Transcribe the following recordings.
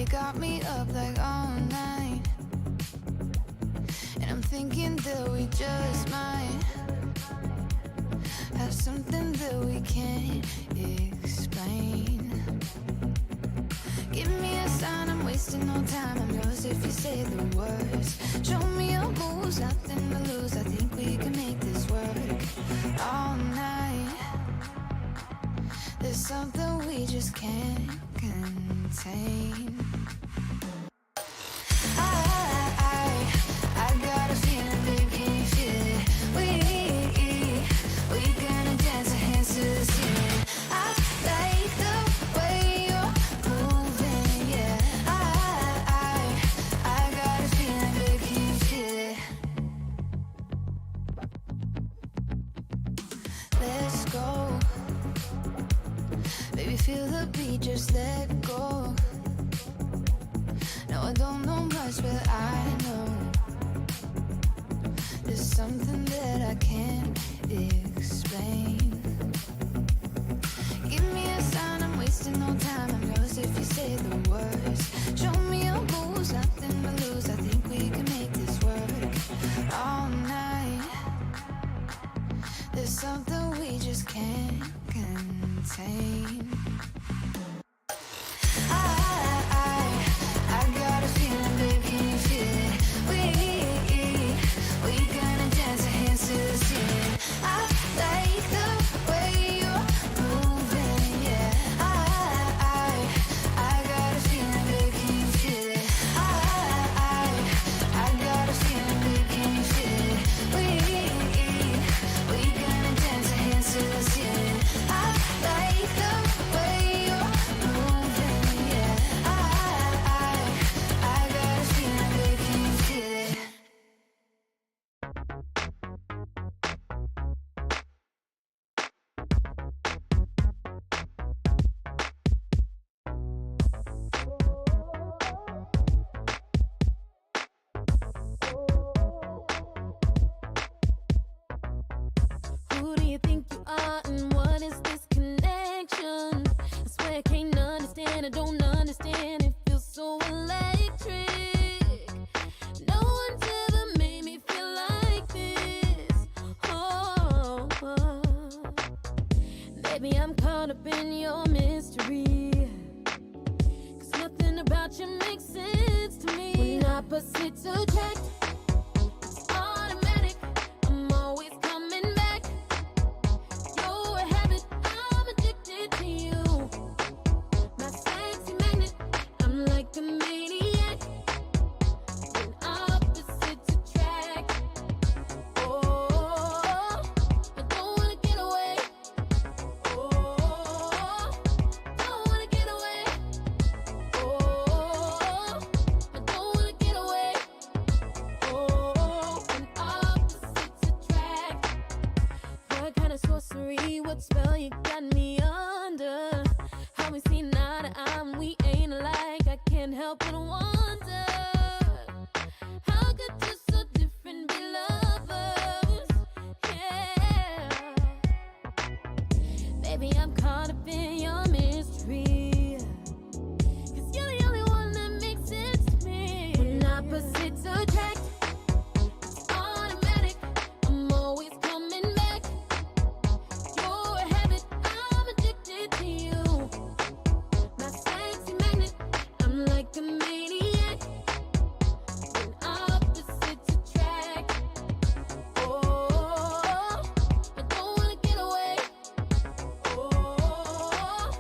Got me up like all night, and I'm thinking that we just might have something that we can't explain. Give me a sign, I'm wasting no time. I'm yours if you say the words. Show me your moves, nothing to lose. I think we can make this work all night. There's something we just can't contain. I got a feeling, babe, can you feel it? We gonna dance our hands to the ceiling. I like the way you're moving, yeah. I got a feeling, babe, can you feel it? Let's go. Baby, feel the beat, just let go. No, I don't know much, but I know there's something that I can't explain. Give me a sign, I'm wasting no time. I'm yours if you say the words. Show me your moves, nothing to lose. I think we can make this work all night. There's something we just can't contain. I got a feeling, babe, can you feel it? We gonna dance our hands to the ceiling. I like the way you're moving, yeah. I got a feeling, babe, can you feel it? I got a feeling, babe, can you feel it? We gonna dance our hands to the ceiling. I like the way you're moving, yeah. I got a feeling, babe, can you feel it? Who do you think you are and what is this connection? I swear I can't understand, I don't understand. It feels so electric. No one's ever made me feel like this. Oh, baby, I'm caught up in your mystery. 'Cause nothing about you makes sense to me. When opposites attract, it's automatic. I'm always coming back. You're a habit, I'm addicted to you. baby, I'm caught up in your mystery. 'Cause you're the only one that makes sense to me. When opposites attract, it's automatic. I'm always coming back. You're a habit, I'm addicted to you. My sexy magnet, I'm like a maniac. When opposites attract, oh, I don't wanna get away. Oh,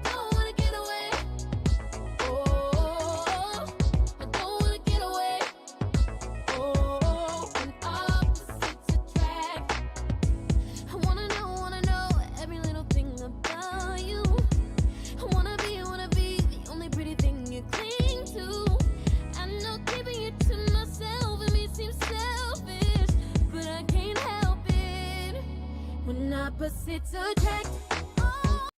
don't wanna get away. Oh, I don't wanna get away. Oh, when opposites attract, I wanna know every little thing about you. I wanna be the only pretty thing you cling to. I know keeping it to myself, it may seem selfish, but I can't help it. When opposites attract, oh.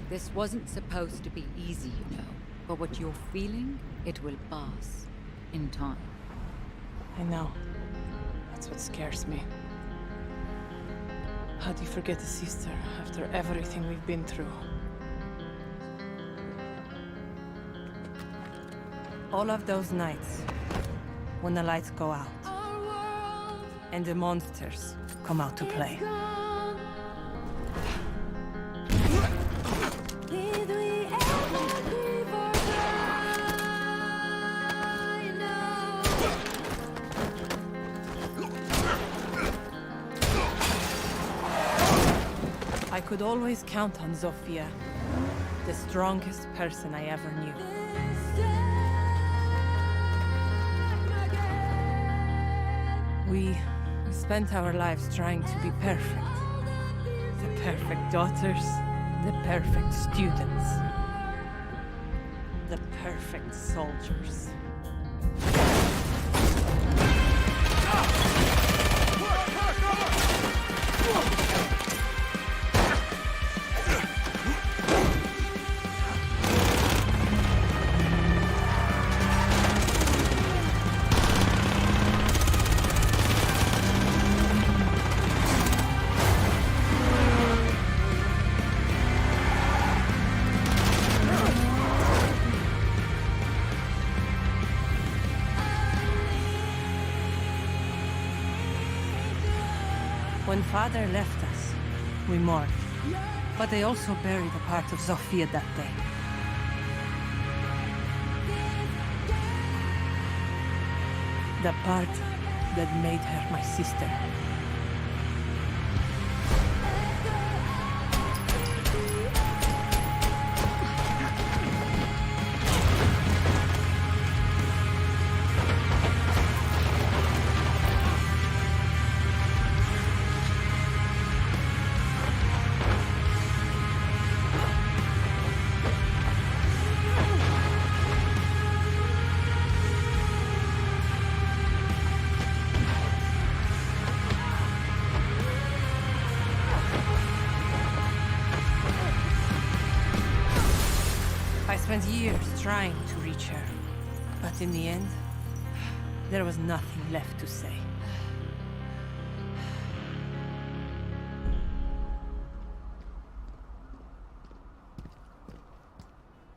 This wasn't supposed to be easy, you know. But what you're feeling, it will pass. In time. I know. That's what scares me. How do you forget a sister after everything we've been through? All of those nights, when the lights go out, and the monsters come out to play. Did we ever leave or I could always count on Zofia, the strongest person I ever knew. We spent our lives trying to be perfect. The perfect daughters, the perfect students, the perfect soldiers. When Father left us, we mourned. But they also buried a part of Zofia that day. The part that made her my sister. I spent years trying to reach her, but in the end, there was nothing left to say.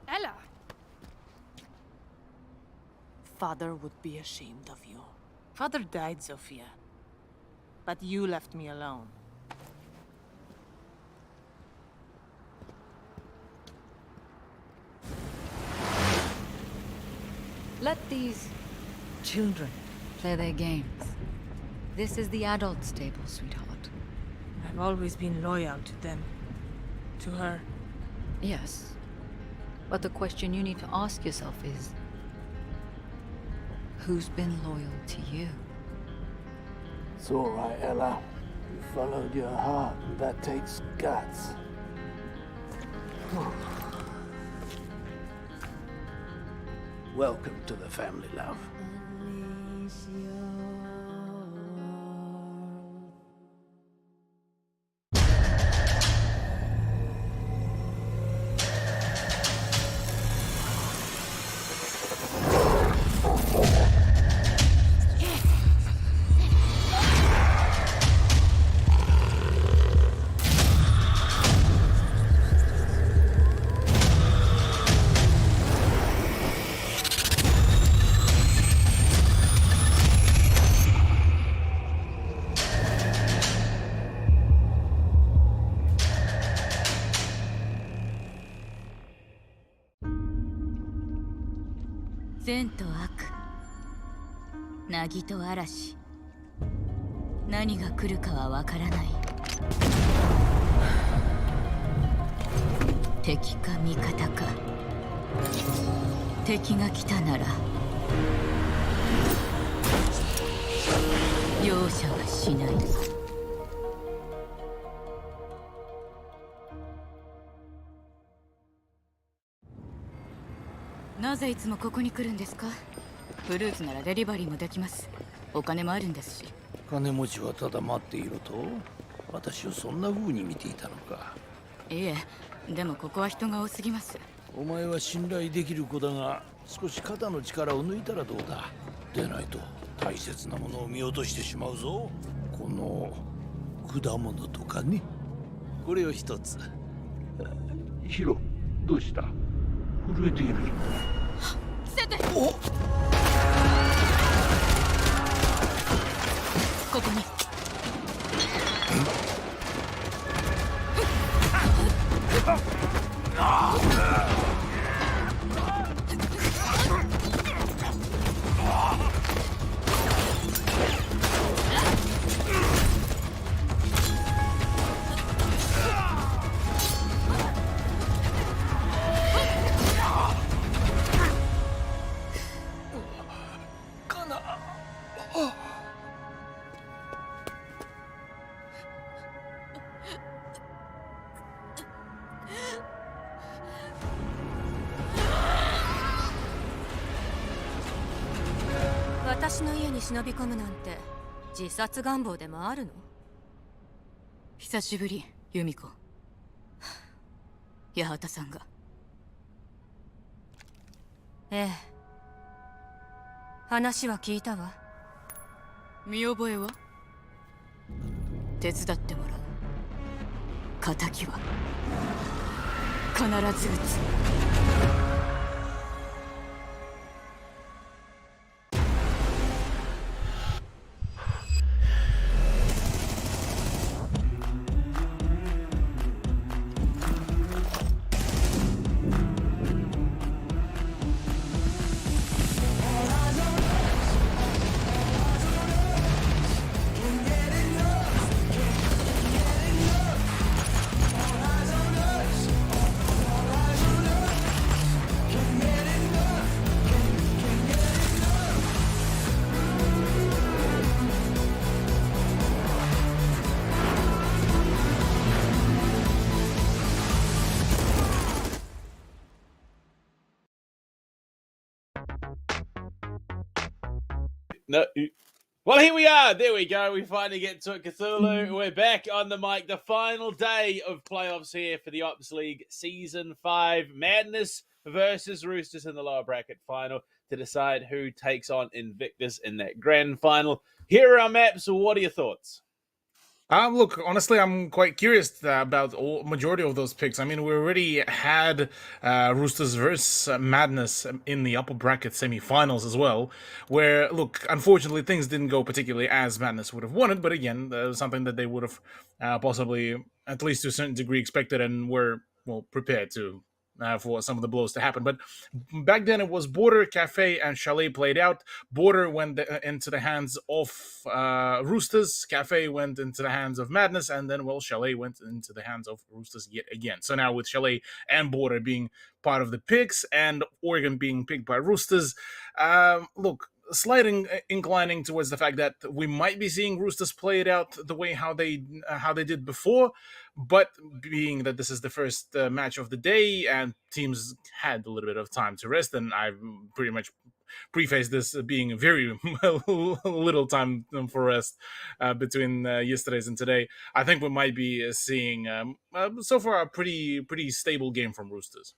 Ella! Father would be ashamed of you. Father died, Zofia. But you left me alone. Let these children play their games. This is the adults' table, sweetheart. I've always been loyal to them. To her. Yes. But the question you need to ask yourself is, who's been loyal to you? It's all right, Ella. You followed your heart, and that takes guts. Welcome to the family, love. 善と悪、凪と嵐、何が来るかはわからない。敵か味方か。敵が来たなら容赦はしない。なぜいつもここに来るんですか？フルーツならデリバリーもできます。お金もあるんですし。金持ちはただ待っていると？私をそんな風に見ていたのか。いえ、でもここは人が多すぎます。お前は信頼できる子だが、少し肩の力を抜いたらどうだ。でないと大切なものを見落としてしまうぞ。この果物とかね。これを一つ。ヒロ、どうした？震えている。セテ！お！ここに。私の家に忍び込むなんて自殺願望でもあるの？久しぶり、由美子。八幡さんが。ええ、話は聞いたわ。見覚えは？手伝ってもらう。仇は必ず撃つ。No. Well, here we are. There we go. We finally get to it, Cthulhu. We're back on the mic. The final day of playoffs here for the Ops League Season 5. Madness versus Roosters in the lower bracket final to decide who takes on Invictus in that grand final. Here are our maps. What are your thoughts? Look, honestly, I'm quite curious about the majority of those picks. I mean, we already had Roosters versus Madness in the upper bracket semifinals as well, where, look, unfortunately, things didn't go particularly as Madness would have wanted, but again, something that they would have possibly, at least to a certain degree, expected and were, well, prepared to. For some of the blows to happen. But back then it was Border, Cafe, and Chalet played out. Border went into the hands of Roosters. Cafe went into the hands of Madness. And then, well, Chalet went into the hands of Roosters yet again. So now with Chalet and Border being part of the picks and Oregon being picked by Roosters, look, slight inclining towards the fact that we might be seeing Roosters play it out the way how they did before, but being that this is the first match of the day and teams had a little bit of time to rest, and I pretty much prefaced this being very little time for rest between yesterday's and today. I think we might be seeing so far a pretty stable game from Roosters.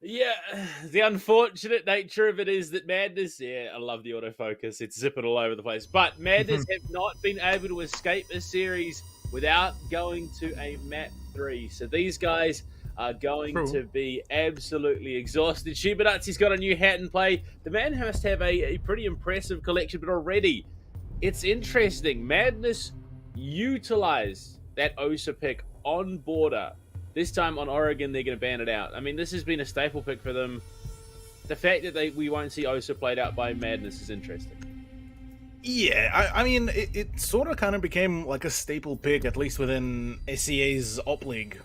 Yeah, the unfortunate nature of it is that Madness, I love the autofocus, it's zipping all over the place, but Madness have not been able to escape a series without going to a map 3. So these guys are going to be absolutely exhausted. Shibanatsi's got a new hat in play. The man must have a pretty impressive collection, but already it's interesting. Madness utilized that Osa pick on Border. This time on Oregon, they're going to ban it out. I mean, this has been a staple pick for them the fact that we won't see Osa played out by Madness is interesting. Yeah, I mean, it sort of kind of became like a staple pick, at least within SEA's Op League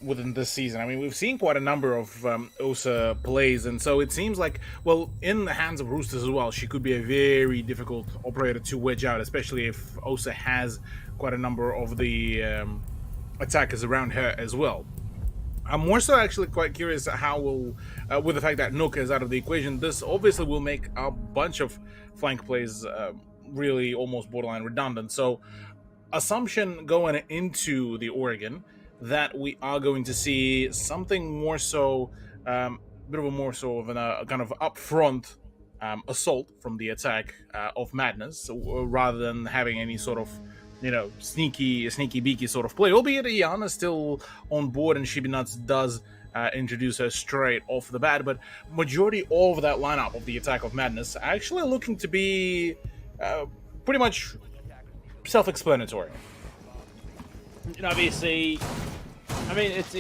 within this season. I mean, we've seen quite a number of Osa plays, and so it seems like, well, in the hands of Roosters as well, she could be a very difficult operator to wedge out, especially if Osa has quite a number of the attackers around her as well. I'm more so actually quite curious how will, with the fact that Nook is out of the equation, this obviously will make a bunch of flank plays really almost borderline redundant. So, assumption going into the Oregon that we are going to see something more so, bit of a more so of a kind of upfront assault from the attack of Madness, rather than having any sort of, you know, sneaky beaky sort of play. Albeit Iana's still on board and Shibinuts does introduce her straight off the bat, but majority of that lineup of the attack of Madness actually looking to be pretty much self-explanatory. And obviously, I mean, it's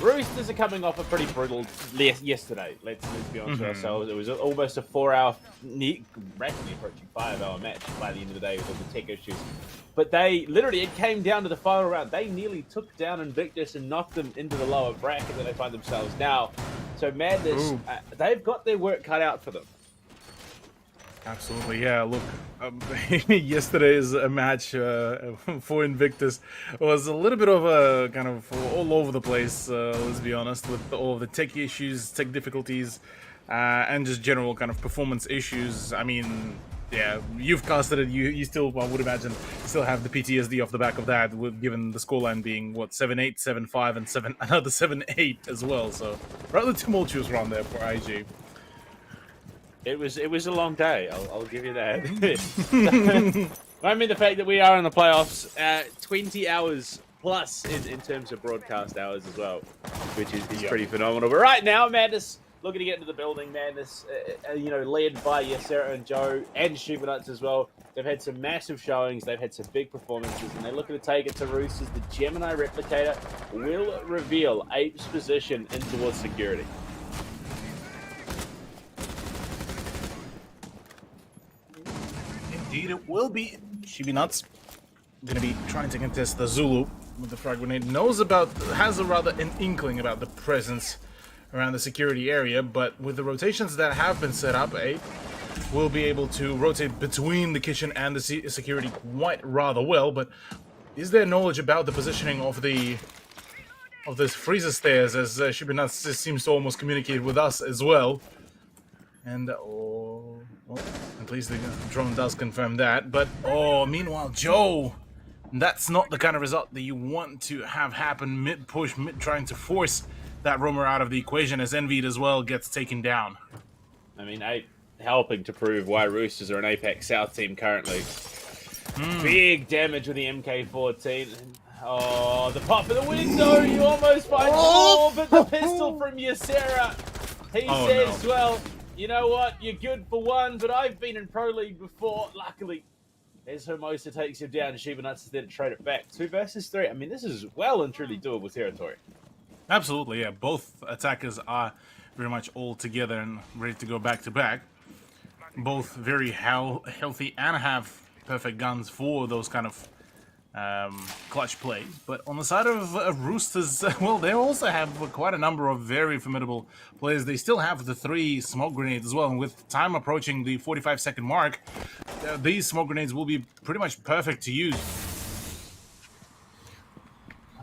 Roosters are coming off a pretty brutal yesterday. Let's be honest with ourselves. It was almost a 4-hour, rapidly approaching 5-hour match by the end of the day with all the tech issues. But they literally, it came down to the final round. They nearly took down Invictus and knocked them into the lower bracket that they find themselves now. So Madness, they've got their work cut out for them. Absolutely, yeah. Look, yesterday's match for Invictus was a little bit of a kind of all over the place, let's be honest, with all of the tech issues, tech difficulties, and just general kind of performance issues. I mean, yeah, you've casted it, you still, I would imagine, still have the PTSD off the back of that, with given the scoreline being, what, 7-8, 7-5, and another 7-8 as well, so rather tumultuous run there for IG. It was a long day. I'll give you that. I mean, the fact that we are in the playoffs, 20 hours plus in terms of broadcast hours as well, which is pretty phenomenal. But right now, Madness looking to get into the building. Madness, you know, led by Yasera and Joe and Shibinuts as well. They've had some massive showings. They've had some big performances, and they're looking to take it to Roosters. The Gemini Replicator will reveal Ape's position in towards security. Indeed, it will be. Shibinuts going to be trying to contest the Zulu with the frag grenade. Has an inkling about the presence around the security area, but with the rotations that have been set up, Ape will be able to rotate between the kitchen and the security quite rather well. But is there knowledge about the positioning of this freezer stairs, as Shibinuts seems to almost communicate with us as well? And at least the drone does confirm that. But meanwhile, Joe, that's not the kind of result that you want to have happen mid-push, trying to force that roamer out of the equation, as Envied as well gets taken down. I mean, Ape helping to prove why Roosters are an Apex South team currently. Big damage with the MK14. Oh, the pop in the window! You almost find but the pistol from Yasera. He says, well, you know what? You're good for one, but I've been in Pro League before. Luckily, as Hermosa takes him down, Shibinuts is there to trade it back. 2 versus 3. I mean, this is well and truly doable territory. Absolutely, yeah. Both attackers are very much all together and ready to go back to back. Both very healthy and have perfect guns for those kind of clutch plays. But on the side of Roosters, well, they also have quite a number of very formidable players. They still have the 3 smoke grenades as well, and with time approaching the 45-second mark, these smoke grenades will be pretty much perfect to use.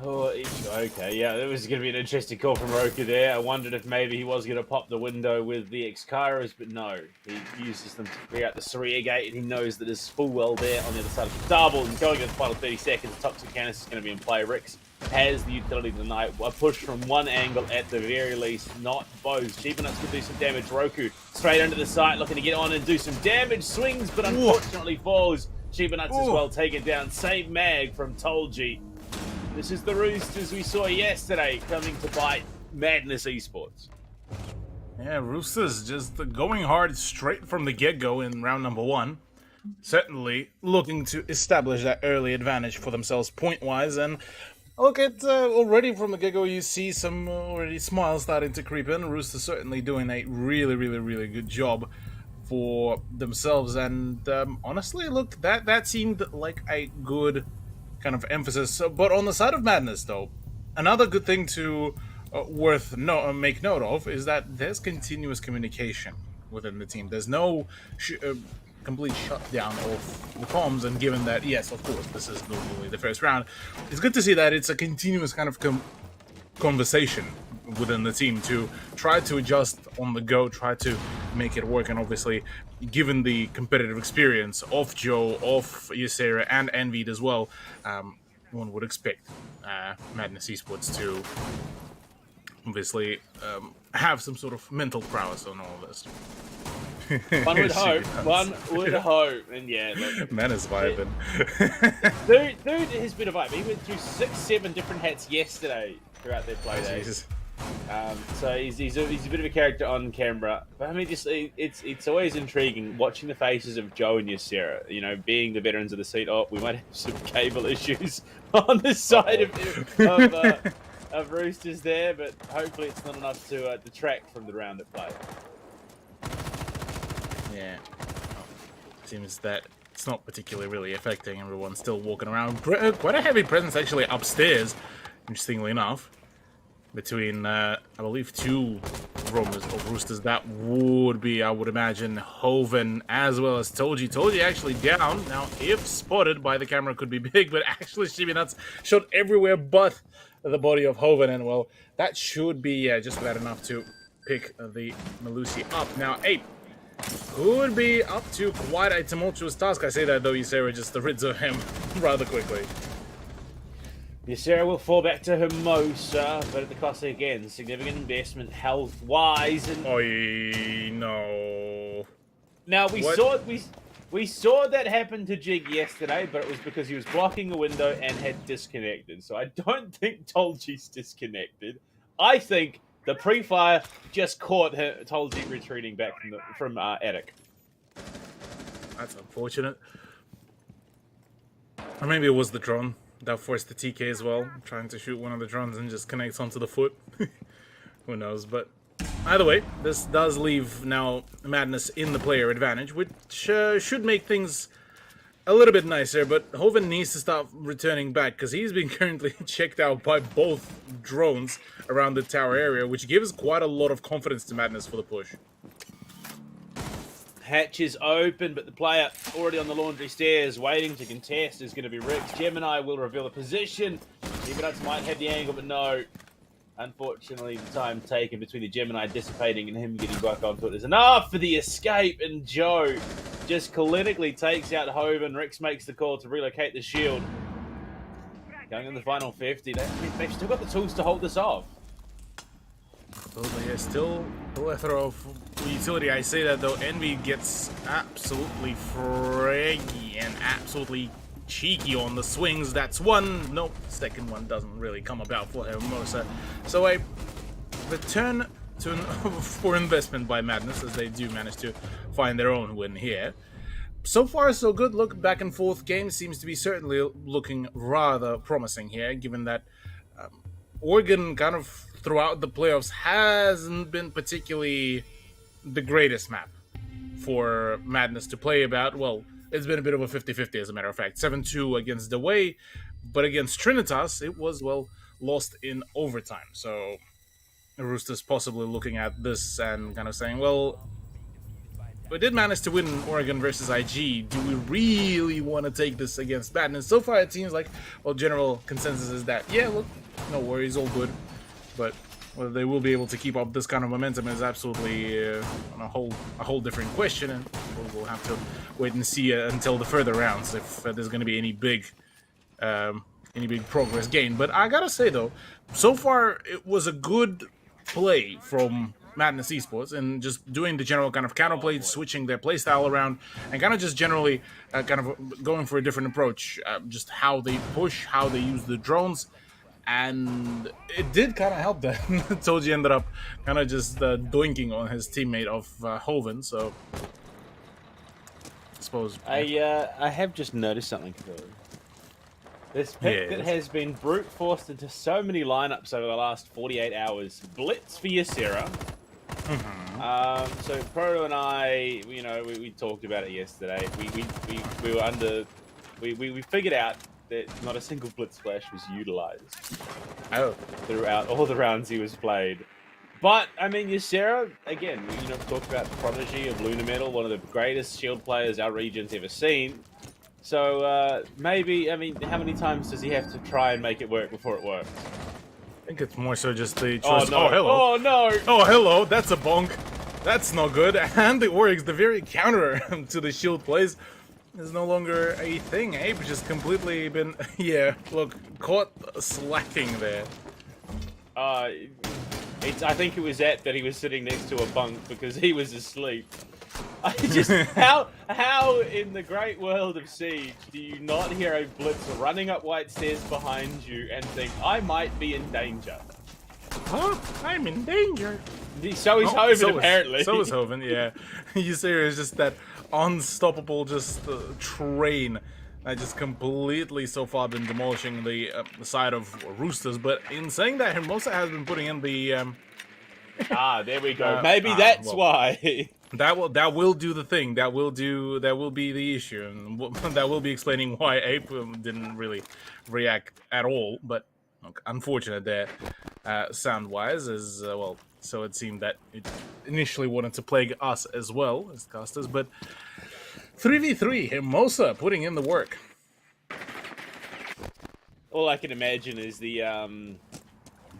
Oh, okay, yeah, that was going to be an interesting call from Roku there. I wondered if maybe he was going to pop the window with the X-Kairos, but no. He uses them to clear out the Saria gate, and he knows that there's full well there on the other side of the double. And going into the final 30 seconds, Toxic Canis is going to be in play. Rix has the utility tonight. A push from one angle at the very least, not both. Shibinuts could do some damage. Roku straight under the site, looking to get on and do some damage. Swings, but unfortunately falls. Shibinuts as well taken down. Same mag from Tolji. This is the Roosters we saw yesterday coming to bite Madness Esports. Yeah, Roosters just going hard straight from the get-go in round number 1. Certainly looking to establish that early advantage for themselves point-wise, and Look at already from the get-go, you see some already smiles starting to creep in. Roosters certainly doing a really good job for themselves, and honestly, look, that seemed like a good kind of emphasis. But on the side of Madness, though, another good thing to make note of is that there's continuous communication within the team. There's no complete shutdown of the comms, and given that, yes, of course, this is normally the first round, it's good to see that it's a continuous kind of conversation within the team to try to adjust on the go, try to make it work, and obviously, given the competitive experience of Joe, of Ysera, and Envied as well, one would expect Madness Esports to obviously have some sort of mental prowess on all of this. One would hope. One would hope. And yeah, look, man is vibing. dude has been a vibe. He went through 6-7 different hats yesterday throughout their play days. So he's a bit of a character on camera. But I mean, just it's always intriguing watching the faces of Joe and Ysera. You know, being the veterans of the seat. Oh, we might have some cable issues on the side of Roosters there, but hopefully it's not enough to detract from the round of play. Yeah, seems that it's not particularly really affecting. Everyone's still walking around. Quite a heavy presence actually upstairs, interestingly enough, between I believe 2 roamers of Roosters. That would be, I would imagine, Hoven as well as Toji. Toji actually down. Now, if spotted by the camera, could be big, but actually Chibi Nuts shot everywhere but the body of Hoven, and well, that should be just about enough to pick the Melusi up. Now, Ape could be up to quite a tumultuous task. I say that though, Ysera just rids of him rather quickly. Ysera will fall back to Hermosa, but at the cost of, again, significant investment health-wise. And Oi, no. now we saw that happen to Jig yesterday, but it was because he was blocking a window and had disconnected. So I don't think Tolji's disconnected. I think the pre-fire just caught Tolji retreating back from Attic. That's unfortunate. Or maybe it was the drone that forced the TK as well, trying to shoot one of the drones and just connects onto the foot. Who knows? But either way, this does leave now Madness in the player advantage, which should make things a little bit nicer, but Hoven needs to start returning back because he's been currently checked out by both drones around the tower area, which gives quite a lot of confidence to Madness for the push. Hatch is open, but the player already on the laundry stairs waiting to contest is going to be Rix. Gemini will reveal the position. Esports might have the angle, but no. Unfortunately, the time taken between the Gemini dissipating and him getting back onto it is enough for the escape, and Joe just clinically takes out Hoven. Rix makes the call to relocate the shield. Going in the final 50, they've still got the tools to hold this off. So they are still a throw of utility. I say that though, Envy gets absolutely fraggy and absolutely cheeky on the swings. That's one. Nope, second one doesn't really come about for Hermosa. So a return to for investment by Madness, as they do manage to find their own win here. So far, so good. Look, back and forth game seems to be certainly looking rather promising here, given that Oregon kind of throughout the playoffs hasn't been particularly the greatest map for Madness to play about. Well, it's been a bit of a 50-50 as a matter of fact. 7-2 against Dewey, but against Trinitas, it was, well, lost in overtime. So the Roosters possibly looking at this and kind of saying, well, we did manage to win Oregon versus IG. Do we really want to take this against Madness? So far, it seems like, well, general consensus is that, yeah, look, no worries, all good. But whether they will be able to keep up this kind of momentum is absolutely a whole different question, and we'll have to wait and see until the further rounds if there's going to be any big progress gained. But I gotta say though, so far it was a good play from Madness Esports and just doing the general kind of counterplay, switching their playstyle around, and kind of just generally kind of going for a different approach, just how they push, how they use the drones. And it did kind of help that Toji ended up kind of just doinking on his teammate of Hoven, so I suppose... I have just noticed something, though. This pick that has been brute forced into so many lineups over the last 48 hours. Blitz for Ysera. So Proto and I, you know, we talked about it yesterday. We were under, we figured out that not a single Blitz Flash was utilized throughout all the rounds he was played. But I mean, Ysera, again, you know, talked about the prodigy of Lunar Metal, one of the greatest shield players our region's ever seen. So maybe, I mean, how many times does he have to try and make it work before it works? I think it's more so just the choice. Oh, no. Oh, hello. Oh, no. Oh, hello. That's a bonk. That's not good. And it works. The very counter to the shield plays is no longer a thing. Abe just completely been, yeah, look, caught slacking there. I think it was that he was sitting next to a bunk because he was asleep. I just how in the great world of Siege do you not hear a blitz running up white stairs behind you and think I might be in danger? Huh? I'm in danger. So is Hoven apparently. So is Hoven, yeah. You see, it's just that unstoppable train that just completely so far been demolishing the side of Roosters. But in saying that, Hermosa has been putting in the there we go. Maybe that's why. That will do the thing. That will be the issue, and that will be explaining why Ape didn't really react at all. But okay, unfortunate there, sound-wise, as well. So it seemed that it initially wanted to plague us as well as casters, but 3v3, Hermosa putting in the work. All I can imagine is the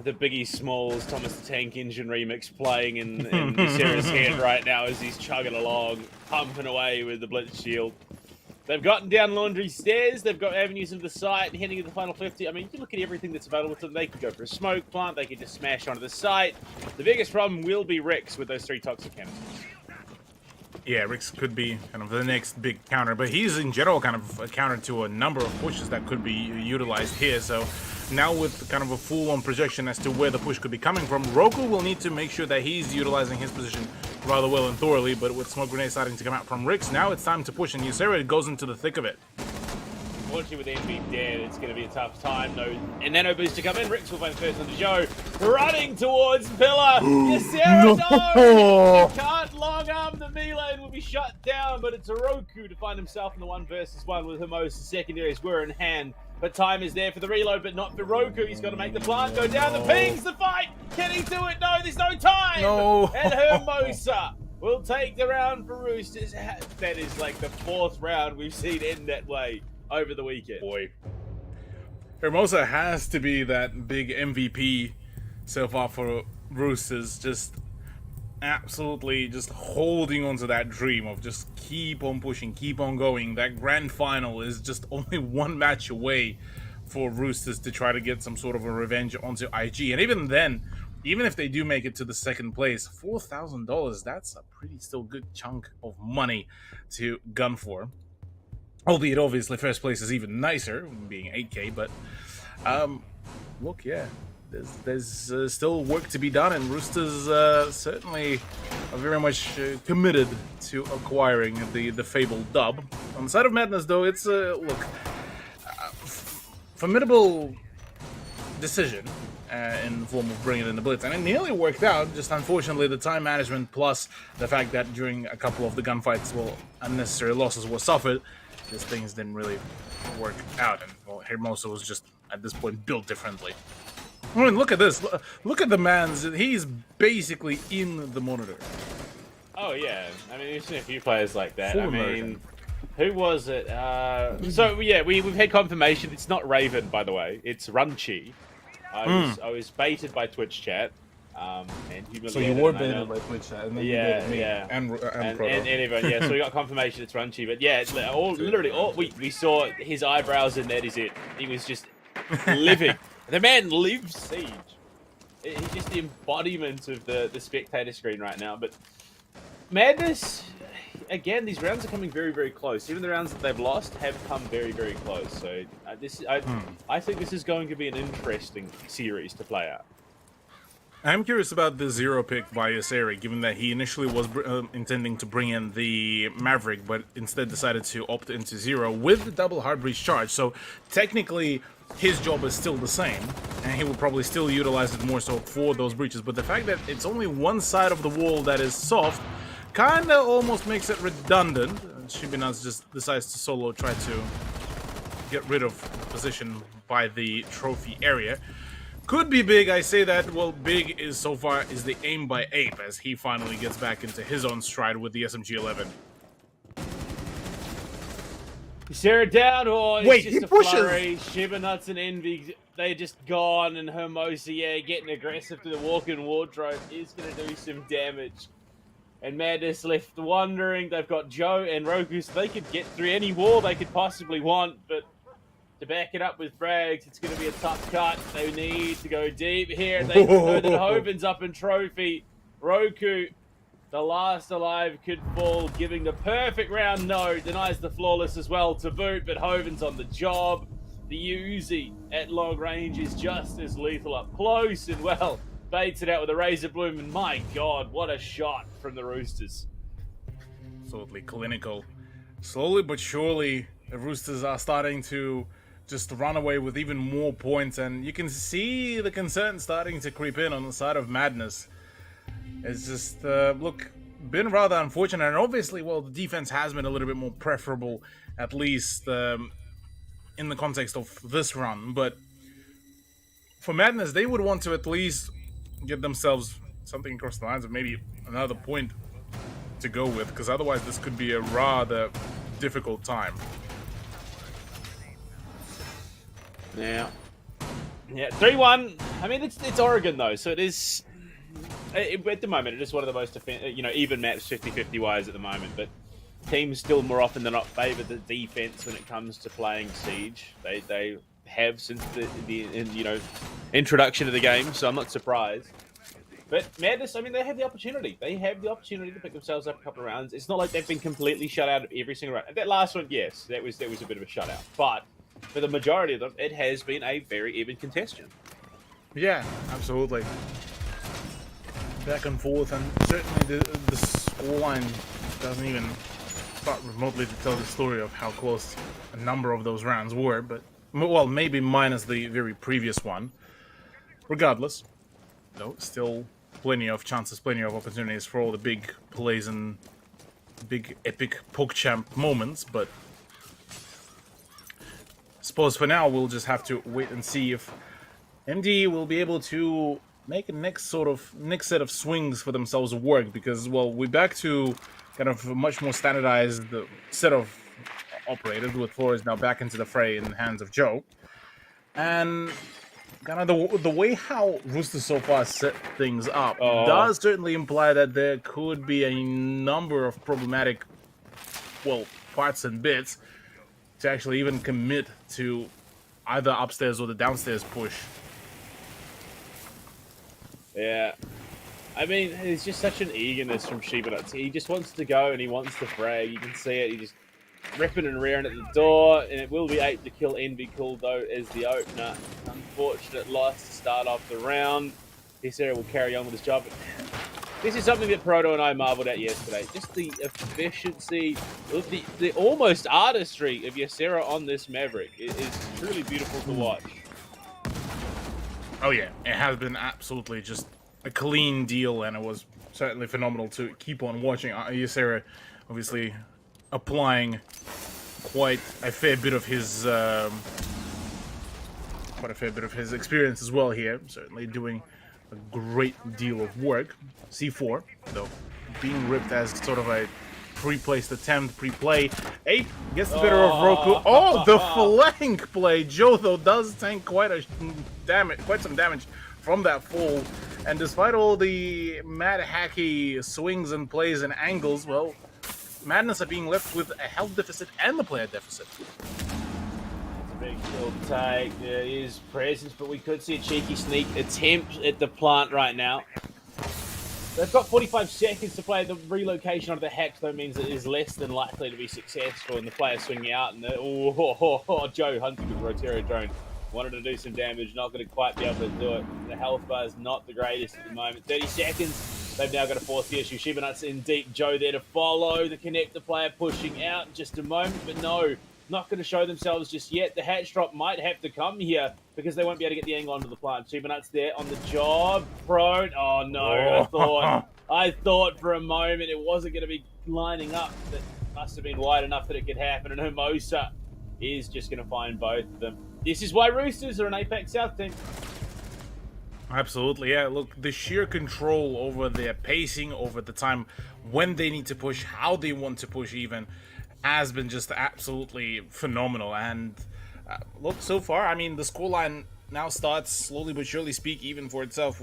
Biggie Smalls Thomas the Tank Engine remix playing in Ysera's head right now as he's chugging along, pumping away with the Blitz Shield. They've gotten down Laundry Stairs, they've got avenues of the site, and heading into the final 50. I mean, you can look at everything that's available to them. They could go for a smoke plant, they could just smash onto the site. The biggest problem will be Rix with those 3 toxic canisters. Yeah, Rix could be kind of the next big counter, but he's in general kind of a counter to a number of pushes that could be utilized here. So now with kind of a full-on projection as to where the push could be coming from, Roku will need to make sure that he's utilizing his position rather well and thoroughly, but with smoke grenades starting to come out from Rix, now it's time to push, and Ysera goes into the thick of it. Unfortunately, with Envy dead, it's going to be a tough time. No, and Nano Boost to come in. Rix will find the first on the show. Running towards Pillar. Ysera, no! You can't long arm the melee and will be shut down, but it's Oroku to find himself in the 1 versus 1 with Hermosa. Secondaries were in hand, but time is there for the reload, but not for Roku. He's got to make the plant go down. The pings, the fight. Can he do it? No, there's no time. No. And Hermosa will take the round for Roosters. That is like the 4th round we've seen end that way over the weekend. Boy, Hermosa has to be that big MVP so far for Roosters, just absolutely just holding on to that dream of just keep on pushing, keep on going. That grand final is just only 1 match away for Roosters to try to get some sort of a revenge onto IG. And even then, even if they do make it to the 2nd place, $4,000, that's a pretty still good chunk of money to gun for. Albeit, obviously, 1st place is even nicer, being 8K, but, look, yeah, there's still work to be done, and Roosters certainly are very much committed to acquiring the fabled dub. On the side of Madness, though, it's, look, formidable decision in the form of bringing in the Blitz, and it nearly worked out, just unfortunately the time management plus the fact that during a couple of the gunfights, well, unnecessary losses were suffered. Just things didn't really work out, and well, Hermosa was just at this point built differently. I mean, look at this. Look at the man's. He's basically in the monitor. Oh yeah, I mean, you've seen a few players like that. Full I American. mean, who was it? So yeah, we've had confirmation. It's not Raven, by the way. It's Runchi. I was baited by Twitch chat. And humiliated. So you were baited by Twitch chat, and then you baited me and everyone. Yeah, so we got confirmation it's Runchi, but yeah, it's literally all we saw his eyebrows, and that is it. He was just living. The man lives Siege. He's just the embodiment of the spectator screen right now. But Madness, again, these rounds are coming very, very close. Even the rounds that they've lost have come very, very close. So I think this is going to be an interesting series to play out. I'm curious about the zero pick by Yseri, given that he initially was intending to bring in the Maverick, but instead decided to opt into zero with the double hard breach charge. So technically, his job is still the same, and he will probably still utilize it more so for those breaches. But the fact that it's only one side of the wall that is soft kinda almost makes it redundant. Shibinaz just decides to solo try to get rid of the position by the trophy area. Could be big, I say that. Well, big is so far is the aim by Ape as he finally gets back into his own stride with the SMG-11. Sarah down, or wait, it's just he a pushes. flurry. Shibanuts and Envy, they're just gone, and Hermosa, yeah, getting aggressive to the walk-in wardrobe is going to do some damage. And Madness left wondering. They've got Joe and Roku, so they could get through any wall they could possibly want, but to back it up with frags, it's going to be a tough cut. They need to go deep here. They know that Hoven's up in trophy. Roku, the last alive, could fall, giving the perfect round. No, denies the flawless as well to boot, but Hoven's on the job. The Uzi at long range is just as lethal up close, and well, baits it out with a razor bloom, and my god, what a shot from the Roosters. Absolutely clinical. Slowly but surely, the Roosters are starting to just run away with even more points, and you can see the concern starting to creep in on the side of Madness. It's just, look, been rather unfortunate, and obviously, well, the defense has been a little bit more preferable, at least in the context of this run, but for Madness, they would want to at least get themselves something across the lines of maybe another point to go with, because otherwise this could be a rather difficult time. Yeah. Yeah, 3-1. I mean, it's Oregon, though, so it is... at the moment, it is one of the most, even match 50-50 wise at the moment, but teams still more often than not favour the defense when it comes to playing Siege. They have since the introduction of the game, so I'm not surprised. But Madness, I mean, they have the opportunity. They have the opportunity to pick themselves up a couple of rounds. It's not like they've been completely shut out of every single round. That last one, yes, that was a bit of a shutout. But for the majority of them, it has been a very even contention. Yeah, absolutely. Back and forth, and certainly the scoreline doesn't even start remotely to tell the story of how close a number of those rounds were, but, well, maybe minus the very previous one. Regardless, though, still plenty of chances, plenty of opportunities for all the big plays and big epic PogChamp moments, but I suppose for now we'll just have to wait and see if MD will be able to make a next set of swings for themselves work, because, well, we're back to kind of a much more standardized set of operators, with Flores now back into the fray in the hands of Joe. And kind of the way how Roosters so far set things up does certainly imply that there could be a number of problematic, well, parts and bits to actually even commit to either upstairs or the downstairs push. Yeah. I mean, there's just such an eagerness from Shibanutz. He just wants to go and he wants to frag. You can see it. He just ripping and rearing at the door, and it will be 8 to kill Envy Cool, though, as the opener. Unfortunate loss to start off the round. Ysera will carry on with his job. This is something that Proto and I marveled at yesterday. Just the efficiency, the almost artistry of Ysera on this Maverick. It is truly beautiful to watch. Oh yeah, it has been absolutely just a clean deal, and it was certainly phenomenal to keep on watching. Ysera obviously applying quite a fair bit of his experience as well here. Certainly doing a great deal of work. C4, though, being ripped as sort of a pre-placed attempt, pre-play. Ape gets the better of Roku. Oh, the flank play. Joe, though, does tank quite some damage from that fall. And despite all the mad hacky swings and plays and angles, well, Madness are being left with a health deficit and the player deficit. Big kill take. There is presence, but we could see a cheeky sneak attempt at the plant right now. They've got 45 seconds to play. The relocation of the hex, though, means it is less than likely to be successful, and the player swinging out, and Joe hunting with the Rotero drone Wanted to do some damage, not going to quite be able to do it. The health bar is not the greatest at the moment. 30 seconds. They've now got to force the issue. Shibanut's in deep. Joe there to follow. The connector player pushing out in just a moment, but no, not going to show themselves just yet. The hatch drop might have to come here because they won't be able to get the angle onto the plant. Shibanut's there on the job. Prone. Oh no, I thought for a moment it wasn't going to be lining up. That must have been wide enough that it could happen. And Hermosa is just going to find both of them. This is why Roosters are an Apex South team. Absolutely, yeah. Look, the sheer control over their pacing, over the time when they need to push, how they want to push even, has been just absolutely phenomenal. And look, so far, I mean, the scoreline now starts slowly but surely speak even for itself.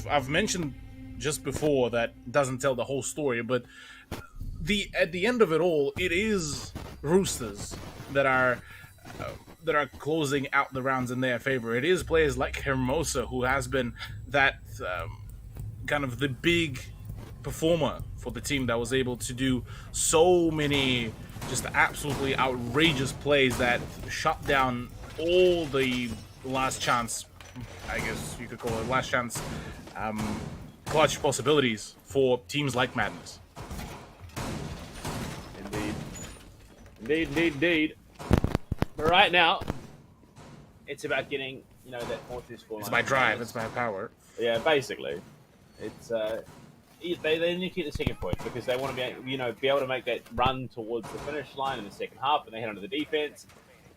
I've mentioned just before that doesn't tell the whole story, but at the end of it all, it is Roosters that are closing out the rounds in their favor. It is players like Hermosa who has been that kind of the big performer for the team that was able to do so many just absolutely outrageous plays that shut down all the last chance, I guess you could call it last chance, clutch possibilities for teams like Madness. Indeed. But right now, it's about getting, that 4-2 score. It's by drive, it's by power. Yeah, basically. It's they need to get the second point because they want to be able to make that run towards the finish line in the second half, and they head onto the defense.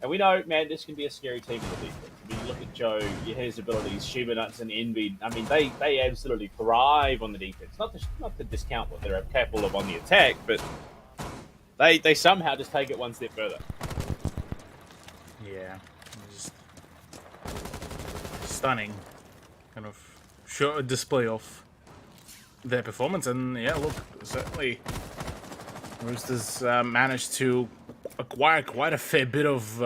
And we know, man, this can be a scary team in the defense. I mean, you look at Joe, his abilities, Shibanuts and Envy. I mean, they absolutely thrive on the defense. Not to discount what they're capable of on the attack, but they somehow just take it one step further. Yeah, just stunning kind of show a display of their performance. And yeah, look, certainly Roosters managed to acquire quite a fair bit of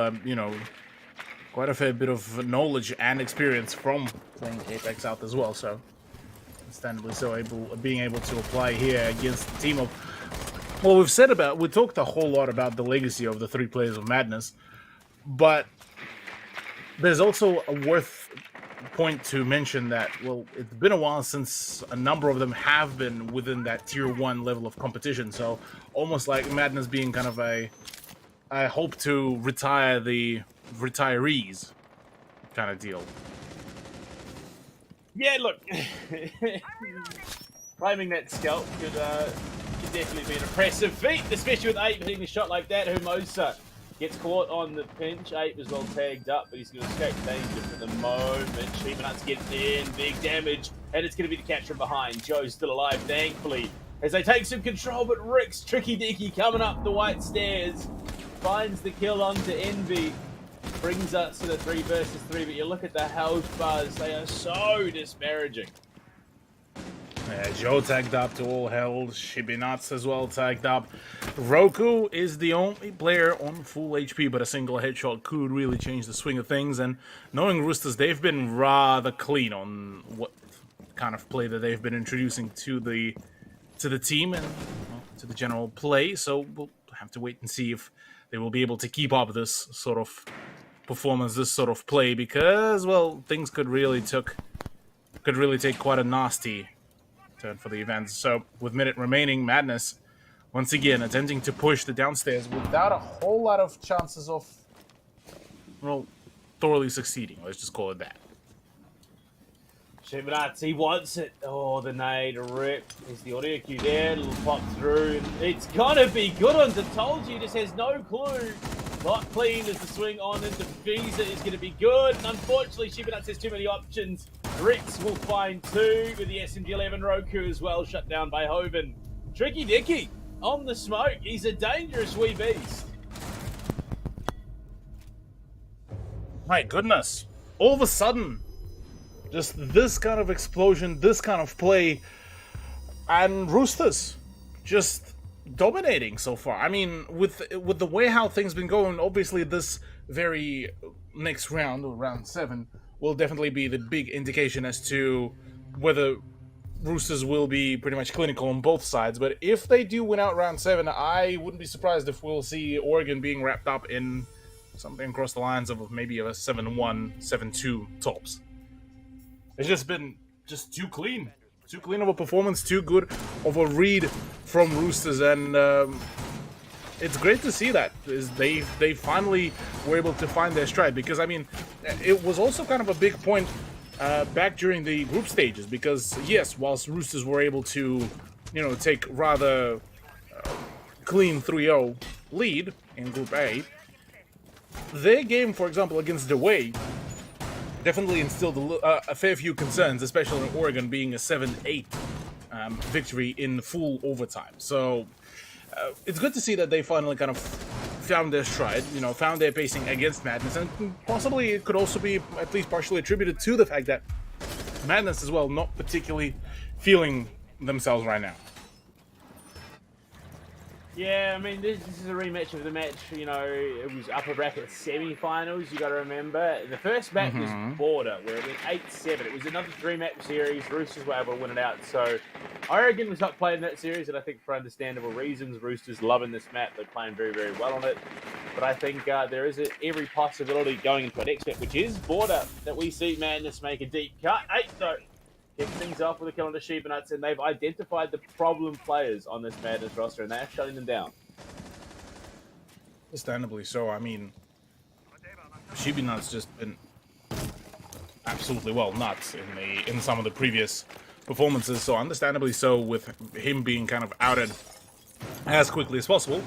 knowledge and experience from playing Apex South as well, so understandably so being able to apply here against the team of, well, we talked a whole lot about the legacy of the 3 players of Madness, but there's also a worth point to mention that, well, it's been a while since a number of them have been within that tier 1 level of competition, so almost like Madness being kind of I hope to retire the retirees kind of deal. Yeah, look, claiming that scalp could definitely be an impressive feat, especially with 8 hitting a shot like that. Hermosa gets caught on the pinch. 8 was well tagged up, but he's going to escape danger for the moment. Shibanut's getting in, big damage, and it's going to be the catch from behind. Joe's still alive, thankfully, as they take some control, but Rick's Tricky Dicky coming up the white stairs, finds the kill onto Envy, brings us to the 3 versus 3, but you look at the health bars, they are so disparaging. Yeah, Joe tagged up to all hell. Shibinuts as well tagged up. Roku is the only player on full HP, but a single headshot could really change the swing of things. And knowing Roosters, they've been rather clean on what kind of play that they've been introducing to the team and to the general play. So we'll have to wait and see if they will be able to keep up this sort of performance, this sort of play, because, well, things could really take quite a nasty turn for the events. So with minute remaining, Madness once again attempting to push the downstairs without a whole lot of chances of, well, thoroughly succeeding. Let's just call it that. Shibanutz, he wants it. Oh, the nade rip. There's the audio cue there. Little pop through. And it's gonna be good on the told you. Just has no clue. Not clean as the swing on into Visa is going to be good. And unfortunately, Shibanutz has too many options. Rix will find 2 with the SMG-11. Roku as well, shut down by Hoven. Tricky Dicky on the smoke. He's a dangerous wee beast. My goodness. All of a sudden, just this kind of explosion, this kind of play, and Roosters just dominating so far. I mean, with the way how things been going, obviously this very next round, or round 7, will definitely be the big indication as to whether Roosters will be pretty much clinical on both sides. But if they do win out round 7, I wouldn't be surprised if we'll see Oregon being wrapped up in something across the lines of maybe a 7-1, 7-2 tops. It's just been too clean of a performance, too good of a read from Roosters, and it's great to see that they finally were able to find their stride. Because I mean, it was also kind of a big point back during the group stages, because yes, whilst Roosters were able to, take rather clean 3-0 lead in Group A, their game, for example, against Dewey, definitely instilled a fair few concerns, especially in Oregon being a 7-8 victory in full overtime. So it's good to see that they finally kind of found their stride, found their pacing against Madness, and possibly it could also be at least partially attributed to the fact that Madness as well not particularly feeling themselves right now. Yeah, I mean, this is a rematch of the match. It was upper bracket semi-finals. You got to remember, the first match was border, where it went 8-7. It was another 3-match series. Roosters were able to win it out. So Oregon was not playing that series, and I think for understandable reasons. Roosters loving this map. They're playing very, very well on it. But I think there is every possibility going into our next match, which is border, that we see Madness make a deep cut. 8 though. Kick things off with a kill on the Sheba Nuts, and they've identified the problem players on this Madness roster, and they're shutting them down. Understandably so. I mean, Sheba Nuts just been absolutely nuts in some of the previous performances. So understandably so, with him being kind of outed as quickly as possible.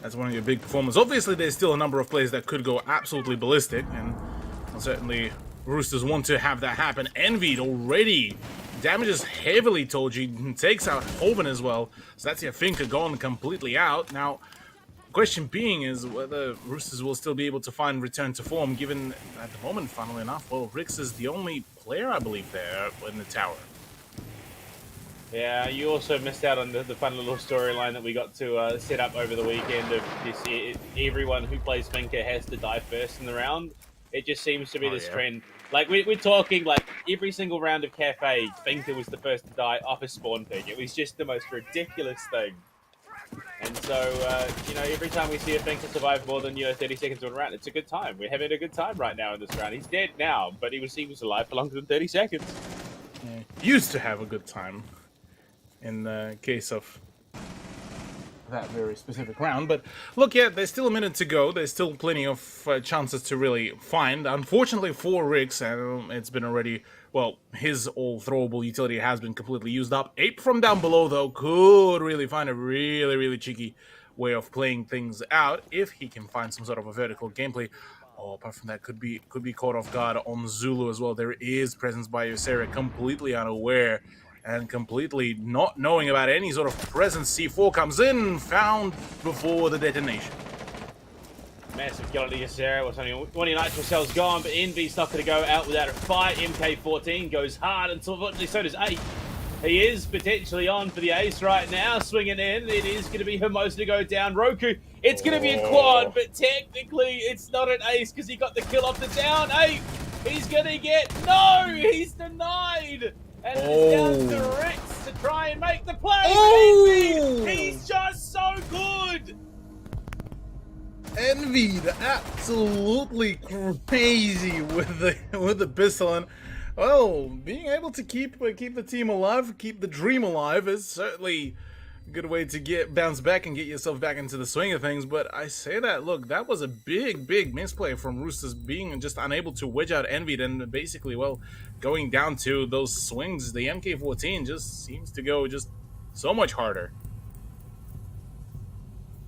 That's one of your big performers. Obviously, there's still a number of players that could go absolutely ballistic, and certainly Roosters want to have that happen. Envied already damages heavily Toji, takes out Hoven as well, so that's your Finka gone completely out. Now, question being is whether Roosters will still be able to find return to form, given at the moment, funnily enough, well, Rix is the only player, I believe, there in the tower. Yeah, you also missed out on the fun little storyline that we got to set up over the weekend of this. Everyone who plays Finka has to die first in the round. It just seems to be this trend. Like, we're talking, like, every single round of Cafe, Finka was the first to die off a spawn thing. It was just the most ridiculous thing. And so, every time we see a Finka survive more than, 30 seconds on a round, it's a good time. We're having a good time right now in this round. He's dead now, but he was alive for longer than 30 seconds. Yeah. Used to have a good time in the case of that very specific round. But look, yeah, there's still a minute to go. There's still plenty of chances to really find. Unfortunately for Rix, it's been already, well, his all throwable utility has been completely used up. Ape from down below, though, could really find a really, really cheeky way of playing things out if he can find some sort of a vertical gameplay. Oh, apart from that, could be caught off guard on Zulu as well. There is presence by Ysera, completely unaware and completely not knowing about any sort of presence. C4 comes in, found before the detonation. Massive kill to Ysera. One of your nitro cells gone, but Envy's not going to go out without a fight. MK14 goes hard, and so does Ape. He is potentially on for the ace right now, swinging in. It is going to be Hermosa to go down. Roku, it's going to be a quad, but technically it's not an ace because he got the kill off the down. Ape, he's going to get... No! He's denied! And it's down to Rix to try and make the play. Oh! He's just so good. Envied, absolutely crazy with the pistol, and well, being able to keep the team alive, keep the dream alive, is certainly a good way to bounce back and get yourself back into the swing of things. But I say that, look, that was a big misplay from Roosters, being just unable to wedge out Envied, and basically, well, going down to those swings. The MK14 just seems to go just so much harder.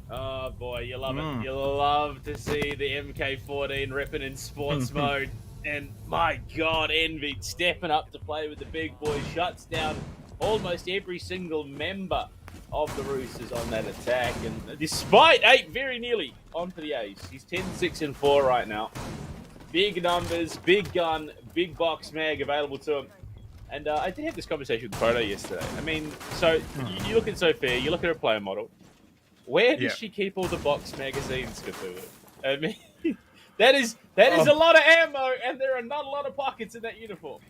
Oh boy, you love it. You love to see the MK14 ripping in sports mode. And my God, Envy stepping up to play with the big boys, shuts down almost every single member of the Roosters on that attack. And despite Ape very nearly on for the ace, he's 10-6-4 right now. Big numbers, big gun, big box mag available to him. And I did have this conversation with Proto yesterday. I mean, so you look at Sophia, you look at her player model. Where does she keep all the box magazines for it? I mean, that is a lot of ammo, and there are not a lot of pockets in that uniform.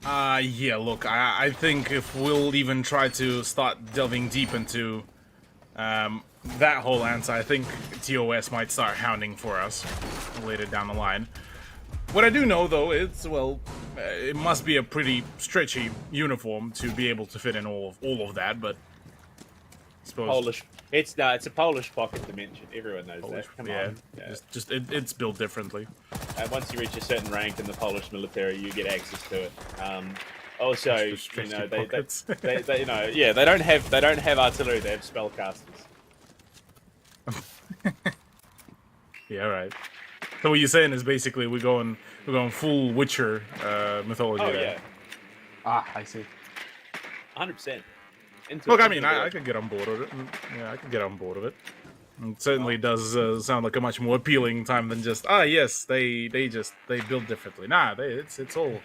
Yeah, look, I think if we'll even try to start delving deep into that whole answer, I think TOS might start hounding for us later down the line. What I do know, though, is, well, it must be a pretty stretchy uniform to be able to fit in all of that, but I suppose... Polish. It's a Polish pocket dimension. Everyone knows that. Come on. Yeah. It's built differently. And once you reach a certain rank in the Polish military, you get access to it. Also, you know, they you know, yeah, they don't have artillery. They have spellcasters. Yeah, right. So what you're saying is basically we're going full Witcher mythology. Oh there. yeah, I see. 100%. Look, I mean, I could get on board with it. Yeah, I could get on board with it. It certainly does sound like a much more appealing time than just yes, they build differently. Nah, it's all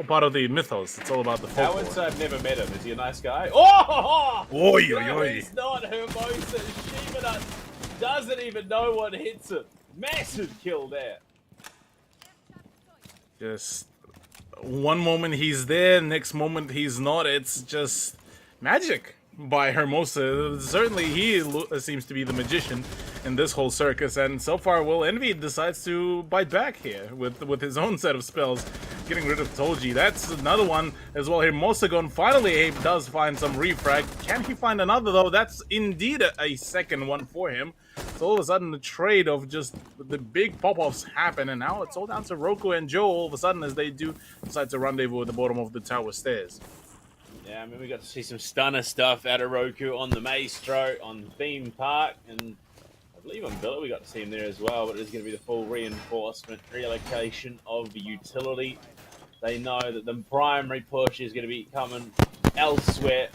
part of the mythos. It's all about the folklore. Howard, I've never met him. Is he a nice guy? Oh! Oi, No, oi, oi. he's not Hermosa. Shimina doesn't even know what hits him. Massive kill there. Just one moment he's there, next moment he's not. It's just magic by Hermosa. Certainly he seems to be the magician in this whole circus, and so far, well, Envy decides to bite back here with his own set of spells, getting rid of Tolji. That's another one as well. Hermosa gone. Finally, Abe does find some refrag. Can he find another, though? That's indeed a second one for him. So all of a sudden, the trade of just the big pop-offs happen, and now it's all down to Roku and Joe all of a sudden as they do decide to rendezvous at the bottom of the tower stairs. Yeah, I mean, we got to see some stunner stuff out of Roku on the Maestro, on Theme Park, and I believe on Billet we got to see him there as well, but it is going to be the full reinforcement, reallocation of the utility. They know that the primary push is going to be coming elsewhere,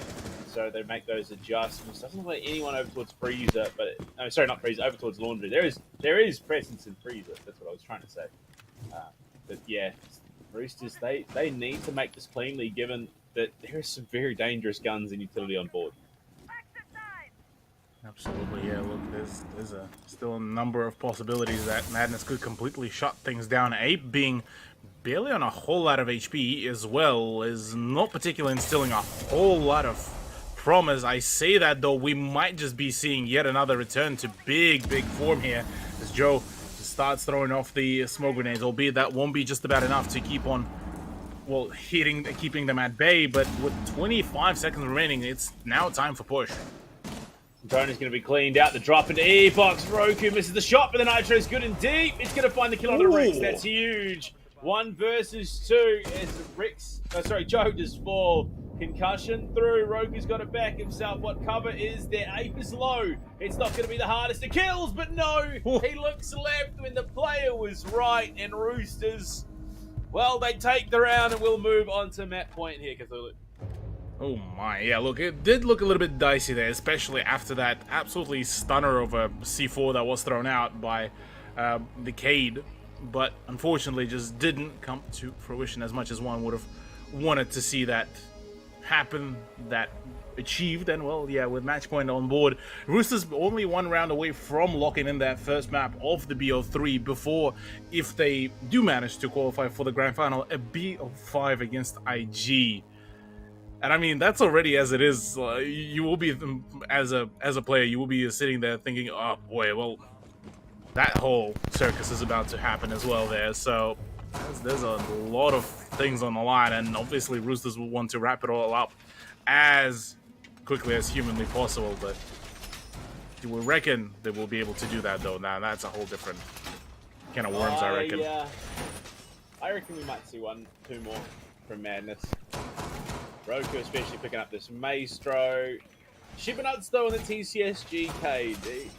so they make those adjustments. Doesn't look like anyone over towards Freezer, but no, sorry, not Freezer, over towards Laundry. There is presence in Freezer. That's what I was trying to say. But yeah, Roosters, they need to make this cleanly, given that there are some very dangerous guns and utility on board. Absolutely, yeah. Look, there's still a number of possibilities that Madness could completely shut things down. Ape being barely on a whole lot of HP as well is not particularly instilling a whole lot of promise. I say that, though, we might just be seeing yet another return to big form here as Joe starts throwing off the smoke grenades, albeit that won't be just about enough to keep on, well, keeping them at bay. But with 25 seconds remaining, it's now time for push. Drone is going to be cleaned out. The drop into E-Box. Roku misses the shot, but the Nitro is good and deep. It's going to find the kill on the Rex. That's huge. 1 versus 2 as Joe does fall. Concussion through. Roku's got to back himself. What cover is there? Ape is low. It's not going to be the hardest of kills, but no. He looks left when the player was right, and Roosters, well, they take the round, and we'll move on to map point here, Cthulhu. Oh my, yeah, look, it did look a little bit dicey there, especially after that absolutely stunner of a C4 that was thrown out by the Cade, but unfortunately just didn't come to fruition as much as one would have wanted to see that happen, that achieved. And well, yeah, with match point on board, Roosters only 1 round away from locking in that first map of the BO3 before, if they do manage to qualify for the grand final, a BO5 against IG. And I mean, that's already as it is. You will be, as a player, you will be sitting there thinking, oh boy, well, that whole circus is about to happen as well there. So there's a lot of things on the line, and obviously Roosters will want to wrap it all up as quickly as humanly possible. But you will reckon they will be able to do that, though. Now that's a whole different can of worms, I reckon. Yeah, I reckon we might see 1, 2 more from Madness. Roku especially picking up this Maestro. Shibanut's though on the TCSG KD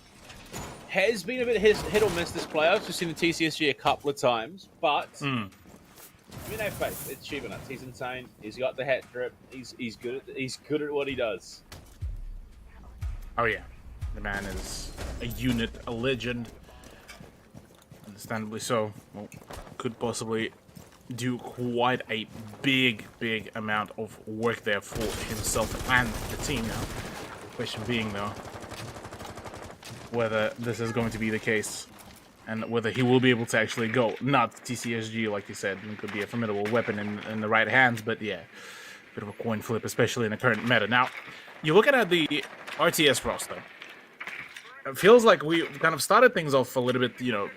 has been a bit hit or miss this playoffs. We've seen the TCSG a couple of times, but I mean, have faith. It's Shibanut. He's insane. He's got the hat drip. He's good at what he does. Oh yeah, the man is a unit, a legend. Understandably so. Well, could possibly do quite a big amount of work there for himself and the team now. The question being, though, whether this is going to be the case and whether he will be able to actually go. Not TCSG, like you said. It could be a formidable weapon in the right hands, but yeah, bit of a coin flip, especially in the current meta. Now, you're looking at the RTS roster. it feels like we kind of started things off a little bit,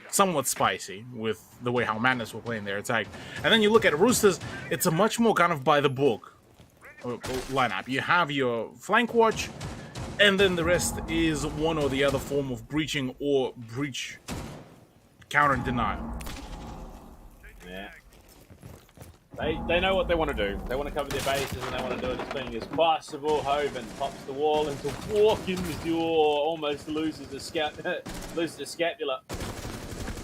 somewhat spicy with the way how Madness were playing their attack. And then you look at Roosters, it's a much more kind of by the book lineup. You have your flank watch, and then the rest is one or the other form of breaching or breach counter denial. Yeah. They know what they want to do. They want to cover their bases and they want to do it as cleanly as possible. Hoven pops the wall into Walken's door, almost loses the scapula.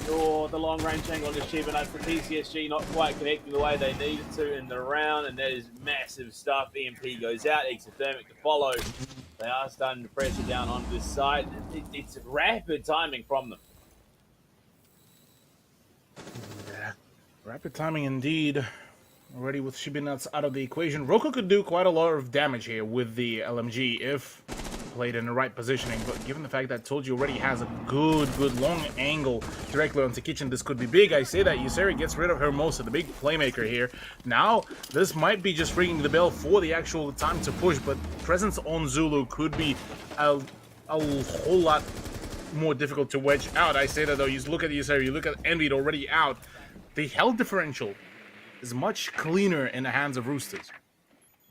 The long range angle on achievement for TCSG not quite connecting the way they needed to in the round, and that is massive stuff. EMP goes out, exothermic to follow. They are starting to press it down onto this side. It's rapid timing from them. Yeah, rapid timing indeed. Already with Shibinuts out of the equation, Roku could do quite a lot of damage here with the LMG if played in the right positioning, but given the fact that Toji already has a good long angle directly onto Kitchen, this could be big. I say that Yuseri gets rid of Hermosa, the big playmaker here. Now, this might be just ringing the bell for the actual time to push, but presence on Zulu could be a whole lot more difficult to wedge out. I say that though, you look at Yuseri, you look at Envy already out. The health differential is much cleaner in the hands of Roosters.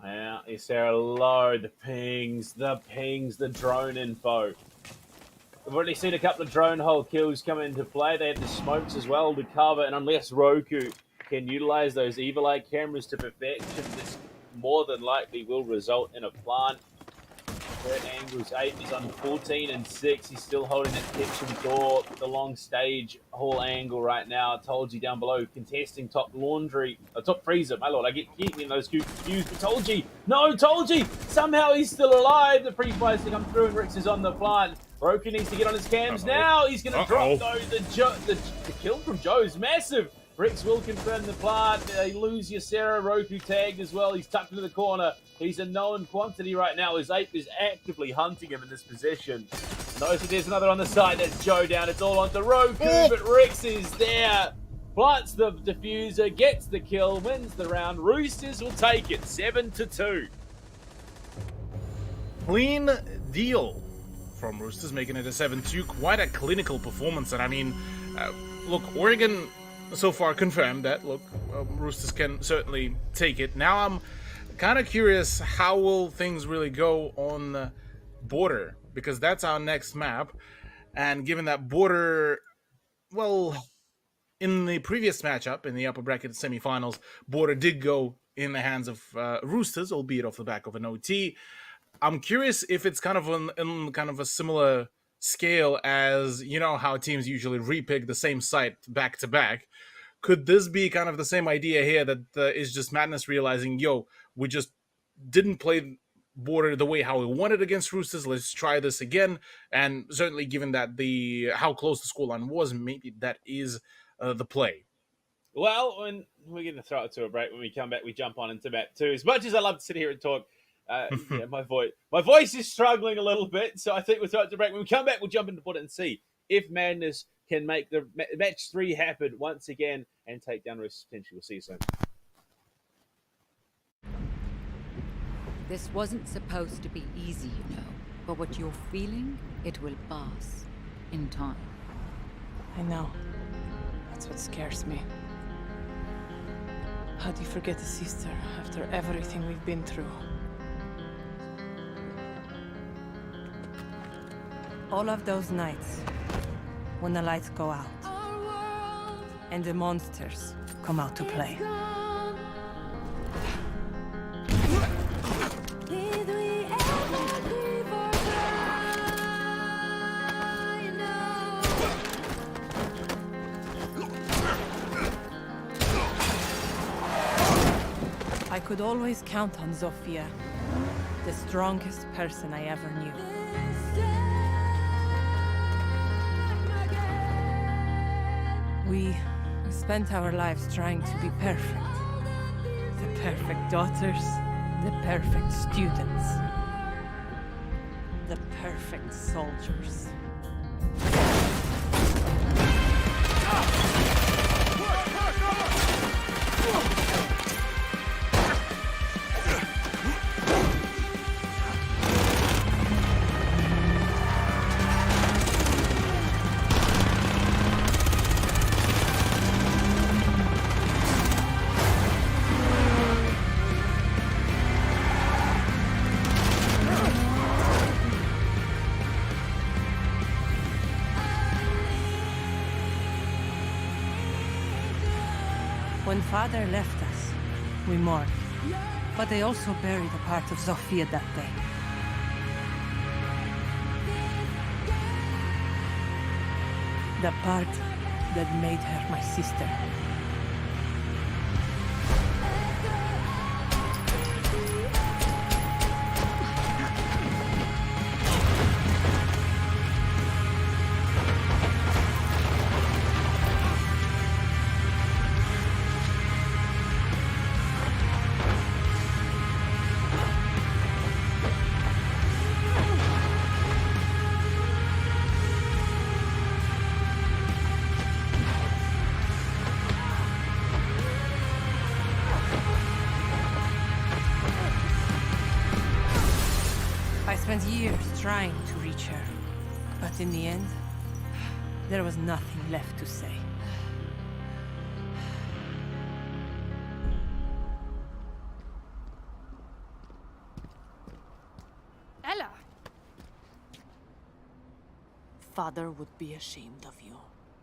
Yeah, Isera low, the pings, the drone info. We've already seen a couple of drone hole kills come into play. They have the smokes as well to cover, and unless Roku can utilize those Evil Eye cameras to perfection, this more than likely will result in a plant. Third angles 8 is on 14 and 6. He's still holding that kitchen door. The long stage hall angle right now. I told you down below, contesting top laundry, top freezer. My lord, I keep me in those confused. But Tolji, no, Tolji! Somehow he's still alive. The pre-fires to come through, and Rix is on the plant. Roku needs to get on his cams now. He's going to drop though. The kill from Joe is massive. Rix will confirm the plant. They lose Yasera. Roku tagged as well. He's tucked into the corner. He's a known quantity right now. His ape is actively hunting him in this position. Knows that there's another on the side. That's Joe down. It's all onto Roku, but Rix is there. Plants the diffuser, gets the kill, wins the round. Roosters will take it 7-2. Clean deal from Roosters, making it a 7-2. Quite a clinical performance. And I mean, look, Oregon so far confirmed that, Roosters can certainly take it. Now I'm kind of curious, how will things really go on Border? Because that's our next map. And given that Border, well, in the previous matchup, in the upper bracket semifinals, Border did go in the hands of Roosters, albeit off the back of an OT. I'm curious if it's kind of in kind of a similar scale as, how teams usually repick the same site back to back. Could this be kind of the same idea here, that is just Madness realizing, we just didn't play Border the way how we wanted against Roosters, let's try this again. And certainly given that how close the scoreline was, maybe that is the play. Well, when we're going to throw it to a break, when we come back, we jump on into map 2. As much as I love to sit here and talk, my voice is struggling a little bit, so I think we'll throw it to a break. When we come back, we'll jump into Border and see if Madness can make the match 3 happen once again and take down Roosters potentially. We'll see you soon. This wasn't supposed to be easy, but what you're feeling, it will pass in time. I know. That's what scares me. How do you forget a sister after everything we've been through? All of those nights, when the lights go out, and the monsters come out to play. I could always count on Zofia, the strongest person I ever knew. We spent our lives trying to be perfect. The perfect daughters, the perfect students, the perfect soldiers. When father left us, we mourned. But they also buried a part of Zofia that day. The part that made her my sister. I spent years trying to reach her, but in the end, there was nothing left to say. Ella! Father would be ashamed of you.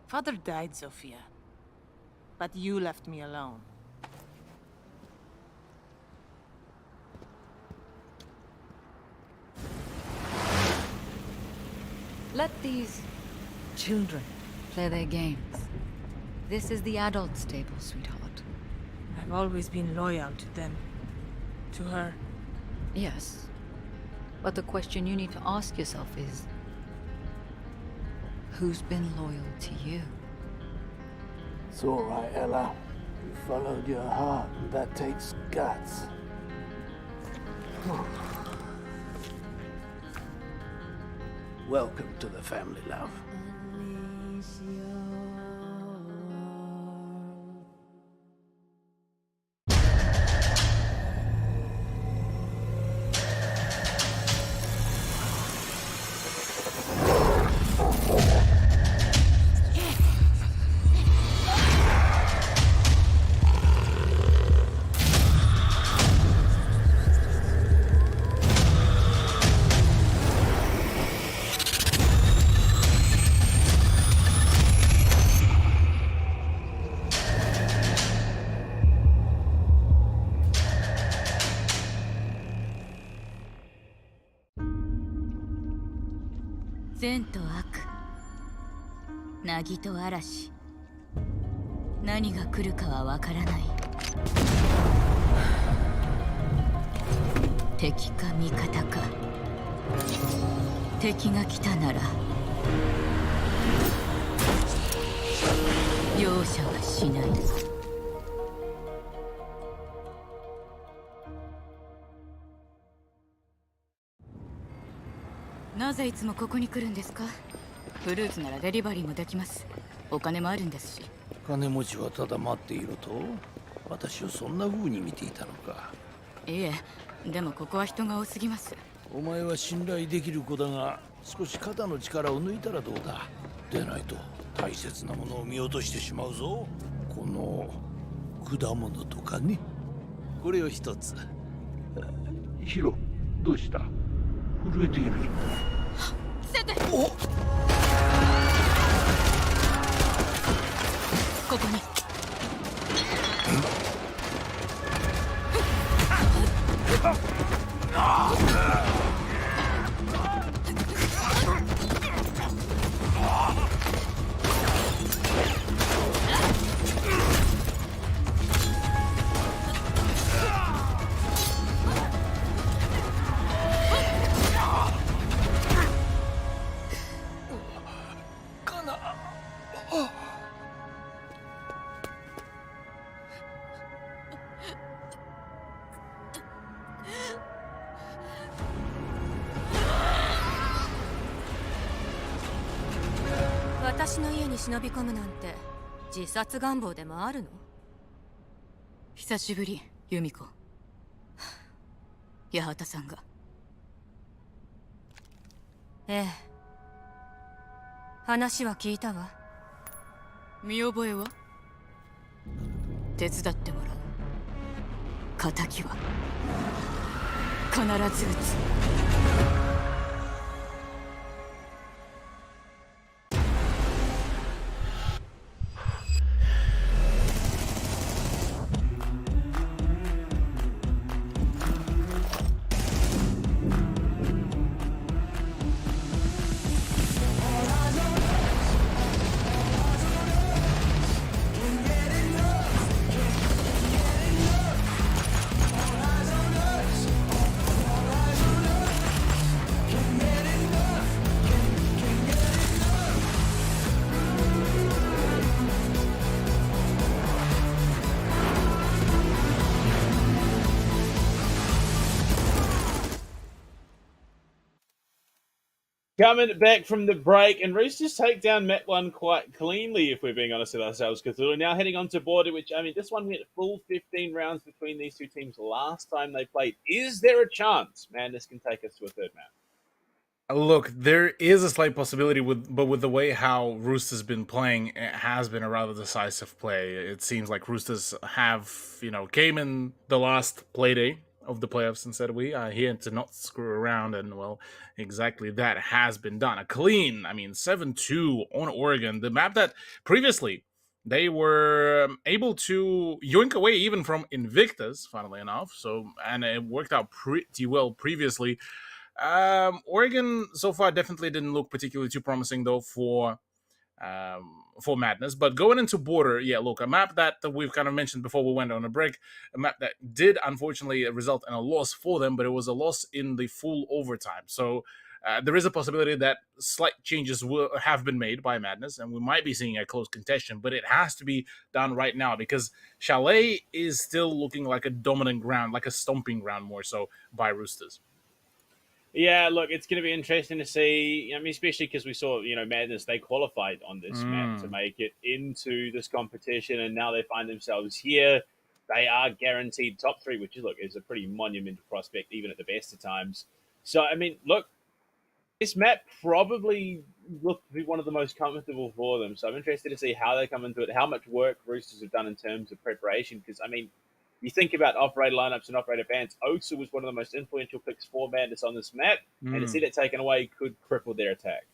Father died, Sophia. But you left me alone. Let these children play their games. This is the adults' table, sweetheart. I've always been loyal to them. To her. Yes. But the question you need to ask yourself is, who's been loyal to you? It's all right, Ella. You followed your heart, and that takes guts. Welcome to the family, love.善と悪、凪と嵐、何が来るかはわからない。敵か味方か。敵が来たなら容赦はしない。なぜいつもここに来るんですか？フルーツならデリバリーもできます。お金もあるんですし。金持ちはただ待っていると？私をそんな風に見ていたのか。いえ、でもここは人が多すぎます。お前は信頼できる子だが、少し肩の力を抜いたらどうだ。でないと大切なものを見落としてしまうぞ。この果物とかね。これを一つ。ヒロ、どうした？震えている。セテ！お！ここに。私の家に忍び込むなんて自殺願望でもあるの？久しぶり、由美子。八幡さんが。ええ。話は聞いたわ。見覚えは？手伝ってもらう。仇は必ず撃つ。Coming back from the break, and Roosters take down Map 1 quite cleanly, if we're being honest with ourselves, Cthulhu. Now heading on to Border, which, I mean, this one went full 15 rounds between these two teams last time they played. Is there a chance, man, this can take us to a third map? Look, there is a slight possibility, but with the way how Roosters been playing, it has been a rather decisive play. It seems like Roosters have, came in the last play day of the playoffs and said we are here to not screw around, and well, exactly that has been done. A clean, 7-2 on Oregon, the map that previously they were able to yoink away even from Invictus, funnily enough. So, and it worked out pretty well previously. Oregon so far definitely didn't look particularly too promising though for Madness. But going into Border, yeah, look, a map that we've kind of mentioned before we went on a break, a map that did unfortunately result in a loss for them, but it was a loss in the full overtime. So there is a possibility that slight changes will have been made by Madness, and we might be seeing a close contention, but it has to be done right now because Chalet is still looking like a dominant ground, like a stomping ground more so by Roosters. Yeah, look, it's going to be interesting to see. I mean, especially because we saw, Madness, they qualified on this map to make it into this competition, and now they find themselves here. They are guaranteed top 3, which is a pretty monumental prospect, even at the best of times. So, I mean, look, this map probably looked to be one of the most comfortable for them. So I'm interested to see how they come into it, how much work Roosters have done in terms of preparation. Because, I mean, you think about operator lineups and operator bans, Osa was one of the most influential picks for Madness on this map, and to see that taken away could cripple their attack.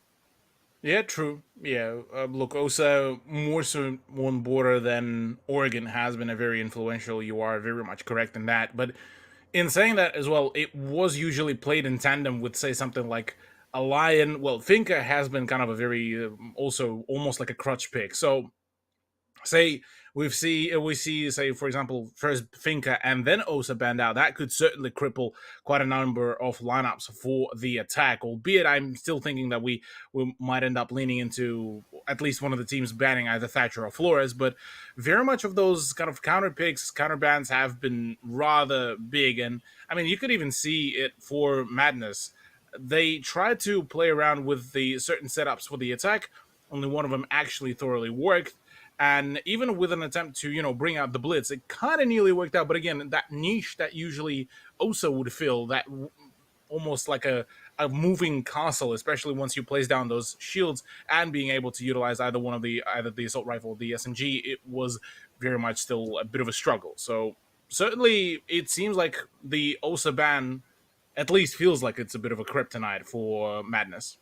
Yeah, true. Yeah, look, Osa more so on Border than Oregon has been a very influential. You are very much correct in that. But in saying that as well, it was usually played in tandem with, say, something like a Lion. Well, Finca has been kind of a very, also almost like a crutch pick. So, say we see, say, for example, first Finca and then Osa banned out, that could certainly cripple quite a number of lineups for the attack, albeit I'm still thinking that we might end up leaning into at least one of the teams banning either Thatcher or Flores, but very much of those kind of counter picks, counter bans have been rather big, and I mean, you could even see it for Madness. They tried to play around with the certain setups for the attack, only one of them actually thoroughly worked. And even with an attempt to, bring out the blitz, it kind of nearly worked out. But again, that niche that usually Osa would fill, that almost like a moving castle, especially once you place down those shields and being able to utilize either the assault rifle or the SMG, it was very much still a bit of a struggle. So certainly it seems like the Osa ban at least feels like it's a bit of a kryptonite for Madness.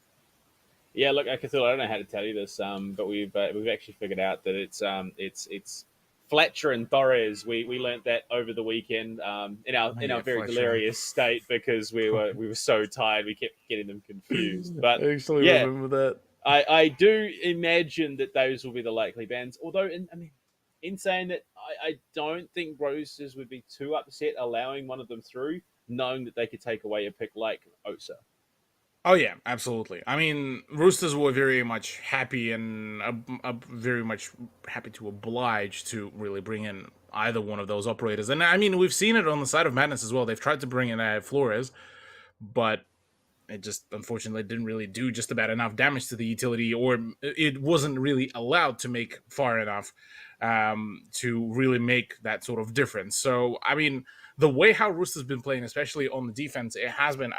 Yeah, look, Cthulhu, I don't know how to tell you this, but we've actually figured out that it's Fletcher and Torres. We learnt that over the weekend in our very Fletcher. delirious state because we were so tired we kept getting them confused. But I actually remember that. I do imagine that those will be the likely bans. Although, in saying that, I don't think Roosters would be too upset allowing one of them through, knowing that they could take away a pick like Osa. Oh yeah, absolutely. I mean, Roosters were very much happy and very much happy to oblige to really bring in either one of those operators. And I mean, we've seen it on the side of Madness as well. They've tried to bring in Flores, but it just unfortunately didn't really do just about enough damage to the utility, or it wasn't really allowed to make far enough to really make that sort of difference. So, I mean, the way how Roosters been playing, especially on the defense, it has been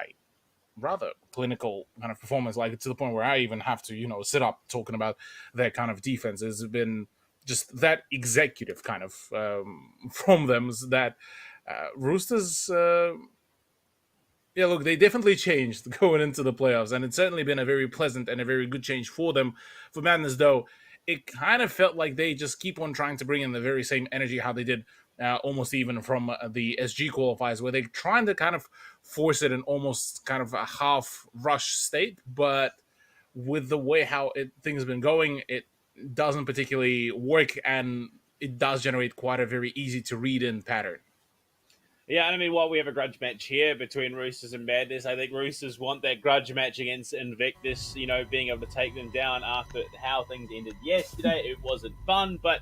rather clinical kind of performance, like to the point where I even have to, sit up talking about their kind of defense. Has been just that executive kind of from them that Roosters, yeah, look, they definitely changed going into the playoffs, and it's certainly been a very pleasant and a very good change for them. For Madness, though, it kind of felt like they just keep on trying to bring in the very same energy how they did almost even from the SG qualifiers, where they're trying to kind of force it in almost kind of a half rush state. But with the way how things have been going, it doesn't particularly work, and it does generate quite a very easy to read in pattern. Yeah, and I mean, while we have a grudge match here between Roosters and Madness, I think Roosters want that grudge match against Invictus, being able to take them down after how things ended yesterday. It wasn't fun, but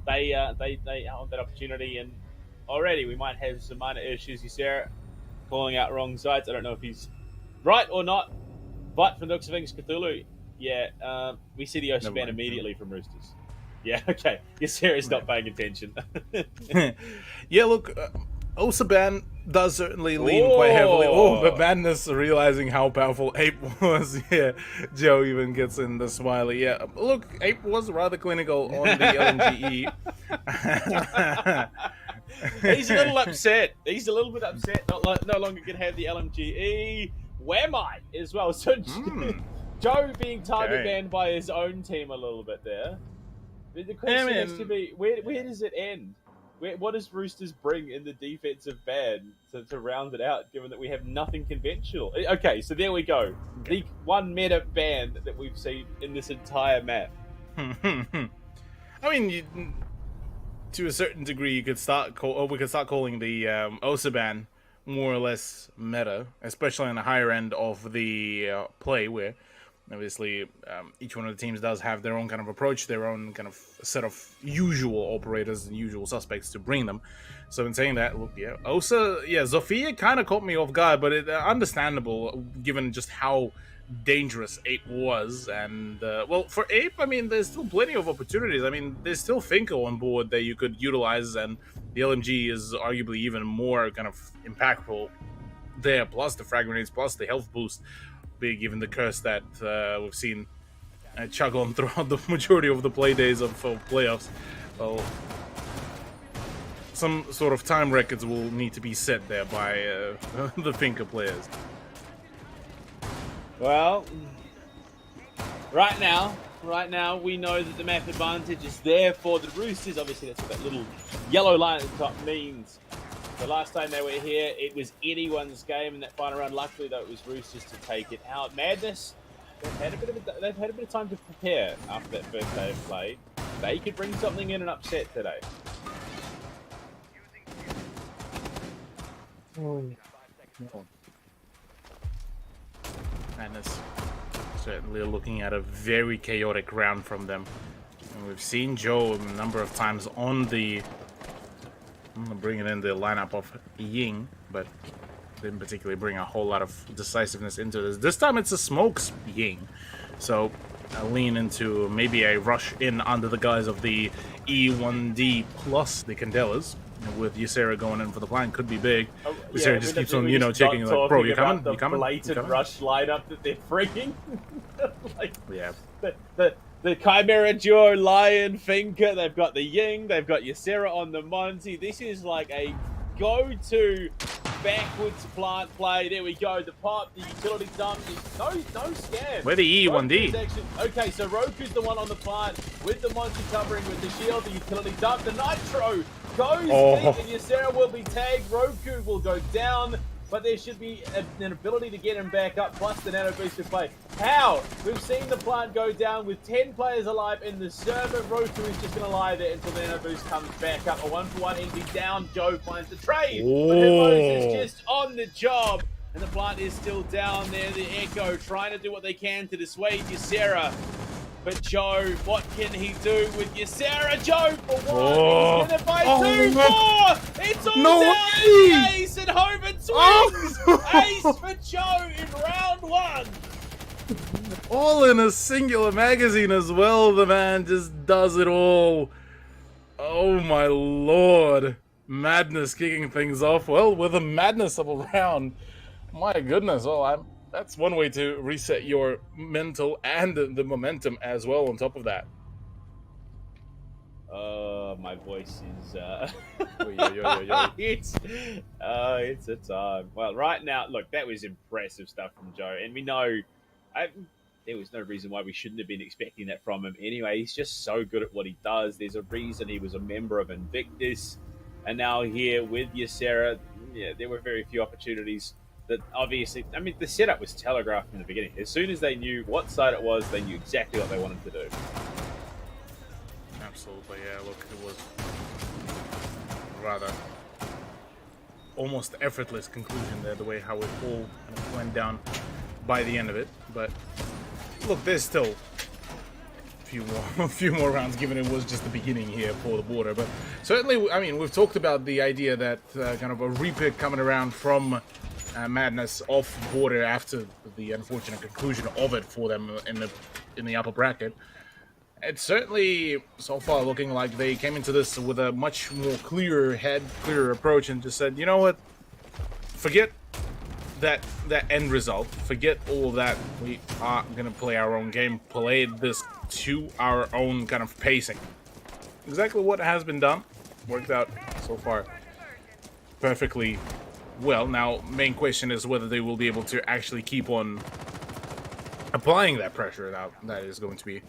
they have that opportunity, and already we might have some minor issues. Sarah calling out wrong sides. I don't know if he's right or not. But from the looks of things, Cthulhu, yeah, we see the Ocean Never Band mind. immediately from Roosters. Yeah, okay. Ysera's not paying attention. Yeah, look, Osaban does certainly lean quite heavily. Oh, but Madness realizing how powerful Ape was. Yeah, Joe even gets in the smiley. Yeah, look, Ape was rather clinical on the LMGE. He's a little upset. He's a little bit upset. No longer can have the LMGE. Whammy as well. So Joe being target banned by his own team a little bit there. But the question has to be, where does it end? What does Roosters bring in the defensive ban to round it out, given that we have nothing conventional? Okay, so there we go. The one meta ban that we've seen in this entire map. I mean, to a certain degree, we could start calling the Osaban more or less meta, especially on the higher end of the play, where obviously each one of the teams does have their own kind of approach, their own kind of set of usual operators and usual suspects to bring them. So in saying that, look, yeah, Osa, yeah, Zofia kind of caught me off guard, but understandable given just how dangerous Ape was. And well, for Ape, I mean, there's still plenty of opportunities. I mean, there's still Finko on board that you could utilize, and the LMG is arguably even more kind of impactful there, plus the frag grenades, plus the health boost, big given the curse that we've seen chug on throughout the majority of the play days of playoffs. Well, some sort of time records will need to be set there by the Finka players. Well, right now, we know that the map advantage is there for the Roosters. Obviously, that's what that little yellow line at the top means. The last time they were here, it was anyone's game in that final round. Luckily, though, it was Roosters to take it out. Madness, they've had a bit of time to prepare after that first day of play. They could bring something in and upset today. Madness certainly looking at a very chaotic round from them. And we've seen Joe a number of times on the bringing in the lineup of Ying, but didn't particularly bring a whole lot of decisiveness into this. This time it's a smokes Ying, so I lean into maybe a rush in under the guise of the E1D plus the Candelas. With Ysera going in for the plan, could be big. Ysera just keeps on, checking like, bro, you coming? The You coming? blatant rush lineup that they're bringing. Like, Yeah. The Chimera duo, Lion, Finka, they've got the Ying, they've got Ysera on the Monty. This is like a go-to backwards plant play. There we go. The pop, the utility dump, no scam. Where the E1D? Okay, so Roku's the one on the plant with the Monty covering with the shield, the utility dump, the Nitro goes deep, and Ysera will be tagged. Roku will go down, but there should be an ability to get him back up, plus the nano booster play. How? We've seen the plant go down with 10 players alive in the server. Roku is just going to lie there until the nano boost comes back up. A 1-for-1 NV down. Joe finds the trade. But Hermos is just on the job, and the plant is still down there. The Echo trying to do what they can to dissuade Ysera. But Joe, what can he do with Ysera? Joe for one. He's going to buy 2-4. It's all down. Ace and Hoban swings. Ace for Joe in round one. All in a singular magazine as well. The man just does it all. Oh my lord. Madness kicking things off. Well, with the madness of a round. My goodness. Oh, that's one way to reset your mental and the momentum as well on top of that. My voice is it's a time. Well, right now, look, that was impressive stuff from Joe, and we know there was no reason why we shouldn't have been expecting that from him anyway. He's just so good at what he does. There's a reason he was a member of Invictus, and now here with Ysera, yeah, there were very few opportunities. That obviously, I mean, the setup was telegraphed from the beginning. As soon as they knew what side it was, they knew exactly what they wanted to do. Absolutely, yeah. Look, it was rather almost effortless conclusion there, the way how it all kind of went down by the end of it. But look, there's still a few more rounds, given it was just the beginning here for the border. But certainly, I mean, we've talked about the idea that kind of a repick coming around from Madness off border after the unfortunate conclusion of it for them in the upper bracket. It's certainly so far looking like they came into this with a much more clearer approach, and just said, you know what, forget that end result, forget all of that. We are gonna play our own game, play this to our own kind of pacing. Exactly what has been done, worked out so far perfectly well. Now, main question is whether they will be able to actually keep on applying that pressure. Now, that is going to be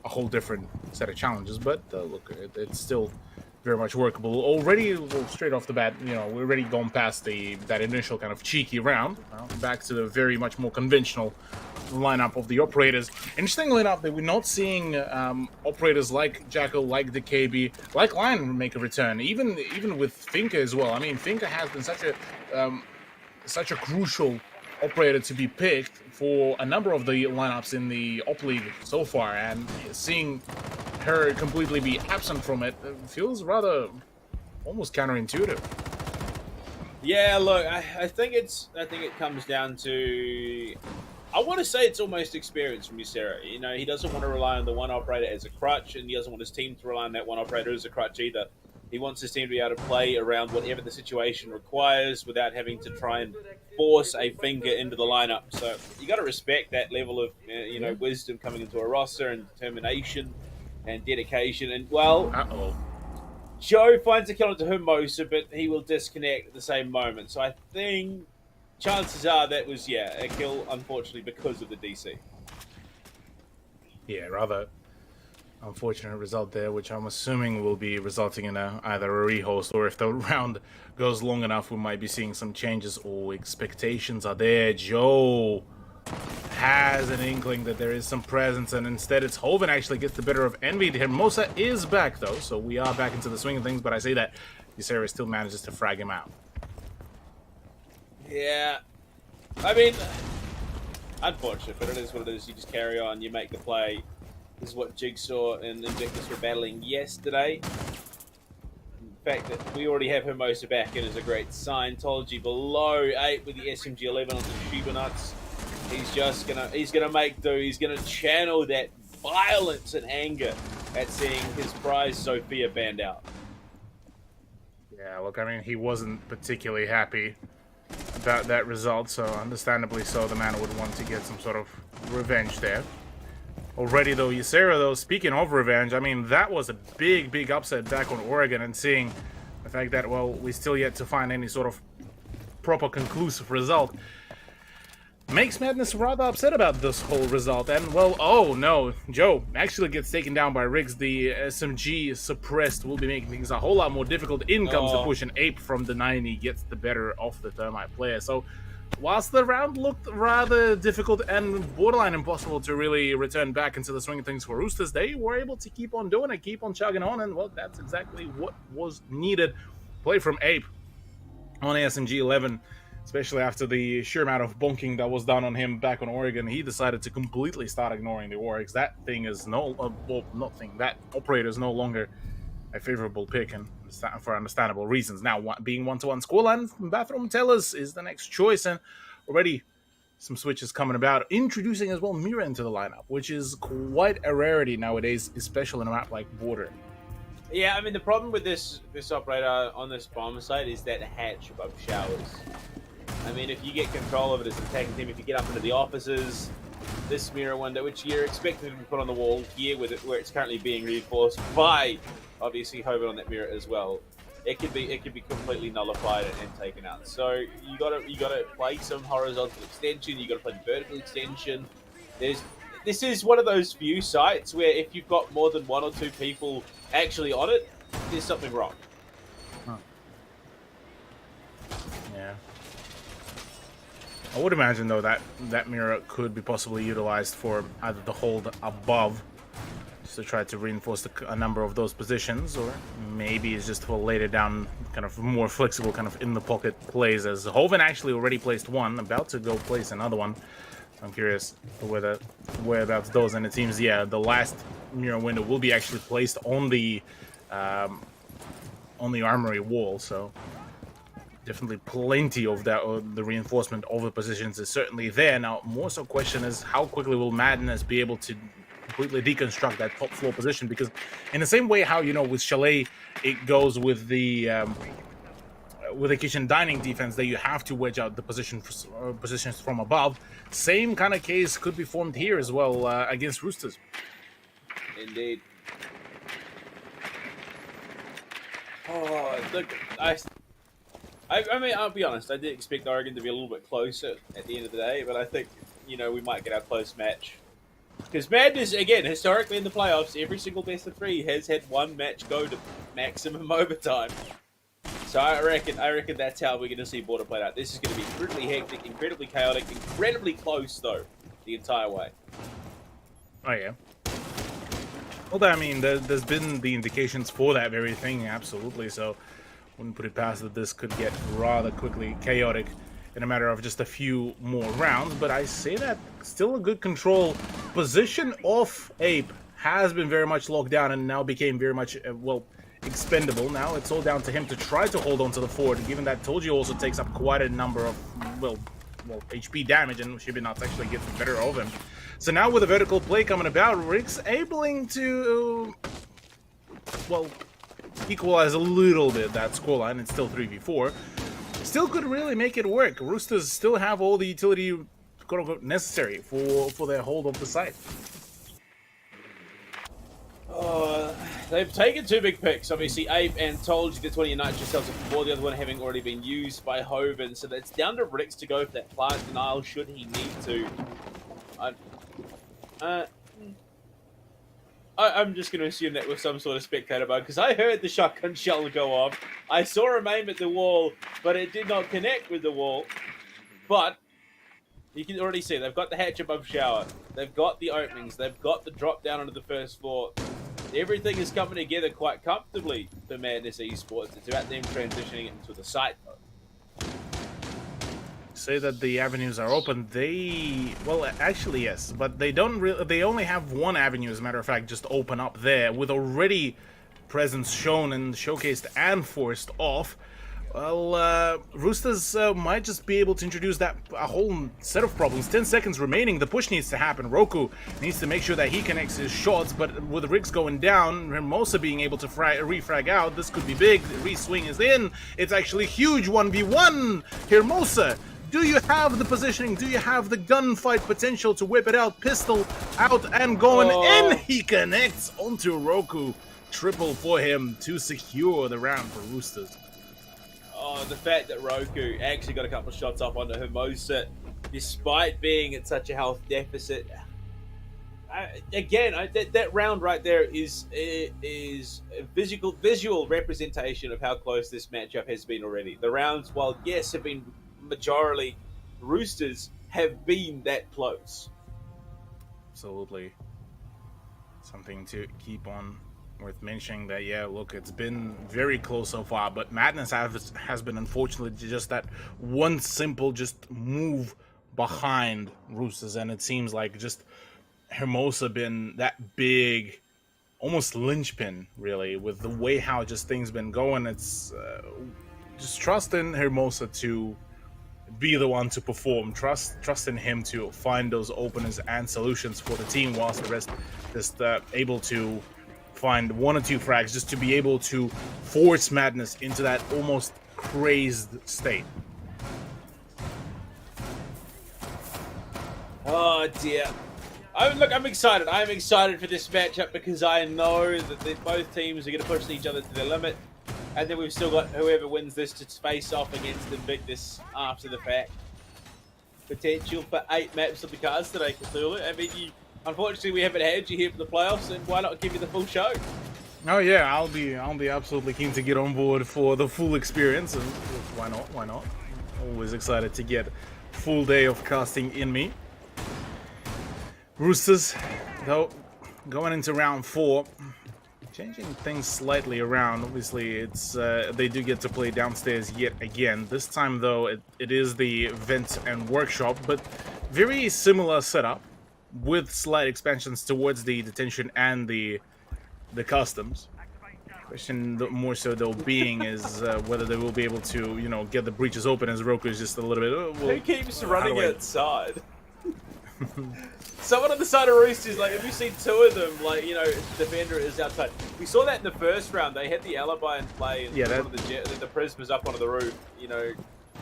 a whole different set of challenges, but look, it's still very much workable. Already, well, straight off the bat, you know, we're already gone past that initial kind of cheeky round. Back to the very much more conventional lineup of the operators. Interesting lineup that we're not seeing operators like Jackal, like the KB, like Lion make a return. Even with Finka as well. I mean, Finka has been such a crucial operator to be picked for a number of the lineups in the Op League so far, and seeing her completely be absent from it feels rather almost counterintuitive. Yeah, look, I think it comes down to, I want to say it's almost experience from Ysera. You know, he doesn't want to rely on the one operator as a crutch, and he doesn't want his team to rely on that one operator as a crutch either. He wants his team to be able to play around whatever the situation requires without having to try and force a finger into the lineup. So you got to respect that level of wisdom coming into a roster, and determination and dedication. And well, Joe finds a kill onto Hermosa, but he will disconnect at the same moment. So I think chances are that was a kill, unfortunately, because of the DC. Yeah, rather unfortunate result there, which I'm assuming will be resulting in either a rehost, or if the round goes long enough, we might be seeing some changes, or expectations are there. Joe has an inkling that there is some presence, and instead it's Hoven actually gets the better of Envy. Hermosa is back though, so we are back into the swing of things, but I say that Ysera still manages to frag him out. Yeah, I mean, unfortunate, but it is what it is. You just carry on, you make the play. This is what Jigsaw and Invictus were battling yesterday. The fact that we already have Hermosa back in is a great sign. Tology below 8 with the SMG 11 on the Shiba Nuts. He's gonna make do. He's gonna channel that violence and anger at seeing his prize Sophia banned out. Yeah, look, I mean, he wasn't particularly happy about that result, so understandably so, the man would want to get some sort of revenge there. Already though, Ysera though, speaking of revenge, I mean, that was a big upset back on Oregon, and seeing the fact that, well, we still yet to find any sort of proper conclusive result makes Madness rather upset about this whole result. And, well, oh no, Joe actually gets taken down by Riggs. The SMG suppressed will be making things a whole lot more difficult. In comes the push, and Ape from the 90 gets the better of the Thermite player. So whilst the round looked rather difficult and borderline impossible to really return back into the swing of things for Roosters, they were able to keep on doing it, keep on chugging on, and, well, that's exactly what was needed. Play from Ape on SMG 11, especially after the sheer amount of bonking that was done on him back on Oregon. He decided to completely start ignoring the Warwigs. That thing is that operator is no longer a favorable pick, and for understandable reasons. Now, being 1-to-1 scoreline from Bathroom Tellers is the next choice, and already some switches coming about, introducing as well Mira into the lineup, which is quite a rarity nowadays, especially in a map like Border. Yeah, I mean, the problem with this operator on this bomb site is that hatch above showers. I mean, if you get control of it as an attacking team, if you get up into the offices, this mirror window, which you're expected to be put on the wall here with it, where it's currently being reinforced by, obviously, Hoven on that mirror as well, it could be completely nullified and taken out. So you gotta play some horizontal extension. You gotta play the vertical extension. This is one of those few sites where if you've got more than 1 or 2 people actually on it, there's something wrong. Huh. Yeah. I would imagine, though, that that mirror could be possibly utilized for either the hold above, just to try to reinforce a number of those positions, or maybe it's just for later down, kind of more flexible, kind of in the pocket plays, as Hoven actually already placed one, about to go place another one. I'm curious whereabouts those, and it seems, yeah, the last mirror window will be actually placed on the armory wall, so definitely plenty of that. The reinforcement of the positions is certainly there. Now, more so question is how quickly will Madness be able to completely deconstruct that top floor position? Because in the same way how, you know, with Chalet, it goes with the kitchen dining defense that you have to wedge out the positions from above. Same kind of case could be formed here as well against Roosters. Indeed. Oh, look, I mean, I'll be honest. I did expect Oregon to be a little bit closer at the end of the day, but I think, you know, we might get our close match. Because Madness, again, historically in the playoffs, every single best of three has had one match go to maximum overtime. So I reckon that's how we're going to see Border played out. This is going to be incredibly hectic, incredibly chaotic, incredibly close, though, the entire way. Oh, yeah. Well, I mean, there's been the indications for that very thing, absolutely, so wouldn't put it past that this could get rather quickly chaotic in a matter of just a few more rounds, but I say that still a good control. Position of Ape has been very much locked down and now became very much, well, expendable. Now it's all down to him to try to hold on to the fort, given that Toji also takes up quite a number of, well, HP damage, and Shibinats actually gets the better of him. So now with a vertical play coming about, Rick's able to, well, equalize a little bit that scoreline. It's still 3v4. Still could really make it work. Roosters still have all the utility, quote-unquote, necessary for their hold of the site. They've taken two big picks. Obviously, Ape and Tolji, that's one of your Nitro cells before, the other one having already been used by Hoven. So that's down to Rix to go for that plant denial should he need to. I'm just going to assume that was some sort of spectator bug, because I heard the shotgun shell go off. I saw him aim at the wall, but it did not connect with the wall. But you can already see they've got the hatch above shower. They've got the openings. They've got the drop down onto the first floor. Everything is coming together quite comfortably for Madness Esports. It's about them transitioning it into the site, though. Say that the avenues are open. Well, actually, yes, but they don't they only have one avenue, as a matter of fact, just open up there with already presence shown and showcased and forced off. Well, Roosters might just be able to introduce a whole set of problems. 10 seconds remaining. The push needs to happen. Roku needs to make sure that he connects his shots, but with Riggs going down, Hermosa being able to refrag out, this could be big. The re-swing is in. It's actually huge. 1v1. Hermosa, do you have the positioning? Do you have the gunfight potential to whip it out? Pistol out and going in. He connects onto Roku. Triple for him to secure the round for Roosters. Oh, the fact that Roku actually got a couple of shots up onto Hermosa, despite being at such a health deficit. That round right there is a visual representation of how close this matchup has been already. The rounds, while yes, have been majorly Roosters, have been that close. Absolutely. Something to keep on worth mentioning that, yeah, look, it's been very close so far, but Madness has been unfortunately just that one simple just move behind Roosters, and it seems like just Hermosa been that big, almost linchpin, really, with the way how just things been going. It's just trust in Hermosa to be the one to perform. Trust in him to find those openers and solutions for the team, whilst the rest just able to find one or two frags just to be able to force Madness into that almost crazed state. Oh dear. I'm excited. I'm excited for this matchup because I know that both teams are going to push each other to their limit. And then we've still got whoever wins this to face off against Invictus after the fact. Potential for 8 maps on the cards today, Cthulhu. I mean, unfortunately, we haven't had you here for the playoffs, and why not give you the full show? Oh yeah, I'll be absolutely keen to get on board for the full experience, and why not? Always excited to get a full day of casting in me. Roosters, though, going into round 4, changing things slightly around. Obviously, it's they do get to play downstairs yet again. This time, though, it is the vent and workshop, but very similar setup, with slight expansions towards the detention and the customs. Question more so though being is whether they will be able to, you know, get the breaches open as Roku is just a little bit. Oh, well, Who keeps how running do I- outside? Someone on the side of Roosters, like, have you seen two of them? Like, you know, defender is outside. We saw that in the first round. They had the alibi in play, and Yeah, one of the Prismas up onto the roof. You know,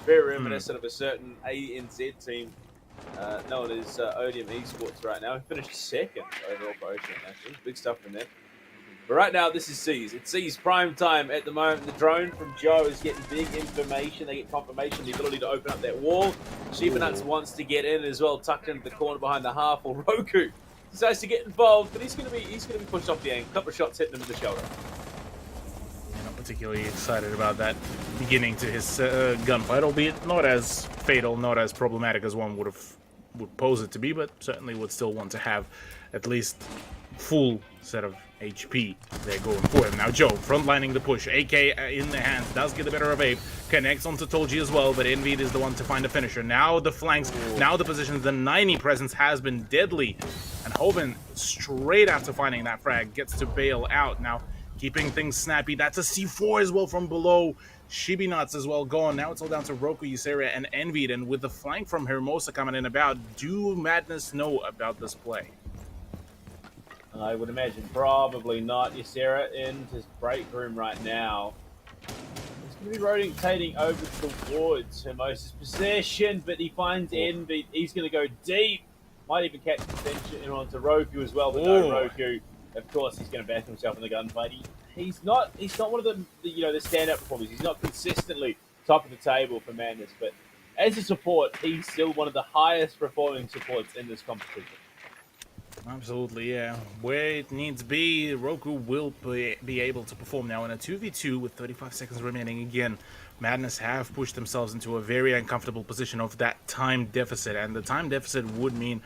very reminiscent of a certain ANZ team known as Odium Esports right now. He finished second overall for Ocean, actually. Big stuff from them. But right now, this is C's. It's C's prime time at the moment. The drone from Joe is getting big information. They get confirmation, the ability to open up that wall. Sheepanuts wants to get in as well, tucked into the corner behind the half. Or Roku decides to get involved, but he's going to be pushed off the angle. A couple of shots hitting him in the shoulder. Yeah, not particularly excited about that beginning to his gunfight, albeit not as fatal, not as problematic as one would pose it to be, but certainly would still want to have at least full set of HP there going for him. Now Joe frontlining the push, AK in the hands, does get the better of Abe, connects onto Tolji as well, but Envid is the one to find a finisher. Now the flanks, now the positions, the 90 presence has been deadly, and Hoven straight after finding that frag gets to bail out. Now keeping things snappy, that's a C4 as well from below. Sheepanuts as well gone. Now it's all down to Roku, Ysera, and Envid, and with the flank from Hermosa coming in about, do Madness know about this play? I would imagine probably not. Ysera in his break room right now. He's going to be rotating over towards Hermosa's possession, but he finds Envy. He's going to go deep. Might even catch attention onto Roku as well, but no Roku. Of course, he's going to back himself in the gunfight. He's not one of the standout performers. He's not consistently top of the table for Madness, but as a support, he's still one of the highest performing supports in this competition. Absolutely, yeah. Where it needs to be, Roku will be able to perform now in a 2v2 with 35 seconds remaining. Again, Madness have pushed themselves into a very uncomfortable position of that time deficit, and the time deficit would mean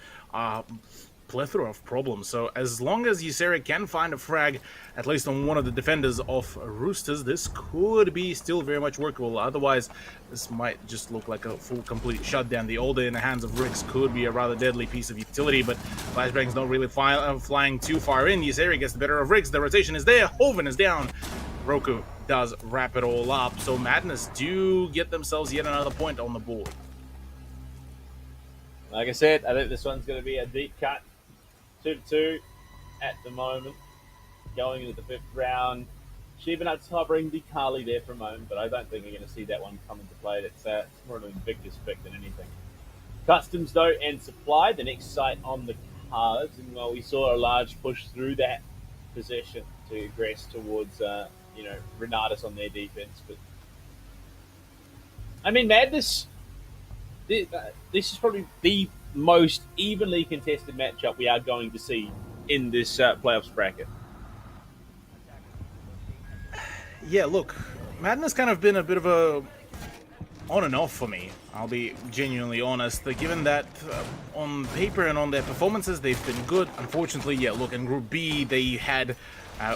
plethora of problems. So as long as Ysera can find a frag, at least on one of the defenders of Roosters, this could be still very much workable. Otherwise, this might just look like a full complete shutdown. The Older in the hands of Rix could be a rather deadly piece of utility, but flashbangs don't really flying too far in. Ysera gets the better of Rix. The rotation is there. Hoven is down. Roku does wrap it all up. So Madness do get themselves yet another point on the board. Like I said, I think this one's going to be a deep cut. 2-2 at the moment, going into the fifth round. Sheepanuts hovering the Carly there for a moment, but I don't think we're going to see that one come into play. It's more of an Invictus pick than anything. Customs, though, and Supply, the next site on the cards. And while we saw a large push through that position to aggress towards, Renatus on their defense. But I mean, Madness, this is probably the most evenly contested matchup we are going to see in this playoffs bracket. Yeah, look, Madness kind of been a bit of a on and off for me. I'll be genuinely honest. Given that on paper and on their performances, they've been good. Unfortunately, yeah, look, in Group B, they had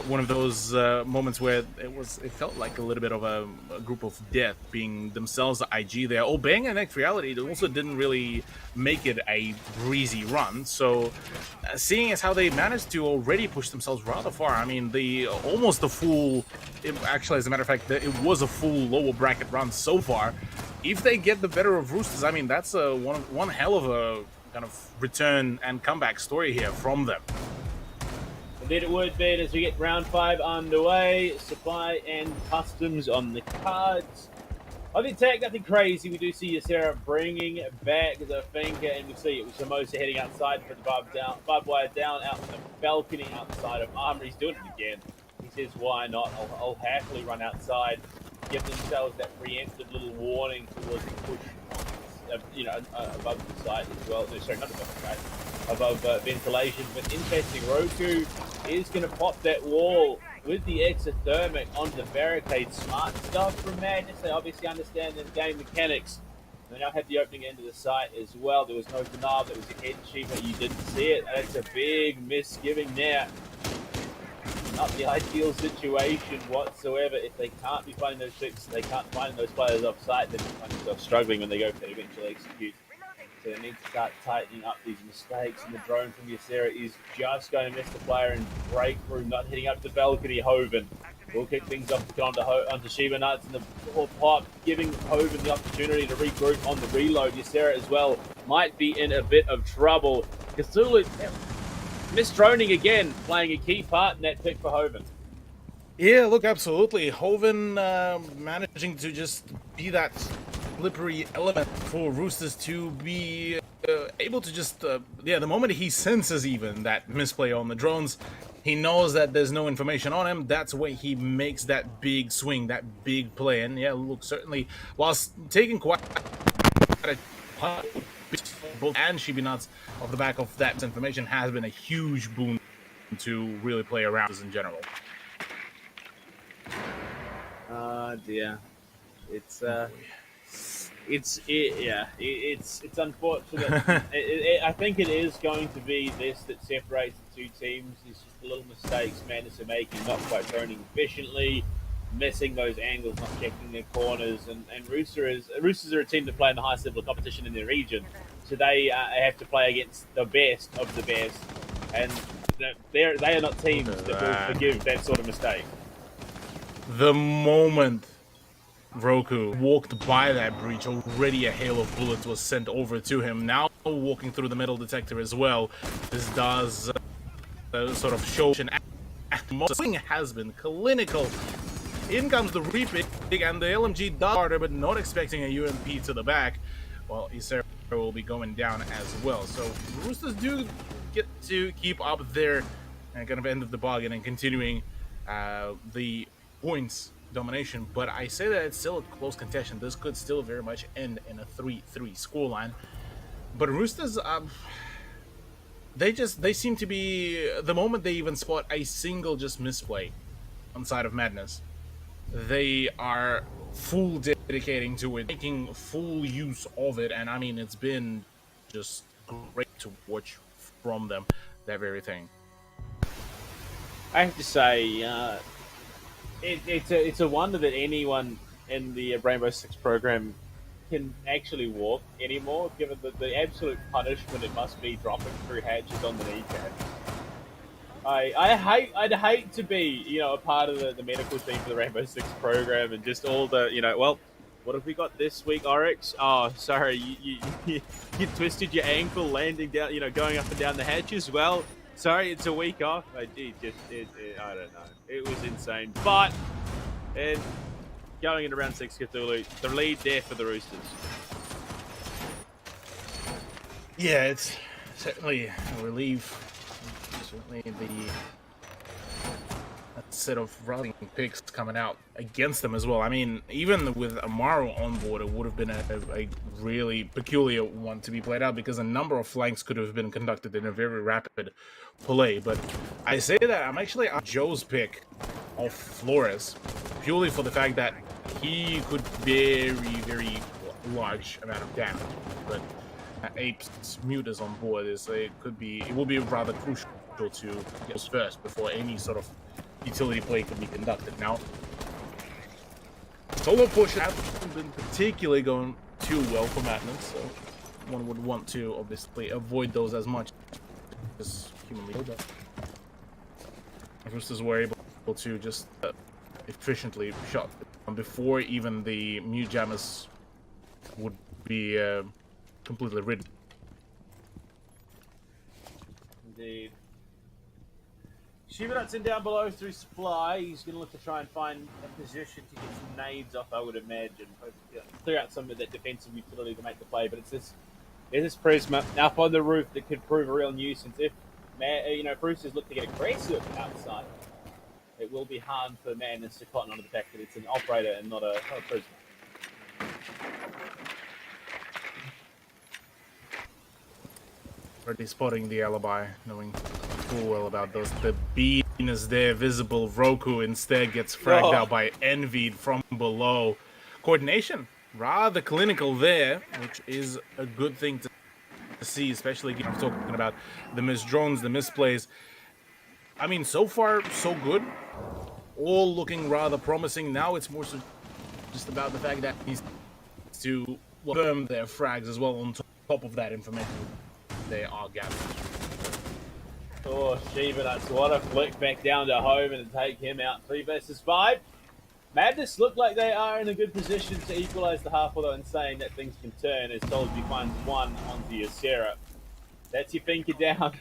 one of those moments where it felt like a little bit of a group of death, being themselves the IG there. Oh, Bang and X Reality also didn't really make it a breezy run. So seeing as how they managed to already push themselves rather far, I mean, almost a full, actually, as a matter of fact, it was a full lower bracket run so far. If they get the better of Roosters, I mean, that's one hell of a kind of return and comeback story here from them. Indeed it would be as we get round 5 underway. Supply and Customs on the cards. On the attack, nothing crazy. We do see Ysera bringing back the finger, and we see it with Hermosa heading outside for the barbed wire down out the balcony outside of Armor. He's doing it again. He says, why not? I'll happily run outside, give themselves that preemptive little warning towards the push above the site as well. No, sorry, not above the site. Above ventilation, but interesting, Roku is going to pop that wall with the exothermic onto the barricade. Smart stuff from Madness. They obviously understand the game mechanics. They now have the opening end of the site as well. There was no denial. There was a head achievement. You didn't see it. That's a big misgiving there. Not the ideal situation whatsoever. If they can't be finding those tricks, they can't find those players off site, then they find themselves struggling when they go to eventually execute. So they need to start tightening up these mistakes, and the drone from Ysera is just going to miss the player in break room, not heading up to the balcony. Hoven We'll kick things off to go onto Shiba Nuts in the pipe, giving Hoven the opportunity to regroup on the reload. Ysera as well might be in a bit of trouble. Cthulhu misdroning again, playing a key part in that pick for Hoven. Yeah, look, absolutely. Hoven managing to just be that slippery element for Roosters to be able to just, the moment he senses even that misplay on the drones, he knows that there's no information on him. That's when he makes that big swing, that big play. And yeah, look, certainly, whilst taking quite a punch, both and Shiba Nuts off the back of that information has been a huge boon to really play around in general. Dear, it's unfortunate. I think it is going to be this that separates the two teams. It's just the little mistakes Madness are making, not quite turning efficiently, missing those angles, not checking their corners. And Roosters are a team that play in the highest level of competition in their region, so they have to play against the best of the best, and they are not teams that will forgive that sort of mistake. The moment Roku walked by that breach, already a hail of bullets was sent over to him. Now walking through the metal detector as well. This does sort of show an swing has been clinical. In comes the repick, and the LMG does harder, but not expecting a UMP to the back. Well, Ysera will be going down as well. So Roosters do get to keep up their kind of end of the bargain and continuing the points domination, but I say that it's still a close contention. This could still very much end in a 3-3 scoreline. But Roosters, they seem to be, the moment they even spot a single just misplay on side of Madness, they are full dedicating to it, making full use of it, and I mean, it's been just great to watch from them, that very thing. I have to say, it's a wonder that anyone in the Rainbow Six program can actually walk anymore, given the absolute punishment it must be dropping through hatches on the kneecap. I'd hate to be, a part of the medical team for the Rainbow Six program and just all the, well, what have we got this week, Oryx? Oh, sorry, you twisted your ankle landing down, going up and down the hatches. Well, sorry, it's a week off. I don't know. It was insane. But, and going into round 6, Cthulhu, the lead there for the Roosters. Yeah, it's certainly a relief. Certainly that set of routing picks coming out against them as well. I mean, even with Amaro on board, it would have been a really peculiar one to be played out because a number of flanks could have been conducted in a very rapid play. But I say that I'm actually on Joe's pick of Flores purely for the fact that he could very, very large amount of damage. But Ape's mute is on board. It will be rather crucial to get those first before any sort of utility play can be conducted. Now, solo push hasn't been particularly going too well for Madness, so one would want to obviously avoid those as much as humanly possible. Roosters were able to just efficiently shot before even the mute jammers would be completely ridden. Indeed. Shiba Nuts in down below through supply. He's going to look to try and find a position to get some nades off, I would imagine. Clear out some of that defensive utility to make the play, but it's this Prisma up on the roof that could prove a real nuisance. If Roosters look to get aggressive outside, it will be hard for Madness to cotton onto the fact that it's an operator and not a Prisma. Already spotting the alibi, knowing full well about those. The beam is there, visible. Roku instead gets fragged out by Envied from below. Coordination, rather clinical there, which is a good thing to see, especially I'm talking about the missed drones, the misplays. I mean, so far, so good. All looking rather promising. Now it's more so just about the fact that he's to confirm their frags as well on top of that information they are gathering. Oh, Shiva Nuts, what a flick back down to home and take him out 3 versus 5. Madness look like they are in a good position to equalise the half, although in saying that things can turn as Tolji finds one onto your Sarah. That's your finger down.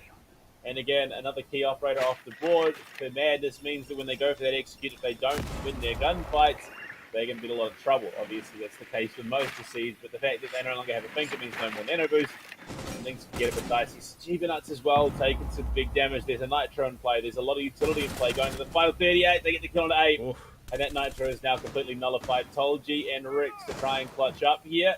And again, another key operator off the board for Madness means that when they go for that execute, if they don't win their gunfights, they're going to be in a lot of trouble. Obviously, that's the case for most of the seeds, but the fact that they no longer have a finger means no more nano boost. And things can get a bit dicey. Shiva Nuts as well, taking some big damage. There's a Nitro in play. There's a lot of utility in play. Going to the final 38, they get the kill on 8. Oof. And that Nitro is now completely nullified. Tolji and Rix to try and clutch up here.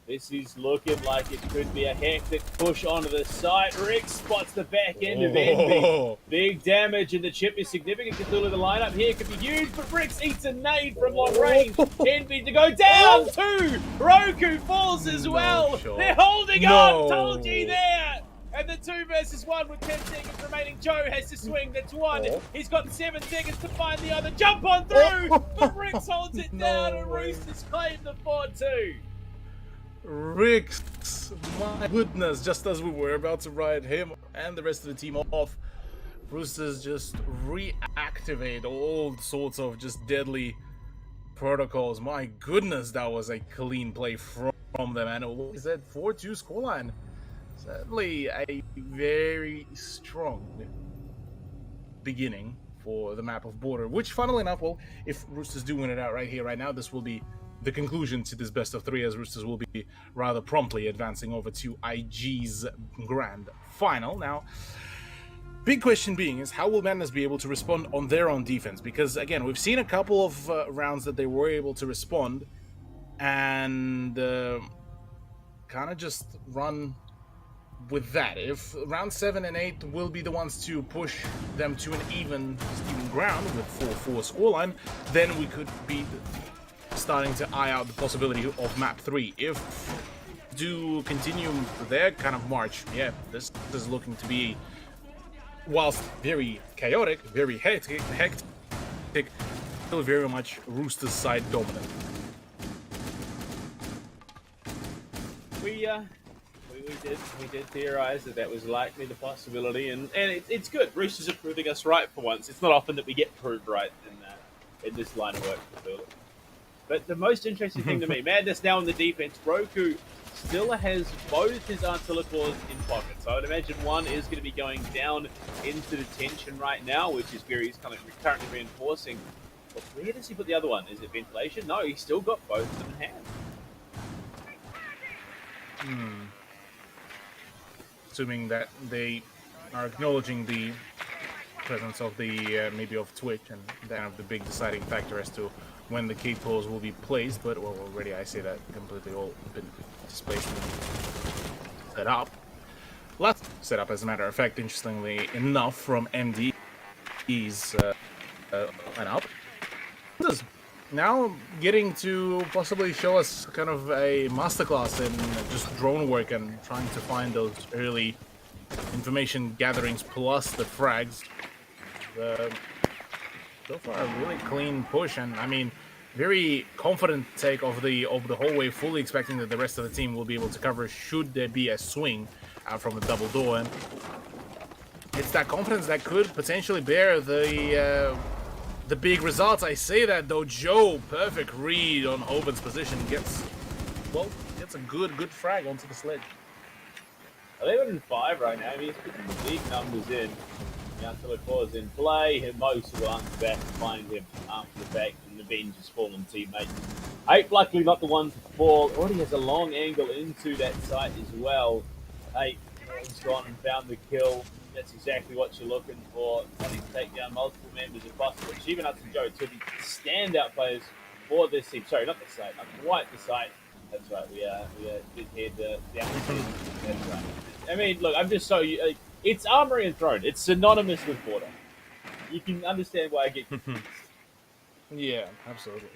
This is looking like it could be a hectic push onto the side. Rick spots the back end of Envy. Big damage, and the chip is significant. Cthulhu, the lineup here could be huge, but Rix eats a nade from long range. Envy to go down too. Roku falls as well. Sure. They're holding on. Tolji there. And the 2 versus 1 with 10 seconds remaining. Joe has to swing. That's one. He's got 7 seconds to find the other. Jump on through. But Rix holds it down, and Roosters claim the 4-2. Rix, my goodness, just as we were about to ride him and the rest of the team off, Roosters just reactivate all sorts of just deadly protocols. My goodness, that was a clean play from them, and what is that 4-2 scoreline? Certainly a very strong beginning for the map of Border, which funnily enough, well, if Roosters do win it out right here, right now, this will be the conclusion to this best of 3, as Roosters will be rather promptly advancing over to IG's grand final. Now, big question being is, how will Madness be able to respond on their own defense? Because, again, we've seen a couple of rounds that they were able to respond and kind of just run with that. If round 7 and 8 will be the ones to push them to an even ground with 4-4 scoreline, then we could be starting to eye out the possibility of map 3. If do continue their kind of march, yeah, this is looking to be, whilst very chaotic, very hectic, still very much Roosters side dominant. We did theorize that was likely the possibility, and it's good. Roosters are proving us right for once. It's not often that we get proved right in this line of work. But the most interesting thing to me, Madness now on the defense. Roku still has both his Antilla claws in pocket. So I would imagine one is going to be going down into detention right now, which is where he's kind of currently reinforcing. But where does he put the other one? Is it ventilation? No, he's still got both of them in hand. Assuming that they are acknowledging the presence of the maybe of Twitch and kind of the big deciding factor as to when the key pulls will be placed, but well, already I say that completely all been displaced and set up. Lots set up, as a matter of fact, interestingly enough, from MD's lineup. Now getting to possibly show us kind of a masterclass in just drone work and trying to find those early information gatherings plus the frags. So far, a really clean push, and I mean, very confident take of the whole way, fully expecting that the rest of the team will be able to cover should there be a swing out from the double door. And it's that confidence that could potentially bear the big results. I say that though, Joe, perfect read on Hoban's position, gets a good frag onto the sledge. 11-5 right now. I mean, he's putting big numbers in. Until it was in play, and most will answer back and find him after the fact, and avenge his fallen teammate. 8 luckily not the one to fall. Already has a long angle into that site as well. 8 has gone and found the kill. That's exactly what you're looking for. Wanting to take down multiple members if possible. Shiva Nuts and Joe, two of the standout players for this team. Sorry, not the site, not quite the site. That's right, we did head down. That's right. I mean, look, I'm just so... it's Armory and Throne. It's synonymous with Border. You can understand why I get confused. Yeah, absolutely.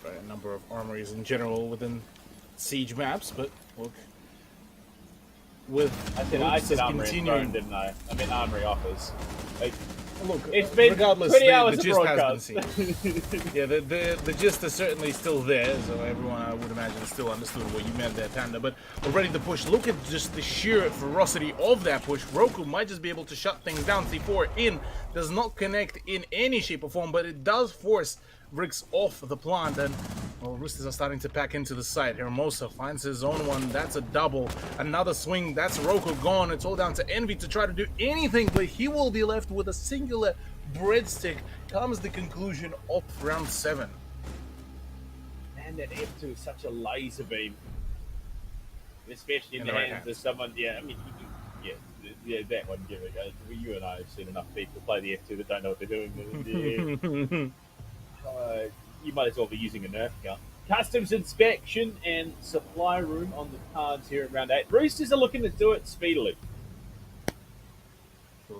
Right, a number of armories in general within Siege maps, but look, with I said Armory and Throne, didn't I? I meant Armory offers. Look, It's been regardless, 20 the hours of gist has broadcast. been seen. Yeah, the gist is certainly still there, so everyone, I would imagine, still understood what you meant there, Panda. But already the push, look at just the sheer ferocity of that push. Roku might just be able to shut things down. C4 in, does not connect in any shape or form, but it does force Bricks off the plant, and well, Roosters are starting to pack into the site. Hermosa finds his own one. That's a double. Another swing. That's Roku gone. It's all down to Envy to try to do anything, but he will be left with a singular breadstick. Comes the conclusion of round 7. Man, that F2 is such a laser beam. Especially in In the the right hands hands. of someone, yeah, I mean, yeah, that one, give it. You and I have seen enough people play the F2 that don't know what they're doing. You might as well be using a Nerf gun. Customs inspection and supply room on the cards here at round 8. Roosters are looking to do it speedily.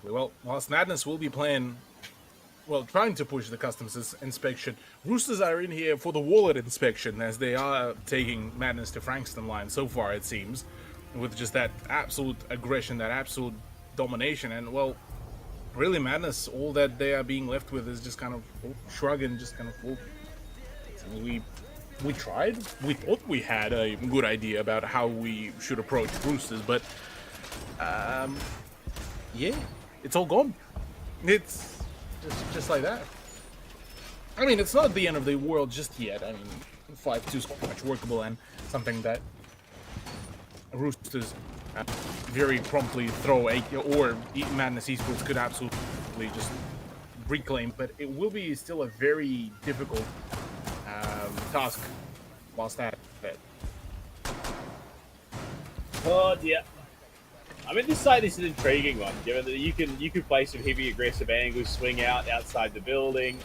Well, whilst Madness will be playing, well, trying to push the customs inspection, Roosters are in here for the wallet inspection, as they are taking Madness to Frankston line so far, it seems, with just that absolute aggression, that absolute domination. And, well, really, Madness, all that they are being left with is just kind of shrugging, just kind of, we tried. We thought we had a good idea about how we should approach Roosters, but yeah, it's all gone. It's just like that. I mean, it's not the end of the world just yet. I mean, 5-2 is quite much workable and something that Roosters very promptly throw or Madness Esports could absolutely just reclaim, but it will be still a very difficult task whilst at it. Oh dear. I mean, this side is an intriguing one, given that you can play some heavy aggressive angles, swing out outside the building.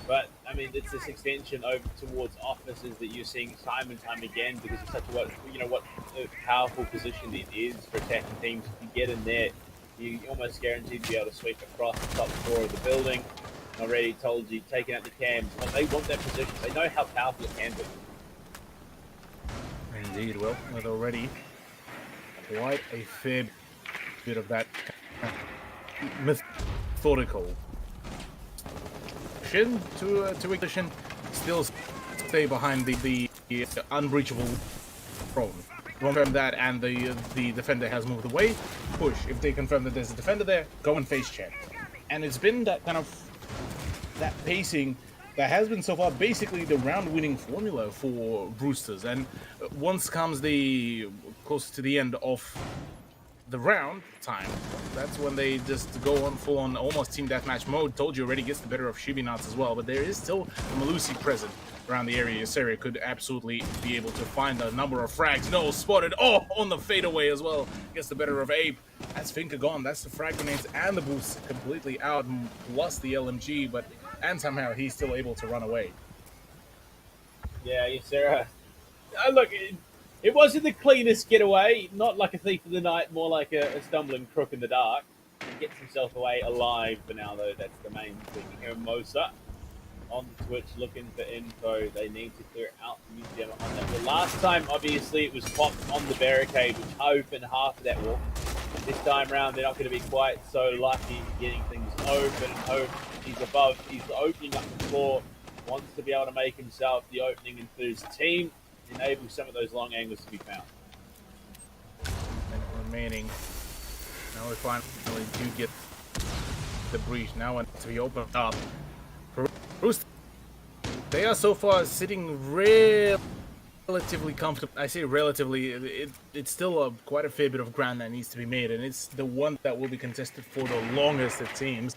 But I mean, it's this extension over towards offices that you're seeing time and time again because it's such what a powerful position it is for attacking teams. If you get in there, you almost guaranteed to be able to sweep across the top floor of the building. I already told you, taking out the cams. Well, they want that position. They know how powerful it can be. Indeed, well, with already quite a fair bit of that methodical to ignition, still stay behind the unbreachable prone. Confirm that, and the defender has moved away. Push. If they confirm that there's a defender there, go and face check. And it's been that kind of that pacing that has been so far basically the round-winning formula for Roosters. And once comes the closer to the end of the round time, that's when they just go on full-on almost team deathmatch mode. Told you already, gets the better of Shibinats as well, but there is still a Malusi present around the area. Yasseria could absolutely be able to find a number of frags. No, spotted. Oh, on the fadeaway as well. Gets the better of Ape. That's Finka gone. That's the frag grenades and the boost completely out, plus the LMG, and somehow he's still able to run away. Yeah, Yasseria. Look, it wasn't the cleanest getaway. Not like a thief of the night, more like a stumbling crook in the dark. He gets himself away alive for now, though. That's the main thing. Hermosa on the Twitch looking for info. They need to clear out the museum on that. The last time, obviously, it was popped on the barricade, which opened half of that wall. This time around, they're not going to be quite so lucky getting things open. He's above. He's opening up the floor. Wants to be able to make himself the opening into his team. Enable some of those long angles to be found. And remaining. Now we finally do get the breach. Now it's to be opened up. For Roosters, they are so far sitting relatively comfortable. I say relatively. It's still quite a fair bit of ground that needs to be made, and it's the one that will be contested for the longest, it seems.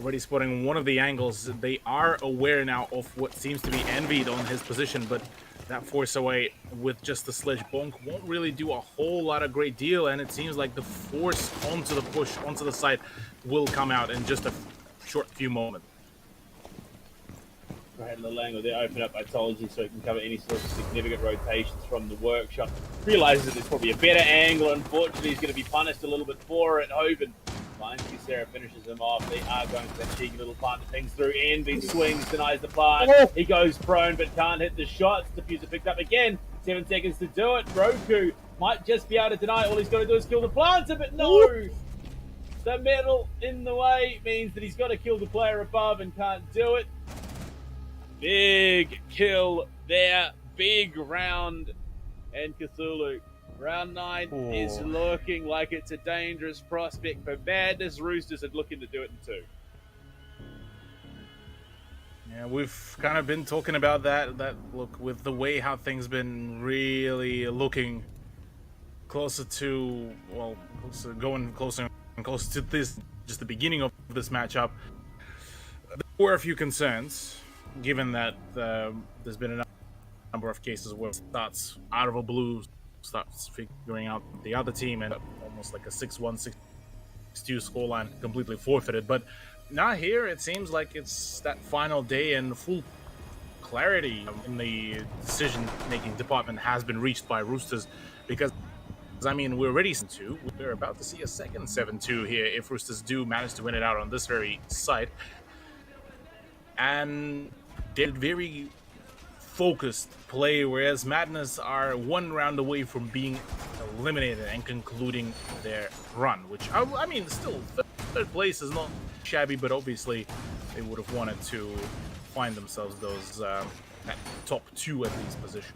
Already spotting one of the angles. They are aware now of what seems to be Envied on his position, but that force away with just the sledge bonk won't really do a whole lot of great deal, and it seems like the force onto the push, onto the side, will come out in just a short few moments. Great little angle there, open up, I told you, so he can cover any sort of significant rotations from the workshop. Realizes that there's probably a better angle. Unfortunately, he's going to be punished a little bit for it. Hoban finds Sarah, finishes him off. They are going for that cheeky little plant that pings through. Envy swings, denies the plant. He goes prone, but can't hit the shots. Diffuser picked up again. 7 seconds to do it. Roku might just be able to deny. All he's got to do is kill the planter, but no! The metal in the way means that he's got to kill the player above and can't do it. Big kill there. Big round. And Cthulhu. Round 9 is looking like it's a dangerous prospect for Madness. Roosters are looking to do it in 2. Yeah, we've kind of been talking about that look with the way how things been really looking closer to, well, going closer and closer to this, just the beginning of this matchup. There were a few concerns, given that there's been a number of cases where it starts out of a blue, starts figuring out the other team, and almost like a 6-1, 6-2 scoreline completely forfeited. But now here, it seems like it's that final day and full clarity in the decision-making department has been reached by Roosters, because I mean, we're already 7-2. We're about to see a second 7-2 here if Roosters do manage to win it out on this very site. And they're very focused play, whereas Madness are one round away from being eliminated and concluding their run, which, I mean, still, third place is not shabby, but obviously they would have wanted to find themselves those that top 2 at least position.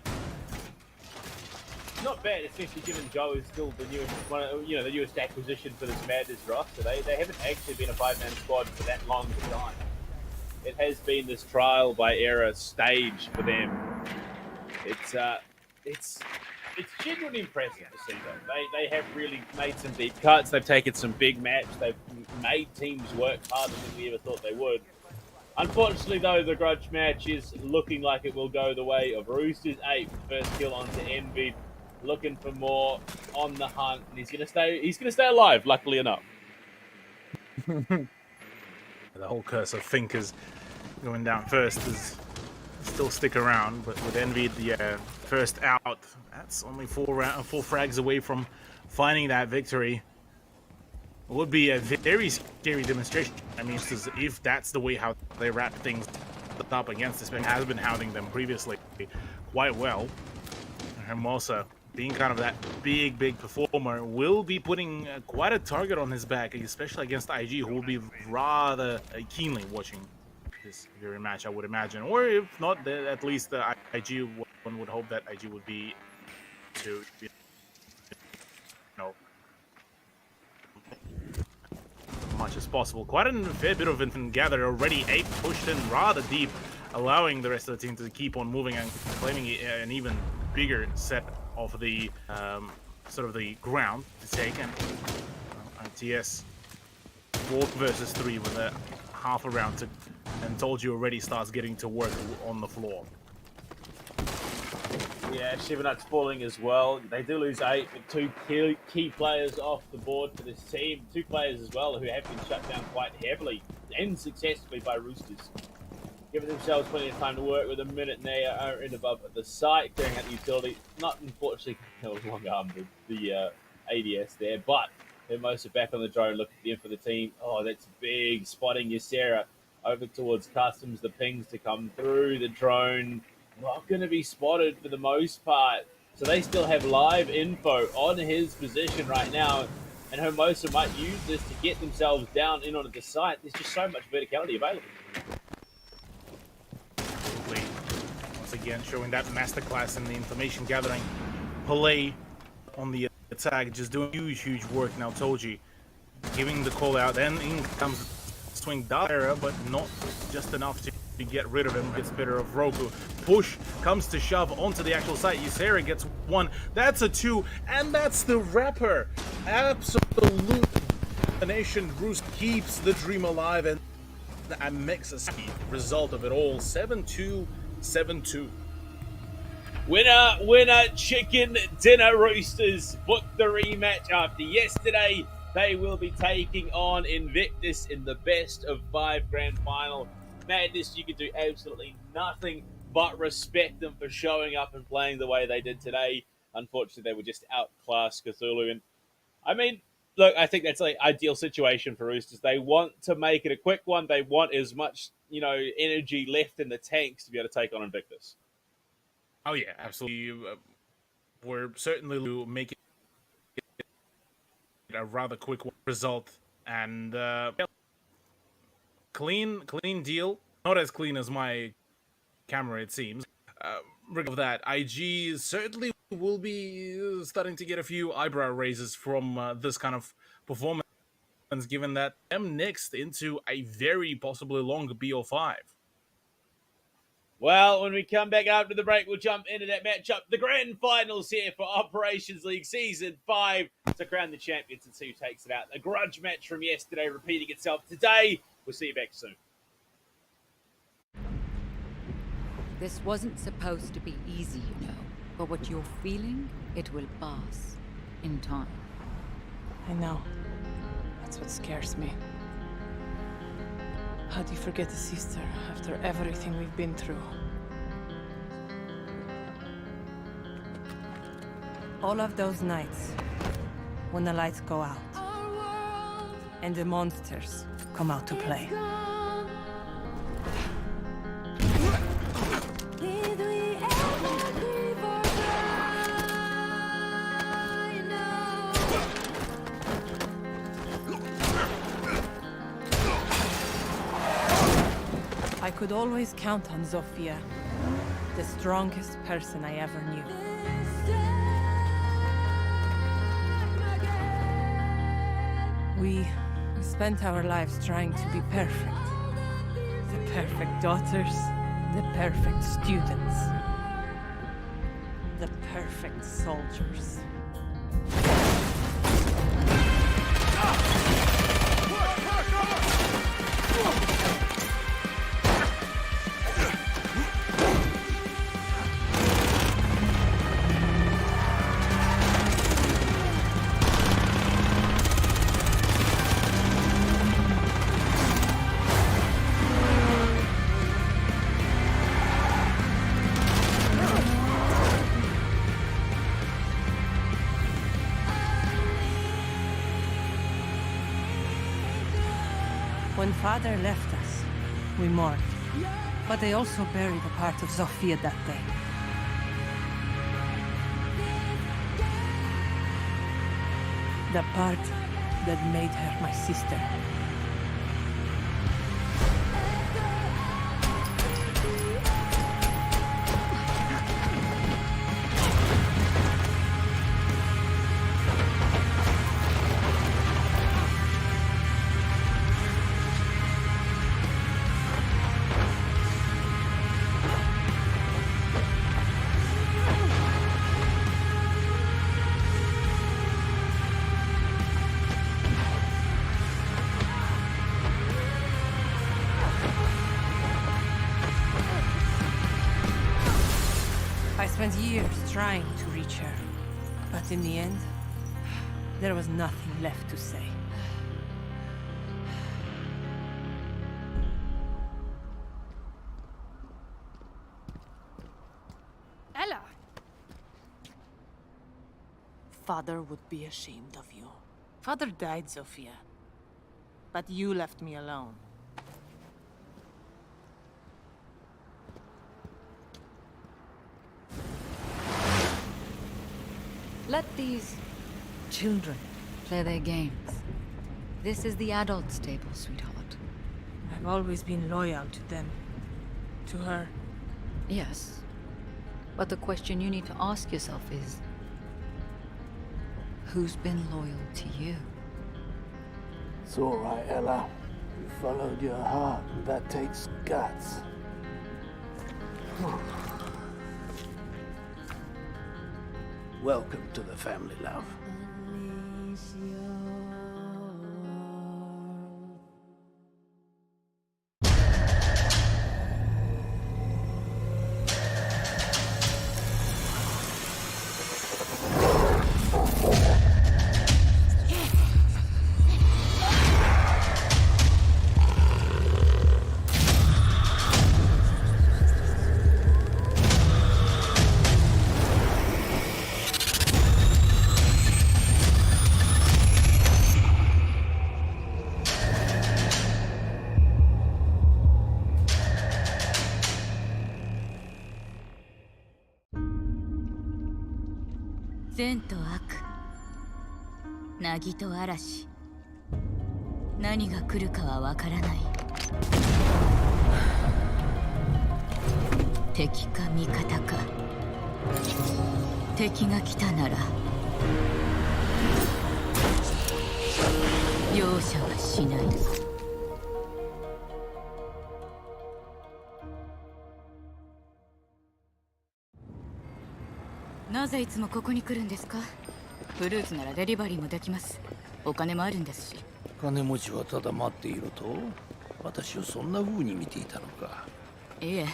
Not bad, especially given Joe is still the newest, the newest acquisition for this Madness roster. They haven't actually been a 5-man squad for that long of a time. It has been this trial by error stage for them. It's genuinely impressive to see though. They have really made some deep cuts. They've taken some big maps. They've made teams work harder than we ever thought they would. Unfortunately, though, the grudge match is looking like it will go the way of Roosters. 8 first kill onto Envy, looking for more on the hunt, and he's gonna stay alive. Luckily enough. The whole curse of Thinkers going down first is still stick around, but with Envy the first out, that's only 4 frags away from finding that victory. It would be a very scary demonstration. I mean, if that's the way how they wrap things up against this man, has been hounding them previously quite well. Hermosa, being kind of that big performer, will be putting quite a target on his back, especially against IG, who will be rather keenly watching this very match, I would imagine. Or if not, at least IG, one would hope that IG would be to, much as possible. Quite a fair bit of infant gathered already. 8 pushed in rather deep, allowing the rest of the team to keep on moving and claiming an even bigger set of the sort of the ground to take. And ITS 4 versus 3 with a half a round to, and told you already starts getting to work on the floor. Yeah, Shivanut's falling as well. They do lose 8, but 2 key players off the board for this team. 2 players as well who have been shut down quite heavily and successfully by Roosters. Giving themselves plenty of time to work with a minute, and they are in above at the site, clearing out the utility. Not unfortunately, long arm the ADS there, but they're mostly back on the drone, looking at the info for the team. Oh, that's big, spotting Ysera over towards Customs, the pings to come through, the drone not going to be spotted for the most part. So they still have live info on his position right now, and Hermosa might use this to get themselves down in onto the site. There's just so much verticality available. Once again, showing that masterclass in the information gathering. Play on the attack, just doing huge work now. Toji giving the call out, then in comes swing Dara, but not just enough to get rid of him. Gets better of Roku. Push comes to shove onto the actual site. Ysera gets 1. That's a 2, and that's the wrapper. Absolute domination. Bruce keeps the dream alive, and makes a result of it all. 7-2, 7-2. Winner, chicken dinner. Roosters booked the rematch after yesterday. They will be taking on Invictus in the best of 5 grand final. Madness, you can do absolutely nothing but respect them for showing up and playing the way they did today. Unfortunately, they were just outclassed Cthulhu. And I mean, look, I think that's an ideal situation for Roosters. They want to make it a quick one. They want as much, energy left in the tanks to be able to take on Invictus. Oh yeah, absolutely. We're certainly making it a rather quick result and clean deal. Not as clean as my camera, it seems. Regardless of that, IG certainly will be starting to get a few eyebrow raises from this kind of performance, given that I'm next into a very possibly long BO5. Well, when we come back after the break, we'll jump into that matchup, the grand finals here for Operations League Season 5 to crown the champions and see who takes it out. A grudge match from yesterday repeating itself today. We'll see you back soon. This wasn't supposed to be easy, you know. But what you're feeling, it will pass. In time. I know. That's what scares me. How do you forget a sister after everything we've been through? All of those nights, when the lights go out, and the monsters come out to play. Did we ever grieve or I could always count on Zofia, the strongest person I ever knew. We spent our lives trying to be perfect. The perfect daughters, the perfect students, the perfect soldiers. When Father left us, we mourned. But they also buried a part of Zofia that day. The part that made her my sister. I spent years trying to reach her, but in the end, there was nothing left to say. Ella! Father would be ashamed of you. Father died, Zofia. But you left me alone. Let these children play their games. This is the adults' table, sweetheart. I've always been loyal to them. To her. Yes. But the question you need to ask yourself is, who's been loyal to you? It's all right, Ella. You followed your heart, and that takes guts. Welcome to the family, love. 何が来るかはわからない。敵か味方か。敵が来たなら容赦はしない。なぜいつもここに来るんですか？フルーツならデリバリーもできます。お金もあるんですし。金持ちはただ待っていろと？私をそんな風に見ていたのか。いえ、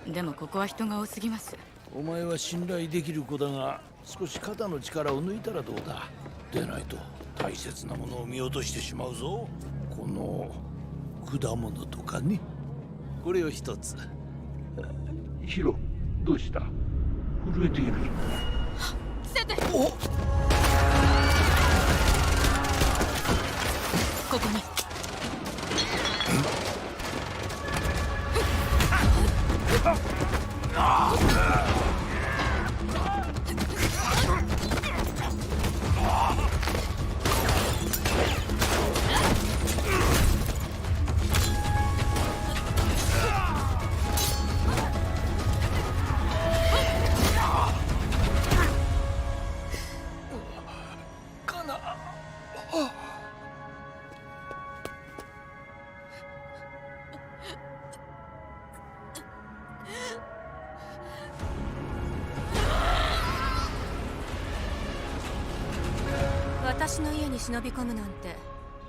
でもここは人が多すぎます。お前は信頼できる子だが、少し肩の力を抜いたらどうだ。でないと大切なものを見落としてしまうぞ。この果物とかね。これを一つ。ヒロ、どうした？震えている。伏せて。お！ここに。私の家に忍び込むなんて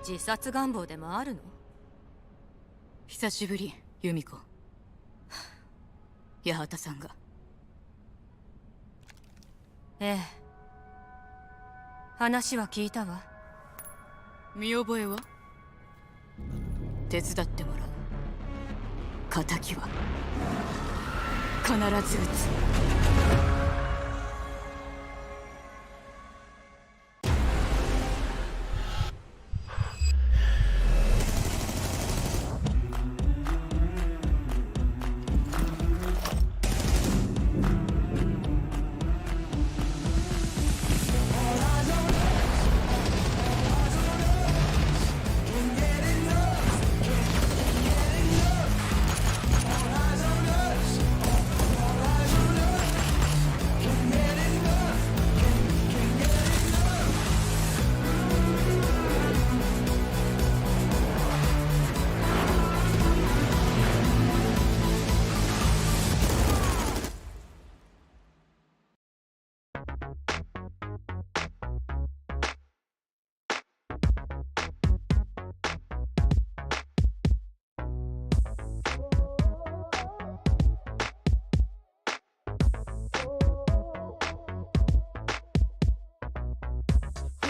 自殺願望でもあるの？久しぶり、由美子。八幡さんが。ええ、話は聞いたわ。見覚えは？手伝ってもらう。仇は必ず撃つ。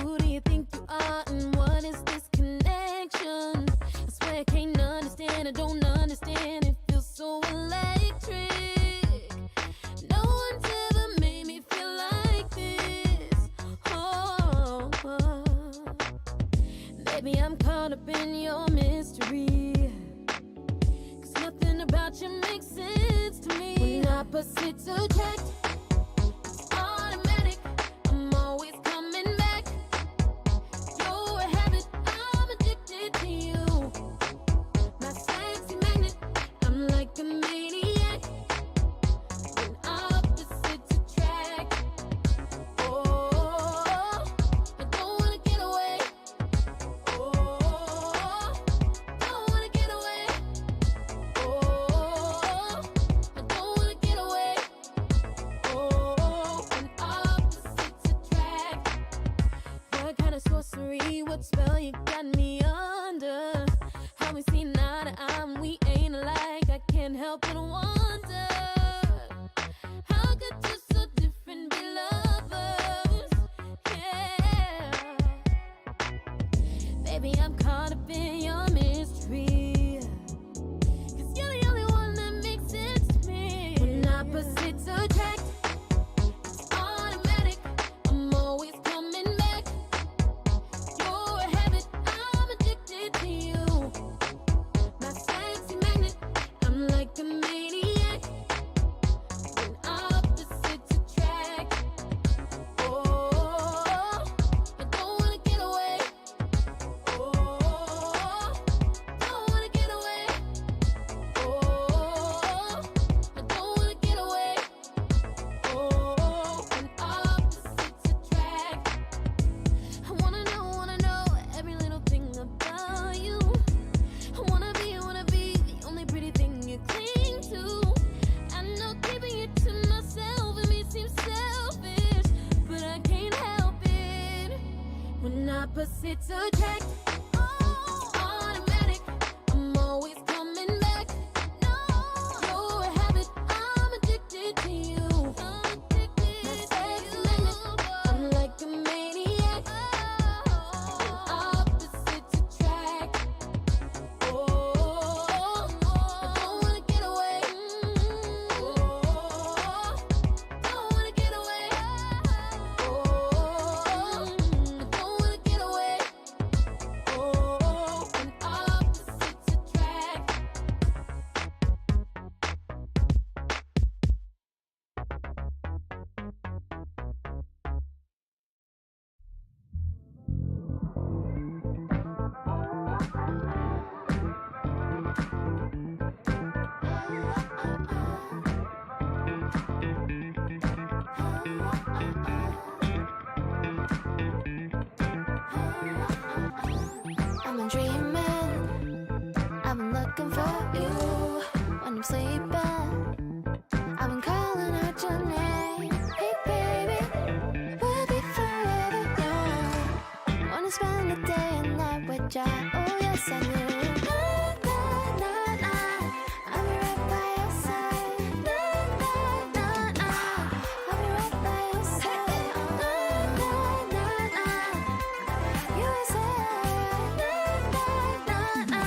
Who do you think you are and what is this connection? I swear I can't understand, I don't understand, it feels so electric. No one's ever made me feel like this. Oh, baby, I'm caught up in your mystery. 'Cause nothing about you makes sense to me. When opposites attract, it's automatic. I'm always coming back. You're a habit, I'm addicted to you. My sexy magnet, I'm like a maniac. When opposites attract, oh, I don't wanna get away. Oh, don't wanna get away. Oh, I don't wanna get away. opposites attract. Automatic, I'm always coming back. No, you're a habit, I'm addicted to you. My sex magnet, I'm like a maniac. Opposites attract. Oh, I don't wanna get away. Oh, don't wanna get away. Oh, I don't wanna get away. Oh, and opposites attract. I'm a dreaming, I've been looking for you when I'm sleeping. I've been calling out your name. Hey baby, we'll be forever young. Wanna spend the day and night with ya. Oh yes I do. Na, na, na, na. I'll be right by your side. Na, na, na, na. I'll be right by your side. Na, na, na, na. You say, na, na, na, na.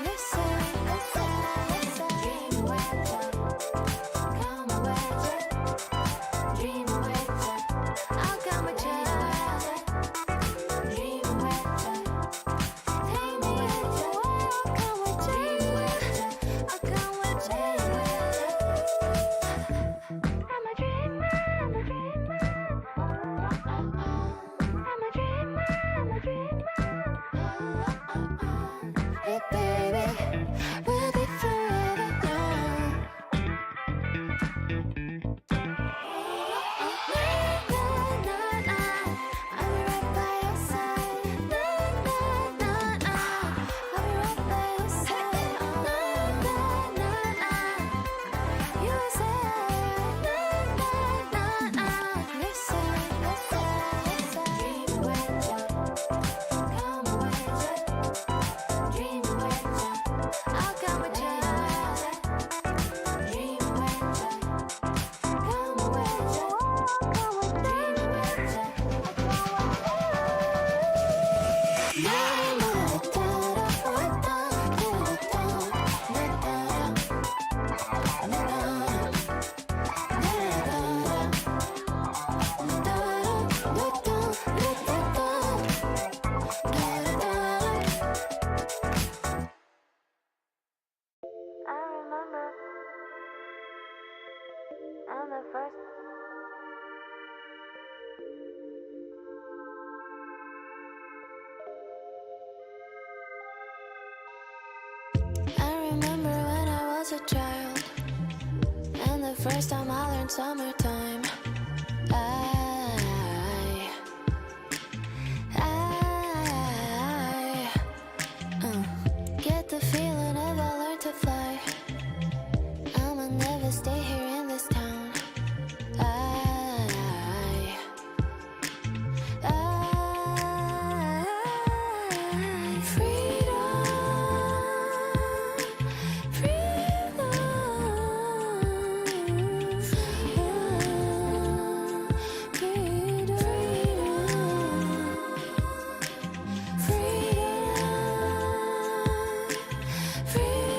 You say, dream with ya, come with ya. Dream with ya, I'll come with ya. Dream with ya, take me with ya. I'll come with ya. I'll come with ya. I'm a dreamer, I'm a dreamer. I'm a dreamer, I'm a dreamer. Hey baby, we'll be forever young. Na, na, na, I'll be right by your side. Na, na, na, na, I'll be right by your side. Na, na, na, na, you say, na, na, na, na, you say, dream with ya, come with ya. Dream with ya, I'll come with ya. Dream with ya, come with ya. Dream with ya, I remember I'm the first. I remember when I was a child, and the first time I learned summertime. I get the feeling if I learn to fly, I'ma never stay here in this town. Freedom, freedom, freedom, freedom.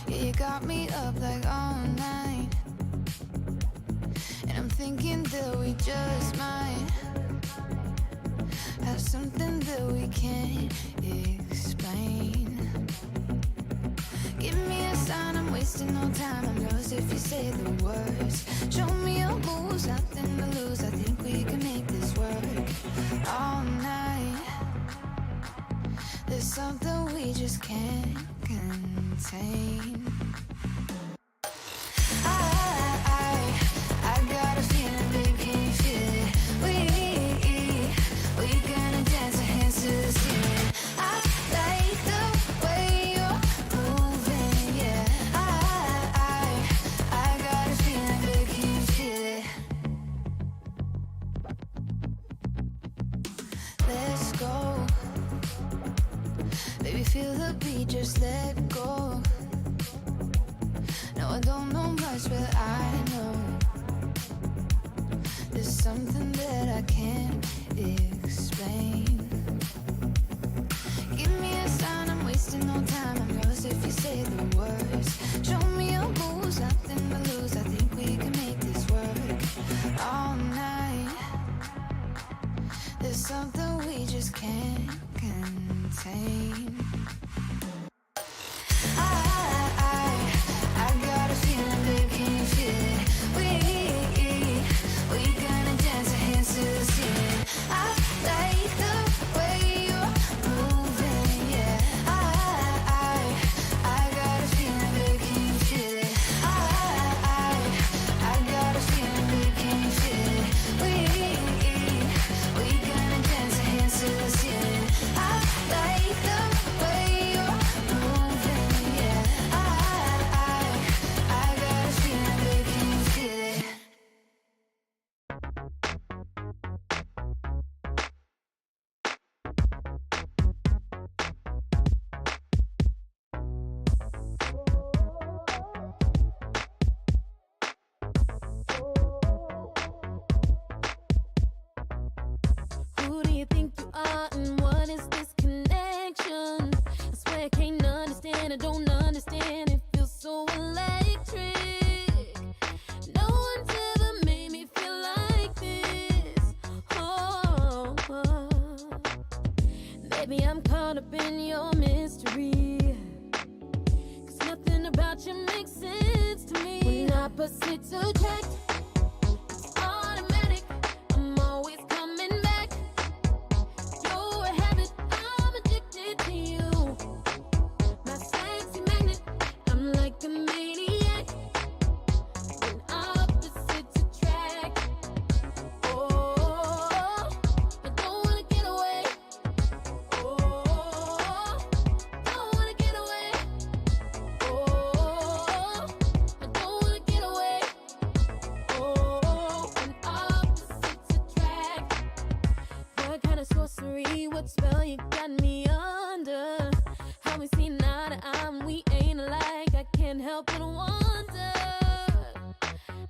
You got me up like all night, and I'm thinking that we just might have something that we can't explain. Give me a sign, I'm wasting no time. I'm yours if you say the words. Show me your moves, nothing to lose. I think we can make this work all night. There's something we just can't contain. I got a feeling, babe, can you feel it? We gonna dance our hands to the ceiling. I like the way you're moving, yeah. I got a feeling, babe, can you feel it? Let's go. Baby, feel the beat, just let go. No, I don't know much, but I know there's something that I can't explain. Give me a sign, I'm wasting no time. I'm yours if you say the words. Show me your moves, nothing to lose. I think we can make this work all night. There's something we just can't contain. I got a feeling, babe, can you feel it? We gonna dance our hands to the ceiling. I like the way you're moving, yeah. I got a feeling, babe, can you feel it? I got a feeling, babe, can you feel it? We gonna dance our hands to the ceiling. I like the way you're moving, yeah. I got a feeling, babe, can you feel it? Who do you think you are and what is this connection? I swear I can't understand, I don't understand, it feels so electric. No one's ever made me feel like this. Oh, maybe I'm caught up in your mystery, 'cause nothing about you makes sense to me. When opposites attract, it's automatic, I'm always coming back. You're a habit, I'm addicted to you. can't help but wonder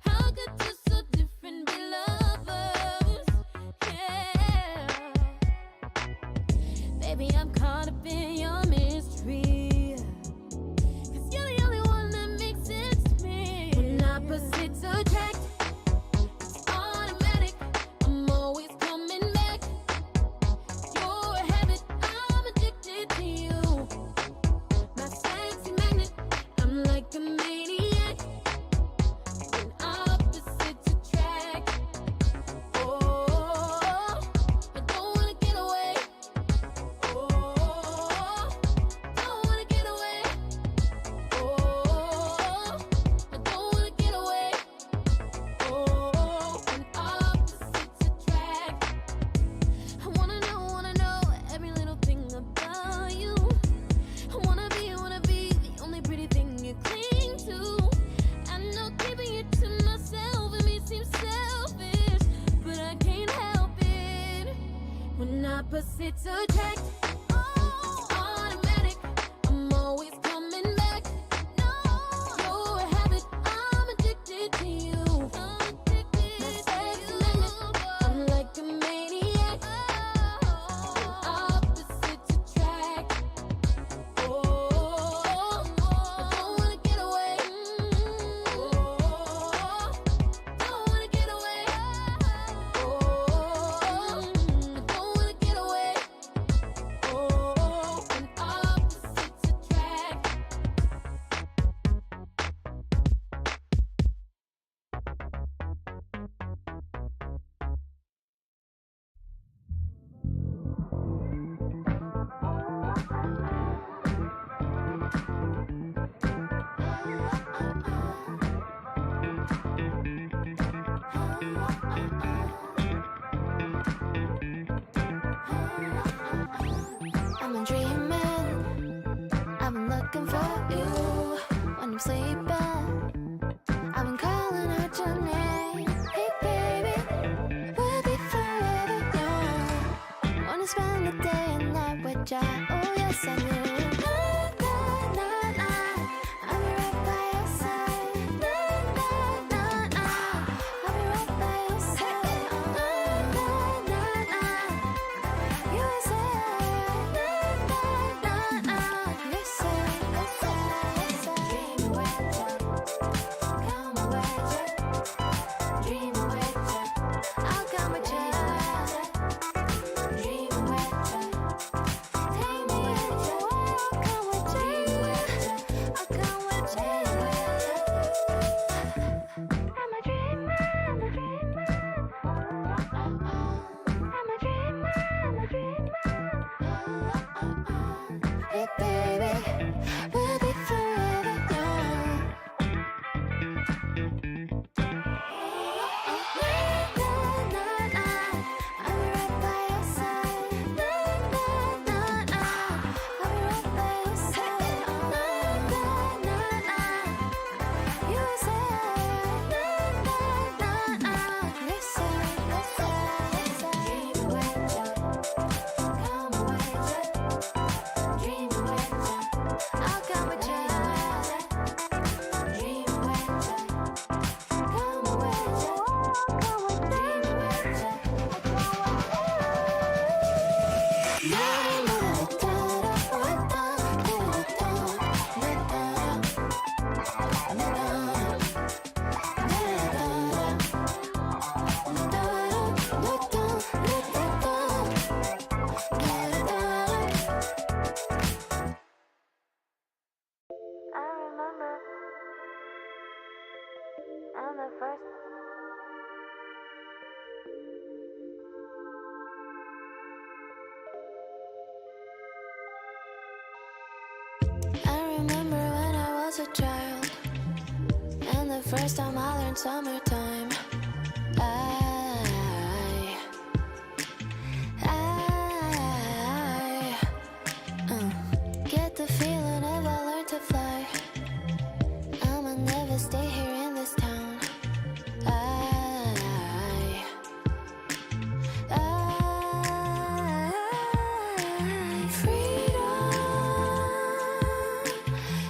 how could two so different be lovers? Yeah, baby, I'm caught up in your mystery. 'Cause you're the only one that makes sense to me. When opposites attract, it's automatic. I'm always coming back. You're a habit, I'm addicted to you. My sexy magnet, I'm like a maniac. When opposites attract, oh, I don't wanna get away. Oh, don't wanna get away. Oh, I don't wanna get away. Oh, when opposites attract, I wanna know every little thing about you. I wanna be the only pretty thing you cling to. I know keeping it to myself, it may seem selfish, but I can't help it. When opposites attract, it's automatic. I'm always coming back. No, you're a habit, I'm addicted to you. I'm addicted to you. I'm like a maniac. When opposites attract, oh, I don't wanna get away. Oh, don't wanna get away. Oh, I don't wanna get away. Oh, when opposites attract. I'm a dreaming, I've been looking for you when I'm sleeping. I've been calling out your name. Hey baby, we'll be forever young. Wanna spend the day and night with ya. Oh yes I do. Na, na, na, na. I'll be right by your side. Na, na, na, na. I'll be right by your side. Na, na, na, na. You say, na, na, na, na. You say, dream with ya, come with ya, dream with ya, I'll come with ya, dream with ya, take me with ya, I'll come with ya, I'll come with ya. I'm a dreamer, I'm a dreamer. I'm a dreamer, I'm a dreamer. Hey baby, we'll be forever young. Na, na, na, I'll be right by your side. Na, na, na, na, I'll be right by your side. Na, na, na, na, you say, na, na, na, na, you say, dream with ya, come with ya, dream with ya, I'll come with ya, dream with ya, come with ya, come with dream with ya, I remember I'm the first. I remember when I was a child, and the first time I learned summertime. I get the feeling if I learn to fly, I'ma never stay here in this town. Freedom,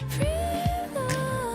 freedom.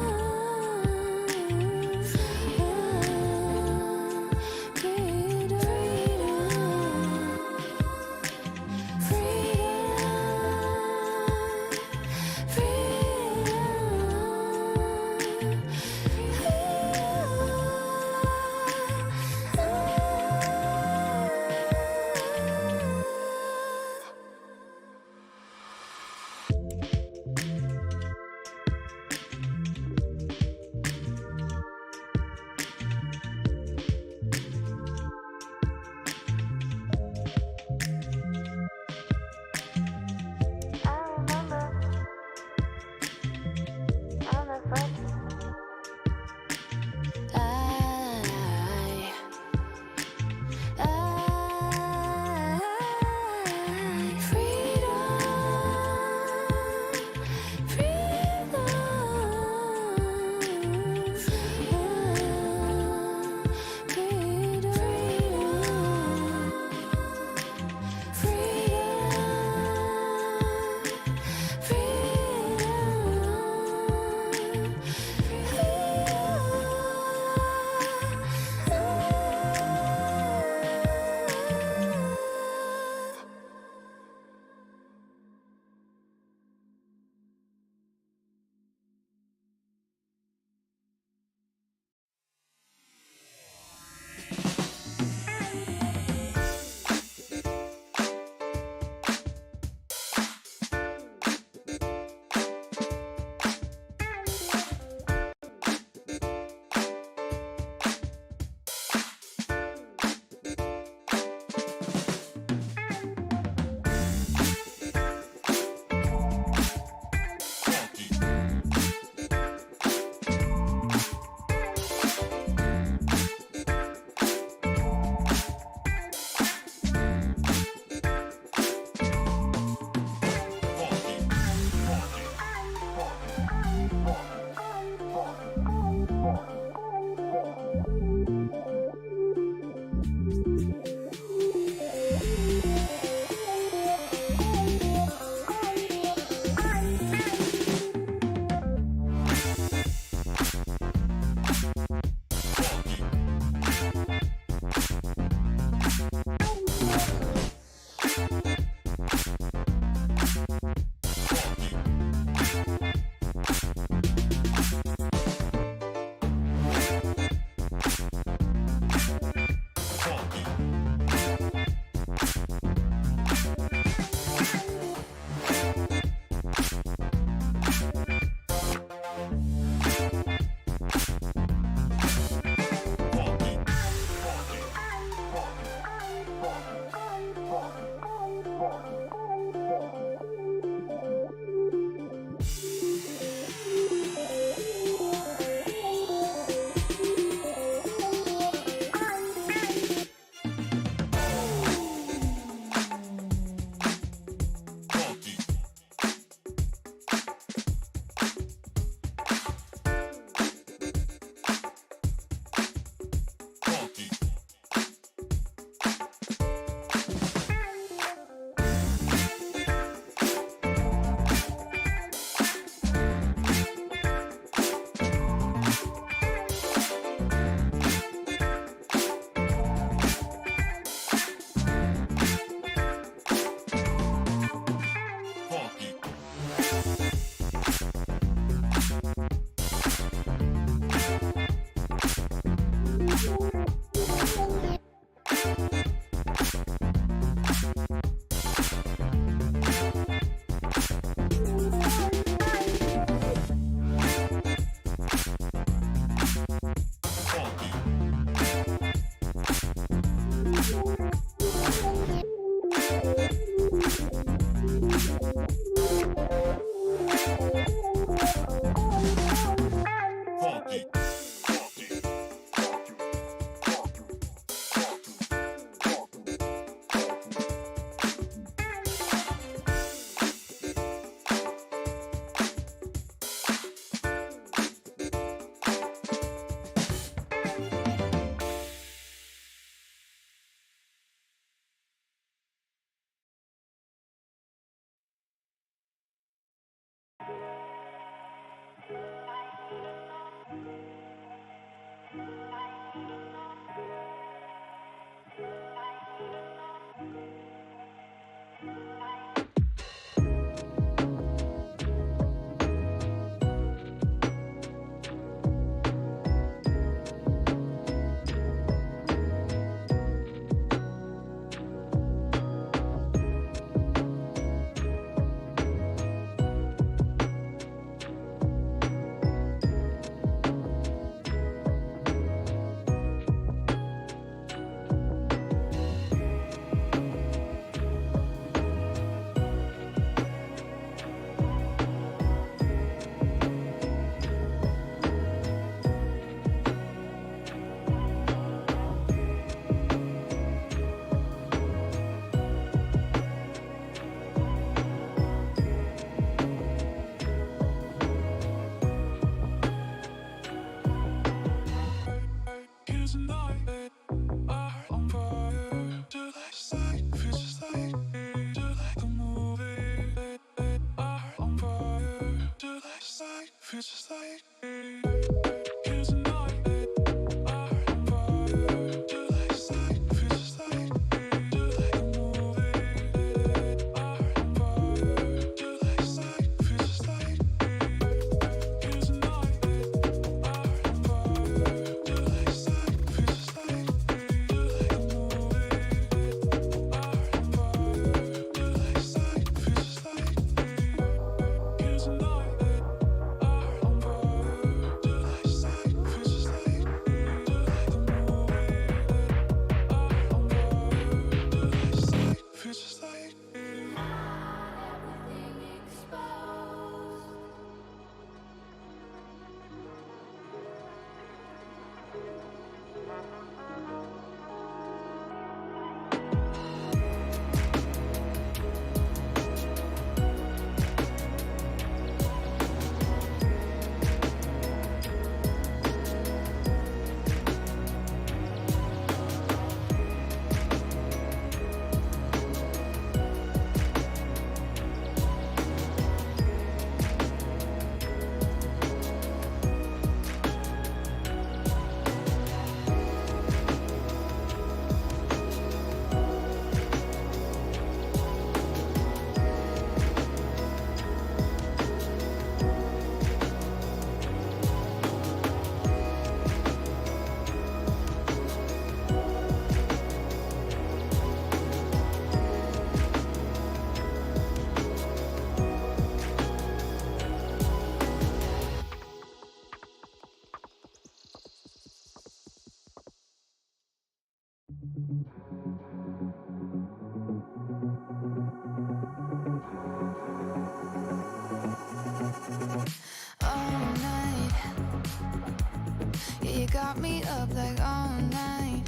got me up like all night,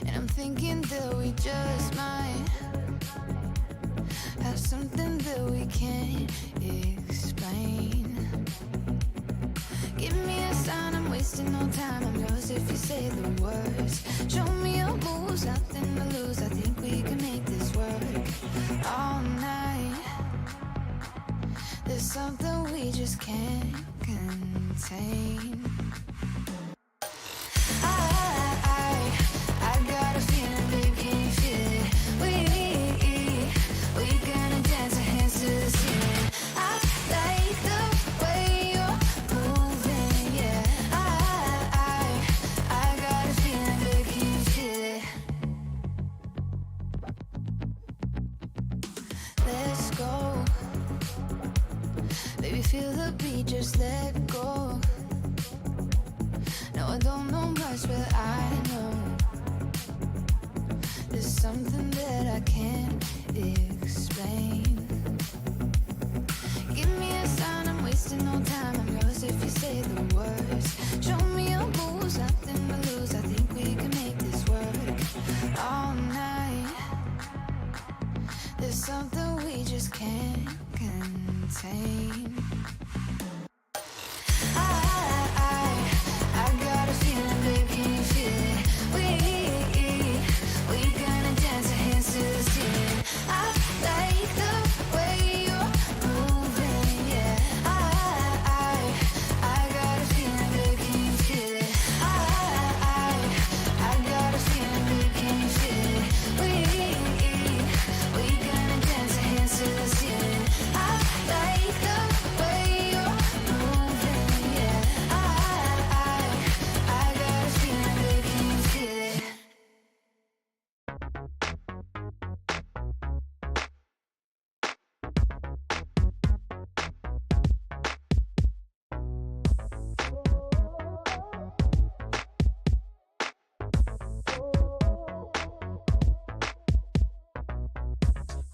and I'm thinking that we just might have something that we can't explain. Give me a sign, I'm wasting no time. I'm yours if you say the words. Show me your moves, nothing to lose. I think we can make this work all night. There's something we just can't contain. I got a feeling, babe, can you feel it? We gonna dance our hands to the ceiling. I like the way you're moving, yeah. I got a feeling, babe, can you feel it? Let's go. Baby, feel the beat, just let go. No, I don't know much, but I know there's something that I can't explain. Give me a sign, I'm wasting no time. I'm yours if you say the words. Show me your moves, nothing to lose. I think we can make this work all night. There's something we just can't contain. I got a feeling, babe, can you feel it? We gonna dance our hands to the ceiling. I like the way you're moving, yeah. I got a feeling, babe, can you feel it? I got a feeling, babe, can you feel it? We gonna dance our hands to the ceiling. I like the way you're moving, yeah. I got a feeling, babe, can you feel it?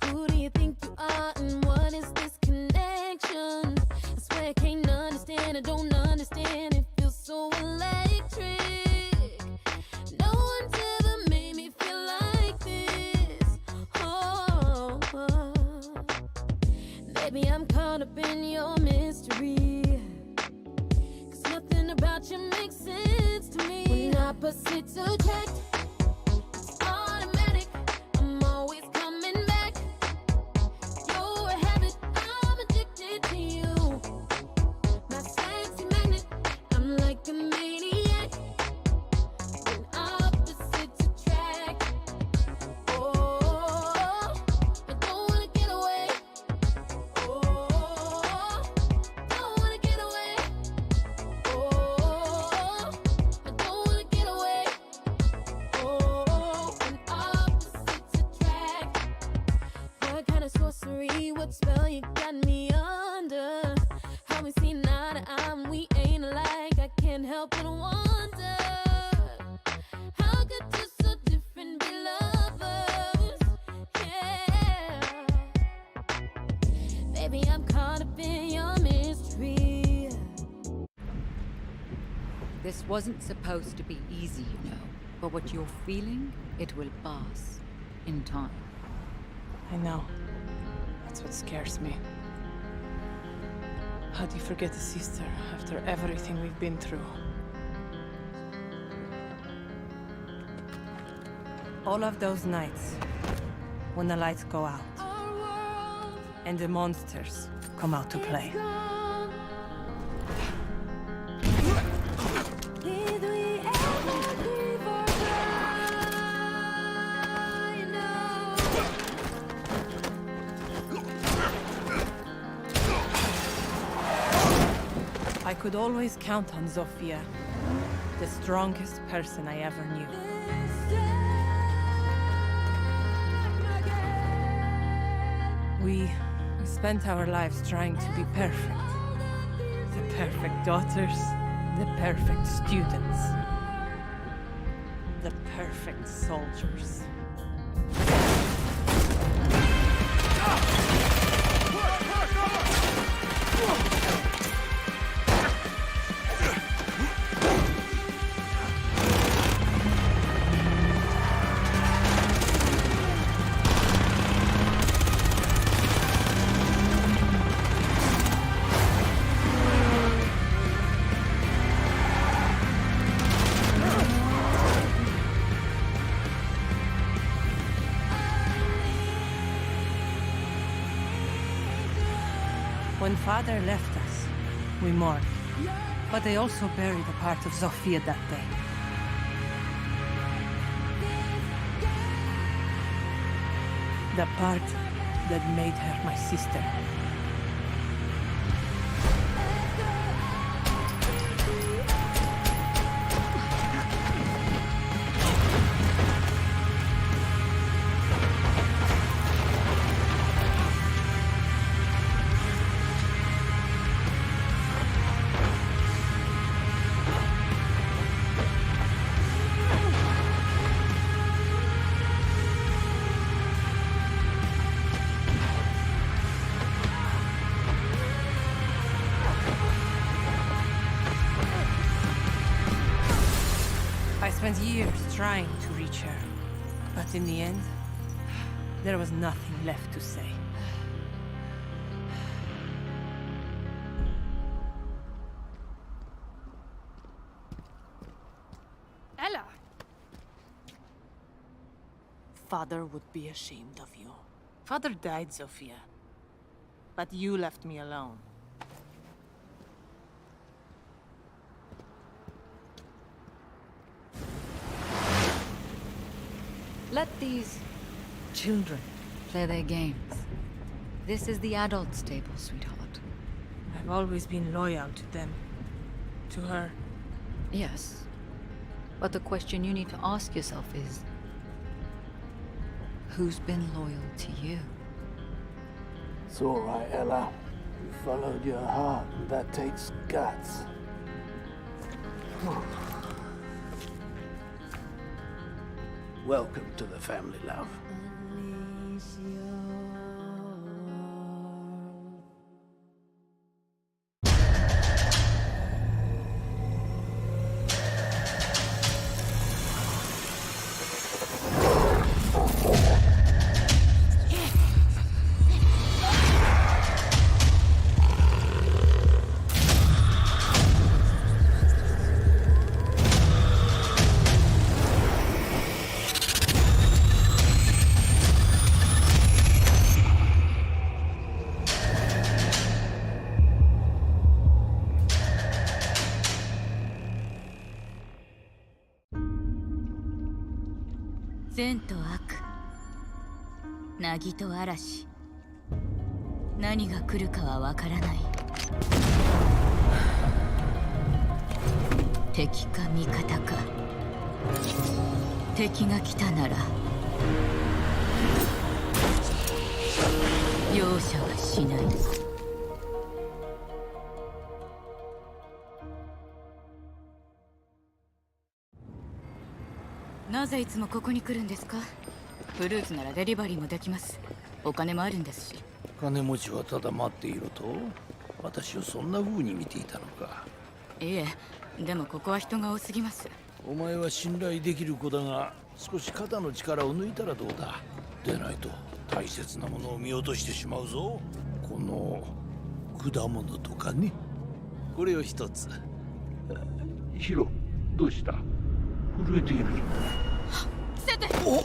Who do you think you are and what is this connection? I swear I can't understand, I don't understand. It feels so electric. No one's ever made me feel like this. Oh, baby, I'm caught up in your mystery. 'Cause nothing about you makes sense to me. When opposites attract, it's automatic. I'm always coming back. You're a habit, I'm addicted to you. My sexy magnet, I'm like a maniac. When opposites attract, oh, I don't wanna get away. Oh, don't wanna get away. Oh, I don't wanna get away. Oh, when opposites attract. What kind of sorcery, what spell you got me under? How we see eye to eye, we ain't alike. I can't help but wonder, how could two so different be lovers? Yeah, baby, I'm caught up in your mystery. This wasn't supposed to be easy, you know. But what you're feeling, it will pass in time. I know. That's what scares me. How do you forget a sister after everything we've been through? All of those nights when the lights go out and the monsters come out to play. Did we ever leave our bride? No. I could always count on Zofia, the strongest person I ever knew. We spent our lives trying to be perfect. The perfect daughters, the perfect students, the perfect soldiers. When father left us, we mourned. But they also buried a part of Zofia that day. The part that made her my sister. I spent years trying to reach her, but in the end, there was nothing left to say. Ella! Father would be ashamed of you. Father died, Sophia. But you left me alone. Let these children play their games. This is the adults' table, sweetheart. I've always been loyal to them. To her. Yes. But the question you need to ask yourself is, who's been loyal to you? It's all right, Ella. You followed your heart, and that takes guts. Welcome to the family, love.善と悪、凪と嵐、何が来るかはわからない。敵か味方か。敵が来たなら容赦はしない。なぜいつもここに来るんですか？フルーツならデリバリーもできます。お金もあるんですし。金持ちはただ待っていろと？私をそんな風に見ていたのか。いえ、でもここは人が多すぎます。お前は信頼できる子だが、少し肩の力を抜いたらどうだ。でないと大切なものを見落としてしまうぞ。この果物とかね。これを一つ。ヒロ、どうした？震えているぞ。セテ！お！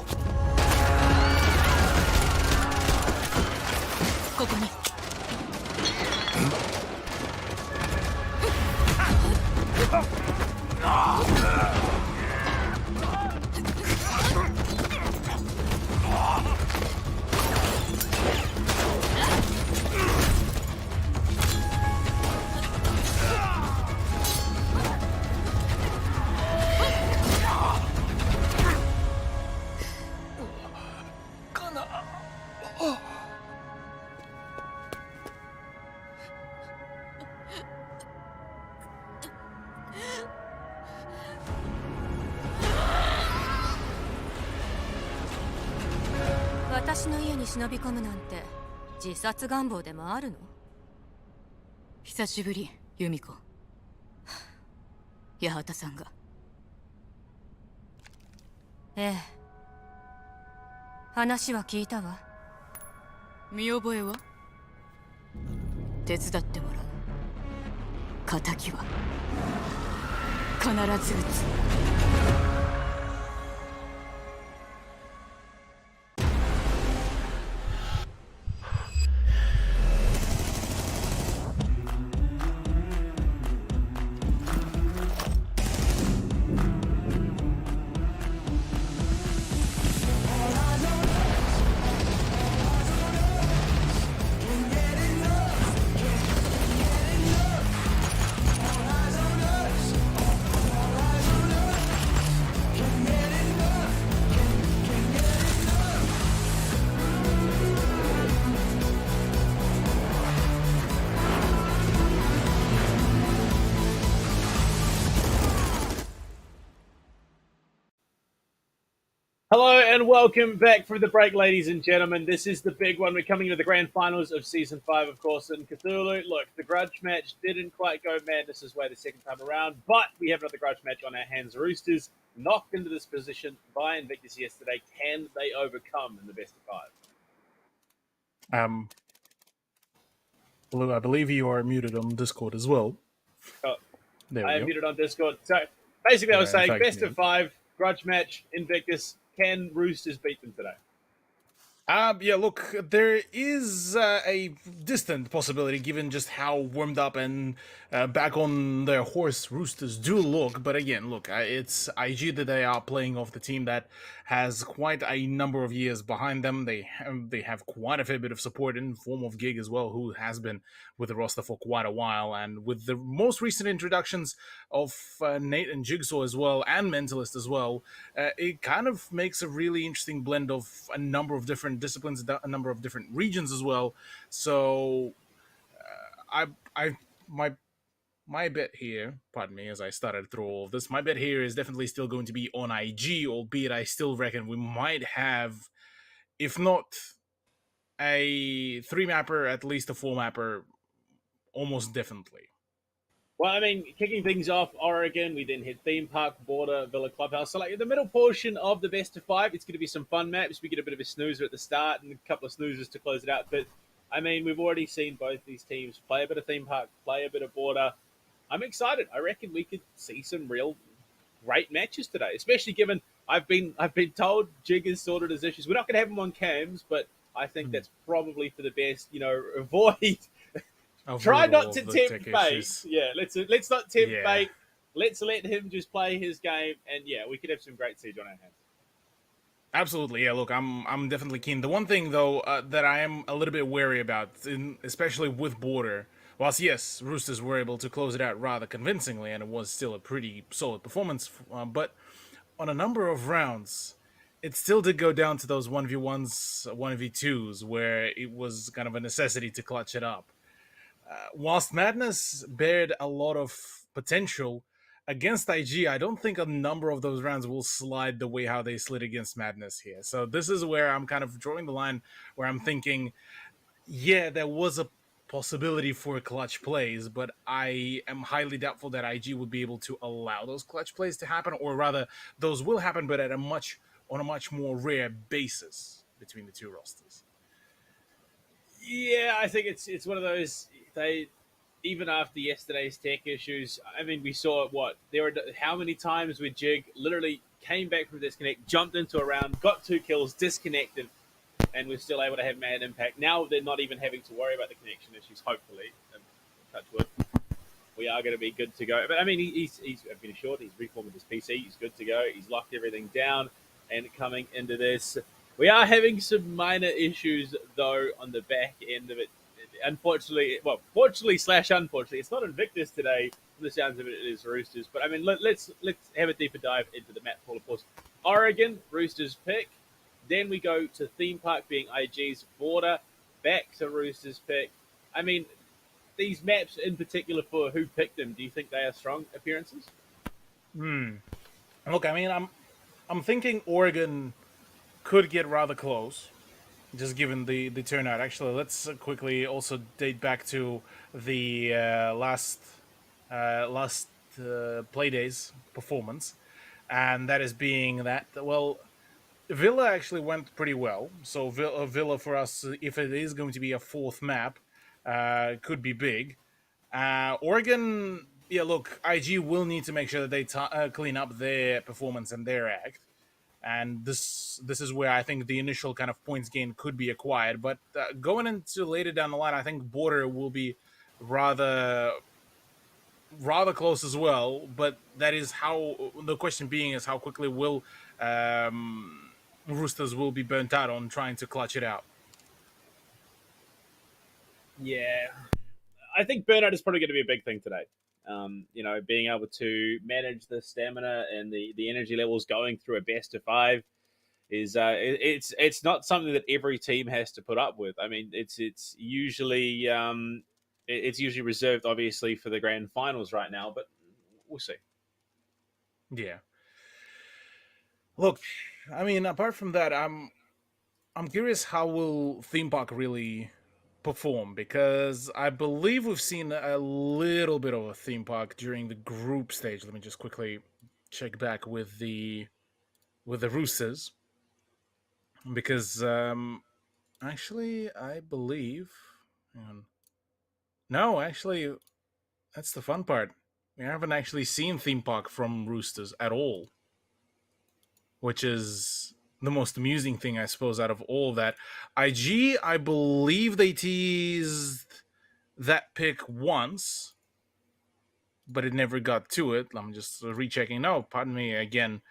ここに。私の家に忍び込むなんて自殺願望でもあるの？久しぶり、由美子。八幡さんが。ええ。話は聞いたわ。見覚えは？手伝ってもらう。仇は必ず撃つ。Hello and welcome back from the break, ladies and gentlemen. This is the big one. We're coming into the grand finals of Season 5, of course, in Cthulhu. Look, the grudge match didn't quite go Madness's way the second time around, but we have another grudge match on our hands. Roosters knocked into this position by Invictus yesterday. Can they overcome in the best of 5? Blue, I believe you are muted on Discord as well. Oh, There I we am go. muted on Discord. So basically, I was Yeah, in saying fact, best of 5, grudge match, Invictus. Can Roosters beat them today? Yeah, look, there is a distant possibility given just how warmed up and back on their horse Roosters do look. But again, look, it's IG that they are playing off the team that has quite a number of years behind them. They have quite a fair bit of support in form of Gig as well, who has been with the roster for quite a while. And with the most recent introductions of Nate and Jigsaw as well, and Mentalist as well, it kind of makes a really interesting blend of a number of different disciplines, a number of different regions as well. So, I my bet here, pardon me, as I started through all of this, my bet here is definitely still going to be on IG, albeit I still reckon we might have, if not a 3-mapper, at least a 4-mapper, almost definitely. Well, I mean, kicking things off, Oregon, we then hit Theme Park, Border, Villa Clubhouse. So, like, in the middle portion of the best of 5, it's going to be some fun maps. We get a bit of a snoozer at the start and a couple of snoozers to close it out. But, I mean, we've already seen both these teams play a bit of Theme Park, play a bit of Border. I'm excited. I reckon we could see some real great matches today, especially given I've been told Jig has sorted his issues. We're not going to have him on cams, but I think that's probably for the best. Avoid try not to tempt fate. Yeah, let's not tempt fate. Let's let him just play his game, and yeah, we could have some great siege on our hands. Absolutely, yeah. Look, I'm definitely keen. The one thing though that I am a little bit wary about, especially with Border, whilst yes, Roosters were able to close it out rather convincingly, and it was still a pretty solid performance, but on a number of rounds, it still did go down to those 1v1s, 1v2s, where it was kind of a necessity to clutch it up. Whilst Madness bared a lot of potential against IG, I don't think a number of those rounds will slide the way how they slid against Madness here. So this is where I'm kind of drawing the line, where I'm thinking, yeah, there was a possibility for clutch plays, but I am highly doubtful that IG would be able to allow those clutch plays to happen, or rather, those will happen, but on a much more rare basis between the two rosters. Yeah, I think it's one of those. They even after yesterday's tech issues, I mean, we saw there were how many times where Jig literally came back from disconnect, jumped into a round, got 2 kills, disconnected, and we're still able to have mad impact. Now they're not even having to worry about the connection issues. Hopefully, touch wood, we are going to be good to go. But I mean, he's been assured he's reformed his PC. He's good to go. He's locked everything down, and coming into this, we are having some minor issues though on the back end of it. Unfortunately, fortunately / unfortunately, it's not Invictus today. From the sounds of it, it is Roosters. But I mean, let's have a deeper dive into the map pool. Of course, Oregon, Roosters pick. Then we go to Theme Park being IG's, Border, back to Roosters pick. I mean, these maps in particular, for who picked them, do you think they are strong appearances? Look, I mean, I'm thinking Oregon could get rather close, just given the turnout. Actually, let's quickly also date back to the last Playdays performance, and that is being that, well, Villa actually went pretty well. So Villa for us, if it is going to be a 4th map, could be big. Oregon, yeah, look, IG will need to make sure that they clean up their performance and their act. And this is where I think the initial kind of points gain could be acquired. But going into later down the line, I think Border will be rather close as well. But that is how the question being is how quickly will Roosters will be burnt out on trying to clutch it out. Yeah, I think burnout is probably going to be a big thing today. Being able to manage the stamina and the energy levels going through a best of 5 is it's not something that every team has to put up with. I mean, it's usually reserved, obviously, for the grand finals right now, but we'll see. Yeah. Look, I mean, apart from that, I'm curious how will theme park really perform, because I believe we've seen a little bit of a theme park during the group stage. Let me just quickly check back with the Roosters, because actually I believe, hang on. No, actually that's the fun part. We haven't actually seen theme park from Roosters at all, which is the most amusing thing, I suppose, out of all of that. IG, I believe they teased that pick once, but it never got to it. I'm just rechecking. No, pardon me again.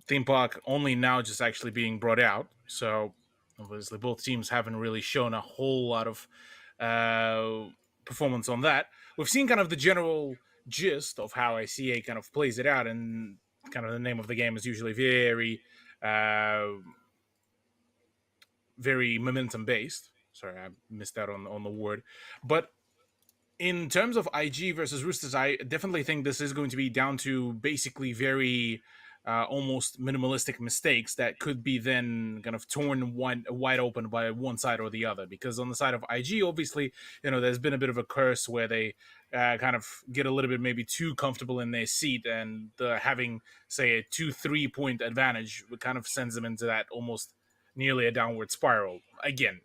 Theme park only now just actually being brought out. So obviously both teams haven't really shown a whole lot of performance on that. We've seen kind of the general gist of how ICA kind of plays it out, and kind of the name of the game is usually very momentum based. Sorry, I missed out on the word. But in terms of IG versus Roosters, I definitely think this is going to be down to basically very almost minimalistic mistakes that could be then kind of torn wide open by one side or the other. Because on the side of IG, obviously, there's been a bit of a curse where they kind of get a little bit maybe too comfortable in their seat, and having, say, a 2-3 point advantage kind of sends them into that almost nearly a downward spiral. Again,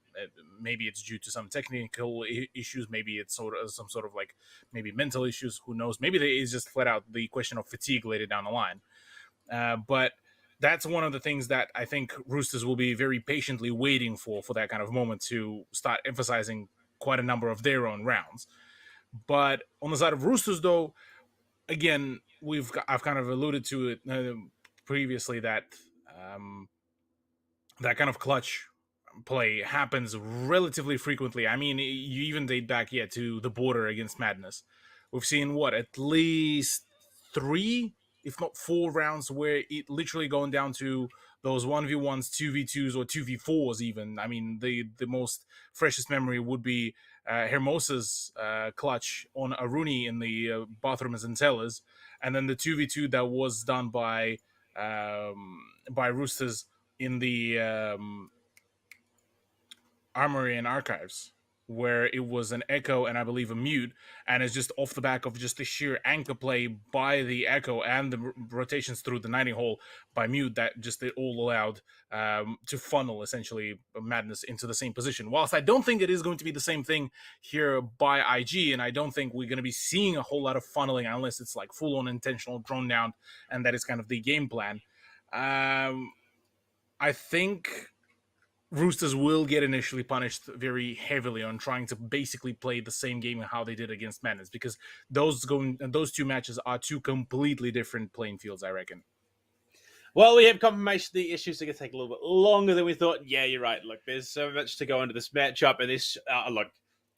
maybe it's due to some technical issues, maybe it's some sort of like maybe mental issues, who knows, maybe it's just flat out the question of fatigue later down the line. But that's one of the things that I think Roosters will be very patiently waiting for that kind of moment to start emphasizing quite a number of their own rounds. But on the side of Roosters, though, again, I've kind of alluded to it previously that that kind of clutch play happens relatively frequently. I mean, you even date back to the border against Madness. We've seen at least 3, if not 4 rounds where it literally going down to those 1v1s, 2v2s, or 2v4s even. I mean, the most freshest memory would be Hermosa's clutch on Aruni in the bathrooms and cellars, and then the 2v2 that was done by Roosters in the Armory and Archives, where it was an Echo and I believe a Mute, and it's just off the back of just the sheer anchor play by the Echo and the rotations through the 90 hole by Mute that just it all allowed to funnel essentially Madness into the same position. Whilst I don't think it is going to be the same thing here by IG, and I don't think we're going to be seeing a whole lot of funneling unless it's like full-on intentional drone down, and that is kind of the game plan. I think Roosters will get initially punished very heavily on trying to basically play the same game how they did against Madness, because those 2 matches are 2 completely different playing fields, I reckon. Well, we have confirmation the issues are going to take a little bit longer than we thought. Yeah, you're right. Look, there's so much to go into this matchup, and this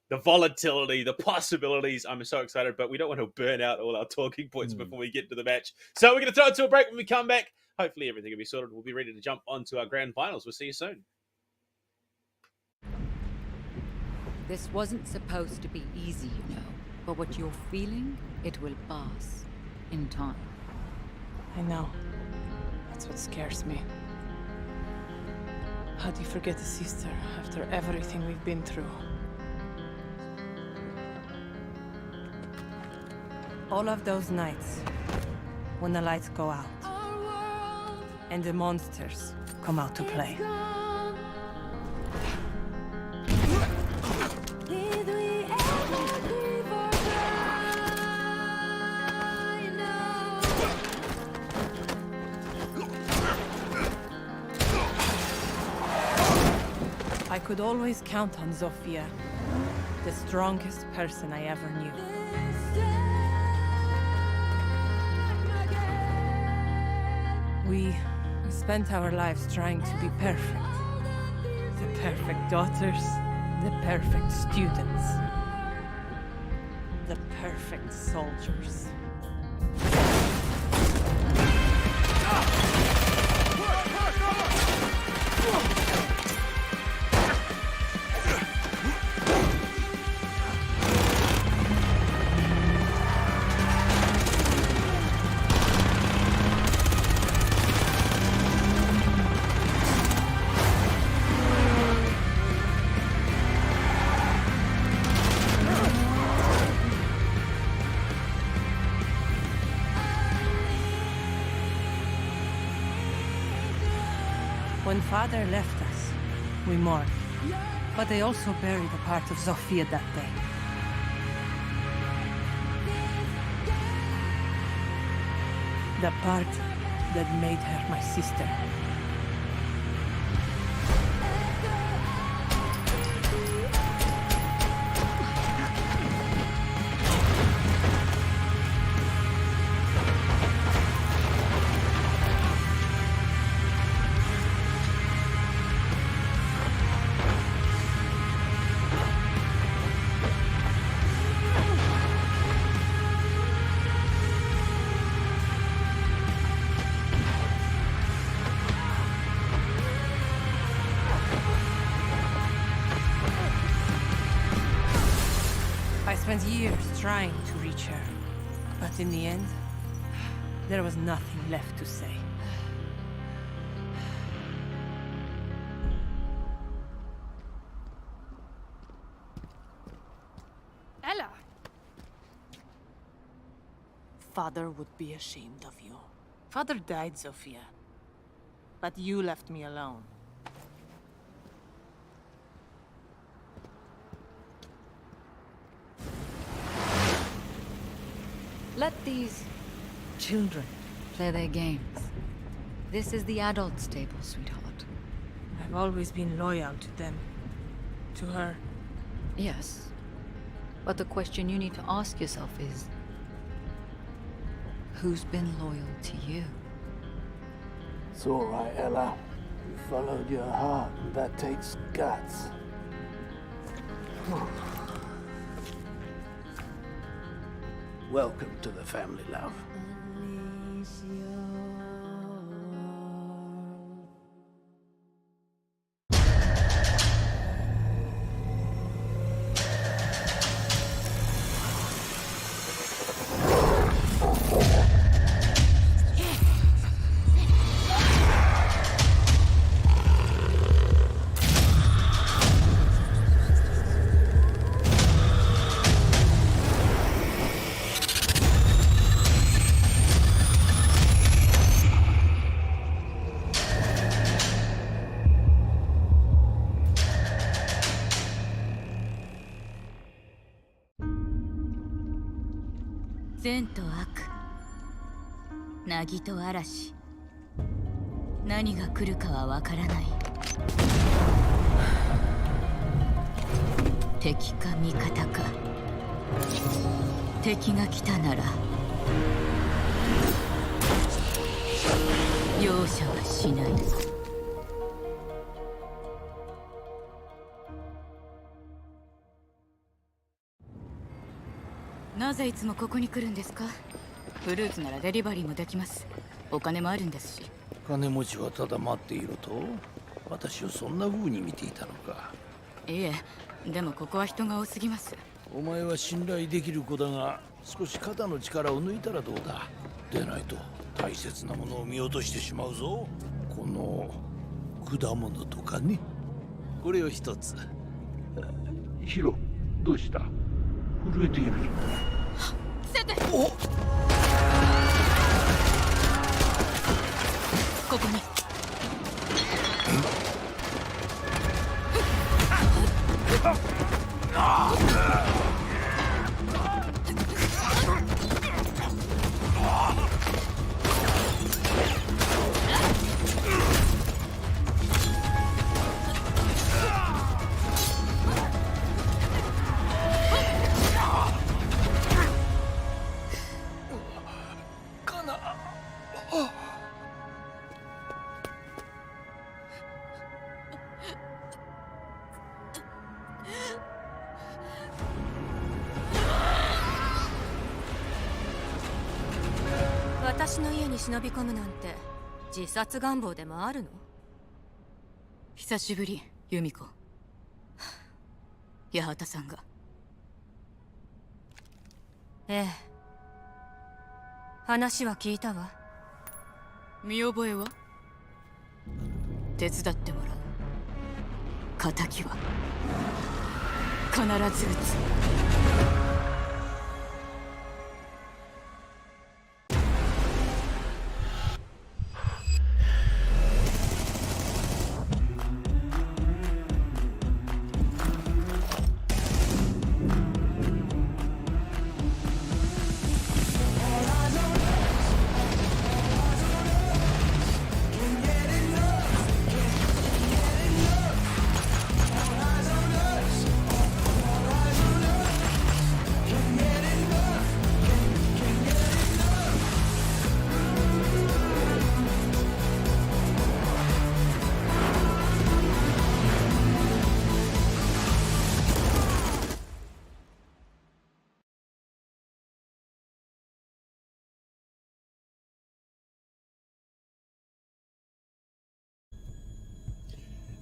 the volatility, the possibilities. I'm so excited, but we don't want to burn out all our talking points before we get to the match. So we're going to throw it to a break. When we come back, hopefully everything will be sorted. We'll be ready to jump onto our grand finals. We'll see you soon. This wasn't supposed to be easy, but what you're feeling, it will pass in time. I know. That's what scares me. How do you forget a sister after everything we've been through? All of those nights, when the lights go out, and the monsters come out to play. I could always count on Zofia, the strongest person I ever knew. We spent our lives trying to be perfect. The perfect daughters, the perfect students, the perfect soldiers. When father left us, we mourned. But they also buried a part of Zofia that day. The part that made her my sister. I spent years trying to reach her, but in the end, there was nothing left to say. Ella! Father would be ashamed of you. Father died, Zofia. But you left me alone. Let these children play their games. This is the adults' table, sweetheart. I've always been loyal to them. To her. Yes. But the question you need to ask yourself is, who's been loyal to you? It's all right, Ella. You followed your heart, and that takes guts. Welcome to the family, love.善と悪、凪と嵐、何が来るかはわからない。敵か味方か。敵が来たなら容赦はしない。なぜいつもここに来るんですか？フルーツならデリバリーもできます。お金もあるんですし。金持ちはただ待っていると？私をそんな風に見ていたのか。いえ、でもここは人が多すぎます。お前は信頼できる子だが、少し肩の力を抜いたらどうだ。でないと大切なものを見落としてしまうぞ。この果物とかね。これを一つ。ヒロ、どうした？震えている。お！ここに。私の家に忍び込むなんて自殺願望でもあるの？久しぶり、由美子。八幡さんが。ええ。話は聞いたわ。見覚えは？手伝ってもらう。仇は必ず撃つ。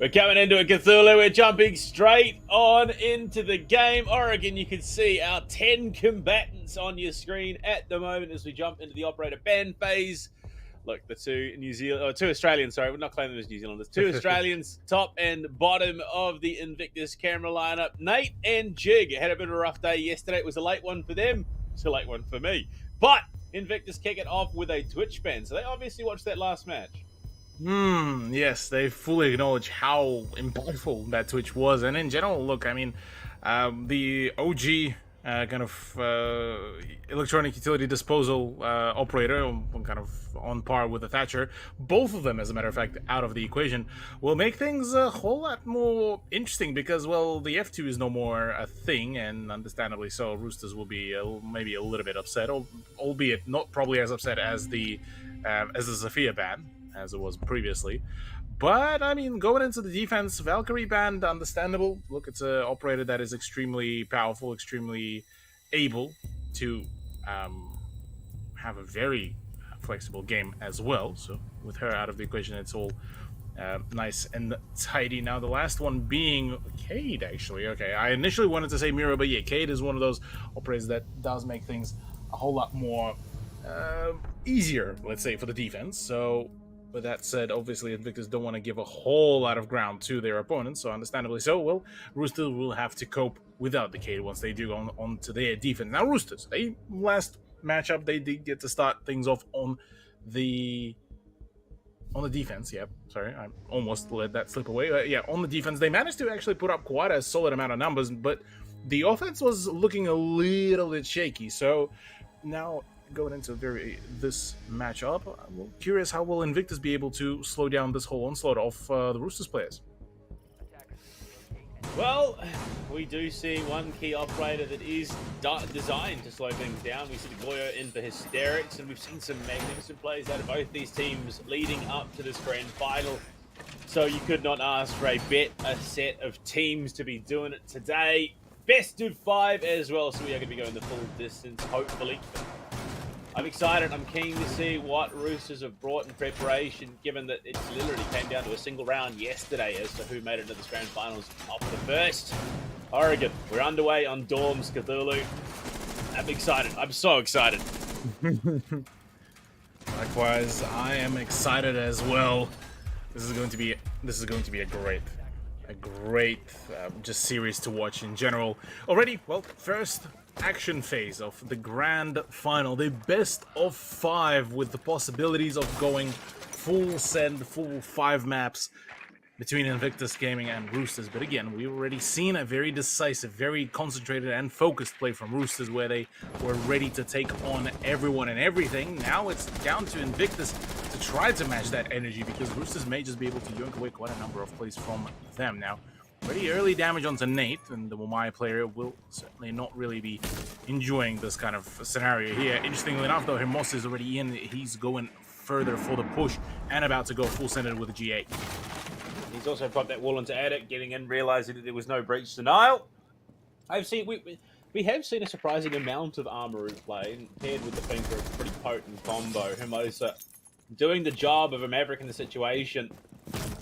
We're coming into a Cthulhu. We're jumping straight on into the game. Oregon, you can see our 10 combatants on your screen at the moment as we jump into the operator ban phase. Look, the two Australians, sorry, we're not claiming them as New Zealanders. 2 Australians, top and bottom of the Invictus camera lineup. Nate and Jig had a bit of a rough day yesterday. It was a late one for them. It's a late one for me. But Invictus kick it off with a Twitch ban. So they obviously watched that last match. Yes, they fully acknowledge how impactful that Twitch was. And in general, look, I mean, the OG kind of electronic utility disposal operator, kind of on par with the Thatcher, both of them, as a matter of fact, out of the equation, will make things a whole lot more interesting because, well, the F2 is no more a thing, and understandably so. Roosters will be maybe a little bit upset, albeit not probably as upset as the Zafia ban, as it was previously. But, I mean, going into the defense, Valkyrie band, understandable. Look, it's an operator that is extremely powerful, extremely able to have a very flexible game as well. So, with her out of the equation, it's all nice and tidy. Now, the last one being Cade, actually. Okay, I initially wanted to say Mira, but yeah, Cade is one of those operators that does make things a whole lot more easier, let's say, for the defense. So, with that said, obviously Invictus don't want to give a whole lot of ground to their opponents, so understandably so. Well, Roosters will have to cope without the Cade once they do go on to their defense. Now, Roosters, last matchup, they did get to start things off on the defense. Yeah, sorry, I almost let that slip away. Yeah, on the defense, they managed to actually put up quite a solid amount of numbers, but the offense was looking a little bit shaky. So now, going into this matchup, I'm curious how will Invictus be able to slow down this whole onslaught of the Roosters players. Well, we do see one key operator that is designed to slow things down. We see the Goyo in for hysterics, and we've seen some magnificent plays out of both these teams leading up to this grand final. So you could not ask for a set of teams to be doing it today. Best of 5 as well, so we are going to be going the full distance, hopefully. I'm excited. I'm keen to see what Roosters have brought in preparation, given that it literally came down to a single round yesterday as to who made it to this grand finals off the first. Oregon, we're underway on Dorms Cthulhu. I'm excited. I'm so excited. Likewise, I am excited as well. This is going to be a great just series to watch in general. Already, well, first action phase of the grand final, the best of 5 with the possibilities of going full 5 maps between Invictus Gaming and Roosters. But again, we've already seen a very decisive, very concentrated and focused play from Roosters where they were ready to take on everyone and everything. Now it's down to Invictus to try to match that energy because Roosters may just be able to yoink away quite a number of plays from them. Now, pretty early damage onto Nate, and the Wamai player will certainly not really be enjoying this kind of scenario here. Interestingly enough, though, Hermosa is already in. He's going further for the push and about to go full centered with a G8. He's also popped that wall into Attic, getting in, realizing that there was no breach denial. We have seen a surprising amount of Armoru play, paired with the Finker, a pretty potent combo. Hermosa doing the job of a Maverick in the situation,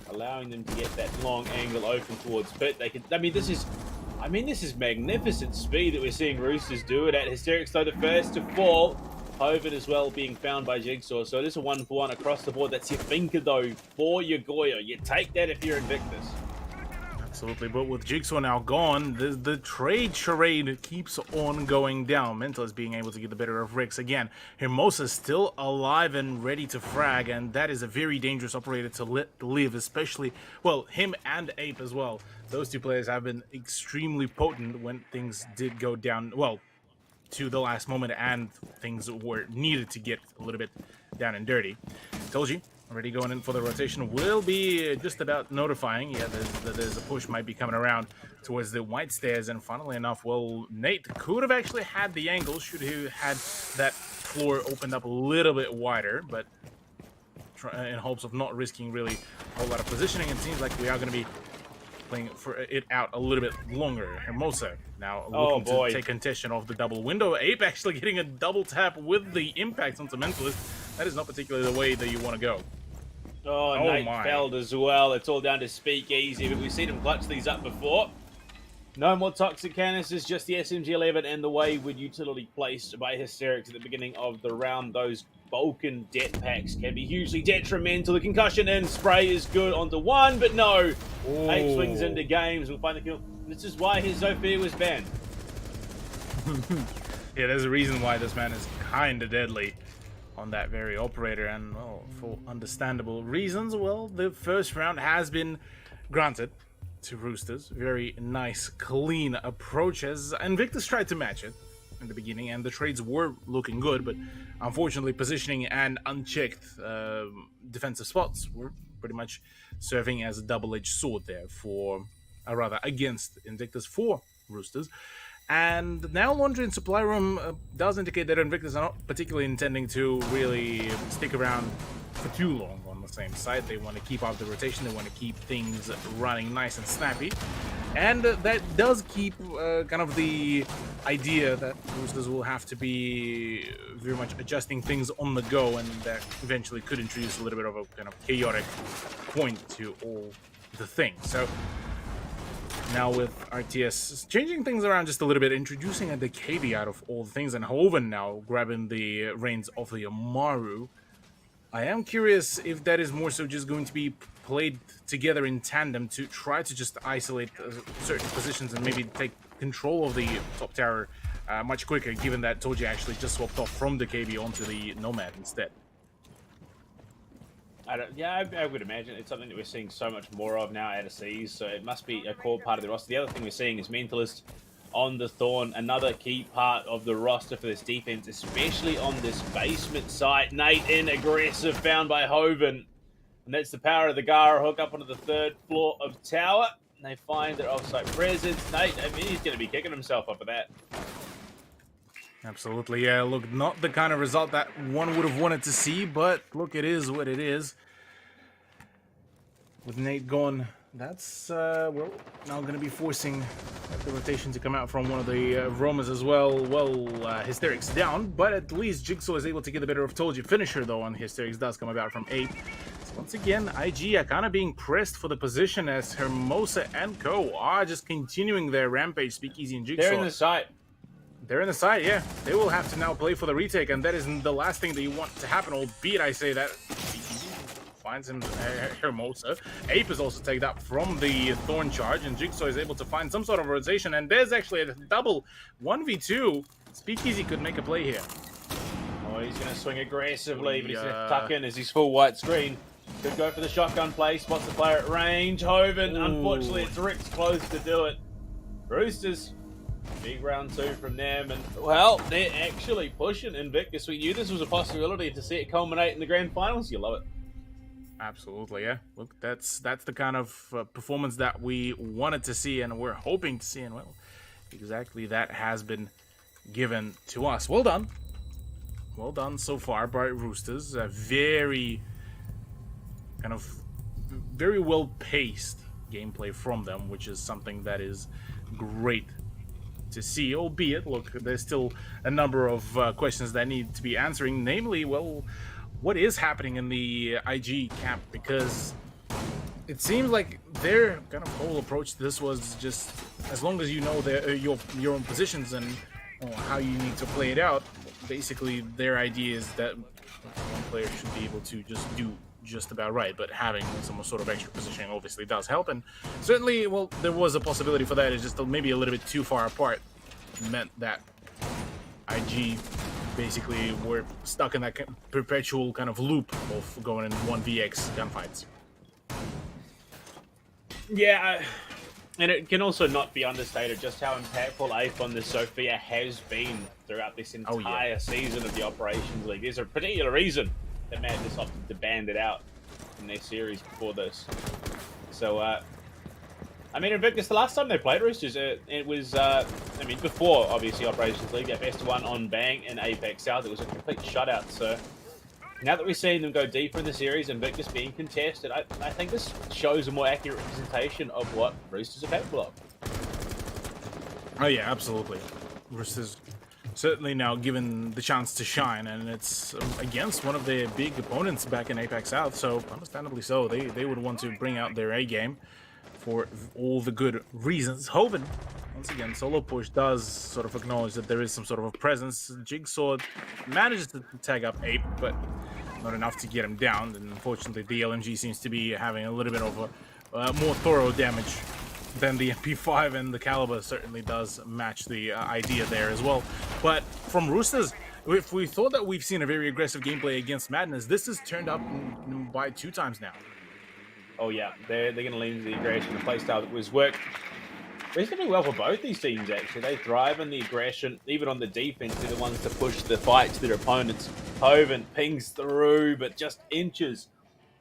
allowing them to get that long angle open towards Pit. This is magnificent speed that we're seeing Roosters do it at. Hysterics, though, the first to fall. Hovid as well being found by Jigsaw. So it is a 1-for-1 across the board. That's your Finker, though, for your Goyo. You take that if you're Invictus. Absolutely, but with Jigsaw now gone, the trade charade keeps on going down. Mental is being able to get the better of Rix again. Hermosa is still alive and ready to frag, and that is a very dangerous operator to let live, especially, well, him and Ape as well. Those two players have been extremely potent when things did go down, well, to the last moment, and things were needed to get a little bit down and dirty. Told you. Already going in for the rotation. Will be just about notifying. Yeah, there's a push might be coming around towards the white stairs. And funnily enough, well, Nate could have actually had the angle. Should have had that floor opened up a little bit wider. But in hopes of not risking really a whole lot of positioning, it seems like we are going to be playing for it out a little bit longer. Hermosa now looking to take contention of the double window. Ape actually getting a double tap with the impact onto Mentalist. That is not particularly the way that you want to go. Oh, Oh Nate my. failed as well. It's all down to Speakeasy, but we've seen him clutch these up before. No more toxic canisters, just the SMG-11 and the wayward utility placed by Hysterics at the beginning of the round. Those Vulcan det packs can be hugely detrimental. The concussion and spray is good onto one, but no. Ooh. 8 swings into games. We'll find the kill. This is why his Zofia was banned. Yeah, there's a reason why this man is kind of deadly on that very operator, and well, for understandable reasons. Well, the first round has been granted to Roosters. Very nice, clean approach as Invictus tried to match it in the beginning, and the trades were looking good, but unfortunately positioning and unchecked defensive spots were pretty much serving as a double-edged sword there for, rather against Invictus for Roosters. And now laundry and supply room does indicate that Invictus are not particularly intending to really stick around for too long on the same side. They want to keep up the rotation, they want to keep things running nice and snappy. And that does keep kind of the idea that Roosters will have to be very much adjusting things on the go, and that eventually could introduce a little bit of a kind of chaotic point to all the things. So now with RTS changing things around just a little bit, introducing a Decade out of all things, and Hoven now grabbing the reins of the Amaru. I am curious if that is more so just going to be played together in tandem to try to just isolate certain positions and maybe take control of the top tower much quicker, given that Toji actually just swapped off from the KB onto the Nomad instead. I would imagine it's something that we're seeing so much more of now out of Seas, so it must be a core part of the roster. The other thing we're seeing is Mentalist on the Thorn, another key part of the roster for this defense, especially on this basement site. Nate in aggressive, found by Hoven, and that's the power of the Gara hook up onto the 3rd floor of tower. And they find their offsite presence. Nate, I mean, he's going to be kicking himself up for that. Absolutely, yeah. Look, not the kind of result that one would have wanted to see, but look, it is what it is. With Nate gone, that's, well, now going to be forcing the rotation to come out from one of the Romas as well. Well, Hysterics down, but at least Jigsaw is able to get the better of Toji. Finisher, though, on Hysterics does come about from 8. So once again, IG are kind of being pressed for the position as Hermosa and Co. are just continuing their rampage. Speakeasy and Jigsaw. They're in the site. They're in the side, yeah. They will have to now play for the retake, and that isn't the last thing that you want to happen, albeit I say that. Finds him Hermosa. Ape is also taken up from the Thorn charge, and Jigsaw is able to find some sort of rotation, and there's actually a double 1v2. Speakeasy could make a play here. Oh, he's going to swing aggressively, but he's going to tuck in as he's full white screen. Could go for the shotgun play, spots the player at range. Hoven, unfortunately, it's Rick's close to do it. Roosters. Big round 2 from them, and well, they're actually pushing Invictus. We knew this was a possibility to see it culminate in the grand finals. You love it. Absolutely, yeah. Look, that's the kind of performance that we wanted to see and we're hoping to see, and well, exactly that has been given to us. Well done. Well done so far by Roosters. A very well-paced gameplay from them, which is something that is great to see, albeit, look, there's still a number of questions that need to be answering, namely, well, what is happening in the IG camp? Because it seems like their kind of whole approach to this was just, as long as you know your own positions and how you need to play it out, basically their idea is that one player should be able to just do just about right, but having some sort of extra positioning obviously does help, and certainly, well, there was a possibility for that. It's just maybe a little bit too far apart, meant that IG basically were stuck in that perpetual kind of loop of going in 1vx gunfights. Yeah, and it can also not be understated just how impactful Ape on the Sophia has been throughout this entire season of the Operations League. There's a particular reason that Madness opted to band it out in their series before this. So, I mean, Invictus, the last time they played Roosters, it was, I mean, before, obviously, Operations League, their best one on Bang and Apex South. It was a complete shutout, so now that we're seeing them go deeper in the series, Invictus being contested, I think this shows a more accurate representation of what Roosters are capable of. Oh, yeah, absolutely. Roosters certainly now given the chance to shine, and it's against one of their big opponents back in Apex South, so understandably so, they would want to bring out their A game for all the good reasons. Hoven, once again, solo push does sort of acknowledge that there is some sort of a presence. Jigsaw manages to tag up Ape, but not enough to get him down, and unfortunately the LMG seems to be having a little bit of a more thorough damage than the MP5, and the caliber certainly does match the idea there as well. But from Roosters, if we thought that we've seen a very aggressive gameplay against Madness, this has turned up by 2 times now. Oh yeah, they're going to lean into the aggression, the playstyle that was worked reasonably well for both these teams, actually. They thrive on the aggression, even on the defense. They're the ones to push the fight to their opponents. Hoven pings through, but just inches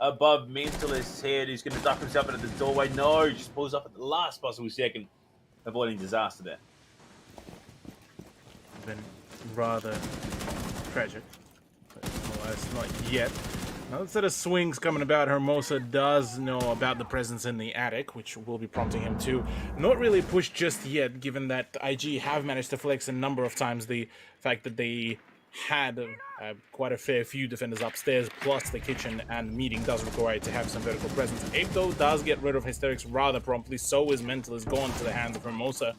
above Mentalist's head. He's going to duck himself into the doorway. No, just pulls up at the last possible second, avoiding disaster there. Been rather tragic, but alas, not yet. Now, instead of swings coming about, Hermosa does know about the presence in the attic, which will be prompting him to not really push just yet, given that IG have managed to flex a number of times the fact that they had quite a fair few defenders upstairs, plus the kitchen and meeting does require it to have some vertical presence. Ape, though, does get rid of Hysterics rather promptly, so is Mentalist gone to the hands of Hermosa.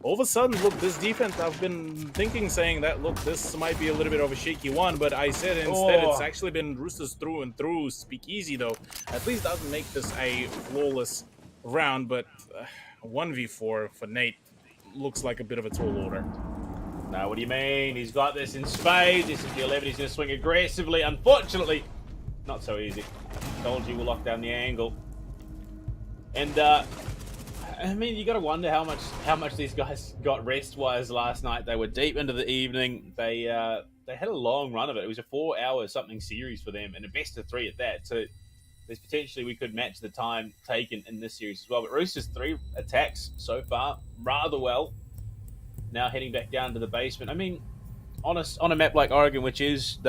All of a sudden, look, this defense, I've been thinking, saying that, look, this might be a little bit of a shaky one, but I said instead it's actually been Roosters through and through. Speakeasy, though, at least doesn't make this a flawless round, but 1v4 for Nate looks like a bit of a tall order. Now, what do you mean? He's got this in spades. This is the 11. He's going to swing aggressively. Unfortunately, not so easy. Told you we'll lock down the angle. And, I mean, you got to wonder how much these guys got rest-wise last night. They were deep into the evening. They had a long run of it. It was a 4-hour something series for them, and a best of 3 at that. So there's potentially we could match the time taken in this series as well. But Roosters 3 attacks so far rather well. Now heading back down to the basement. I mean, on a map like Oregon, which is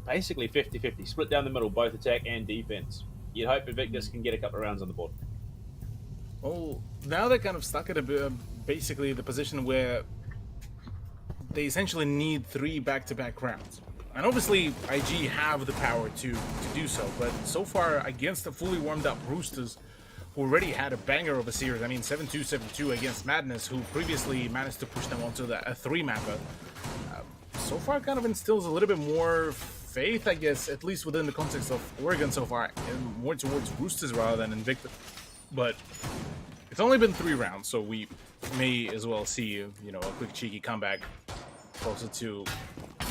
basically 50-50, split down the middle, both attack and defense, you'd hope Invictus can get a couple of rounds on the board. Well, now they're kind of stuck at basically the position where they essentially need 3 back-to-back rounds. And obviously, IG have the power to do so, but so far against the fully warmed-up Roosters, who already had a banger of a series, I mean 7-2, 7-2 against Madness, who previously managed to push them onto a 3-mapper, so far kind of instills a little bit more faith, I guess, at least within the context of Oregon so far, and more towards Roosters rather than Invictus. But it's only been 3 rounds, so we may as well see, you know, a quick cheeky comeback closer to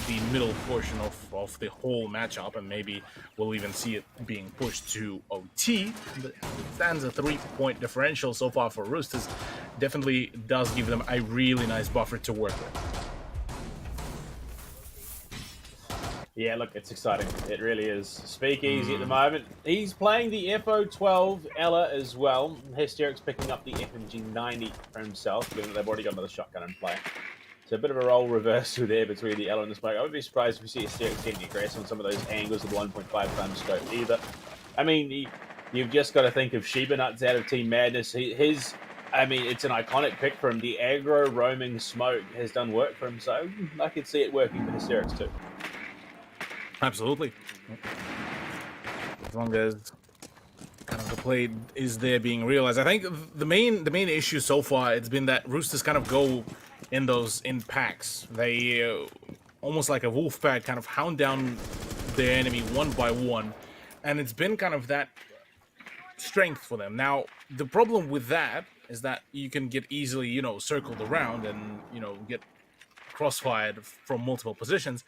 the middle portion of the whole matchup, and maybe we'll even see it being pushed to OT. It stands a 3-point differential so far for Roosters. Definitely does give them a really nice buffer to work with. Yeah, look, it's exciting. It really is. Speakeasy at the moment. He's playing the FO12 Ella as well. Hysteric's picking up the FMG 90 for himself, given that they've already got another shotgun in play. So a bit of a role reversal there between the Ella and the Smoke. I wouldn't be surprised if we see Hysteric getting aggressive on some of those angles of 1.5 times scope either. I mean, you've just got to think of Sheba Nuts out of Team Madness. I mean, it's an iconic pick for him. The aggro roaming Smoke has done work for him, so I could see it working for Hysterics too. Absolutely. As long as kind of the play is there being realized. I think the main issue so far, it's been that Roosters kind of go in packs. They almost like a wolf pack kind of hound down their enemy one by one, and it's been kind of that strength for them. Now, the problem with that is that you can get easily, you know, circled around and, you know, get crossfired from multiple positions.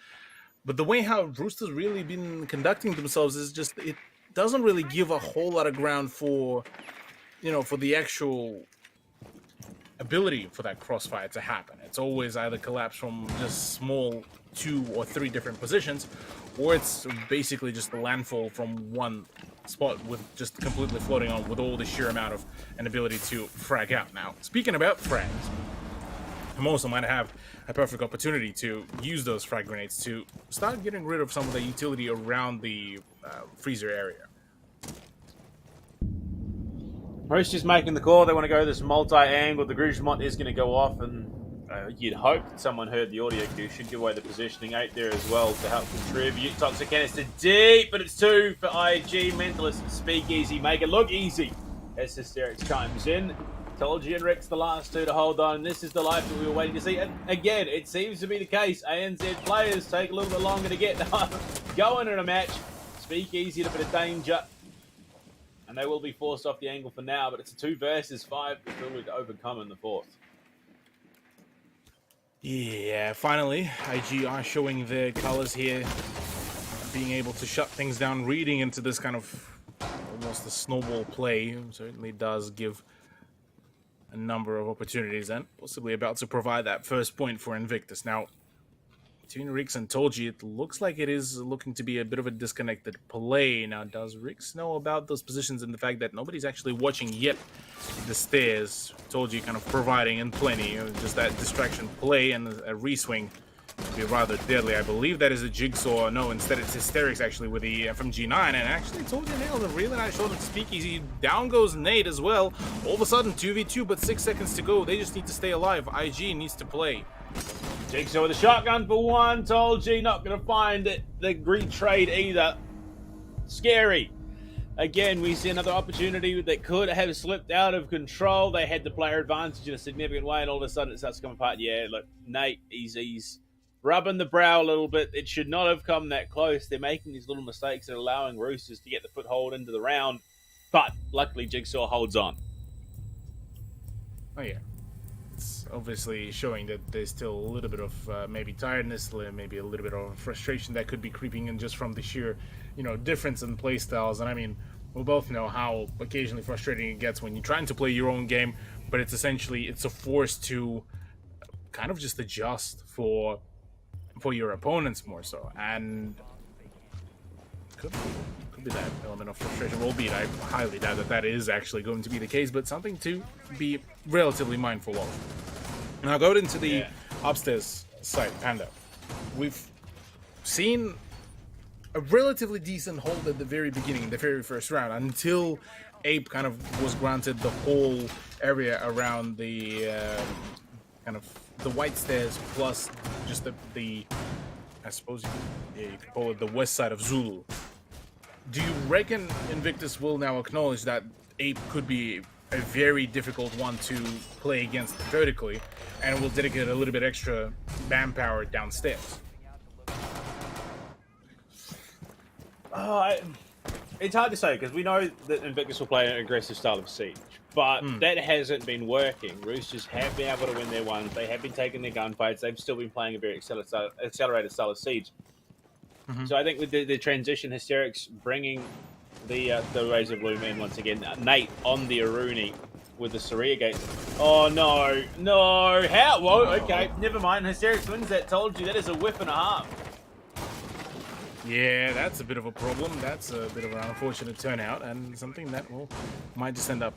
But the way how Roosters really been conducting themselves is just, it doesn't really give a whole lot of ground for, you know, for the actual ability for that crossfire to happen. It's always either collapse from just small 2 or 3 different positions, or it's basically just a landfall from one spot with just completely floating on with all the sheer amount of an ability to frag out. Now, speaking about frags, Hermosa might have a perfect opportunity to use those frag grenades to start getting rid of some of the utility around the freezer area. Roosters making the call. They want to go this multi-angle. The Grugement is going to go off, and You'd hope that someone heard the audio cue. Should give away the positioning. 8 there as well to help contribute. Toxic canister deep, but it's 2 for IG. Mentalist and Speakeasy make it look easy as Hysterics chimes in. Told you and Rex the last 2 to hold on. This is the life that we were waiting to see. And again, it seems to be the case. ANZ players take a little bit longer to get going in a match. Speakeasy in a bit of danger. And they will be forced off the angle for now, but it's a 2 versus 5 to overcome in the 4th. Yeah, finally, IG are showing their colors here, being able to shut things down, reading into this kind of almost a snowball play. Certainly does give a number of opportunities and possibly about to provide that first point for Invictus. Now, between Rix and Tolji, it looks like it is looking to be a bit of a disconnected play. Now, does Rix know about those positions and the fact that nobody's actually watching yet the stairs? Tolji kind of providing in plenty, just that distraction play and a re-swing would be rather deadly. I believe that is a Jigsaw. No, instead it's Hysterics actually with the FMG9, and actually Tolji nailed a really nice shot at Speakeasy. Down goes Nate as well. All of a sudden 2v2, but 6 seconds to go. They just need to stay alive. IG needs to play. Jigsaw with a shotgun for 1. Tolji not going to find it. The retrade either. Scary. Again, we see another opportunity that could have slipped out of control. They had the player advantage in a significant way, and all of a sudden it starts to come apart. Yeah, look, Nate, he's rubbing the brow a little bit. It should not have come that close. They're making these little mistakes that are allowing Roosters to get the foothold into the round. But luckily, Jigsaw holds on. Oh, yeah. It's obviously showing that there's still a little bit of maybe tiredness, maybe a little bit of frustration that could be creeping in just from the sheer, difference in play styles. And I mean, we both know how occasionally frustrating it gets when you're trying to play your own game, but it's a force to kind of just adjust for your opponents more so. And could be that element of frustration, albeit I highly doubt that is actually going to be the case, but something to be relatively mindful of. Now go into the upstairs side, Panda. We've seen a relatively decent hold at the very beginning, the very first round, until Ape kind of was granted the whole area around the kind of the white stairs plus just the I suppose you could call it the west side of Zulu. Do you reckon Invictus will now acknowledge that Ape could be a very difficult one to play against vertically, and will dedicate a little bit extra manpower downstairs? It's hard to say, because we know that Invictus will play an aggressive style of siege, but that hasn't been working. Roosters have been able to win their ones. They have been taking their gunfights. They've still been playing a very accelerated style of siege. So I think with the transition, Hysterics bringing the Rays of Bloom in once again. Nate on the Aruni with the Saria Gate. Oh, no. How? Whoa, okay. Never mind. Hysterics wins that. Told you that is a whiff and a half. Yeah, that's a bit of a problem. That's a bit of an unfortunate turnout, and something that might just end up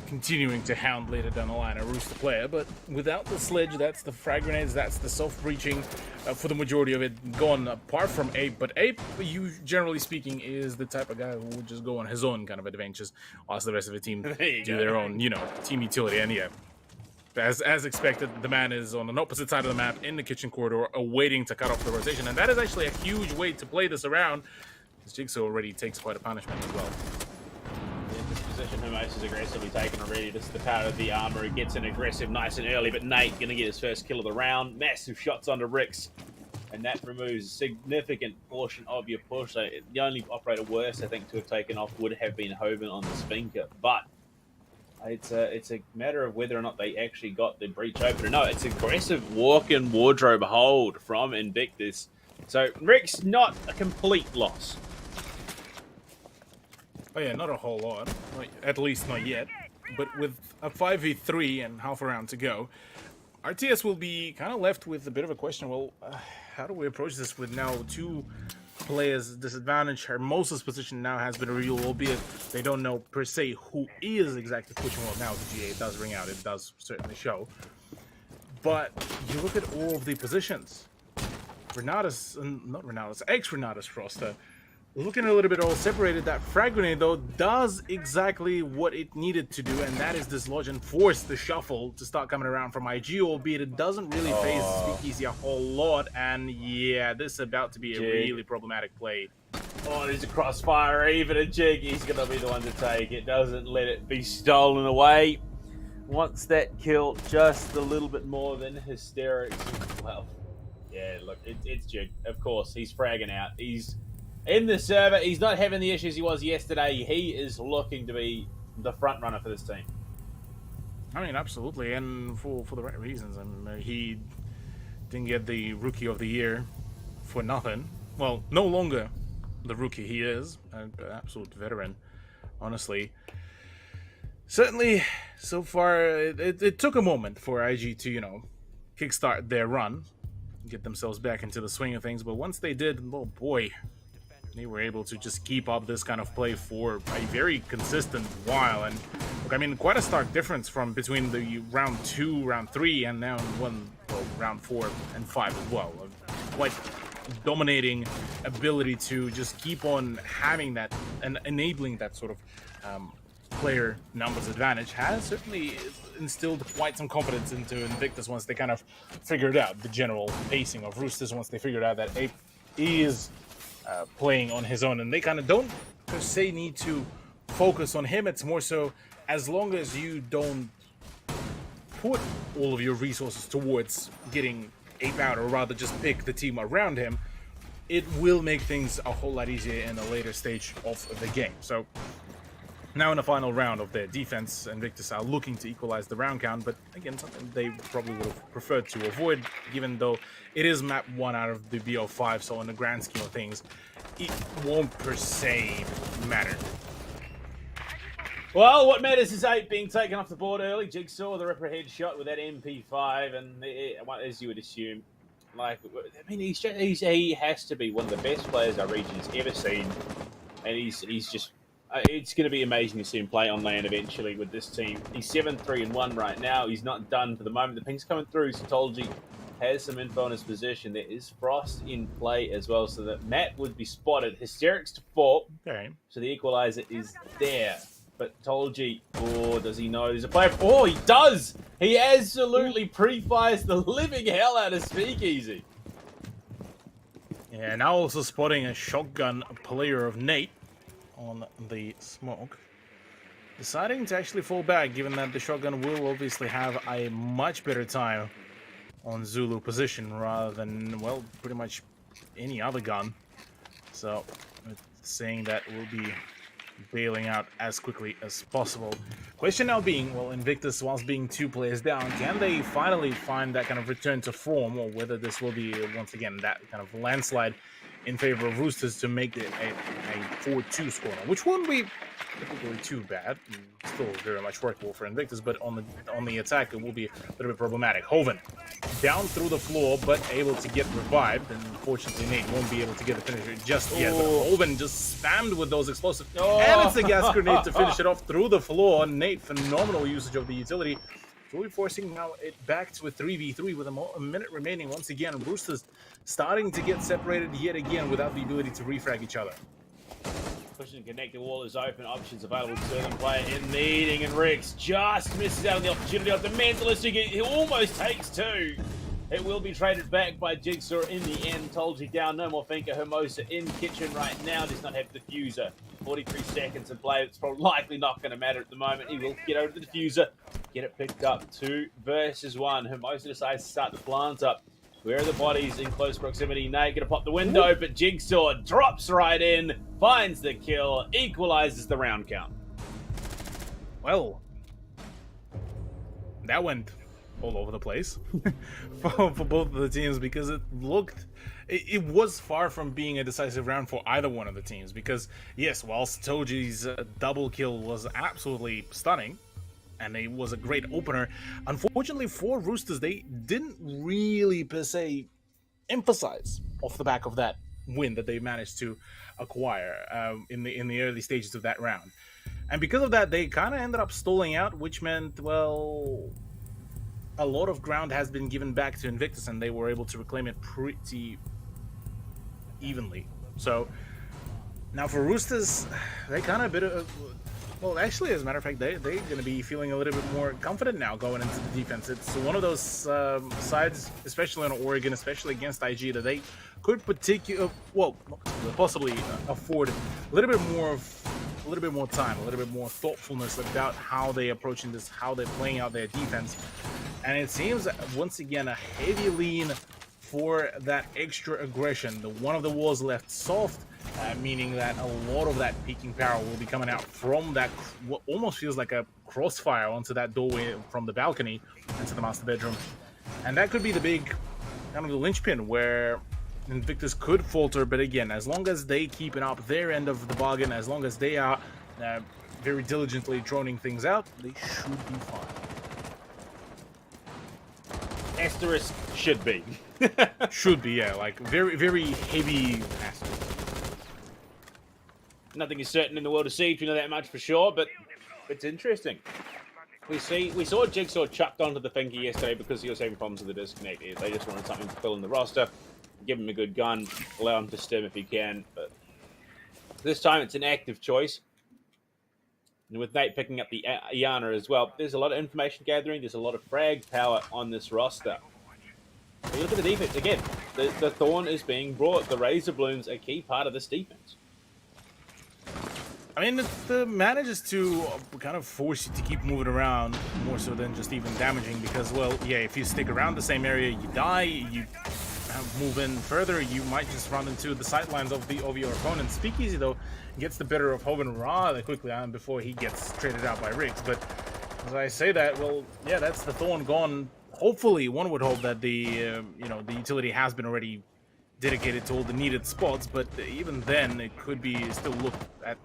continuing to hound later down the line a Rooster player. But without the sledge, that's the frag grenades, that's the self-breaching for the majority of it gone, apart from Ape. But Ape, you generally speaking, is the type of guy who would just go on his own kind of adventures, whilst the rest of the team do their own, team utility. And yeah, as expected, the man is on an opposite side of the map in the kitchen corridor, awaiting to cut off the rotation. And that is actually a huge way to play this around, because Jigsaw already takes quite a punishment as well. This position Humos is aggressively taken already. This is the power of the armor. He gets in aggressive nice and early, but Nate going to get his first kill of the round. Massive shots onto Rix, and that removes a significant portion of your push. So the only operator worse, I think, to have taken off would have been Hoban on the Spinker, but it's a matter of whether or not they actually got the breach open or no. It's aggressive walk-in wardrobe hold from Invictus. So Rix, not a complete loss. Oh yeah, not a whole lot. At least not yet. But with a 5v3 and half a round to go, RTS will be kind of left with a bit of a question. Well, how do we approach this with now two players disadvantage? Hermosa's position now has been revealed, albeit they don't know per se who is exactly pushing what. Now the GA does ring out, it does certainly show. But you look at all of the positions. Renata's, not Renata's, ex-Renata's roster Looking a little bit all separated, that frag grenade though does exactly what it needed to do, and that is dislodge and force the shuffle to start coming around from IG, albeit it doesn't really phase Speakeasy a whole lot, and yeah, this is about to be a really problematic play. Oh, there's a crossfire, even a Jig, he's going to be the one to take it, doesn't let it be stolen away. Wants that kill just a little bit more than Hysterics. Well, yeah, look, it's Jig, of course, he's fragging out, he's in the server, he's not having the issues he was yesterday. He is looking to be the front runner for this team. I mean, absolutely, and for the right reasons. I mean, he didn't get the Rookie of the Year for nothing. Well, no longer the rookie he is, an absolute veteran, honestly. Certainly, so far, it took a moment for IG to, you know, kickstart their run, get themselves back into the swing of things, but once they did, oh boy, they were able to just keep up this kind of play for a very consistent while. And look, I mean, quite a stark difference from between the round 2, round 3, and now round 4 and 5 as well. Quite dominating ability to just keep on having that and enabling that sort of player numbers advantage has certainly instilled quite some confidence into Invictus once they kind of figured out the general pacing of Roosters, once they figured out that Ape is playing on his own, and they kind of don't per se need to focus on him. It's more so as long as you don't put all of your resources towards getting Ape out, or rather just pick the team around him, it will make things a whole lot easier in the later stage of the game. So now in the final round of their defense, Invictus are looking to equalize the round count, but again, something they probably would have preferred to avoid, even though it is map 1 out of the BO5, so in the grand scheme of things, it won't per se matter. Well, what matters is Ape being taken off the board early. Jigsaw, the Ripper headshot with that MP5, and as you would assume, like, I mean, he has to be one of the best players our region's ever seen, and he's just, it's going to be amazing to see him play on land eventually with this team. He's 7-3-1 right now. He's not done for the moment. The ping's coming through. Satolji has some info on his position. There is Frost in play as well, so that Matt would be spotted. Hysterics to 4, okay. So the equalizer is there. But Tolji, oh, does he know there's a player? Oh, he does! He absolutely pre-fires the living hell out of Speakeasy. Yeah, now also spotting a shotgun player of Nate on the smoke. Deciding to actually fall back, given that the shotgun will obviously have a much better time on Zulu position rather than, well, pretty much any other gun. So, saying that we'll be bailing out as quickly as possible. Question now being, well, Invictus, whilst being 2 players down, can they finally find that kind of return to form, or whether this will be, once again, that kind of landslide in favor of Roosters to make it a 4-2 score, which wouldn't be typically too bad. Still very much workable for Invictus, but on the attack, it will be a little bit problematic. Hoven down through the floor, but able to get revived, and unfortunately Nate won't be able to get the finisher just yet. But Hoven just spammed with those explosives, and it's a gas grenade to finish it off through the floor. Nate, phenomenal usage of the utility, fully forcing now it back to a 3v3 with a minute remaining. Once again, Roosters starting to get separated yet again without the ability to refrag each other. Pushing and connect, the wall is open, options available to them. Player in meeting, and Rex just misses out on the opportunity of the Mentalist. He almost takes 2. It will be traded back by Jigsaw in the end. Tolji down, no more Finka. Hermosa in kitchen right now, does not have the diffuser. 43 seconds to play. It's probably likely not going to matter at the moment. He will get over the diffuser, get it picked up. 2 versus 1. Hermosa decides to start the plant up. Where are the bodies in close proximity? Nate gonna pop the window, but Jigsaw drops right in, finds the kill, equalizes the round count. Well, that went all over the place for both of the teams, because it was far from being a decisive round for either one of the teams. Because yes, whilst Toji's double kill was absolutely stunning, and it was a great opener, unfortunately for Roosters, they didn't really per se emphasize off the back of that win that they managed to acquire in the early stages of that round. And because of that, they kind of ended up stalling out, which meant, well, a lot of ground has been given back to Invictus, and they were able to reclaim it pretty evenly. So Now for Roosters, they kind of a bit of... Well, actually, as a matter of fact, they're going to be feeling a little bit more confident now going into the defense. It's one of those sides, especially on Oregon, especially against IG, that they could possibly afford a little bit more time, a little bit more thoughtfulness about how they're approaching this, how they're playing out their defense. And it seems once again a heavy lean for that extra aggression. One of the walls left soft, meaning that a lot of that peaking power will be coming out from that, what almost feels like a crossfire onto that doorway from the balcony into the master bedroom. And that could be the big, kind of the linchpin where Invictus could falter, but again, as long as they keep it up their end of the bargain, as long as they are very diligently droning things out, they should be fine. Asterisk should be. Should be, yeah, like very, very heavy asterisk. Nothing is certain in the world of Siege, we know that much for sure, but it's interesting. We saw Jigsaw chucked onto the Finky yesterday because he was having problems with the disconnect. They just wanted something to fill in the roster, give him a good gun, allow him to stim if he can, but this time it's an active choice. And with Nate picking up the Iana as well, there's a lot of information gathering, there's a lot of frag power on this roster. But you look at the defense, again, the Thorn is being brought, the Razor Bloom's a key part of this defense. I mean, it manages to kind of force you to keep moving around more so than just even damaging because, well, yeah, if you stick around the same area, you die, you move in further, you might just run into the sidelines of your opponent. Speakeasy, though, gets the better of Hoban rather quickly on before he gets traded out by Riggs. But as I say that, well, yeah, that's the Thorn gone. Hopefully, one would hope that the utility has been already dedicated to all the needed spots, but even then, it could be still looked at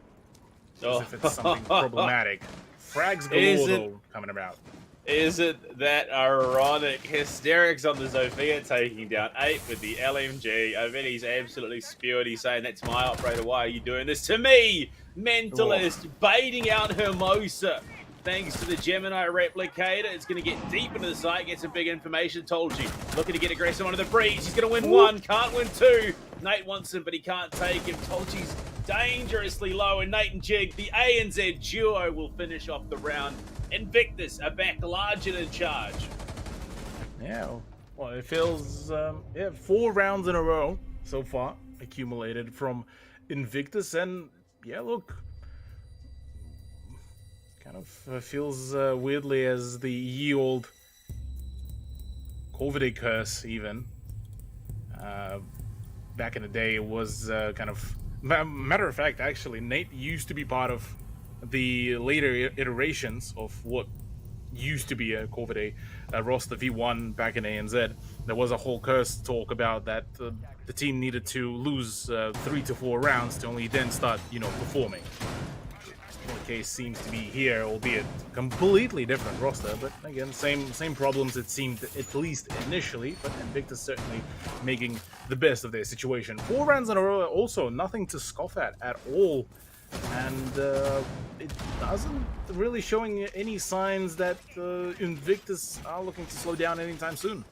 as if it's something problematic. Frags galore, though, coming about. Is it that ironic? Hysterics on the Zofia taking down 8 with the LMG. I bet he's absolutely spewed. He's saying, that's my operator. Why are you doing this to me? Mentalist baiting out Hermosa. Thanks to the Gemini replicator. It's going to get deep into the site, get some big information. Told you. Looking to get aggressive onto the breach. He's going to win 1, can't win 2. Nate wants him, but he can't take him. Told you he's dangerously low, and Nate and Jig, the ANZ duo, will finish off the round. Invictus are back large and in charge. Yeah, well, it feels, 4 rounds in a row so far accumulated from Invictus, and yeah, look, kind of feels weirdly as the ye old COVID curse even. Back in the day, it was kind of, matter of fact, actually, Nate used to be part of the later iterations of what used to be a COVID roster V1 back in ANZ. There was a whole curse talk about that the team needed to lose 3 to 4 rounds to only then start, performing. The case seems to be here, albeit completely different roster, but again, same problems it seemed, at least initially, but Invictus certainly making the best of their situation. 4 rounds in a row, also nothing to scoff at all. And it doesn't really showing any signs that Invictus are looking to slow down anytime soon.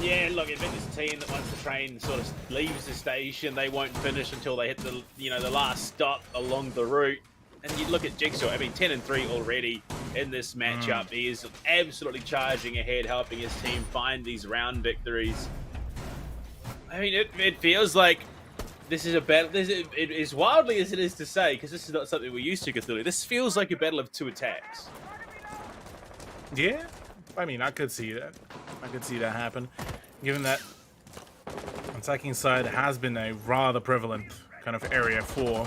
Yeah, look, Invictus is a team that once the train sort of leaves the station, they won't finish until they hit the the last stop along the route. And you look at Jigsaw, I mean, 10-3 already in this matchup. He is absolutely charging ahead, helping his team find these round victories. I mean, it feels like this is a battle. It is wildly as it is to say, because this is not something we're used to, Cthulhu. This feels like a battle of 2 attacks. Yeah, I mean, I could see that. I could see that happen, given that attacking side has been a rather prevalent kind of area for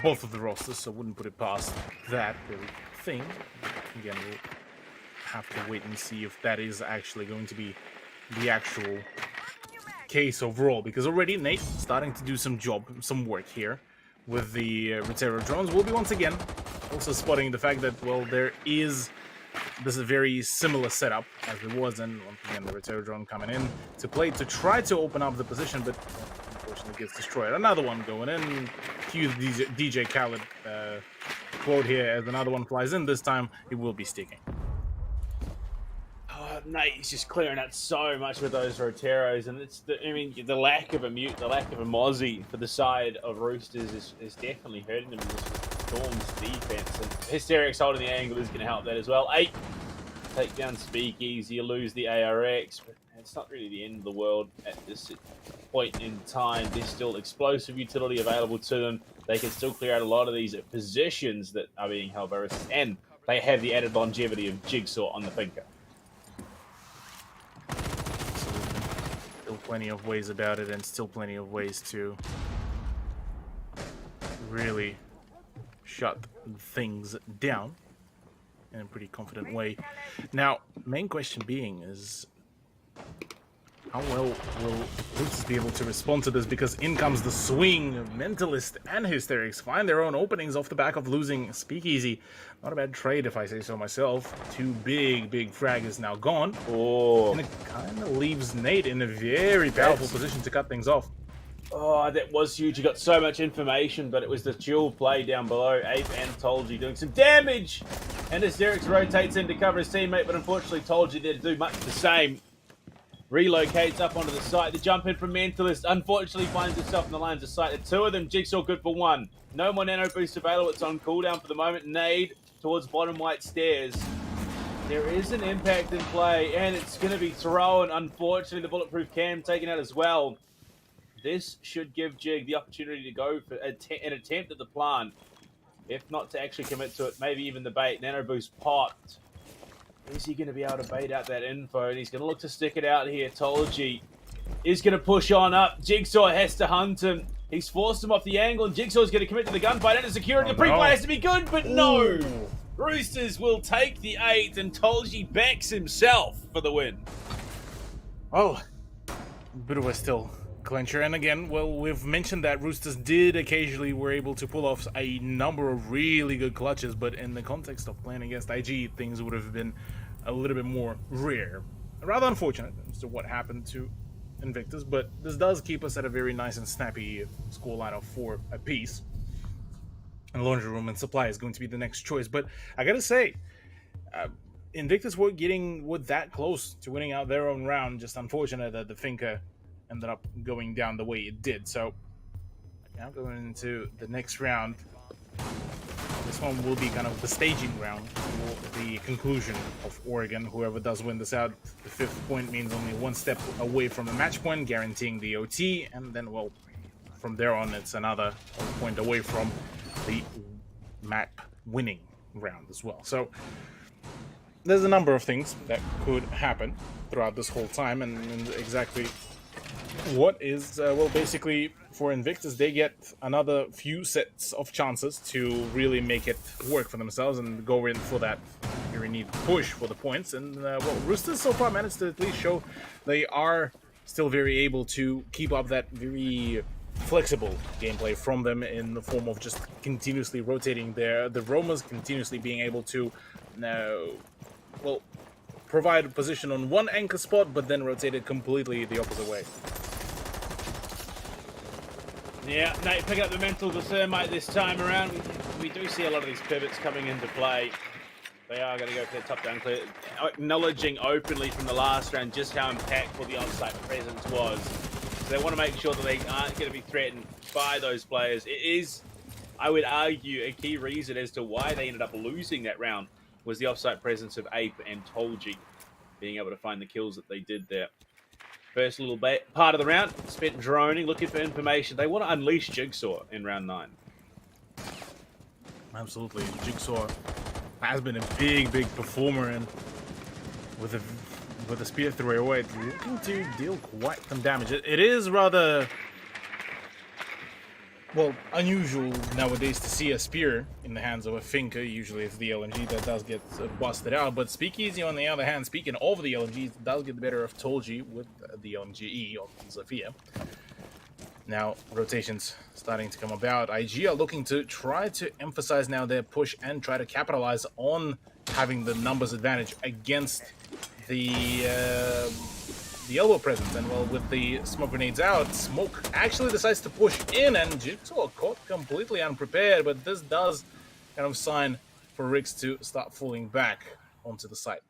both of the rosters, so I wouldn't put it past that really thing. Again, we'll have to wait and see if that is actually going to be the actual case overall, because already Nate starting to do some work here with the Retero drones. Will be once again also spotting the fact that, well, this is a very similar setup as it was, and once again the Retero drone coming in to play to try to open up the position, but unfortunately gets destroyed. Another one going in. Cue the DJ Khaled quote here as another one flies in. This time it will be sticking. Nate is just clearing out so much with those Roteros, and the lack of a mute, the lack of a Mozzie for the side of Roosters is definitely hurting them in this Storm's defense. And Hysteric's holding the angle is going to help that as well. 8 take down Speakeasy, you lose the ARX, but it's not really the end of the world at this point in time. There's still explosive utility available to them. They can still clear out a lot of these positions that are being held by Roosters, and they have the added longevity of Jigsaw on the Finker. Still plenty of ways about it, and still plenty of ways to really shut things down in a pretty confident way. Now, main question being is, how well will Roosters be able to respond to this? Because in comes the swing. Mentalist and Hysterics find their own openings off the back of losing Speakeasy. Not a bad trade, if I say so myself. 2 big fraggers now gone. Oh. And it kind of leaves Nate in a very powerful position to cut things off. Oh, that was huge. You got so much information, but it was the dual play down below. Ape and Tolji doing some damage. And Hysterics rotates in to cover his teammate, but unfortunately Tolji there to do much the same. Relocates up onto the site. The jump in from Mentalist unfortunately finds itself in the lines of sight. The 2 of them, Jigsaw good for 1. No more nano boost available. It's on cooldown for the moment. Nade towards bottom white stairs. There is an impact in play, and it's going to be thrown. Unfortunately, the bulletproof cam taken out as well. This should give Jig the opportunity to go for an attempt at the plant. If not to actually commit to it, maybe even the bait. Nano boost popped. Is he going to be able to bait out that info? And he's going to look to stick it out here. Tolji is going to push on up. Jigsaw has to hunt him. He's forced him off the angle, and Jigsaw's going to commit to the gunfight. And the security pre-play has to be good, but no! Roosters will take the 8, and Tolji backs himself for the win. Oh, bit of a still clincher. And again, well, we've mentioned that Roosters did occasionally were able to pull off a number of really good clutches, but in the context of playing against IG, things would have been a little bit more rare. Rather unfortunate as to what happened to Invictus, but this does keep us at a very nice and snappy scoreline of 4 apiece. And Laundry Room and Supply is going to be the next choice, but I gotta say, Invictus were that close to winning out their own round. Just unfortunate that the Finker ended up going down the way it did. So now going into the next round, this one will be kind of the staging round for the conclusion of Oregon. Whoever does win this out, the 5th point means only 1 step away from the match point, guaranteeing the OT, and then, well, from there on, it's another point away from the map winning round as well. So there's a number of things that could happen throughout this whole time, and exactly what is, well, basically for Invictus, they get another few sets of chances to really make it work for themselves and go in for that very neat push for the points. And, well, Roosters so far managed to at least show they are still very able to keep up that very flexible gameplay from them in the form of just continuously rotating the roamers, continuously being able to, well, provide a position on one anchor spot, but then rotate it completely the opposite way. Yeah, Nate, pick up the mental discernment this time around. We do see a lot of these pivots coming into play. They are going to go for their top-down clear, acknowledging openly from the last round just how impactful the on-site presence was. So they want to make sure that they aren't going to be threatened by those players. It is, I would argue, a key reason as to why they ended up losing that round was the off-site presence of Ape and Tolji being able to find the kills that they did there. First little part of the round, spent droning, looking for information. They want to unleash Jigsaw in round 9. Absolutely. Jigsaw has been a big performer, and with a spear throw away, it's looking to deal quite some damage. It is rather, well, unusual nowadays to see a spear in the hands of a Finker. Usually it's the LMG that does get busted out, but Speakeasy, on the other hand, speaking of the LMGs, does get the better of Tolji with the LMG-E of Zafia. Now, rotations starting to come about. IG are looking to try to emphasize now their push and try to capitalize on having the numbers advantage against the elbow presence. And, well, with the smoke grenades out, Smoke actually decides to push in, and Jigsaw caught completely unprepared, but this does kind of sign for Rix to start falling back onto the site.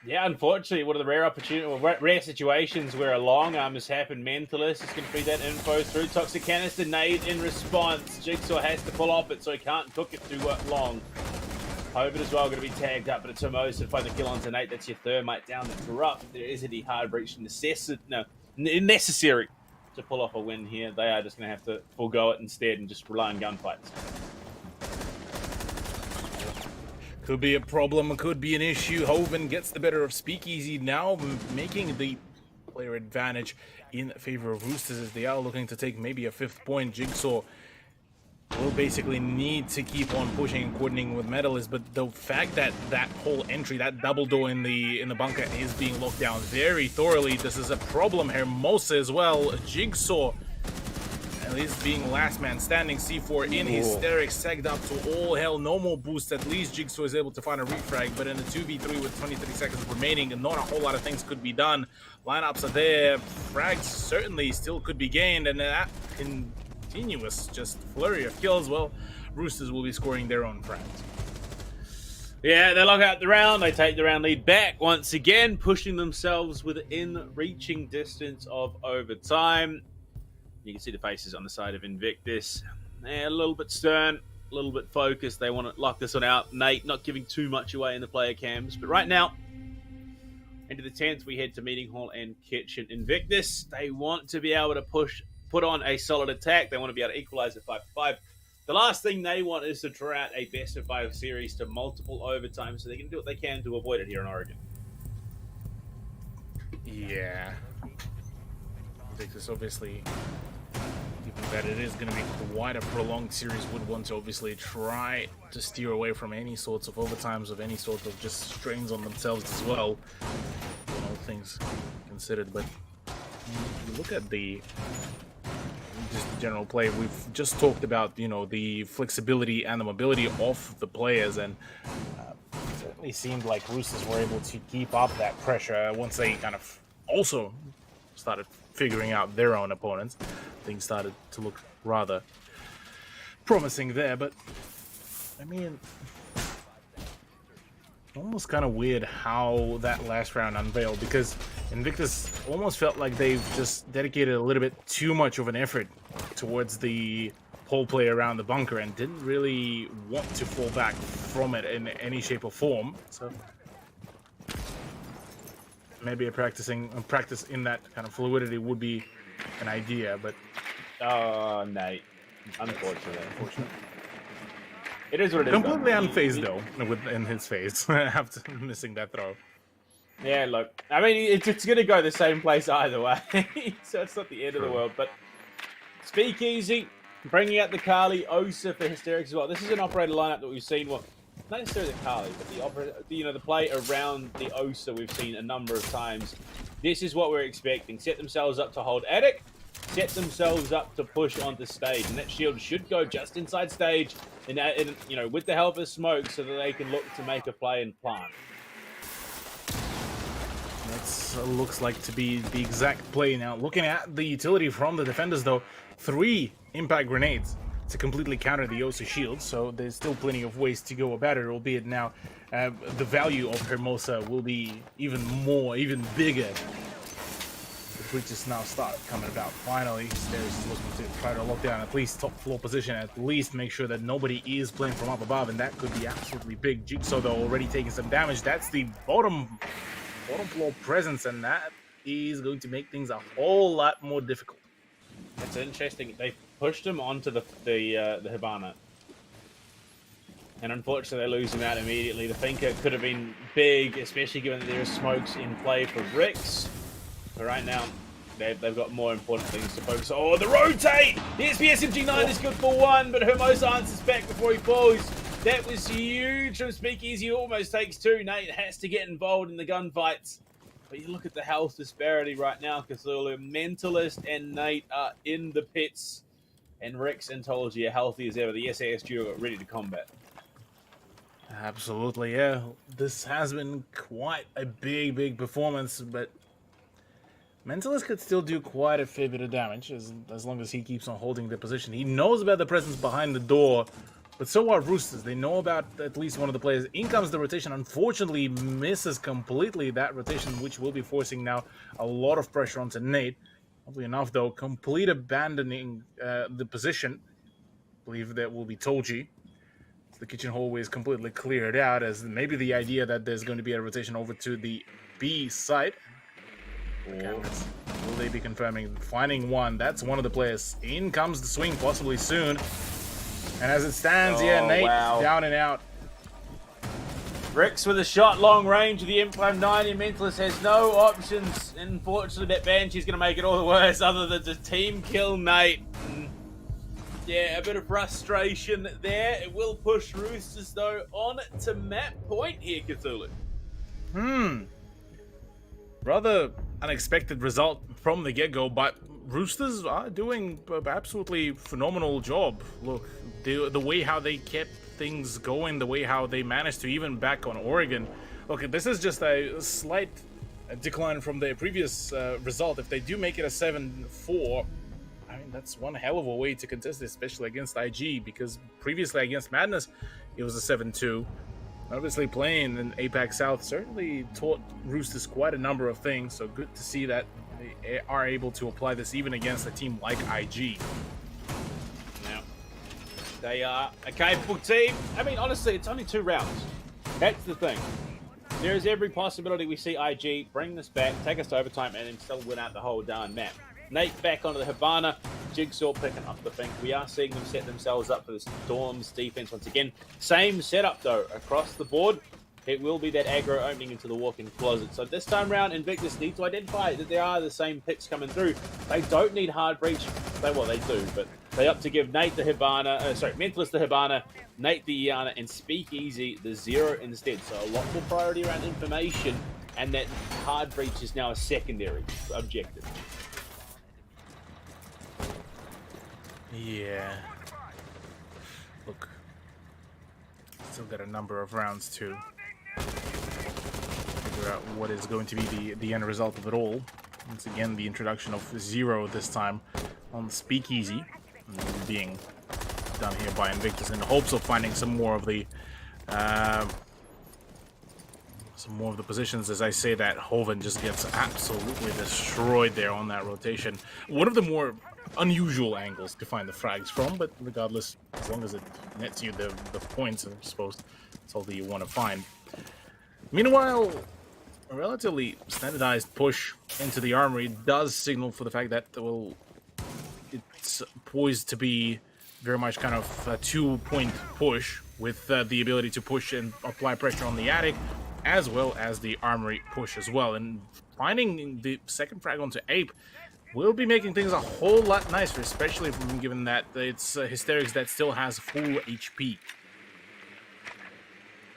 Yeah, unfortunately, one of the rare opportunities, or rare situations where a long arm has happened. Mentalist is going to feed that info through. Toxic Canister, nade in response. Jigsaw has to pull off it, so he can't cook it too long. Hovid as well going to be tagged up, but it's Hermosa to find the kill onto Nate. That's your thermite down the Corrupt. There is a hard breach necessary to pull off a win here. They are just going to have to forego it instead and just rely on gunfights. Could be a problem, could be an issue. Hoven gets the better of Speakeasy now, making the player advantage in favor of Roosters as they are looking to take maybe a 5th point. Jigsaw will basically need to keep on pushing and coordinating with Medalist, but the fact that that whole entry, that double door in the bunker is being locked down very thoroughly, this is a problem. Hermosa as well. Jigsaw at least being last man standing. C4 in hysterics, tagged up to all hell, no more boost. At least Jigsaw is able to find a refrag, but in a 2v3 with 23 seconds remaining, not a whole lot of things could be done. Lineups are there, frags certainly still could be gained, and that continuous just flurry of kills, well, Roosters will be scoring their own frags. Yeah, they lock out the round. They take the round lead back once again, pushing themselves within reaching distance of overtime. You can see the faces on the side of Invictus. They're a little bit stern, a little bit focused. They want to lock this one out. Nate not giving too much away in the player cams. But right now, into the 10th, we head to Meeting Hall and Kitchen. Invictus, they want to be able to put on a solid attack. They want to be able to equalize at 5-5. The last thing they want is to draw out a best-of-5 series to multiple overtime, so they can do what they can to avoid it here in Oregon. Yeah. Invictus obviously, given that it is going to be quite a prolonged series, would want to obviously try to steer away from any sorts of overtimes, of any sort of just strains on themselves as well, all things considered. But if you look at the general play, we've just talked about, the flexibility and the mobility of the players, and it certainly seemed like Roosters were able to keep up that pressure once they kind of also started figuring out their own opponents. Things started to look rather promising there, but I mean, almost kind of weird how that last round unveiled, because Invictus almost felt like they've just dedicated a little bit too much of an effort towards the whole play around the bunker and didn't really want to fall back from it in any shape or form. So maybe a practice in that kind of fluidity would be an idea, but Nate, unfortunately. It is what it is. Completely unfazed though, in his face after missing that throw. Yeah, look, I mean, it's going to go the same place either way, so it's not the end of the world. But Speakeasy, bringing out the Kali, Osa for Hysterics as well. This is an operator lineup that we've seen, well, not necessarily the Kali, but the operator, the play around the Osa we've seen a number of times. This is what we're expecting. Set themselves up to hold attic, set themselves up to push onto stage, and that shield should go just inside stage, and with the help of smoke, so that they can look to make a play and plant. That looks like to be the exact play now. Looking at the utility from the defenders, though, 3 impact grenades to completely counter the Osa shield, so there's still plenty of ways to go about it, albeit now the value of Hermosa will be even bigger. The breaches now start coming about. Finally, Stairs is looking to try to lock down at least top floor position, at least make sure that nobody is playing from up above, and that could be absolutely big. Jigsaw, though, already taking some damage. That's the bottom floor presence, and that is going to make things a whole lot more difficult. That's interesting. They pushed him onto the Hibana, and unfortunately they lose him out immediately. The Finker could have been big, especially given that there are smokes in play for Rix. But right now, they've got more important things to focus on. Oh, the rotate! The SPSMG9 is good for 1, but Hermosa answers back before he falls. That was huge from Speakeasy. Almost takes 2. Nate has to get involved in the gunfights. But you look at the health disparity right now, Cthulhu. Mentalist and Nate are in the pits. And Rex and Tology are healthy as ever. The SAS duo are ready to combat. Absolutely, yeah. This has been quite a big performance, but Mentalist could still do quite a fair bit of damage as long as he keeps on holding the position. He knows about the presence behind the door But so are Roosters. They know about at least one of the players. In comes the rotation. Unfortunately, misses completely that rotation, which will be forcing now a lot of pressure onto Nate. Oddly enough, though, complete abandoning the position. I believe that will be Toji. The kitchen hallway is completely cleared out, as maybe the idea that there's going to be a rotation over to the B site. Cameras. Will they be confirming? Finding one. That's one of the players. In comes the swing, possibly soon. And as it stands, Nate down and out. Rix with a shot long range of the M590. Mentalist has no options. Unfortunately, that Banshee's going to make it all the worse other than to team kill Nate. Yeah, a bit of frustration there. It will push Roosters, though, on to map point here, Cthulhu. Rather unexpected result from the get-go, but Roosters are doing an absolutely phenomenal job. Look, the way how they kept things going, the way how they managed to even back on Oregon. Look, this is just a slight decline from their previous result. If they do make it a 7-4, I mean, that's one hell of a way to contest this, especially against IG, because previously against Madness, it was a 7-2. Obviously, playing in APAC South certainly taught Roosters quite a number of things, so good to see that they are able to apply this even against a team like IG. Now, they are a capable team. I mean, honestly, it's only 2 rounds. That's the thing. There is every possibility we see IG bring this back, take us to overtime, and then still win out the whole darn map. Nate back onto the Havana. Jigsaw picking up the thing. We are seeing them set themselves up for this Storm's defense once again. Same setup, though, across the board. It will be that aggro opening into the walk-in closet. So this time around, Invictus need to identify that there are the same picks coming through. They don't need hard breach. Well, they do, but they opt to give Nate the Hibana, Mentalist the Hibana, Nate the Iana, and Speakeasy the 0 instead. So a lot more priority around information, and that hard breach is now a secondary objective. Yeah. Look, still got a number of rounds to figure out what is going to be the end result of it all. Once again, the introduction of 0 this time on Speakeasy being done here by Invictus in the hopes of finding some more of the positions. As I say that, Hoven just gets absolutely destroyed there on that rotation. One of the more unusual angles to find the frags from, but regardless, as long as it nets you the points, I suppose that's all that you want to find. Meanwhile, a relatively standardized push into the armory does signal for the fact that, well, it's poised to be very much kind of a 2-point push with the ability to push and apply pressure on the attic, as well as the armory push as well. And finding the second frag onto Ape will be making things a whole lot nicer, especially given that it's Hysterics that still has full HP.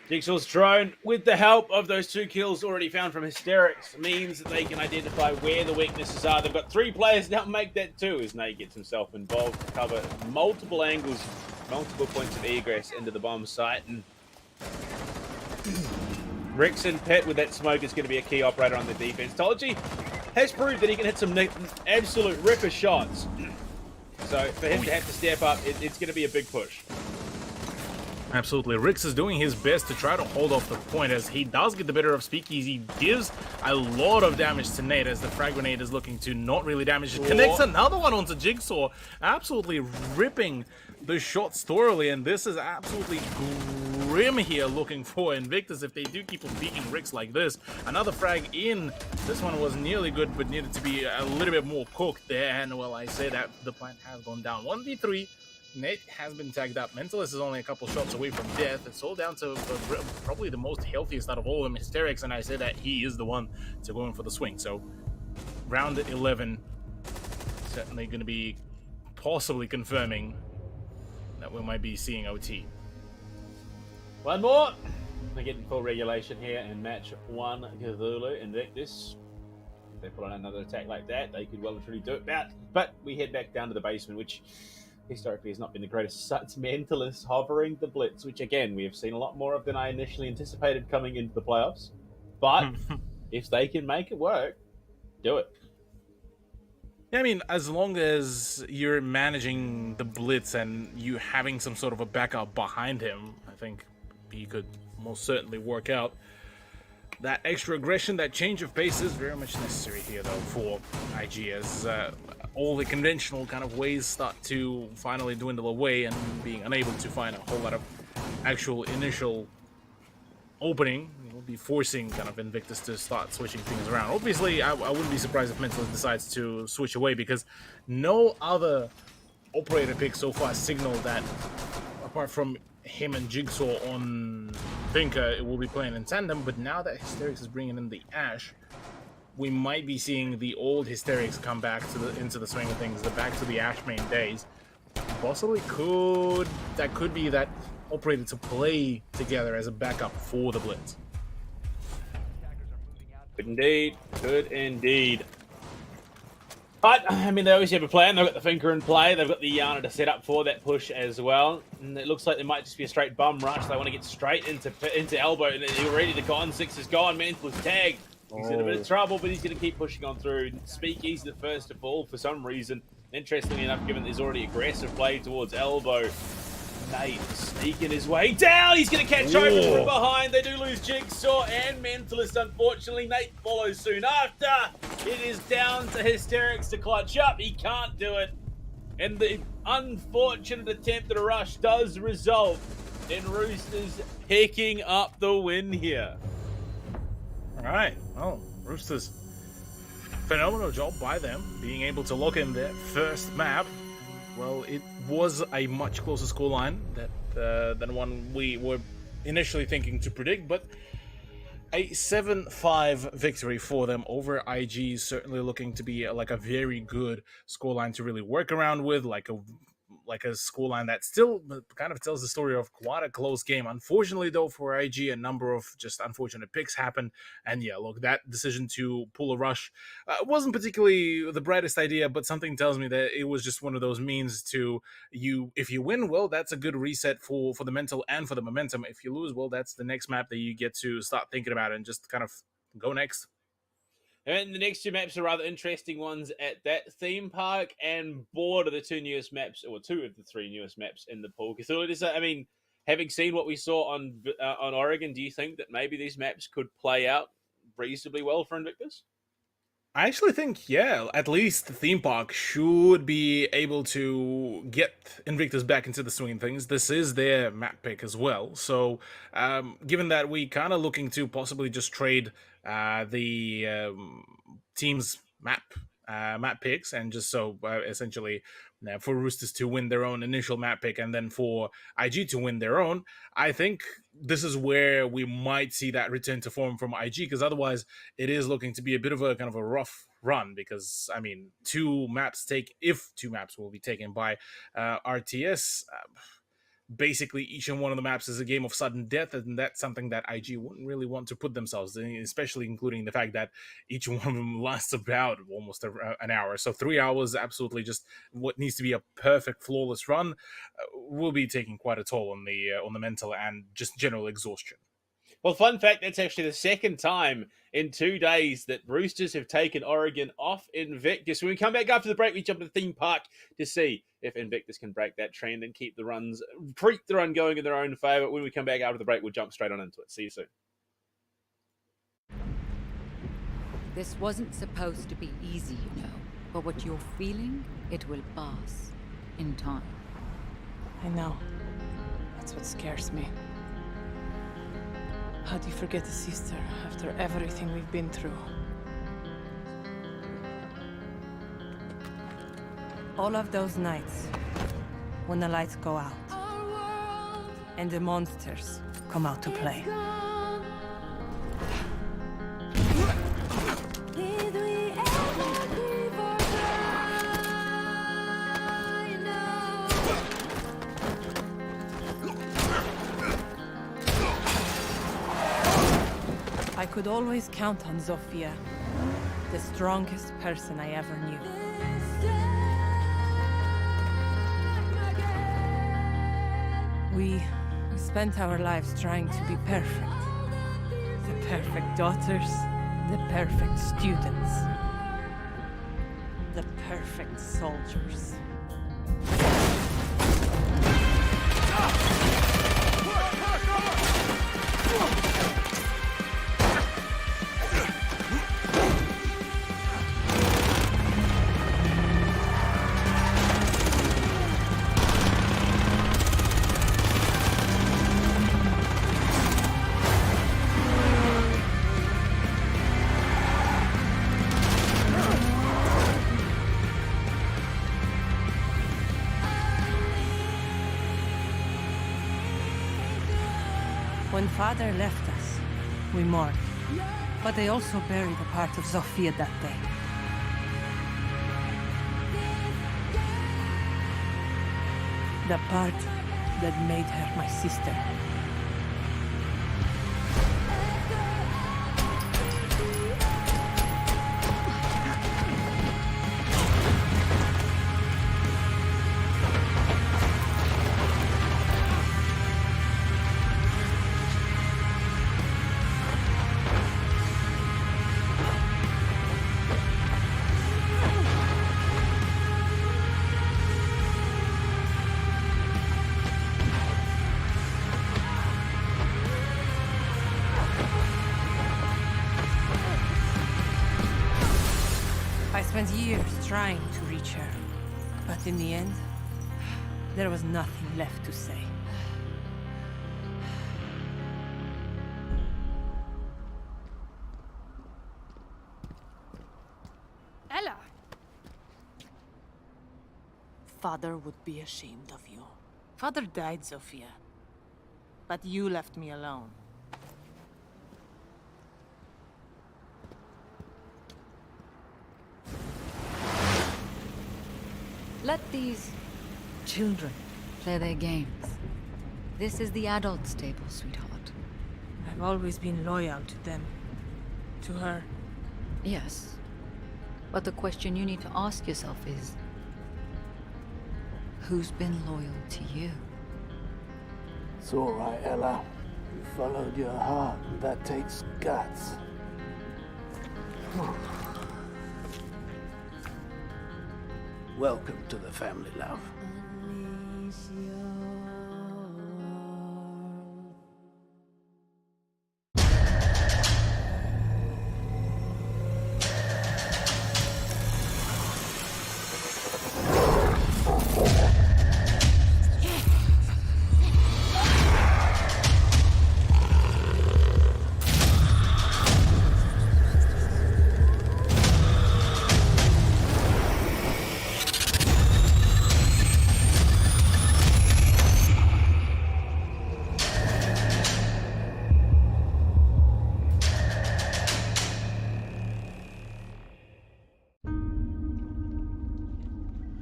Jigsaw's drone, with the help of those 2 kills already found from Hysterics, means that they can identify where the weaknesses are. They've got 3 players now, make that 2 as Nate gets himself involved to cover multiple angles, multiple points of egress into the bomb site. And Rix and Pet with that smoke is going to be a key operator on the defense. Tology has proved that he can hit some absolute ripper shots. So for him to have to step up, it's going to be a big push. Absolutely. Rix is doing his best to try to hold off the point, as he does get the better of Speakeasy. Gives a lot of damage to Nate, as the frag grenade is looking to not really damage. Connects another one onto Jigsaw, absolutely ripping the shots thoroughly, and this is absolutely grim here looking for Invictus if they do keep on beating Rix like this. Another frag in. This one was nearly good, but needed to be a little bit more cooked there, and well, I say that the plant has gone down. 1v3. Nate has been tagged up. Mentalist is only a couple shots away from death. It's all down to probably the most healthiest out of all of them, Hysterics, and I say that he is the one to go in for the swing. So, round 11, certainly going to be possibly confirming that we might be seeing OT. One more. They're getting full regulation here in match 1, Cthulhu. Invictus, if they put on another attack like that, they could well and truly do it. But we head back down to the basement, which historically has not been the greatest. It's Mentalist hovering the blitz, which again we have seen a lot more of than I initially anticipated coming into the playoffs. But if they can make it work, do it. Yeah, I mean, as long as you're managing the blitz and you having some sort of a backup behind him, I think he could most certainly work out. That extra aggression, that change of pace is very much necessary here, though, for IG, as all the conventional kind of ways start to finally dwindle away and being unable to find a whole lot of actual initial opening. Will be forcing kind of Invictus to start switching things around. Obviously, I wouldn't be surprised if Mentalist decides to switch away, because no other operator pick so far signaled that, apart from him and Jigsaw on Vinka, it will be playing in tandem. But now that Hysterics is bringing in the Ash, we might be seeing the old Hysterics come back to into the swing of things, back to the Ash main days. Possibly could be that operated to play together as a backup for the Blitz. Could indeed. But, I mean, they always have a plan. They've got the Finker in play. They've got the Yana to set up for that push as well. And it looks like there might just be a straight bum rush. They want to get straight into elbow. And they're ready to go on. Six is gone. Mantle is tagged. He's in a bit of trouble, but he's going to keep pushing on through. Speakeasy the first to fall for some reason. Interestingly enough, given there's already aggressive play towards elbow. Nate sneaking his way down. He's going to catch over from behind. They do lose Jigsaw and Mentalist, unfortunately. Nate follows soon after. It is down to Hysterics to clutch up. He can't do it. And the unfortunate attempt at a rush does result in Roosters picking up the win here. All right. Well, Roosters, phenomenal job by them being able to lock in their first map. Well, it was a much closer scoreline than one we were initially thinking to predict, but a 7-5 victory for them over IG is certainly looking to be like a very good scoreline to really work around with, like a scoreline that still kind of tells the story of quite a close game. Unfortunately, though, for IG, a number of just unfortunate picks happened. And yeah, look, that decision to pull a rush wasn't particularly the brightest idea, but something tells me that it was just one of those means to if you win, well, that's a good reset for the mental and for the momentum. If you lose, well, that's the next map that you get to start thinking about and just kind of go next. And the next two maps are rather interesting ones at that theme park and Board are the two newest maps, or two of the three newest maps in the pool. I mean, having seen what we saw on Oregon, do you think that maybe these maps could play out reasonably well for Invictus? I actually think, yeah, at least the theme park should be able to get Invictus back into the swing of things. This is their map pick as well. So, given that we kind of looking to possibly just trade the team's map picks, and just so essentially for Roosters to win their own initial map pick and then for IG to win their own, I think this is where we might see that return to form from IG, because otherwise it is looking to be a bit of a kind of a rough run, because I mean, if two maps will be taken by RTS, basically each and one of the maps is a game of sudden death, and that's something that IG wouldn't really want to put themselves in, especially including the fact that each one of them lasts about almost an hour. So 3 hours, absolutely just what needs to be a perfect, flawless run, will be taking quite a toll on the mental and just general exhaustion. Well, fun fact, that's actually the second time in 2 days that Roosters have taken Oregon off Invictus. When we come back after the break, we jump to the theme park to see if Invictus can break that trend and keep the run going in their own favour. When we come back after the break, we'll jump straight on into it. See you soon. This wasn't supposed to be easy, you know. But what you're feeling, it will pass in time. I know. That's what scares me. How do you forget a sister after everything we've been through? All of those nights, when the lights go out, and the monsters come out to play. I could always count on Zofia, the strongest person I ever knew. We spent our lives trying to be perfect. The perfect daughters, the perfect students, the perfect soldiers. When Father left us, we mourned. But they also buried a part of Zofia that day. The part that made her my sister. I spent years trying to reach her, but in the end, there was nothing left to say. Ella! Father would be ashamed of you. Father died, Sophia. But you left me alone. Let these children play their games. This is the adult's table, sweetheart. I've always been loyal to them. To her. Yes. But the question you need to ask yourself is, who's been loyal to you? It's all right, Ella. You followed your heart, and that takes guts. Welcome to the family, love.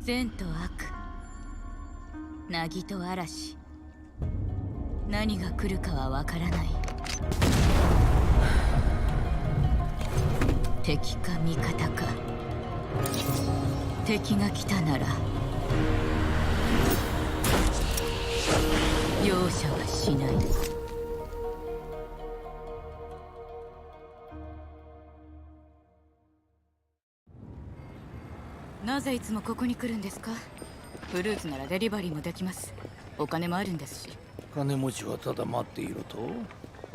善と悪、凪と嵐、何が来るかはわからない。敵か味方か。敵が来たなら容赦はしない。なぜいつもここに来るんですか？フルーツならデリバリーもできます。お金もあるんですし。金持ちはただ待っていろと？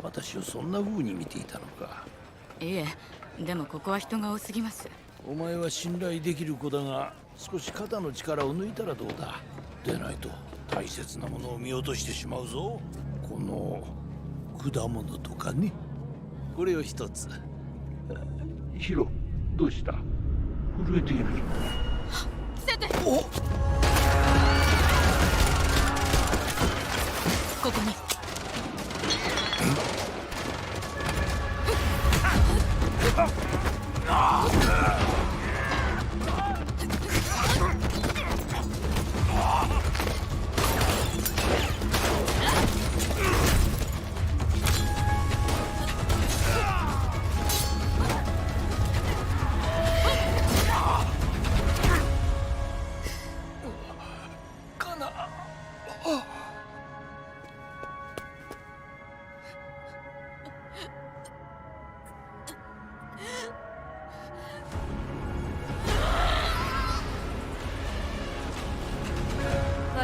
私をそんな風に見ていたのか。いえ、でもここは人が多すぎます。お前は信頼できる子だが、少し肩の力を抜いたらどうだ。でないと大切なものを見落としてしまうぞ。この果物とかね。これを一つ。ヒロ、どうした？震えている。伏せて。お！ここに。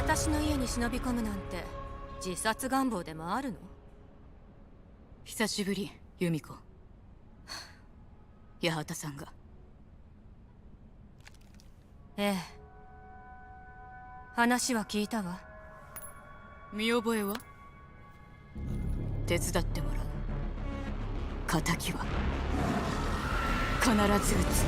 私の家に忍び込むなんて自殺願望でもあるの？久しぶり由美子。八幡さんが。ええ、話は聞いたわ。見覚えは？手伝ってもらう。仇は必ず撃つ。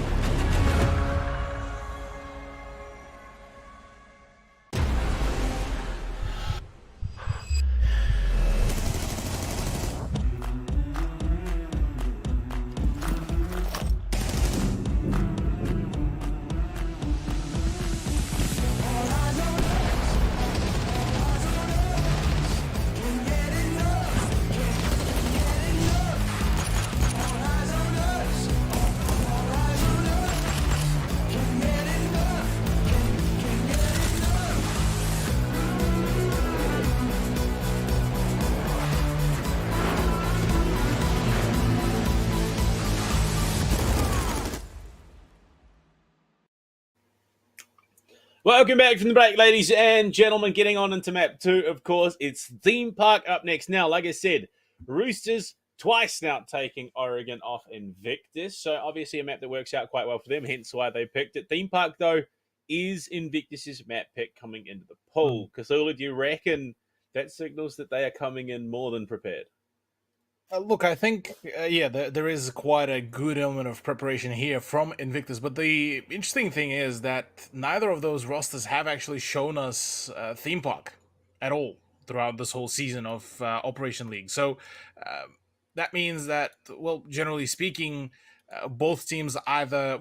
Welcome back from the break, ladies and gentlemen. Getting on into map 2, of course. It's Theme Park up next. Now, like I said, Roosters twice now taking Oregon off Invictus. So, obviously, a map that works out quite well for them, hence why they picked it. Theme Park, though, is Invictus's map pick coming into the pool. Cthulhu, do you reckon that signals that they are coming in more than prepared? Look, I think, there is quite a good element of preparation here from Invictus, but the interesting thing is that neither of those rosters have actually shown us Theme Park at all throughout this whole season of Operation League. So that means that, well, generally speaking, both teams either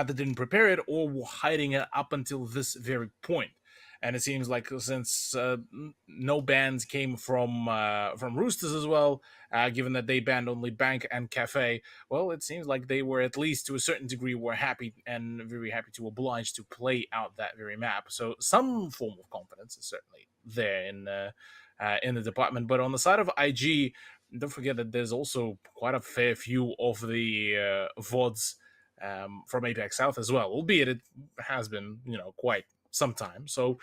didn't prepare it or were hiding it up until this very point. And it seems like since no bans came from Roosters as well, given that they banned only Bank and Cafe, well, it seems like they were, at least to a certain degree, were happy and very happy to oblige to play out that very map. So some form of confidence is certainly there in the department. But on the side of IG, don't forget that there's also quite a fair few of the VODs from Apex South as well, albeit it has been, quite some time. So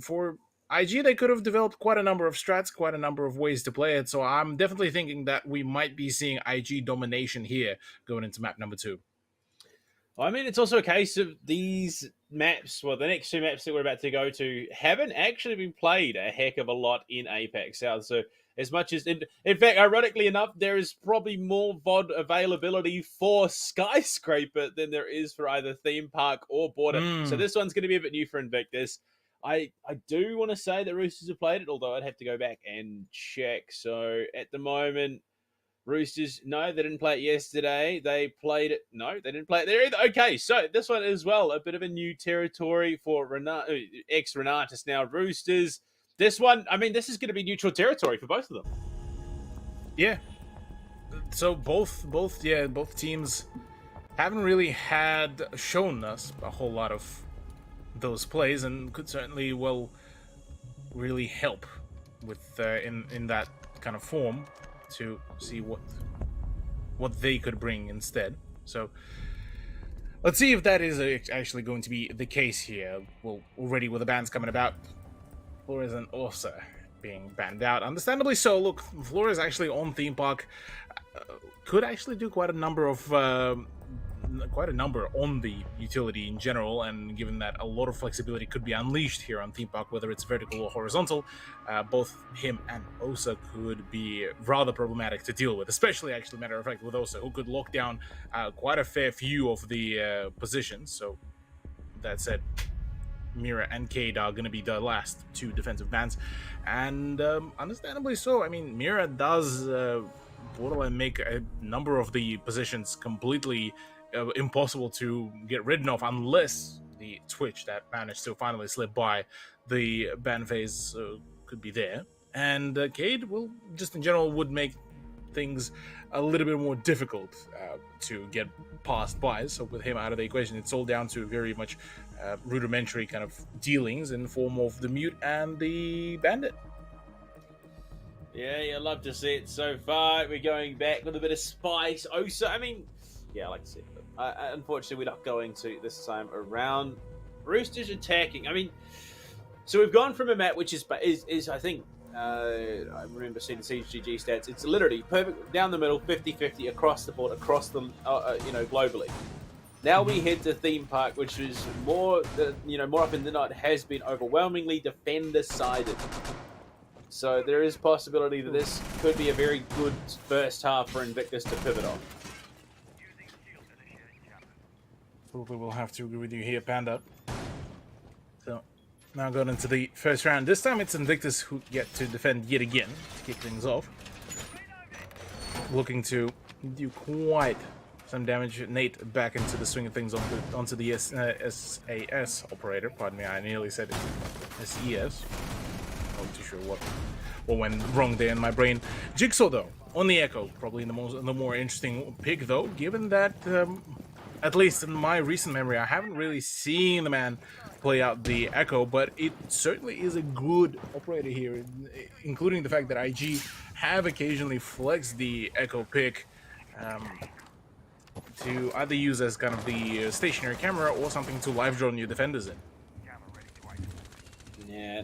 for IG, they could have developed quite a number of strats, quite a number of ways to play it. So I'm definitely thinking that we might be seeing IG domination here going into map number 2. I mean, it's also a case of these maps, well, the next 2 maps that we're about to go to haven't actually been played a heck of a lot in Apex South. So as much as, in fact, ironically enough, there is probably more VOD availability for Skyscraper than there is for either Theme Park or Border. So this one's going to be a bit new for Invictus. I do want to say that Roosters have played it, although I'd have to go back and check. So at the moment, Roosters, no, they didn't play it yesterday. They played it. No, they didn't play it there either. Okay, so this one as well, a bit of a new territory for ex-Renatus now Roosters. This one, I mean, this is going to be neutral territory for both of them. Yeah. So both teams haven't really shown us a whole lot of those plays, and could certainly, well, really help with in that kind of form to see what they could bring instead. So let's see if that is actually going to be the case here. Well, already with the bans coming about, Flores and Orsa being banned out, understandably so. Look, Flores actually on Theme Park could actually do quite a number on the utility in general, and given that a lot of flexibility could be unleashed here on Theme Park, whether it's vertical or horizontal, both him and Osa could be rather problematic to deal with, especially, actually, matter of fact, with Osa, who could lock down quite a fair few of the positions. So that said, Mira and Cade are going to be the last 2 defensive bans, and understandably so. I mean, Mira does borderline make a number of the positions completely impossible to get rid of, unless the Twitch that managed to finally slip by the ban phase could be there. And Cade will, just in general, would make things a little bit more difficult to get passed by. So with him out of the equation, it's all down to very much rudimentary kind of dealings in the form of the Mute and the Bandit. Yeah, you love to see it so far. We're going back with a bit of spice. Osa, I mean, yeah, I like to see it. Unfortunately, we're not going to this time around. Roosters attacking. I mean, So we've gone from a map which is I think, I remember seeing the CGG stats, it's literally perfect down the middle, 50-50 across the board, across the, globally. Now we head to theme park, which is more often than not has been overwhelmingly defender-sided. So there is possibility that this could be a very good first half for Invictus to pivot on. Probably will have to agree with you here, Panda. So now going into the first round. This time it's Invictus who get to defend yet again to kick things off. Looking to do quite some damage. Nate back into the swing of things onto the SAS operator. Pardon me, I nearly said SES. Not too sure what went wrong there in my brain. Jigsaw though on the Echo, probably the more interesting pick though, given that at least in my recent memory, I haven't really seen the man play out the Echo, but it certainly is a good operator here, including the fact that IG have occasionally flexed the Echo pick to either use as kind of the stationary camera or something to live drone your defenders in. Yeah.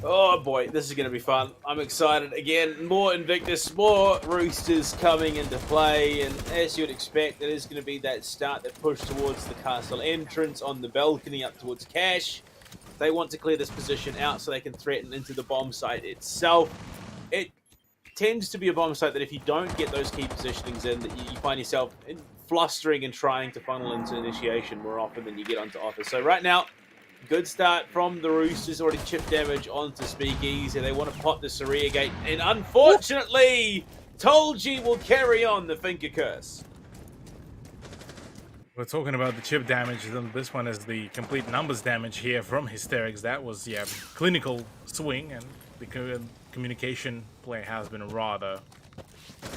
Oh boy, this is going to be fun. I'm excited. Again, more Invictus, more Roosters coming into play, and as you'd expect, it is going to be that start, that push towards the castle entrance on the balcony up towards Cash. They want to clear this position out so they can threaten into the bomb site itself. It tends to be a bomb site that if you don't get those key positionings in, that you find yourself flustering and trying to funnel into initiation more often than you get onto offer. So right now, good start from the Roosters, already chip damage onto Speakeasy. They want to pop the Saria Gate, and unfortunately, Tolji will carry on the Finger Curse. We're talking about the chip damage, this one is the complete numbers damage here from Hysterics. That was, yeah, clinical swing, and the communication play has been rather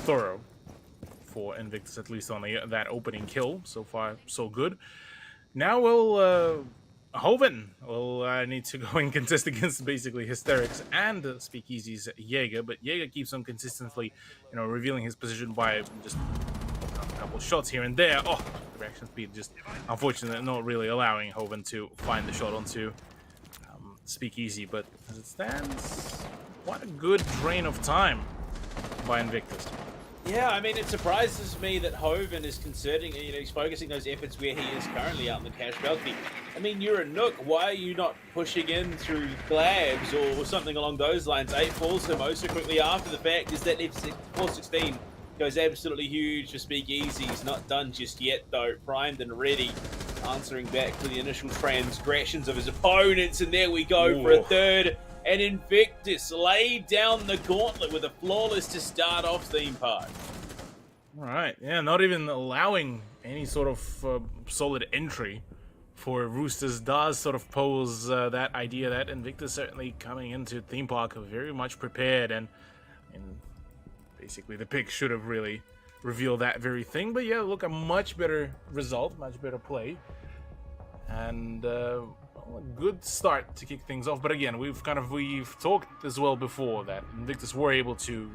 thorough for Invictus, at least on that opening kill. So far, so good. Now we'll... Hoven will need to go and contest against basically Hysterics and Speakeasy's Jaeger, but Jaeger keeps on consistently, revealing his position by just a couple shots here and there. Oh, the reaction speed just unfortunately not really allowing Hoven to find the shot onto Speakeasy, but as it stands, what a good drain of time by Invictus. Yeah, I mean, it surprises me that Hoven is concerning, he's focusing those efforts where he is currently out in the Cash balcony. I mean, you're a Nook, why are you not pushing in through Glabs or something along those lines? 8 falls him so quickly after the fact is that 416 goes absolutely huge for Speakeasy. He's not done just yet, though. Primed and ready, answering back to the initial transgressions of his opponents, and there we go for a third. And Invictus laid down the gauntlet with a flawless to start off theme park. All right, yeah, not even allowing any sort of solid entry for Roosters does sort of pose that idea that Invictus certainly coming into theme park very much prepared, and basically the pick should have really revealed that very thing. But yeah, look, a much better result, much better play, and a good start to kick things off. But again, we've talked as well before that Invictus were able to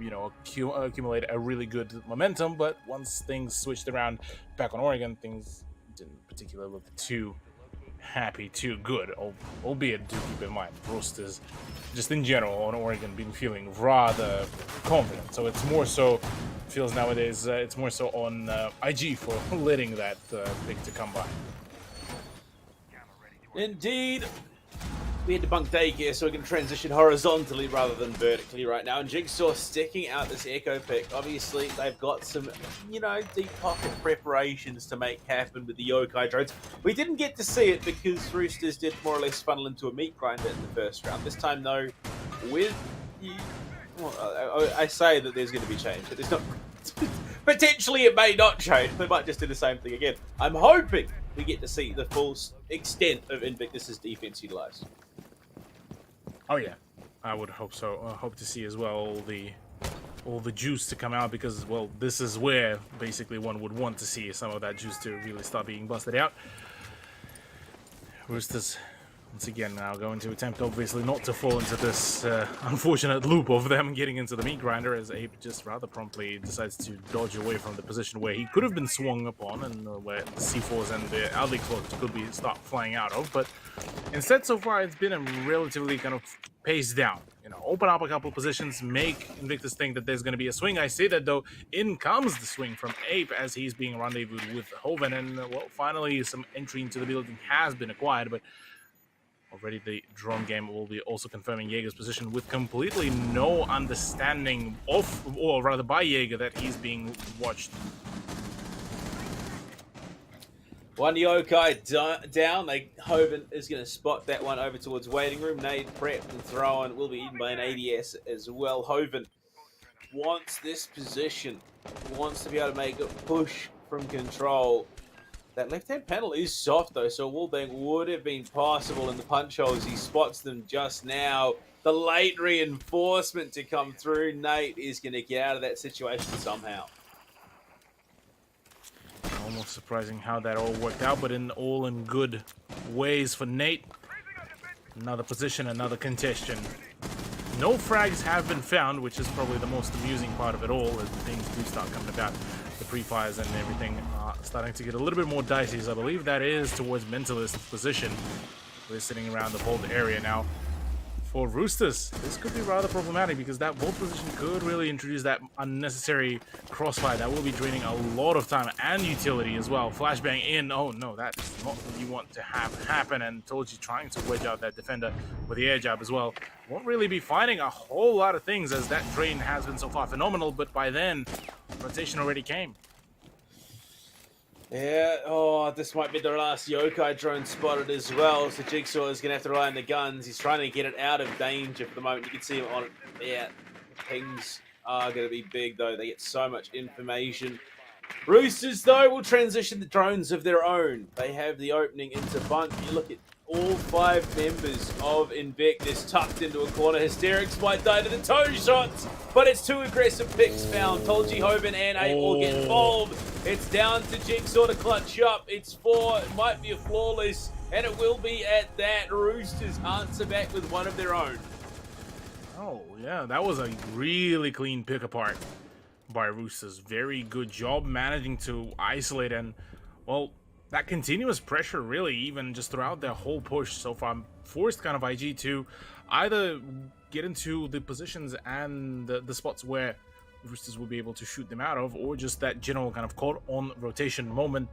accumulate a really good momentum, but once things switched around back on Oregon, things didn't particularly look too happy, too good, albeit do keep in mind Roosters just in general on Oregon been feeling rather confident, so it's more so feels nowadays it's more so on IG for letting that pick to come by. Indeed. We had to bunk daycare, so we can transition horizontally rather than vertically right now. And Jigsaw sticking out this Echo pick. Obviously, they've got some, deep pocket preparations to make happen with the Yokai drones. We didn't get to see it because Roosters did more or less funnel into a meat grinder in the first round. This time, though, I say that there's going to be change. But there's not. Potentially, it may not change. They might just do the same thing again. I'm hoping we get to see the full extent of Invictus's defense utilized. Oh yeah, I would hope so. I hope to see as well all the juice to come out, because, well, this is where basically one would want to see some of that juice to really start being busted out. Roosters Once again, now going to attempt, obviously, not to fall into this unfortunate loop of them getting into the meat grinder, as Ape just rather promptly decides to dodge away from the position where he could have been swung upon and where the C4s and the alley cloaks could be start flying out of. But instead, so far, it's been a relatively kind of paced down. You know, open up a couple positions, make Invictus think that there's going to be a swing. I say that, though, in comes the swing from Ape as he's being rendezvoused with Hoven. And, well, finally, some entry into the building has been acquired, but already the drone game will be also confirming Jaeger's position with completely no understanding of, or rather by Jaeger, that he's being watched. One Yokai down. Hoven is going to spot that one over towards waiting room. Nade prepped and thrown. Will be eaten by an ADS as well. Hoven wants this position. Wants to be able to make a push from control. That left-hand panel is soft, though, so a wallbang would have been possible in the punch holes. He spots them just now. The late reinforcement to come through. Nate is going to get out of that situation somehow. Almost surprising how that all worked out, but all in good ways for Nate. Another position, another congestion. No frags have been found, which is probably the most amusing part of it all, as things do start coming about. The pre-fires and everything are starting to get a little bit more dicey, as I believe that is towards Mentalist's position. We're sitting around the vault area now. For Roosters, this could be rather problematic because that vault position could really introduce that unnecessary crossfire that will be draining a lot of time and utility as well. Flashbang in. Oh no, that's not what you want to have happen. And Toji trying to wedge out that defender with the air jab as well. Won't really be finding a whole lot of things as that drain has been so far phenomenal, but by then, rotation already came. Yeah, oh, this might be the last Yokai drone spotted as well, so Jigsaw is going to have to rely on the guns. He's trying to get it out of danger for the moment. You can see him on it. Yeah, pings are going to be big, though. They get so much information. Roosters, though, will transition the drones of their own. They have the opening into bunt. You look at all 5 members of Invictus tucked into a corner. Hysterics might die to the toe shots, but it's 2 aggressive picks found. Tolji, Hoven, and Ape will get involved. It's down to Jigsaw to clutch up. It's 4. It might be a flawless, and it will be at that. Roosters answer back with one of their own. Oh, yeah, that was a really clean pick apart by Roosters. Very good job managing to isolate and, well, that continuous pressure really even just throughout their whole push so far forced kind of IG to either get into the positions and the spots where Roosters will be able to shoot them out of, or just that general kind of caught on rotation moment.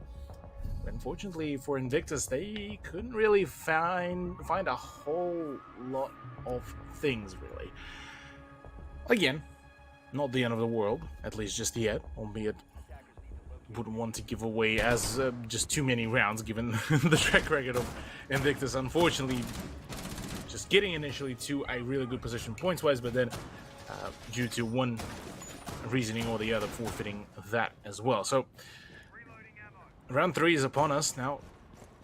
But unfortunately for Invictus, they couldn't really find a whole lot of things really. Again, not the end of the world, at least just yet, albeit wouldn't want to give away as just too many rounds given the track record of Invictus. Unfortunately, just getting initially to a really good position points wise, but then due to one reasoning or the other forfeiting that as well. So round 3 is upon us now.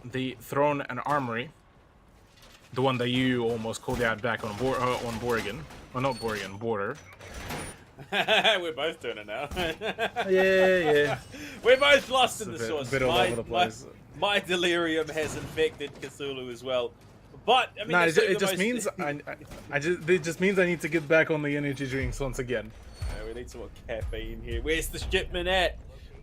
The Throne and Armory, the one that you almost called out back on Borgen, well, not Borgen, Border. We're both doing it now. yeah. We're both lost in the bit, sauce. Bit all over the place. My delirium has infected Cthulhu as well. But I mean, nah, it just means it just means I need to get back on the energy drinks once again. We need some more caffeine here. Where's the shipment at?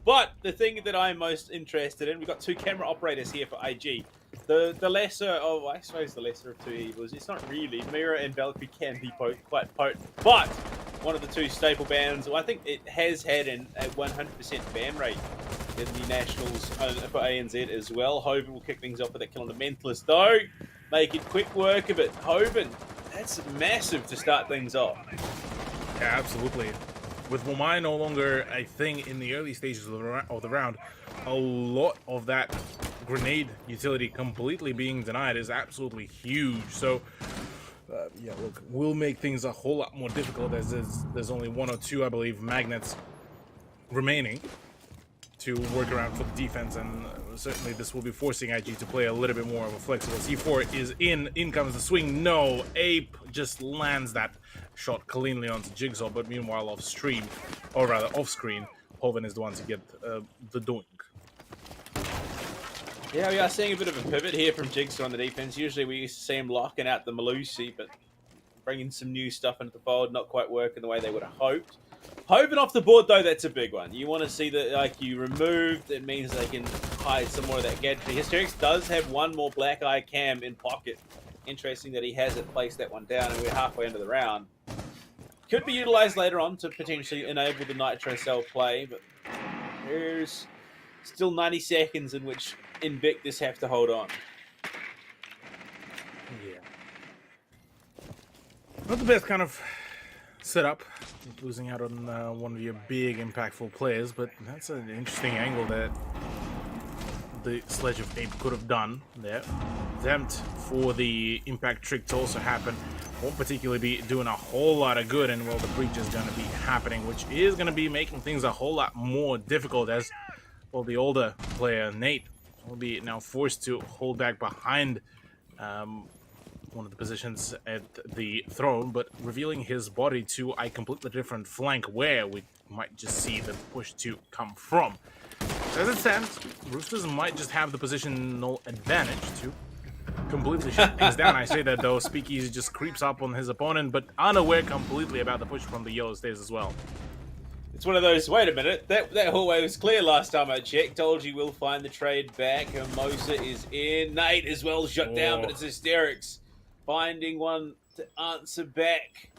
But the thing that I'm most interested in, we've got 2 camera operators here for IG. The lesser of, I suppose the lesser of 2 evils. It's not really. Mira and Valkyrie can be quite potent. But one of the 2 staple bands, well, I think it has had a 100% ban rate in the Nationals for ANZ as well. Hoven will kick things off with that kill on the Mentalist, though. Making quick work of it. Hoven, that's massive to start things off. Yeah, absolutely. With Womai no longer a thing in the early stages of the round, a lot of that grenade utility completely being denied is absolutely huge. So, yeah, look, will make things a whole lot more difficult as there's only 1 or 2, I believe, magnets remaining to work around for the defense, and certainly this will be forcing IG to play a little bit more of a flexible. C4 is in comes the swing. No, Ape just lands that shot cleanly onto Jigsaw, but meanwhile off screen, Hoven is the one to get the doink. Yeah, we are seeing a bit of a pivot here from Jigsaw on the defense. Usually we used to see him locking out the Malusi, but bringing some new stuff into the fold, not quite working the way they would have hoped. Hoving off the board, though, that's a big one. You want to see that, like, you removed, it means they can hide some more of that gadgetry. Hysterix does have one more Black Eye Cam in pocket. Interesting that he hasn't placed that one down, and we're halfway into the round. Could be utilized later on to potentially enable the Nitro Cell play, but there's still 90 seconds in which Invictus have to hold on. Yeah. Not the best kind of setup, losing out on one of your big, impactful players, but that's an interesting angle that the Sledge of Ape could have done there. Attempt for the impact trick to also happen. Won't particularly be doing a whole lot of good, and well, the breach is going to be happening, which is going to be making things a whole lot more difficult as, well, the older player, Nate, will be now forced to hold back behind one of the positions at the throne, but revealing his body to a completely different flank where we might just see the push to come from. As it stands, Roosters might just have the positional advantage to completely shut things down. I say that though, Speakeasy just creeps up on his opponent, but unaware completely about the push from the yellow stairs as well. It's one of those, wait a minute, that hallway was clear last time I checked. Told you we'll find the trade back. Hermosa is in. Nate as well shut down, but it's Hysterix finding one to answer back.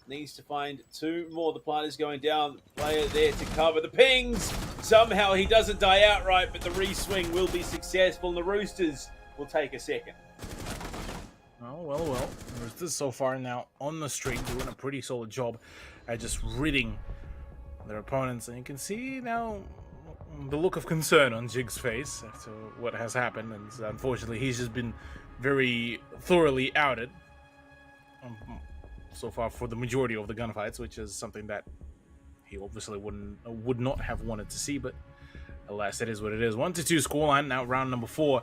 Needs to find two more. The plant is going down. Player there to cover the pings. Somehow he doesn't die outright, but the re-swing will be successful, and the Roosters will take a second. Oh, well. Roosters so far now on the streak, doing a pretty solid job at just ridding their opponents. And you can see now the look of concern on Jig's face after what has happened. And unfortunately, he's just been very thoroughly outed so far for the majority of the gunfights, which is something that he obviously would not have wanted to see, but alas, it is what it is. 1-2 scoreline, now round number 4.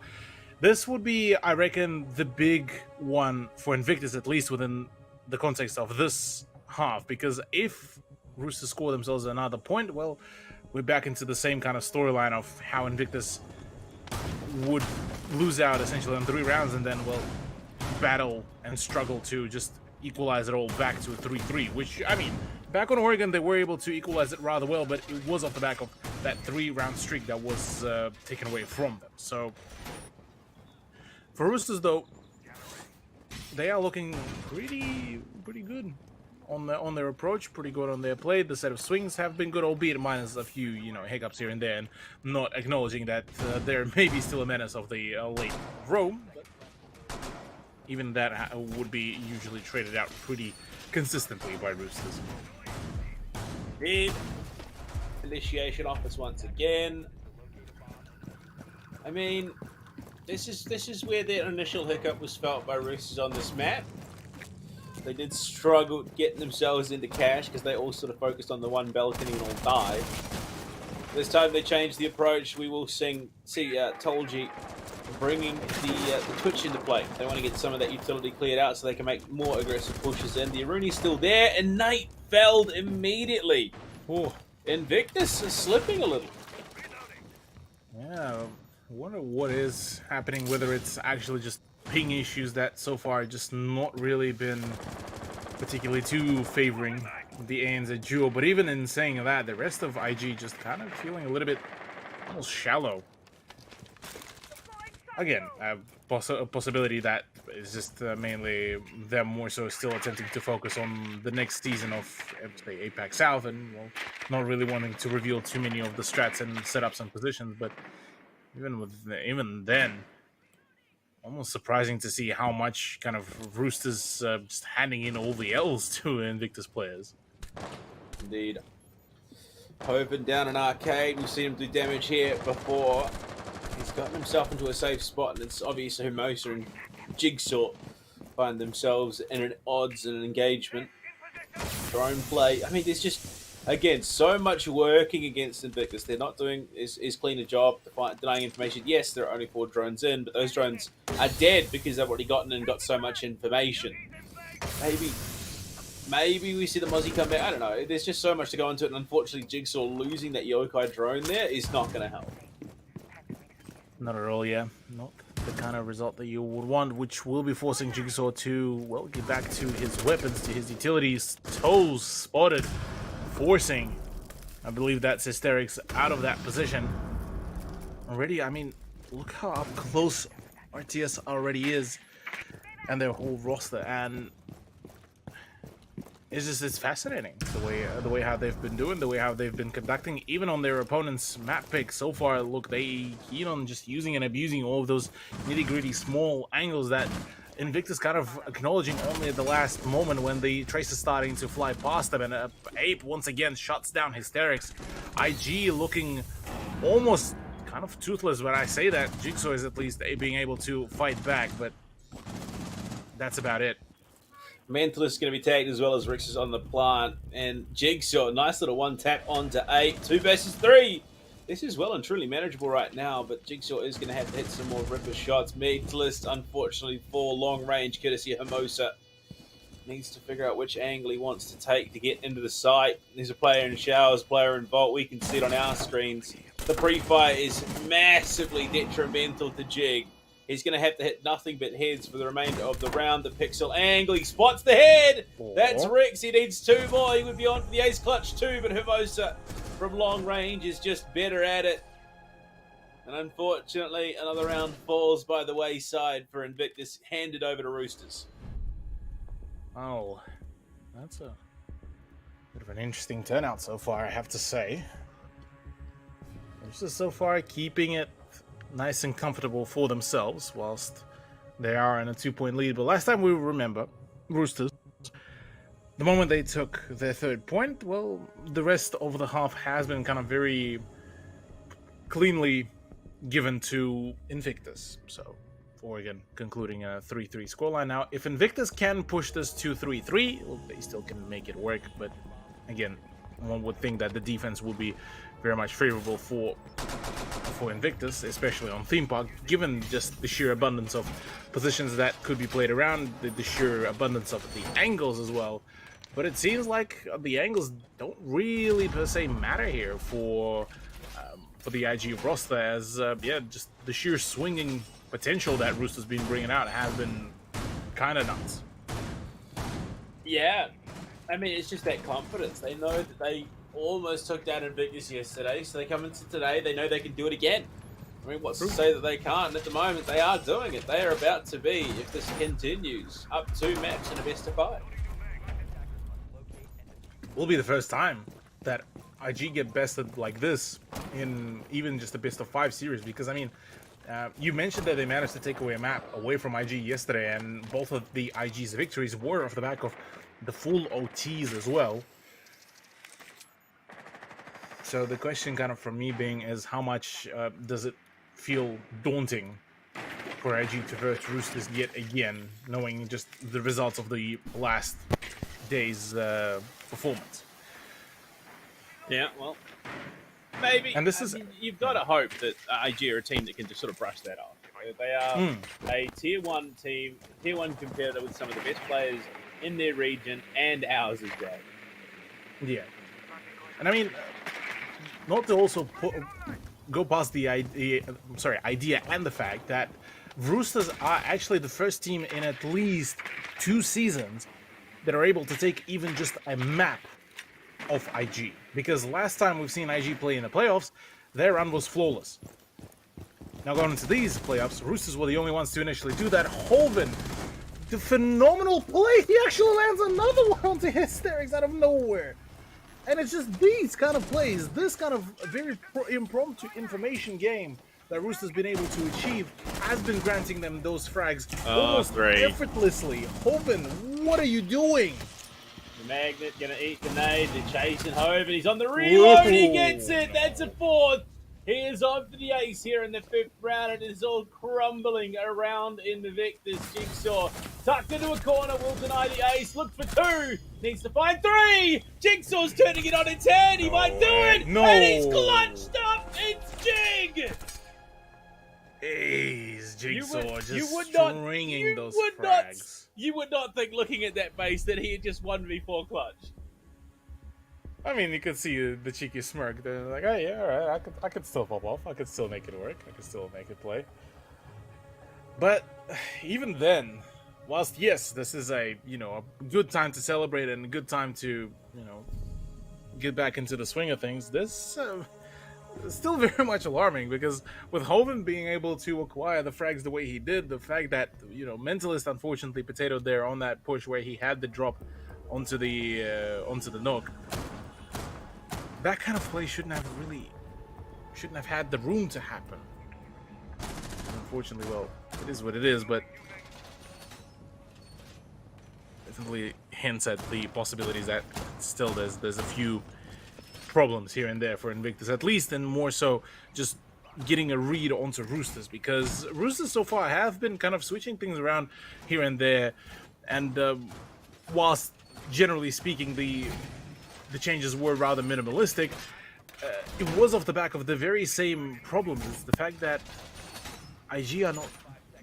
This would be, I reckon, the big one for Invictus, at least within the context of this half, because if Roosters score themselves another point, well, we're back into the same kind of storyline of how Invictus would lose out essentially on 3 rounds and then, well, battle and struggle to just equalize it all back to a 3-3, which, I mean, back on Oregon, they were able to equalize it rather well, but it was off the back of that 3-round streak that was taken away from them. So, for Roosters, though, they are looking pretty good on their approach, pretty good on their play. The set of swings have been good, albeit minus a few, hiccups here and there, and not acknowledging that there may be still a menace of the late roam. But even that would be usually traded out pretty consistently by Roosters. Mid initiation office once again. I mean, this is where their initial hiccup was felt by Roosters on this map. They did struggle getting themselves into cash because they all sort of focused on the one balcony and all died. This time they changed the approach. We will see Tolji bringing the twitch into play. They want to get some of that utility cleared out so they can make more aggressive pushes in. The Aruni's still there, and Nate felled immediately. Oh, Invictus is slipping a little. Yeah, I wonder what is happening, whether it's actually just ping issues that so far just not really been particularly too favoring the ANZ duo. But even in saying that, the rest of IG just kind of feeling a little bit almost shallow. Again, a possibility that is just mainly them more so still attempting to focus on the next season of, say, APAC South, and well, not really wanting to reveal too many of the strats and setups and positions. But even then, almost surprising to see how much kind of Roosters just handing in all the L's to Invictus players. Indeed. Hoven down an arcade. We've seen him do damage here before. He's gotten himself into a safe spot, and it's obvious Hermosa and Jigsaw find themselves in an odds and an engagement. Drone play. I mean, there's just, again, so much working against Invictus. They're not doing as clean a job denying information. Yes, there are only 4 drones in, but those drones are dead because they've already gotten and got so much information. Maybe we see the Mozzie come back. I don't know. There's just so much to go into it, and unfortunately, Jigsaw losing that Yokai drone there is not going to help. Not at all, yeah. Not the kind of result that you would want, which will be forcing Jigsaw to, well, get back to his weapons, to his utilities. Toes spotted, forcing, I believe that's Hysterics, out of that position. Already, I mean, look how up close RTS already is, and their whole roster, and it's fascinating the way how they've been doing, the way how they've been conducting, even on their opponent's map pick so far. Look, they keen on just using and abusing all of those nitty-gritty small angles that Invictus kind of acknowledging only at the last moment when the Trace is starting to fly past them, and Ape once again shuts down Hysterics. IG looking almost kind of toothless when I say that. Jigsaw is at least being able to fight back, but that's about it. Mentalist going to be tagged as well as Rix is on the plant. And Jigsaw, nice little one tap onto 8. 2 versus 3. This is well and truly manageable right now, but Jigsaw is going to have to hit some more ripper shots. Mentalist, unfortunately, for long range, courtesy of Hermosa. Needs to figure out which angle he wants to take to get into the site. There's a player in Showers, player in Vault. We can see it on our screens. The pre-fire is massively detrimental to Jig. He's going to have to hit nothing but heads for the remainder of the round. The pixel angle, he spots the head. That's Rix. He needs 2 more. He would be on for the ace clutch too, but Hermosa from long range is just better at it. And unfortunately, another round falls by the wayside for Invictus, handed over to Roosters. Oh, that's a bit of an interesting turnout so far, I have to say. Roosters so far keeping it nice and comfortable for themselves whilst they are in a 2-point lead. But last time we remember, Roosters, the moment they took their 3rd point, well, the rest of the half has been kind of very cleanly given to Invictus. So Oregon concluding a 3-3 scoreline. Now, if Invictus can push this to 3-3, well, they still can make it work. But again, one would think that the defense would be very much favorable for Invictus, especially on Theme Park, given just the sheer abundance of positions that could be played around, the sheer abundance of the angles as well. But it seems like the angles don't really per se matter here for the IG roster, as yeah, just the sheer swinging potential that Roosters been bringing out has been kind of nuts. Yeah, I mean, it's just that confidence. They know that they almost took down Invictus yesterday, so they come into today, they know they can do it again. I mean, what's to say that they can't? At the moment, they are doing it. They are about to be, if this continues, up 2 maps in a best of 5. Will be the first time that IG get bested like this in even just a best of 5 series, because I mean, you mentioned that they managed to take away a map away from IG yesterday, and both of the IG's victories were off the back of the full OTs as well. So the question kind of from me being is, how much does it feel daunting for IG to verse Roosters yet again, knowing just the results of the last day's performance? Yeah, well, maybe. And this is, you've got to hope that IG are a team that can just sort of brush that off. They are a tier 1 team, tier 1 competitor with some of the best players in their region and ours as well. Yeah. And I mean, not to also go past the idea and the fact that Roosters are actually the first team in at least 2 seasons that are able to take even just a map of IG. Because last time we've seen IG play in the playoffs, their run was flawless. Now going into these playoffs, Roosters were the only ones to initially do that. Holven, the phenomenal play, he actually lands another one onto Hysterics out of nowhere. And it's just these kind of plays, this kind of very impromptu information game that Roosters been able to achieve has been granting them those frags almost effortlessly. Hoven, what are you doing? The Magnet gonna eat the nade, they're chasing Hoven, he's on the reload, he gets it, that's a 4th. He is on for the ace here in the 5th round. It is all crumbling around in the Invictus. Jigsaw tucked into a corner, will deny the ace, look for 2, needs to find 3. Jigsaw's turning it on its head, he might do it, and he's clutched up, it's Jig! Ace, Jigsaw just stringing those frags. You would not think, looking at that base, that he had just won before clutch. I mean, you could see the cheeky smirk. They're like, oh yeah, all right, I could still pop off. I could still make it work. I could still make it play. But even then, whilst yes, this is a good time to celebrate and a good time to get back into the swing of things, this is still very much alarming, because with Hoven being able to acquire the frags the way he did, the fact that Mentalist unfortunately potatoed there on that push where he had the drop onto the Nook, that kind of play shouldn't have had the room to happen. Unfortunately, well, it is what it is, but definitely hints at the possibilities that still there's a few problems here and there for Invictus, at least, and more so just getting a read onto Roosters, because Roosters so far have been kind of switching things around here and there, and whilst generally speaking the changes were rather minimalistic, it was off the back of the very same problems. It's the fact that IG are not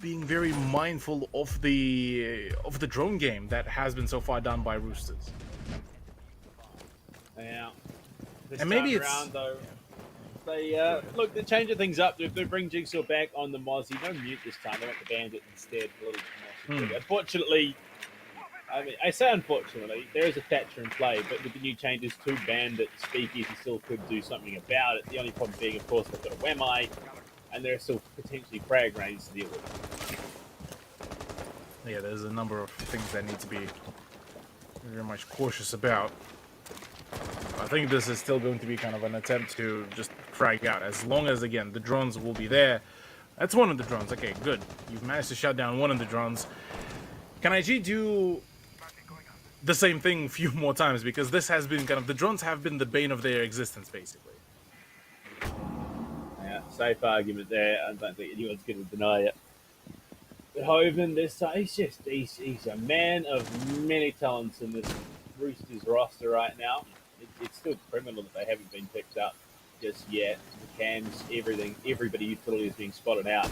being very mindful of the drone game that has been so far done by Roosters. Yeah. This And maybe time it's around, though, they look, they're changing things up. If they bring Jigsaw back on the Mozzie, no mute this time. They went to Bandit instead. A little more security. Unfortunately, I mean, I say unfortunately, there is a Thatcher in play, but with the new changes to Bandit, Speakeasy still could do something about it. The only problem being, of course, they've got a Wemai, and there are still potentially frag range to deal with. Yeah, there's a number of things that need to be very much cautious about. I think this is still going to be kind of an attempt to just frag out, as long as, again, the drones will be there. That's one of the drones. Okay, good. You've managed to shut down one of the drones. Can IG do the same thing a few more times? Because this has been kind of, the drones have been the bane of their existence, basically. Yeah, safe argument there. I don't think anyone's going to deny it. But Hoven, this time, he's a man of many talents in this Roosters roster right now. It's still criminal that they haven't been picked up just yet. The cams, everybody utility is being spotted out.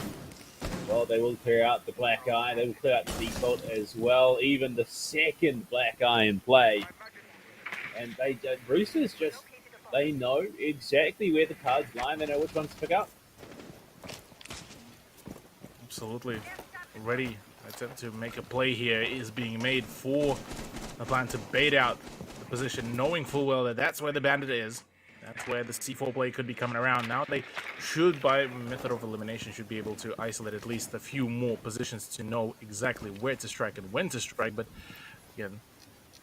Well, they will clear out the black eye. They will clear out the default as well. Even the second black eye in play. And Roosters they know exactly where the cards lie, and they know which ones to pick up. Absolutely. Already, attempt to make a play here is being made for the plan to bait out the position, knowing full well that that's where the bandit is. That's where the C4 play could be coming around. Now they should, by method of elimination, should be able to isolate at least a few more positions to know exactly where to strike and when to strike. But again,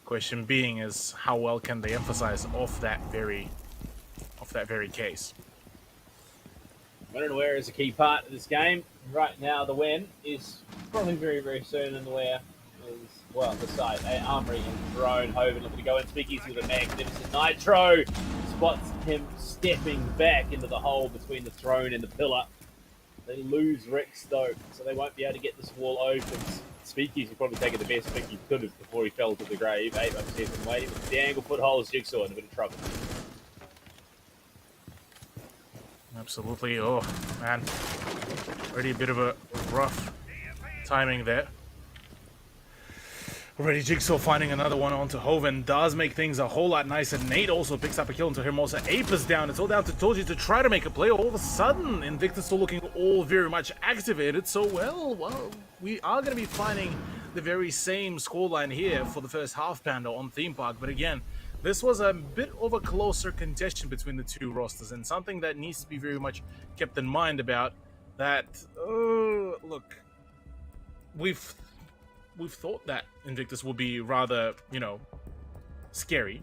question being is how well can they emphasize off that very case. Win and aware is a key part of this game. Right now, the win is probably very, very soon, and where is, well, the side. Armory and Drone. Hoven looking to go in. Speakeasy with a magnificent Nitro. Spots him stepping back into the hole between the throne and the pillar. They lose Rix, though, so they won't be able to get this wall open. Speakeasy probably taking the best pick he could have before he fell to the grave. 8 up 7 waiting. With the angle footholds, Jigsaw in a bit of trouble. Absolutely. Oh, man. Already a bit of a rough timing there. Already Jigsaw finding another one onto Hoven does make things a whole lot nicer. Nate also picks up a kill into Hermosa. Ape is down. It's all down to Toji to try to make a play. All of a sudden, Invictus still looking all very much activated. So, well, we are going to be finding the very same scoreline here for the first half, Panda, on Theme Park. But again, this was a bit of a closer contention between the two rosters, and something that needs to be very much kept in mind about that. Look, we've thought that Invictus will be rather, scary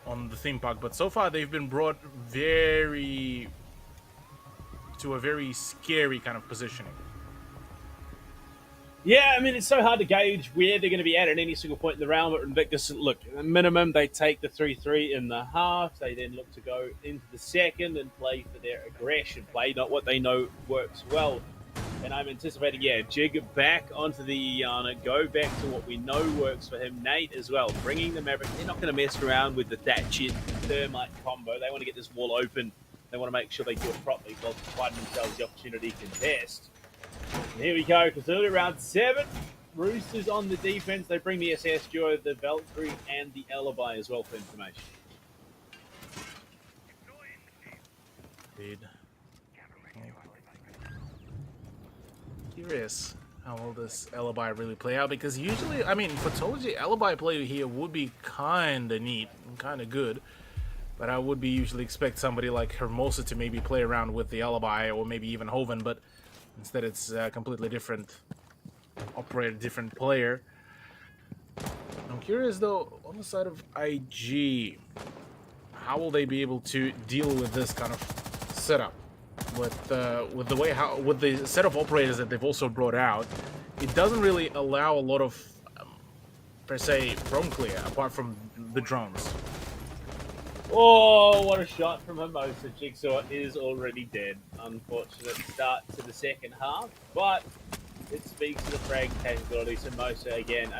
on the Theme Park, but so far they've been brought to a very scary kind of positioning. Yeah, I mean, it's so hard to gauge where they're going to be at any single point in the round. But Invictus, look, at the minimum, they take the 3-3 in the half. They then look to go into the second and play for their aggression play, not what they know works well. And I'm anticipating, Jig back onto the Iana, go back to what we know works for him. Nate as well, bringing the Maverick. They're not going to mess around with the Thatcher Thermite combo. They want to get this wall open. They want to make sure they do it properly while providing themselves the opportunity to contest. And here we go, concluded round 7. Roosters on the defense. They bring the SS duo, the Valkyrie, and the Alibi as well for information. Indeed. Curious how will this alibi really play out, because usually, I mean, for Toji, alibi play here would be kind of neat and kind of good, but I would be usually expect somebody like Hermosa to maybe play around with the alibi, or maybe even Hoven, but instead it's a completely different operator, different player. I'm curious though, on the side of IG, how will they be able to deal with this kind of setup? With the set of operators that they've also brought out, it doesn't really allow a lot of per se roam clear apart from the drones. Oh, what a shot from Hermosa. Jigsaw is already dead. Unfortunate start to the second half, but it speaks to the frag capabilities. Hermosa again.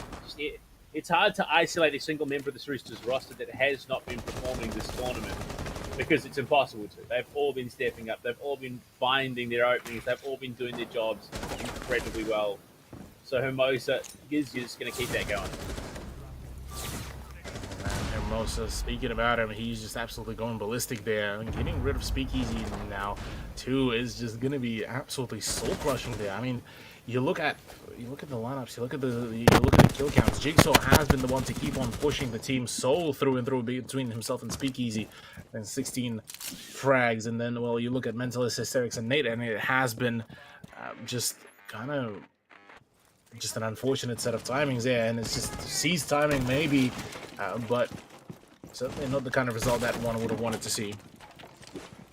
It's hard to isolate a single member of this Roosters roster that has not been performing this tournament, because it's impossible to. They've all been stepping up. They've all been finding their openings. They've all been doing their jobs incredibly well. So Hermosa is just going to keep that going. Man, Hermosa, speaking about him, he's just absolutely going ballistic there. And getting rid of Speakeasy now, too, is just going to be absolutely soul-crushing there. I mean, you look at the lineups, you look at the kill counts. Jigsaw has been the one to keep on pushing the team so through and through between himself and Speakeasy, and 16 frags. And then, well, you look at Mentalist, Hysterics, and Nate, and it has been just kind of just an unfortunate set of timings there, and it's just seized timing maybe, but certainly not the kind of result that one would have wanted to see.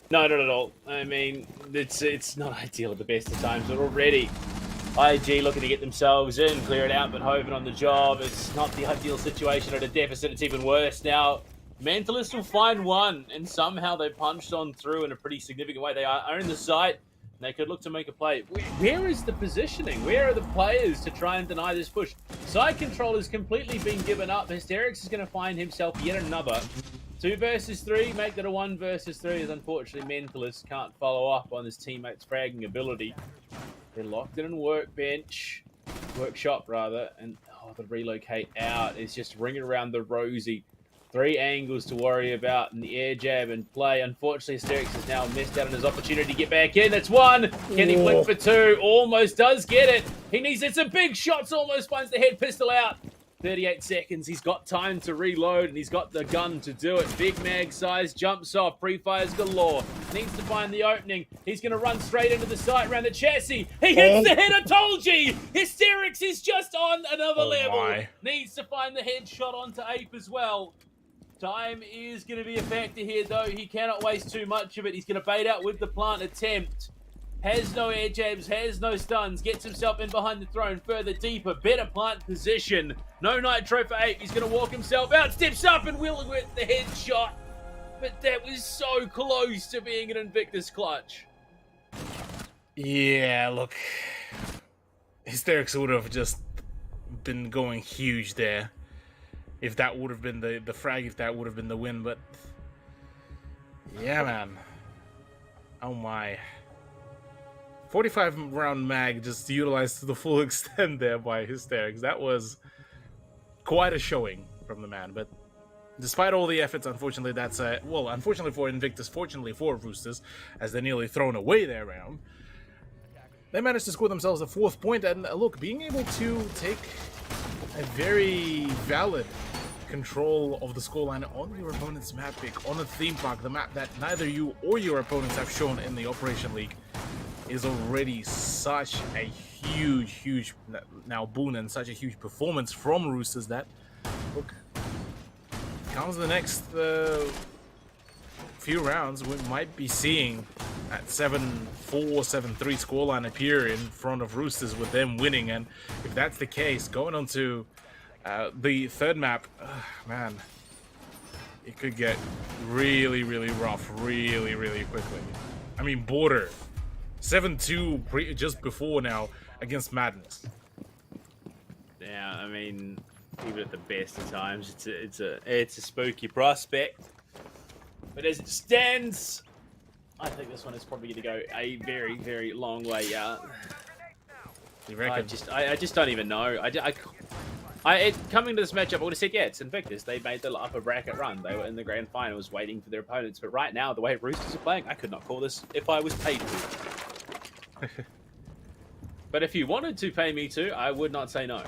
No, not at all. I mean, it's not ideal at the best of times, but already IG looking to get themselves in, clear it out, but Hoven on the job. It's not the ideal situation at a deficit. It's even worse now. Mentalists will find one, and somehow they punched on through in a pretty significant way. They own the site. They could look to make a play. Where is the positioning? Where are the players to try and deny this push? Side control has completely been given up. Hysterics is going to find himself yet another 2 versus 3. Make that a 1 versus 3, as unfortunately Mentalist can't follow up on his teammate's fragging ability. They're locked in workshop rather, and the relocate out is just ringing around the rosy. 3 angles to worry about, and the air jab and play. Unfortunately, Hysterics has now missed out on his opportunity to get back in. That's 1. Can he blink for 2? Almost does get it. It's a big shot. Almost finds the head pistol out. 38 seconds. He's got time to reload, and he's got the gun to do it. Big mag size, jumps off, pre-fires galore. Needs to find the opening. He's going to run straight into the sight around the chassis. He hits the head. I told you! Hysterics is just on another level. My. Needs to find the headshot onto Ape as well. Time is going to be a factor here, though. He cannot waste too much of it. He's going to bait out with the plant attempt. Has no air jabs, has no stuns, gets himself in behind the throne, further deeper, better plant position. No nitro for Ape, he's going to walk himself out, steps up and will with the headshot. But that was so close to being an Invictus clutch. Yeah, look, Hysterics would have just been going huge there if that would have been the frag, if that would have been the win, but yeah, man. Oh my. 45 round mag just utilized to the full extent there by Hysterics. That was quite a showing from the man, but despite all the efforts, unfortunately that's well, unfortunately for Invictus, fortunately for Roosters, as they're nearly thrown away their round, they managed to score themselves a 4th point. And look, being able to take a very valid control of the scoreline on your opponent's map pick, on a theme park, the map that neither you or your opponents have shown in the Operation League, is already such a huge now boon and such a huge performance from Roosters that, look, comes the next few rounds, we might be seeing that 7-4, 7-3 scoreline appear in front of Roosters with them winning. And if that's the case, going on to the 3rd map, man, it could get really rough really quickly. I mean, Border 7-2 just before now against Madness. Yeah, I mean, even at the best of times, it's a spooky prospect. But as it stands, I think this one is probably going to go a very long way out. You reckon? I just don't even know. Coming to this matchup, I would have said, yeah, it's Invictus. They made the upper bracket run. They were in the grand finals waiting for their opponents. But right now, the way Roosters are playing, I could not call this if I was paid to. But if you wanted to pay me to, I would not say no.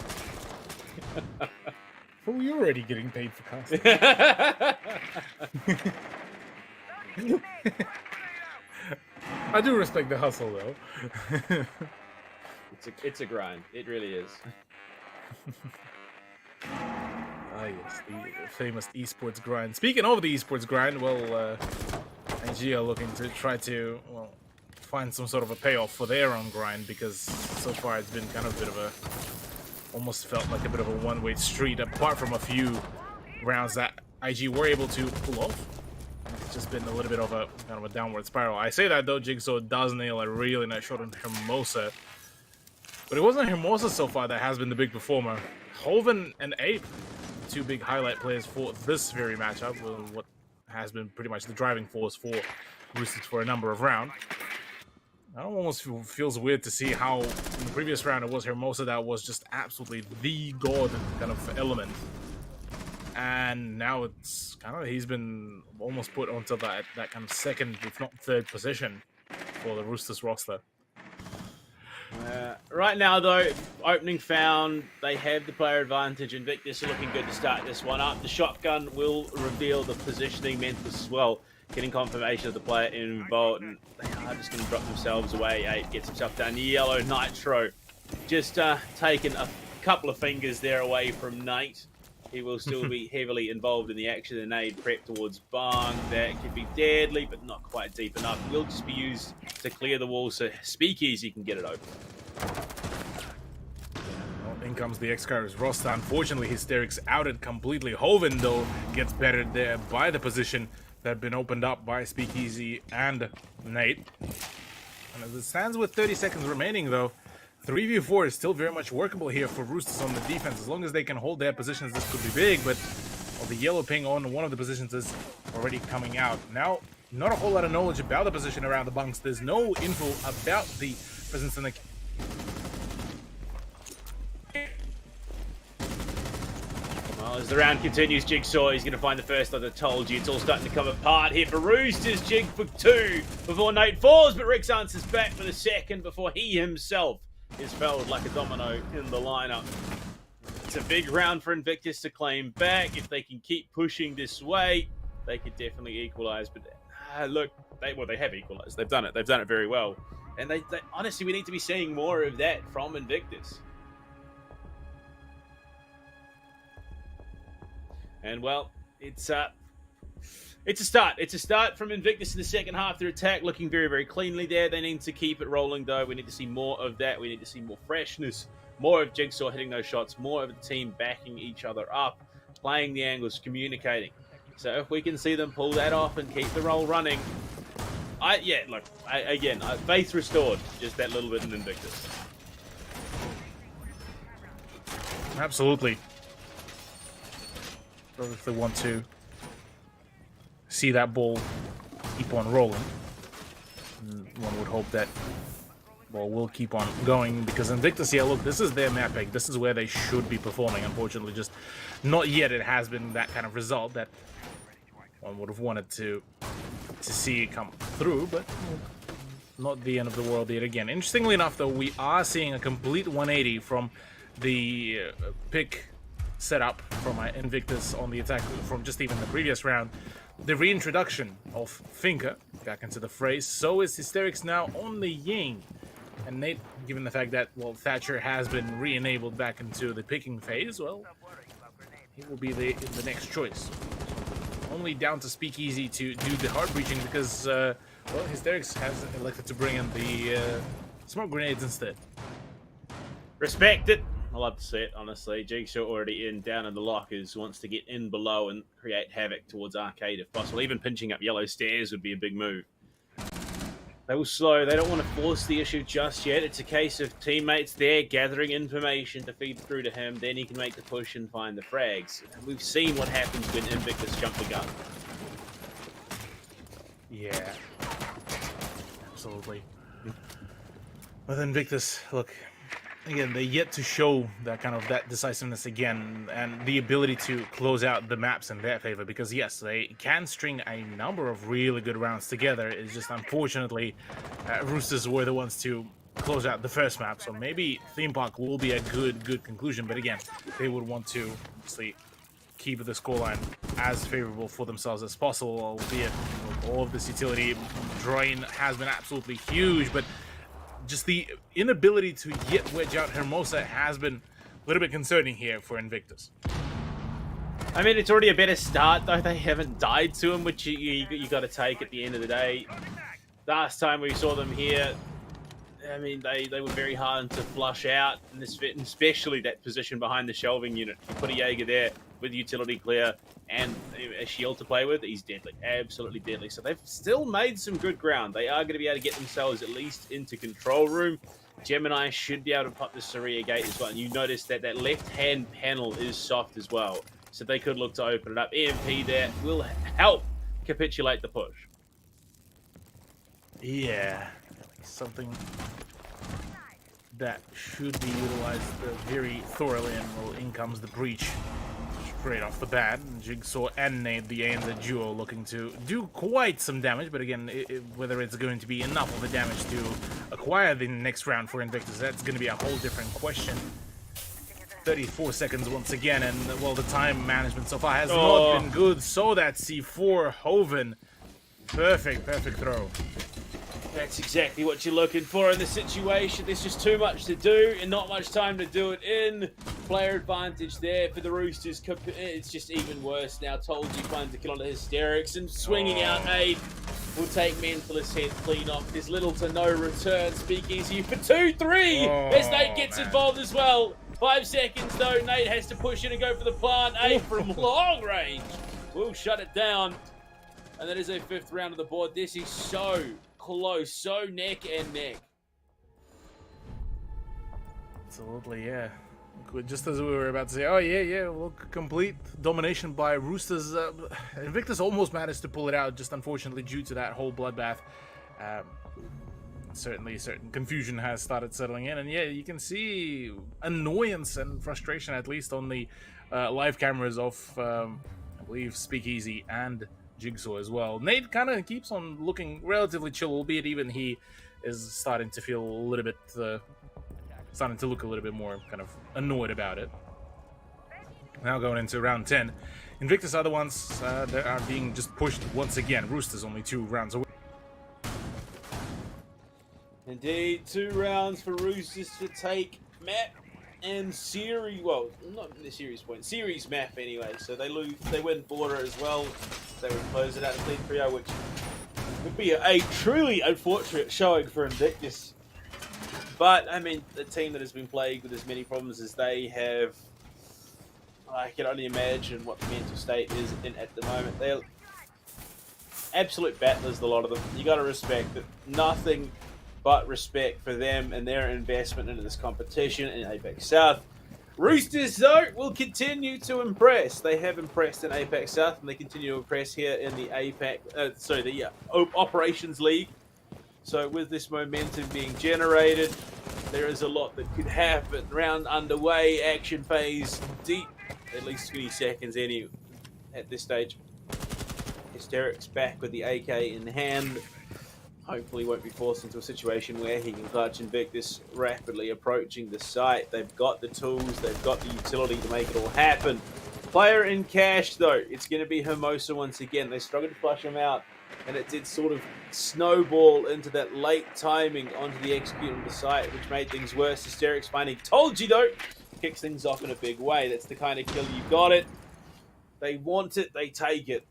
Well, you're already getting paid for casting. I do respect the hustle, though. It's a grind. It really is. Ah, yes, the famous esports grind. Speaking of the esports grind, well, IG are looking to try to, well, find some sort of a payoff for their own grind, because so far it's been kind of a bit of a, almost felt like a bit of a one-way street, apart from a few rounds that IG were able to pull off. It's just been a little bit of a kind of a downward spiral. I say that though, Jigsaw does nail a really nice shot on Hermosa. But it wasn't Hermosa so far that has been the big performer. Hoven and Ape, two big highlight players for this very matchup, what has been pretty much the driving force for Roosters for a number of rounds. It almost feels weird to see how in the previous round it was Hermosa that was just absolutely the god kind of element. And now it's kind of, he's been almost put onto that kind of second, if not third position for the Roosters roster. Right now, though, opening found, they have the player advantage. Invictus are looking good to start this one up. The shotgun will reveal the positioning. Memphis as well, getting confirmation of the player involved, and they are just going to drop themselves away. Ape gets himself down. Yellow Nitro just taking a couple of fingers there away from Nate. He will still be heavily involved in the action. And nade prep towards Bang. That could be deadly, but not quite deep enough. Will just be used to clear the wall so Speakeasy can get it open. Well, in comes the X-Car's roster. Unfortunately, Hysteric's outed completely. Hoven, though, gets bettered there by the position that had been opened up by Speakeasy and Nate. And as it stands with 30 seconds remaining, though, 3v4 is still very much workable here for Roosters on the defense. As long as they can hold their positions, this could be big, but the yellow ping on one of the positions is already coming out. Now, not a whole lot of knowledge about the position around the bunks. There's no info about the presence in the... Well, as the round continues, Jigsaw is going to find the first, as I told you. It's all starting to come apart here for Roosters. Jig for 2 before Nate falls, but Rix answers back for the second before he himself is felled like a domino in the lineup. It's a big round for Invictus to claim back. If they can keep pushing this way, they could definitely equalize. But look, they have equalized. They've done it. They've done it very well. And they honestly, we need to be seeing more of that from Invictus. And well, it's a start. It's a start from Invictus in the second half. Their attack looking very, very cleanly there. They need to keep it rolling, though. We need to see more of that. We need to see more freshness, more of Jigsaw hitting those shots, more of the team backing each other up, playing the angles, communicating. So if we can see them pull that off and keep the roll running, faith restored just that little bit in Invictus. Absolutely. If they want to see that ball keep on rolling, one would hope that ball will keep on going, because Invictus, yeah, look, this is their map pick. This is where they should be performing. Unfortunately, just not yet. It has been that kind of result that one would have wanted to see it come through, but not the end of the world yet again. Interestingly enough, though, we are seeing a complete 180 from the pick setup from Invictus on the attack from just even the previous round. The reintroduction of Finker back into the fray. So is Hysterics now on the Ying. And Nate, given the fact that, well, Thatcher has been re-enabled back into the picking phase, well, he will be the next choice. Only down to Speakeasy to do the hard breaching because, well, Hysterics has elected to bring in the smoke grenades instead. Respect it. I love to see it, honestly. Jigsaw already down in the lockers, wants to get in below and create havoc towards Arcade if possible. Even pinching up yellow stairs would be a big move. They will slow. They don't want to force the issue just yet. It's a case of teammates there gathering information to feed through to him. Then he can make the push and find the frags. We've seen what happens when Invictus jump the gun. Yeah. Absolutely. With Invictus, look, again, they yet to show that kind of that decisiveness again and the ability to close out the maps in their favor. Because yes, they can string a number of really good rounds together. It's just unfortunately, Roosters were the ones to close out the first map. So maybe Theme Park will be a good conclusion. But again, they would want to obviously keep the scoreline as favorable for themselves as possible. Albeit all of this utility drain has been absolutely huge, but just the inability to yet wedge out Hermosa has been a little bit concerning here for Invictus. I mean, it's already a better start, though. They haven't died to him, which you got to take at the end of the day. Last time we saw them here, I mean, they were very hard to flush out in this fit, especially that position behind the shelving unit. You put a Jaeger there with utility clear and a shield to play with, he's deadly, absolutely deadly. So they've still made some good ground. They are going to be able to get themselves at least into control room. Gemini should be able to pop the Saria gate as well. And you notice that that left-hand panel is soft as well. So they could look to open it up. EMP there will help capitulate the push. Yeah, something that should be utilized very thoroughly, and well, in comes the breach straight off the bat. Jigsaw and Nate, the ANZ duo, looking to do quite some damage, but again, whether it's going to be enough of the damage to acquire the next round for Invictus, that's going to be a whole different question. 34 seconds once again, and well, the time management so far has not been good. So that C4 Hoven, perfect throw. That's exactly what you're looking for in this situation. There's just too much to do and not much time to do it in. Player advantage there for the Roosters. It's just even worse now. Told you, finds a kill onto Hysterics, and swinging out aid will take Mentalist head clean off. There's little to no return. Speakeasy for 2-3 as Nate gets involved as well. 5 seconds though. Nate has to push in and go for the plant. Aid from long range will shut it down. And that is a 5th round of the board. This is so close, so neck and neck. Absolutely, yeah. Just as we were about to say, oh yeah, well, complete domination by Roosters. Invictus almost managed to pull it out, just unfortunately due to that whole bloodbath. Certainly, certain confusion has started settling in, and yeah, you can see annoyance and frustration, at least on the live cameras of, I believe, Speakeasy and Jigsaw as well. Nate kind of keeps on looking relatively chill, albeit even he is starting to feel a little bit, starting to look a little bit more kind of annoyed about it. Now going into round 10, Invictus are the ones that are being just pushed once again. Roosters only 2 rounds away. Indeed, 2 rounds for Roosters to take map and series. Well, not the series point, series map anyway. So they win border as well. They would close it out to clean 3-0, which would be a truly unfortunate showing for Invictus. But, I mean, the team that has been plagued with as many problems as they have, I can only imagine what the mental state is in at the moment. They're absolute battlers, a lot of them. You got to respect that. Nothing but respect for them and their investment into this competition in Apex South. Roosters, though, will continue to impress. They have impressed in Apex South, and they continue to impress here in the Operations League. So with this momentum being generated, there is a lot that could happen. Round underway, action phase deep, at least 20 seconds any at this stage. Hysterics back with the AK in hand. Hopefully won't be forced into a situation where he can clutch Invictus rapidly approaching the site. They've got the tools, they've got the utility to make it all happen. Player in cash, though. It's going to be Hermosa once again. They struggled to flush him out, and it did sort of snowball into that late timing onto the execute on the site, which made things worse. Hysterics finding, told you though, kicks things off in a big way. That's the kind of kill you got it. They want it, they take it.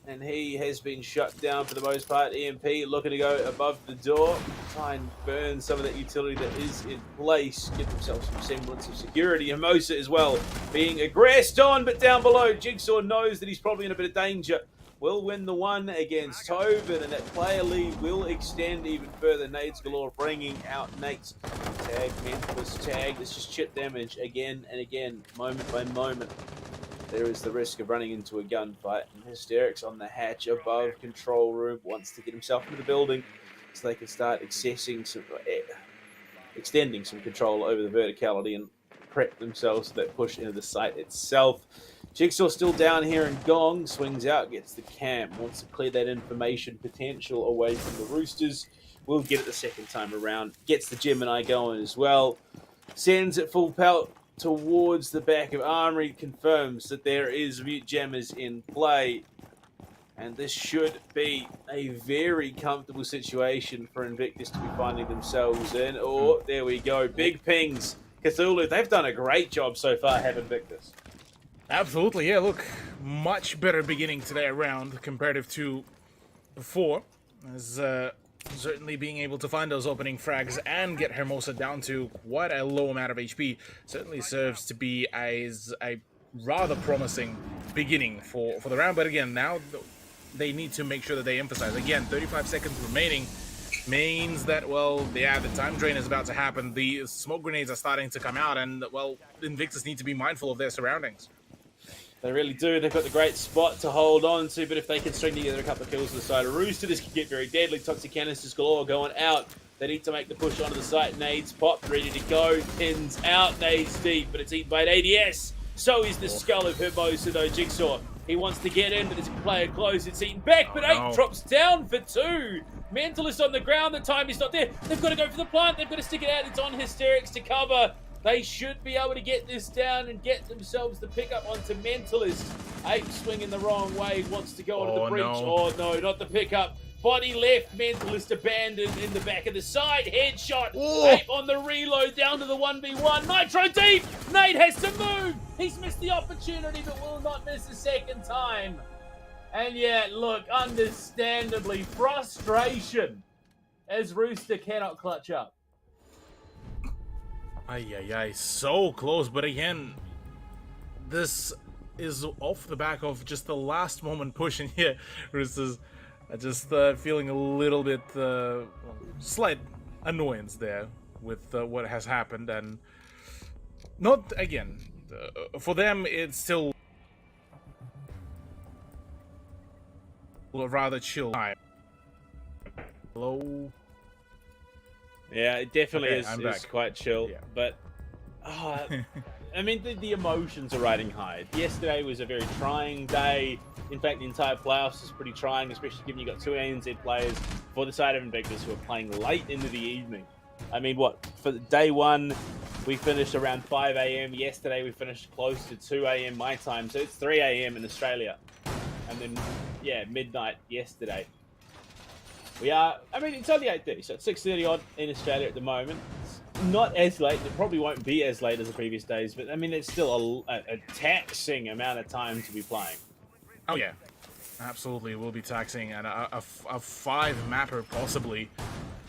And he has been shut down for the most part. EMP looking to go above the door, try and burn some of that utility that is in place, give themselves some semblance of security. Hermosa as well being aggressed on, but down below, Jigsaw knows that he's probably in a bit of danger. Will win the one against Tobin, and that player lead will extend even further. Nades galore bringing out Nate's tag, Mentalist tag. It's just chip damage again and again, moment by moment. There is the risk of running into a gunfight, and Hysterics on the hatch above control room wants to get himself into the building so they can start accessing some extending some control over the verticality and prep themselves for that push into the site itself. Jigsaw still down here, and Gong swings out, gets the camp, wants to clear that information potential away from the Roosters. Will get it the second time around, gets the Gemini going as well, sends it full pelt towards the back of Armory, confirms that there is mute jammers in play, and this should be a very comfortable situation for Invictus to be finding themselves in. Oh, there we go, big pings. Cthulhu, they've done a great job so far, have Invictus. Absolutely, yeah, look, much better beginning to that round comparative to before, as certainly being able to find those opening frags and get Hermosa down to quite a low amount of HP certainly serves to be as a rather promising beginning for the round. But again, now they need to make sure that they emphasize. Again, 35 seconds remaining means that, well, yeah, the time drain is about to happen. The smoke grenades are starting to come out, and, well, Invictus need to be mindful of their surroundings. They really do. They've got the great spot to hold on to, but if they can string together a couple of kills to the side of Rooster, this could get very deadly. Toxic canisters galore going out. They need to make the push onto the site. Nades popped, ready to go. Pins out, nades deep, but it's eaten by an ADS. So is the skull of Hermosa, though. Jigsaw, he wants to get in, but there's a player close. It's eaten back, but 8 drops down for 2. Mentalist on the ground. The time is not there. They've got to go for the plant. They've got to stick it out. It's on Hysterics to cover. They should be able to get this down and get themselves the pickup onto Mentalist. 8 swinging the wrong way, wants to go onto the breach. No. Oh no, not the pickup. Body left, Mentalist abandoned in the back of the side. Headshot. 8 on the reload, down to the 1v1. Nitro deep. Nate has to move. He's missed the opportunity, but will not miss a second time. And yet, look, understandably, frustration as Rooster cannot clutch up. Ay, so close, but again, this is off the back of just the last moment push in here. Roosters just feeling a little bit slight annoyance there with what has happened, and not again for them. It's still a rather chill time. Hello. Yeah, it definitely Okay, is quite chill, yeah. but I mean, the emotions are riding high. Yesterday was a very trying day. In fact, the entire playoffs is pretty trying, especially given you got 2 ANZ players for the side of Invictus who are playing late into the evening. I mean, what, for day 1, we finished around 5 a.m. Yesterday, we finished close to 2 a.m. my time, so it's 3 a.m. in Australia. And then, yeah, midnight yesterday. We are, I mean, it's only 8:30, so it's 6:30 odd in Australia at the moment. It's not as late. It probably won't be as late as the previous days, but I mean, it's still a taxing amount of time to be playing. Oh yeah, absolutely, will be taxing, and a 5 mapper possibly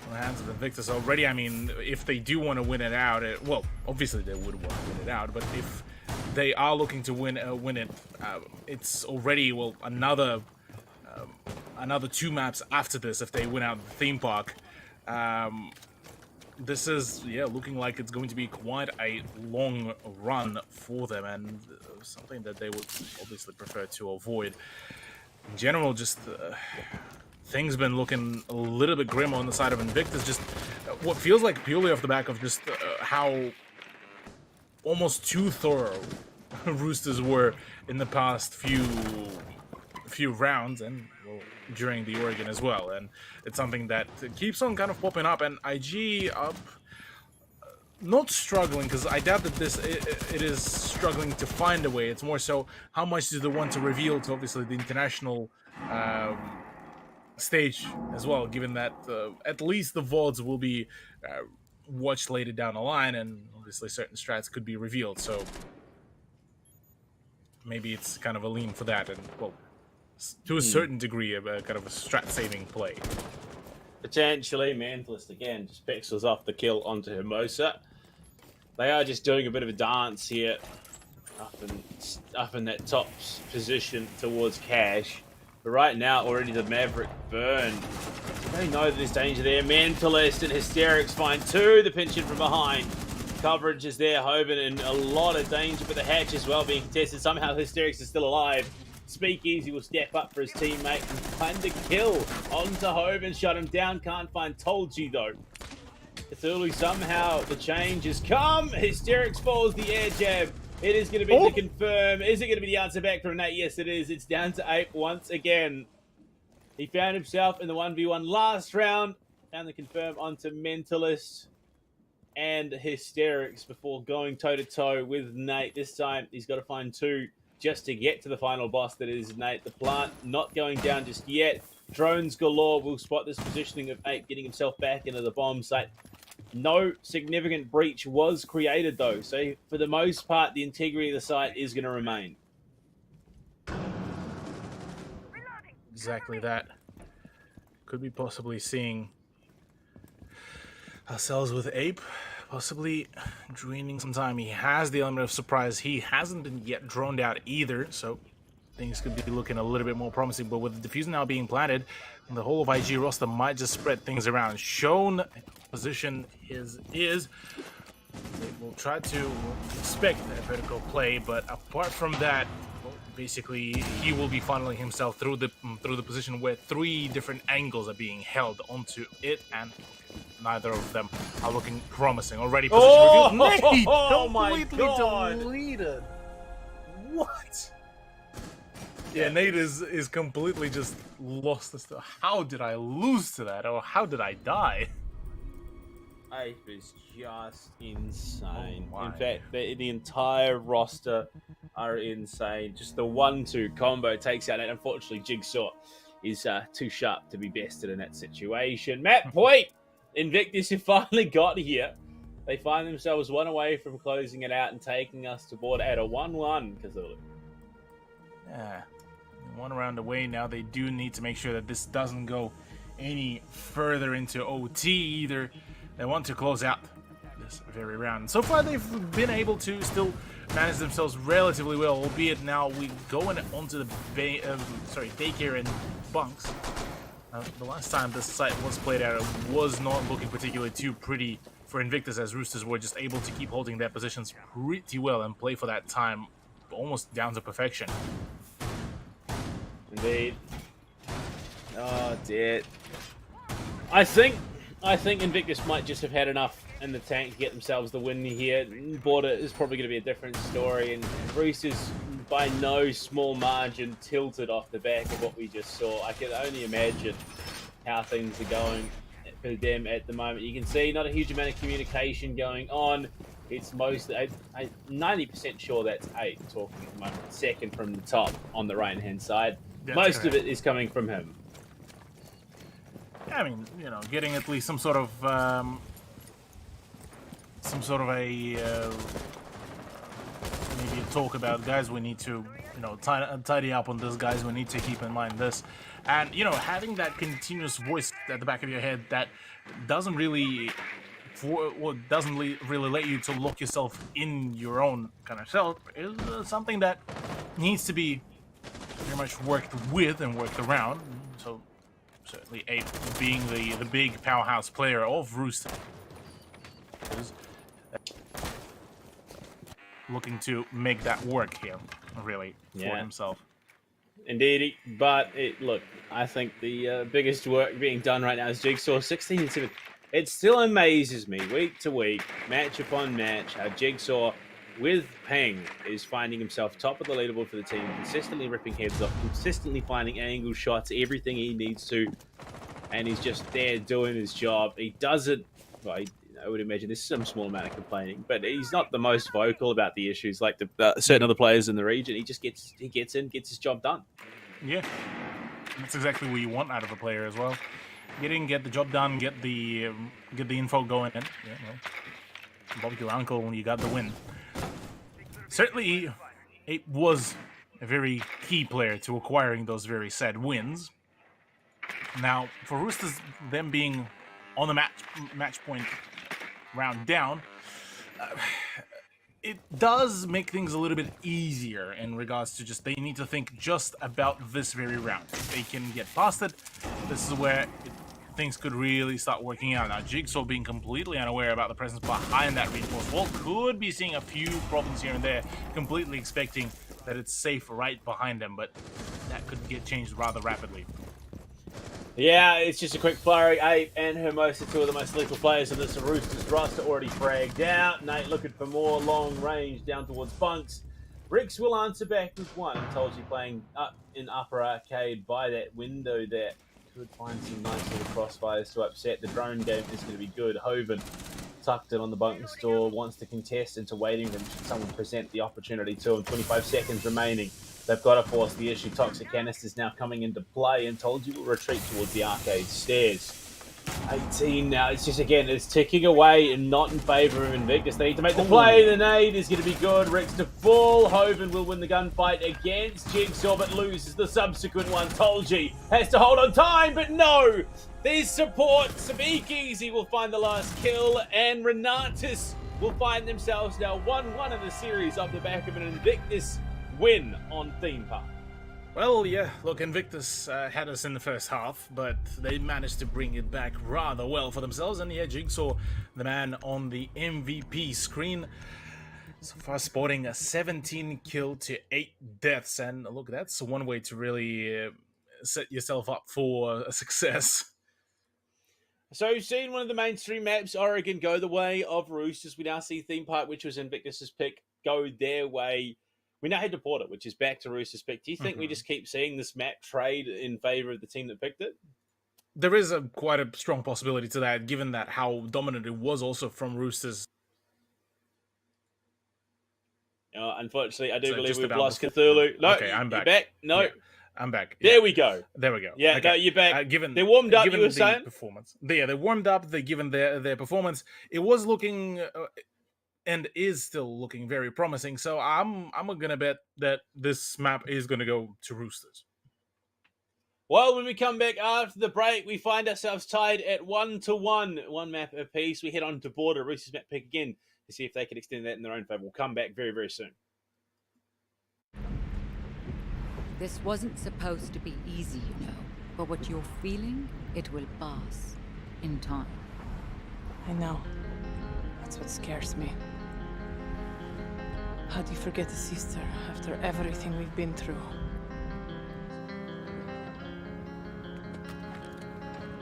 on the hands of Invictus already. I mean, if they do want to win it out, well, obviously they would want to win it out, but if they are looking to win it, it's already, well, another 2 maps after this if they win out the theme park. This is, yeah, looking like it's going to be quite a long run for them, and something that they would obviously prefer to avoid. In general, just things been looking a little bit grim on the side of Invictus. Just what feels like purely off the back of just how almost too thorough Roosters were in the past few rounds, and well, during the Oregon as well, and it's something that keeps on kind of popping up. And IG up, not struggling, because I doubt that it is struggling to find a way. It's more so how much do they want to reveal to obviously the international stage as well, given that at least the VODs will be watched later down the line, and obviously certain strats could be revealed, so maybe it's kind of a lean for that, and well, to a certain degree, a kind of a strat-saving play. Potentially, Mentalist again just pixels off the kill onto Hermosa. They are just doing a bit of a dance here, up in that top position towards Cash. But right now, already the Maverick burn. They know that there's danger there. Mentalist and Hysterics find 2. The pinch in from behind. Coverage is there. Hoban in a lot of danger, but the hatch as well being contested. Somehow Hysterics is still alive. Speakeasy will step up for his teammate and find the kill onto Hoban. Shut him down. Can't find Tolji though. Cthulhu, somehow the change has come. Hysterics falls the air jab. It is going to be to confirm. Is it going to be the answer back from Nate? Yes, it is. It's down to Ape once again. He found himself in the 1v1 last round. Found the confirm onto Mentalist and Hysterics before going toe-to-toe with Nate. This time, he's got to find 2 just to get to the final boss that is Nate. The plant not going down just yet. Drones galore will spot this positioning of Ape getting himself back into the bomb site. No significant breach was created, though. So, for the most part, the integrity of the site is going to remain. Exactly that. Could be possibly seeing ourselves with Ape, possibly draining some time. He has the element of surprise. He hasn't been yet droned out either, so things could be looking a little bit more promising. But with the diffuser now being planted, the whole of IG roster might just spread things around. Shown position is they will try to expect a vertical play, but apart from that, well, basically he will be funneling himself through the position where 3 different angles are being held onto it, and neither of them are looking promising. Already position revealed. Nate, oh my God. Deleted. What? Yeah, Nate is completely just lost as to how did I lose to that, or how did I die? Ape is just insane. Oh in fact, the entire roster are insane. Just the 1-2 combo takes out, and unfortunately, Jigsaw is too sharp to be bested in that situation. Matt Point! Invictus have finally got here. They find themselves 1 away from closing it out and taking us to board at a 1-1, Cthulhu. Yeah, 1 round away now. They do need to make sure that this doesn't go any further into OT either. They want to close out this very round. So far, they've been able to still manage themselves relatively well, albeit now we going onto the daycare and bunks. The last time this site was played out, it was not looking particularly too pretty for Invictus, as Roosters were just able to keep holding their positions pretty well and play for that time almost down to perfection. Indeed. Oh, dear. I think Invictus might just have had enough in the tank to get themselves the win here. Border is probably going to be a different story, and Roosters, by no small margin, tilted off the back of what we just saw. I can only imagine how things are going for them at the moment. You can see not a huge amount of communication going on. It's mostly, I'm 90% sure that's 8 talking at the moment, second from the top on the right-hand side. That's Most correct. of it is coming from him. I mean, you know, getting at least some sort of a maybe a talk about, guys, we need to, you know, tidy up on this, guys, we need to keep in mind this, and you know, having that continuous voice at the back of your head that doesn't really really let you to lock yourself in your own kind of self is something that needs to be very much worked with and worked around. So certainly Ape being the big powerhouse player of Roosters, looking to make that work here, really, for himself. Indeed, but look, I think the biggest work being done right now is Jigsaw 16 and 7. It still amazes me week to week, match upon match, how Jigsaw with Peng is finding himself top of the leaderboard for the team, consistently ripping heads off, consistently finding angle shots, everything he needs to, and he's just there doing his job. He does it, well, I would imagine there's some small amount of complaining, but he's not the most vocal about the issues like the certain other players in the region. He just gets in, gets his job done. Yeah, that's exactly what you want out of a player as well. Get the job done, get the info going, and yeah, well, bump your uncle when you got the win. Certainly, it was a very key player to acquiring those very sad wins. Now, for Roosters, them being on the match point round down, it does make things a little bit easier in regards to just they need to think just about this very round. If they can get past it, this is where things could really start working out. Now, Jigsaw being completely unaware about the presence behind that reinforced wall could be seeing a few problems here and there, completely expecting that it's safe right behind them, but that could get changed rather rapidly. Yeah, it's just a quick flurry. Ape and Hermosa, two of the most lethal players of this Roosters roster, already fragged out. Nate looking for more long range down towards bunks. Rix will answer back with one. Told you playing up in upper arcade by that window there. Could find some nice little crossfires to upset. The drone game is going to be good. Hoven tucked in on the bunks door, wants to contest into waiting room should someone present the opportunity to him. 25 seconds remaining. They've got to force the issue. Toxic Canisters now coming into play, and told you will retreat towards the arcade stairs. 18 now. It's just, again, it's ticking away and not in favour of Invictus. They need to make the play. The nade is going to be good. Rex to full. Hoven will win the gunfight against Jigsaw, but loses the subsequent one. Tolji has to hold on time, but no! There's support. Speakeasy will find the last kill, and Renatus will find themselves now 1-1 in the series off the back of an Invictus win on Theme Park. Well, yeah, look, Invictus had us in the first half, but they managed to bring it back rather well for themselves. And yeah, Jigsaw, the man on the MVP screen, so far sporting a 17 kill to 8 deaths. And look, that's one way to really set yourself up for a success. So we've seen one of the mainstream maps, Oregon, go the way of Roosters. We now see Theme Park, which was Invictus's pick, go their way. We now head to Porter, which is back to Roosters' pick. Do you think we just keep seeing this map trade in favour of the team that picked it? There is quite a strong possibility to that, given that how dominant it was also from Roosters. Unfortunately, I do believe we've lost Cthulhu. No, okay, I'm back. You're back? No. Yeah, I'm back. There we go. There we go. Yeah, okay. no, you're back. They warmed up, given you were the saying? Performance. They warmed up, given their performance. It was looking... and is still looking very promising. So I'm gonna bet that this map is gonna go to Roosters. Well, when we come back after the break, we find ourselves tied at 1-1, one map apiece. We head on to Border, Roosters map pick again to see if they can extend that in their own favour. We'll come back very, very soon. This wasn't supposed to be easy, you know. But what you're feeling, it will pass in time. I know. That's what scares me. How do you forget a sister after everything we've been through?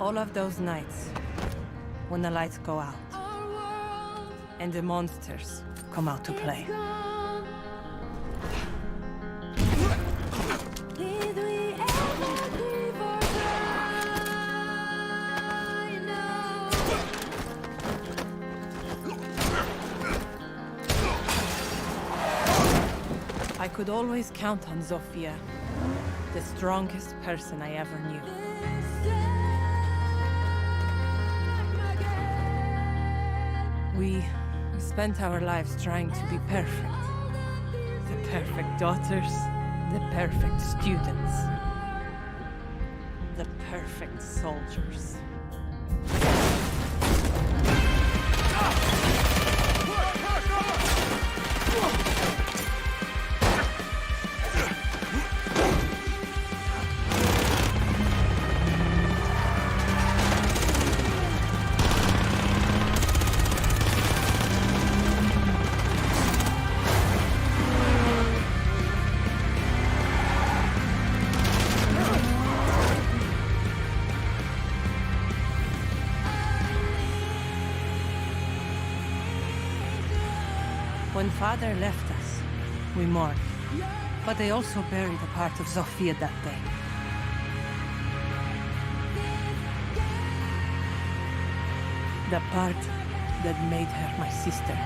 All of those nights, when the lights go out, and the monsters come out to play. I could always count on Zofia, the strongest person I ever knew. We spent our lives trying to be perfect. The perfect daughters, the perfect students, the perfect soldiers. When Father left us, we mourned. But they also buried a part of Zofia that day. The part that made her my sister.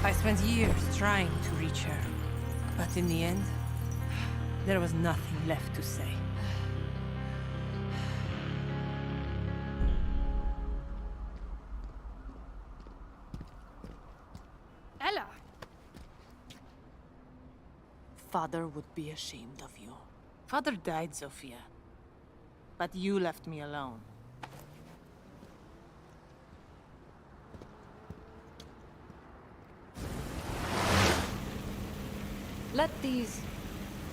I spent years trying to reach her, but in the end, there was nothing left to say. Ella! Father would be ashamed of you. Father died, Sophia. But you left me alone. Let these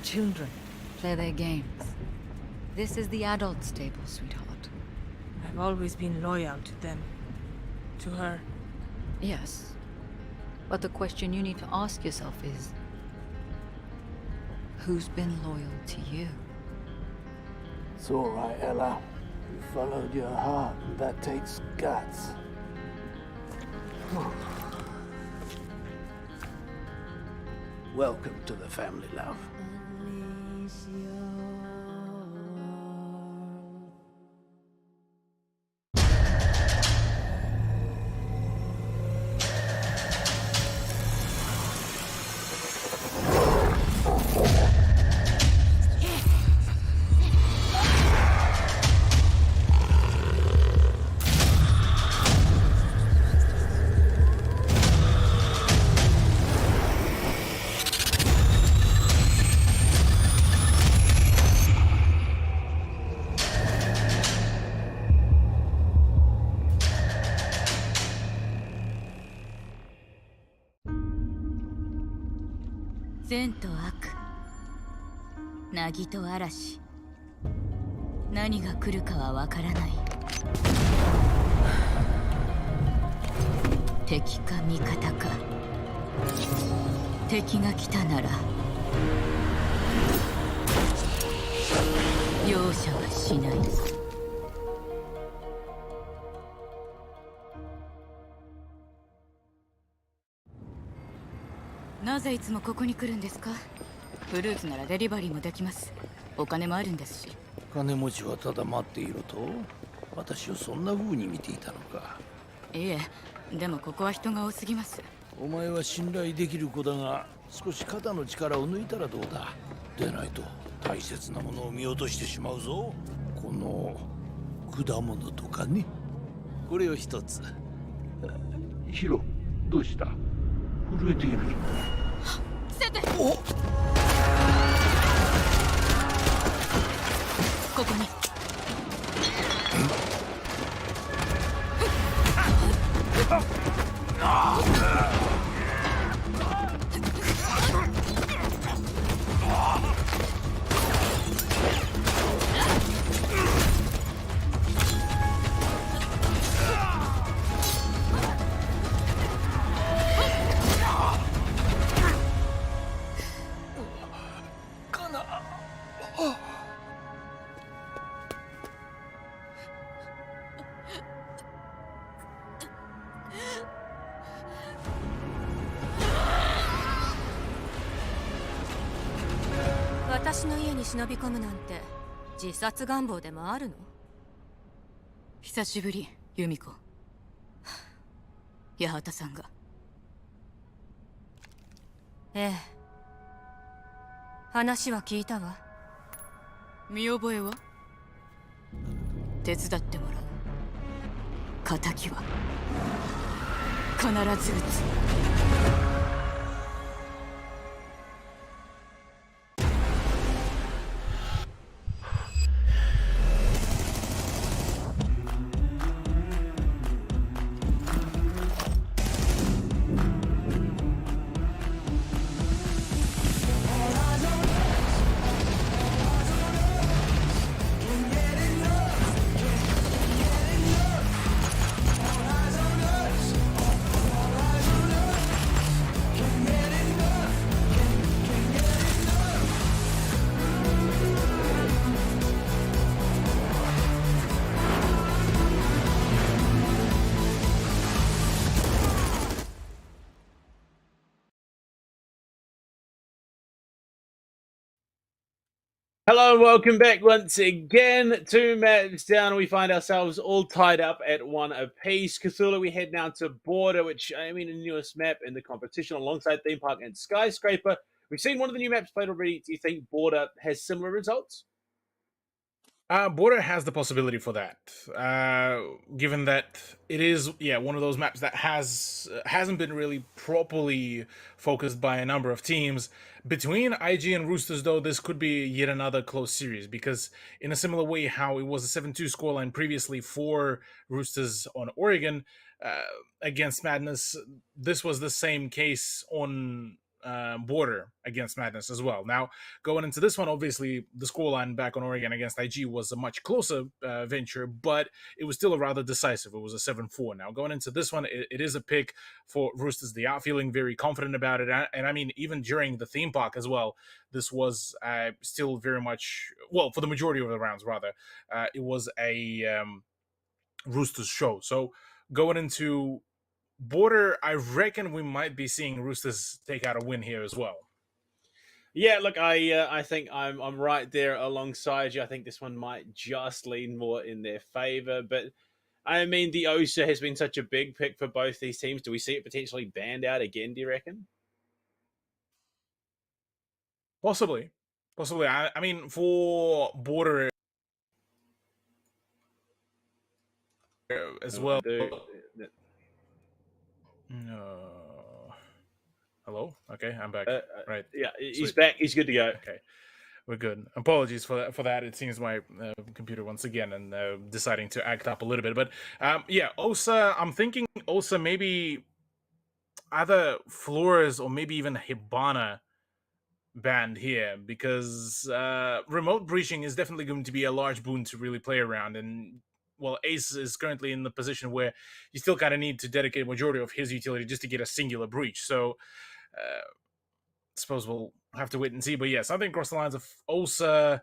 children play their games. This is the adult's table, sweetheart. I've always been loyal to them. To her. Yes. But the question you need to ask yourself is, who's been loyal to you? It's all right, Ella. You followed your heart, and that takes guts. Welcome to the family, love.善と悪、凪と嵐、何が来るかはわからない。敵か味方か。敵が来たなら容赦はしない。なぜいつもここに来るんですか？フルーツならデリバリーもできます。お金もあるんですし。金持ちはただ待っていると？私をそんな風に見ていたのか。いえ、でもここは人が多すぎます。お前は信頼できる子だが、少し肩の力を抜いたらどうだ。でないと大切なものを見落としてしまうぞ。この果物とかね。これを一つ。ヒロ、どうした？震えている。セテ！お！ここに。私の家に忍び込むなんて自殺願望でもあるの？久しぶり、由美子。八幡さんが。ええ。話は聞いたわ。見覚えは？手伝ってもらう。仇は必ず撃つ。Hello and welcome back once again to Maps Down. We find ourselves all tied up at one apiece. Cthulhu, we head now to Border, which I mean, the newest map in the competition alongside Theme Park and Skyscraper. We've seen one of the new maps played already. Do you think Border has similar results? Border has the possibility for that, given that it is, one of those maps that hasn't been really properly focused by a number of teams. Between IG and Roosters, though, this could be yet another close series because, in a similar way, how it was a 7-2 scoreline previously for Roosters on Oregon uh, against Madness, this was the same case on Border against Madness as well. Now, going into this one, obviously the scoreline back on Oregon against IG was a much closer venture, but it was still a rather decisive. It was a 7-4. Now, going into this one, it is a pick for Roosters. They are feeling very confident about it. And I mean, even during the theme park as well, this was still very much, well, for the majority of the rounds, rather, it was a Roosters show. So going into Border, I reckon we might be seeing Roosters take out a win here as well. Yeah, look, I think I'm right there alongside you. I think this one might just lean more in their favor, but I mean, the OSA has been such a big pick for both these teams. Do we see it potentially banned out again? Do you reckon? Possibly. I mean, for Border as I well. do. Hello. Okay, I'm back. Right. Yeah, he's Sweet. back. He's good to go. Okay, we're good. Apologies for that. It seems my computer once again and deciding to act up a little bit. But yeah, OSA. I'm thinking OSA maybe either Flores or maybe even Hibana banned here because remote breaching is definitely going to be a large boon to really play around. And well, Ace is currently in the position where you still kind of need to dedicate a majority of his utility just to get a singular breach. So suppose we'll have to wait and see. But yeah, something across the lines of Osa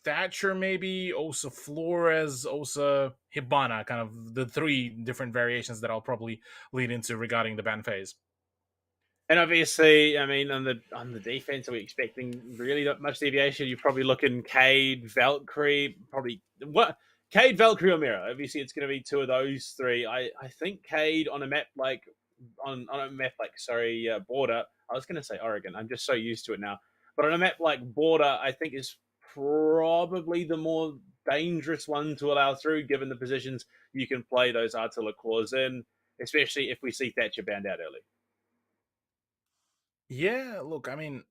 Thatcher, maybe Osa Flores, Osa Hibana, kind of the three different variations that I'll probably lead into regarding the ban phase. And obviously, I mean, on the defense, are we expecting really not much deviation? You're probably looking Cade, Valkyrie, probably what Cade, Valkyrie, or Mira. Obviously, it's going to be two of those three. I think Cade on a map like Border. I was going to say Oregon. I'm just so used to it now. But on a map like Border, I think is probably the more dangerous one to allow through, given the positions you can play those Artilla claws in, especially if we see Thatcher banned out early. Yeah, look, I mean,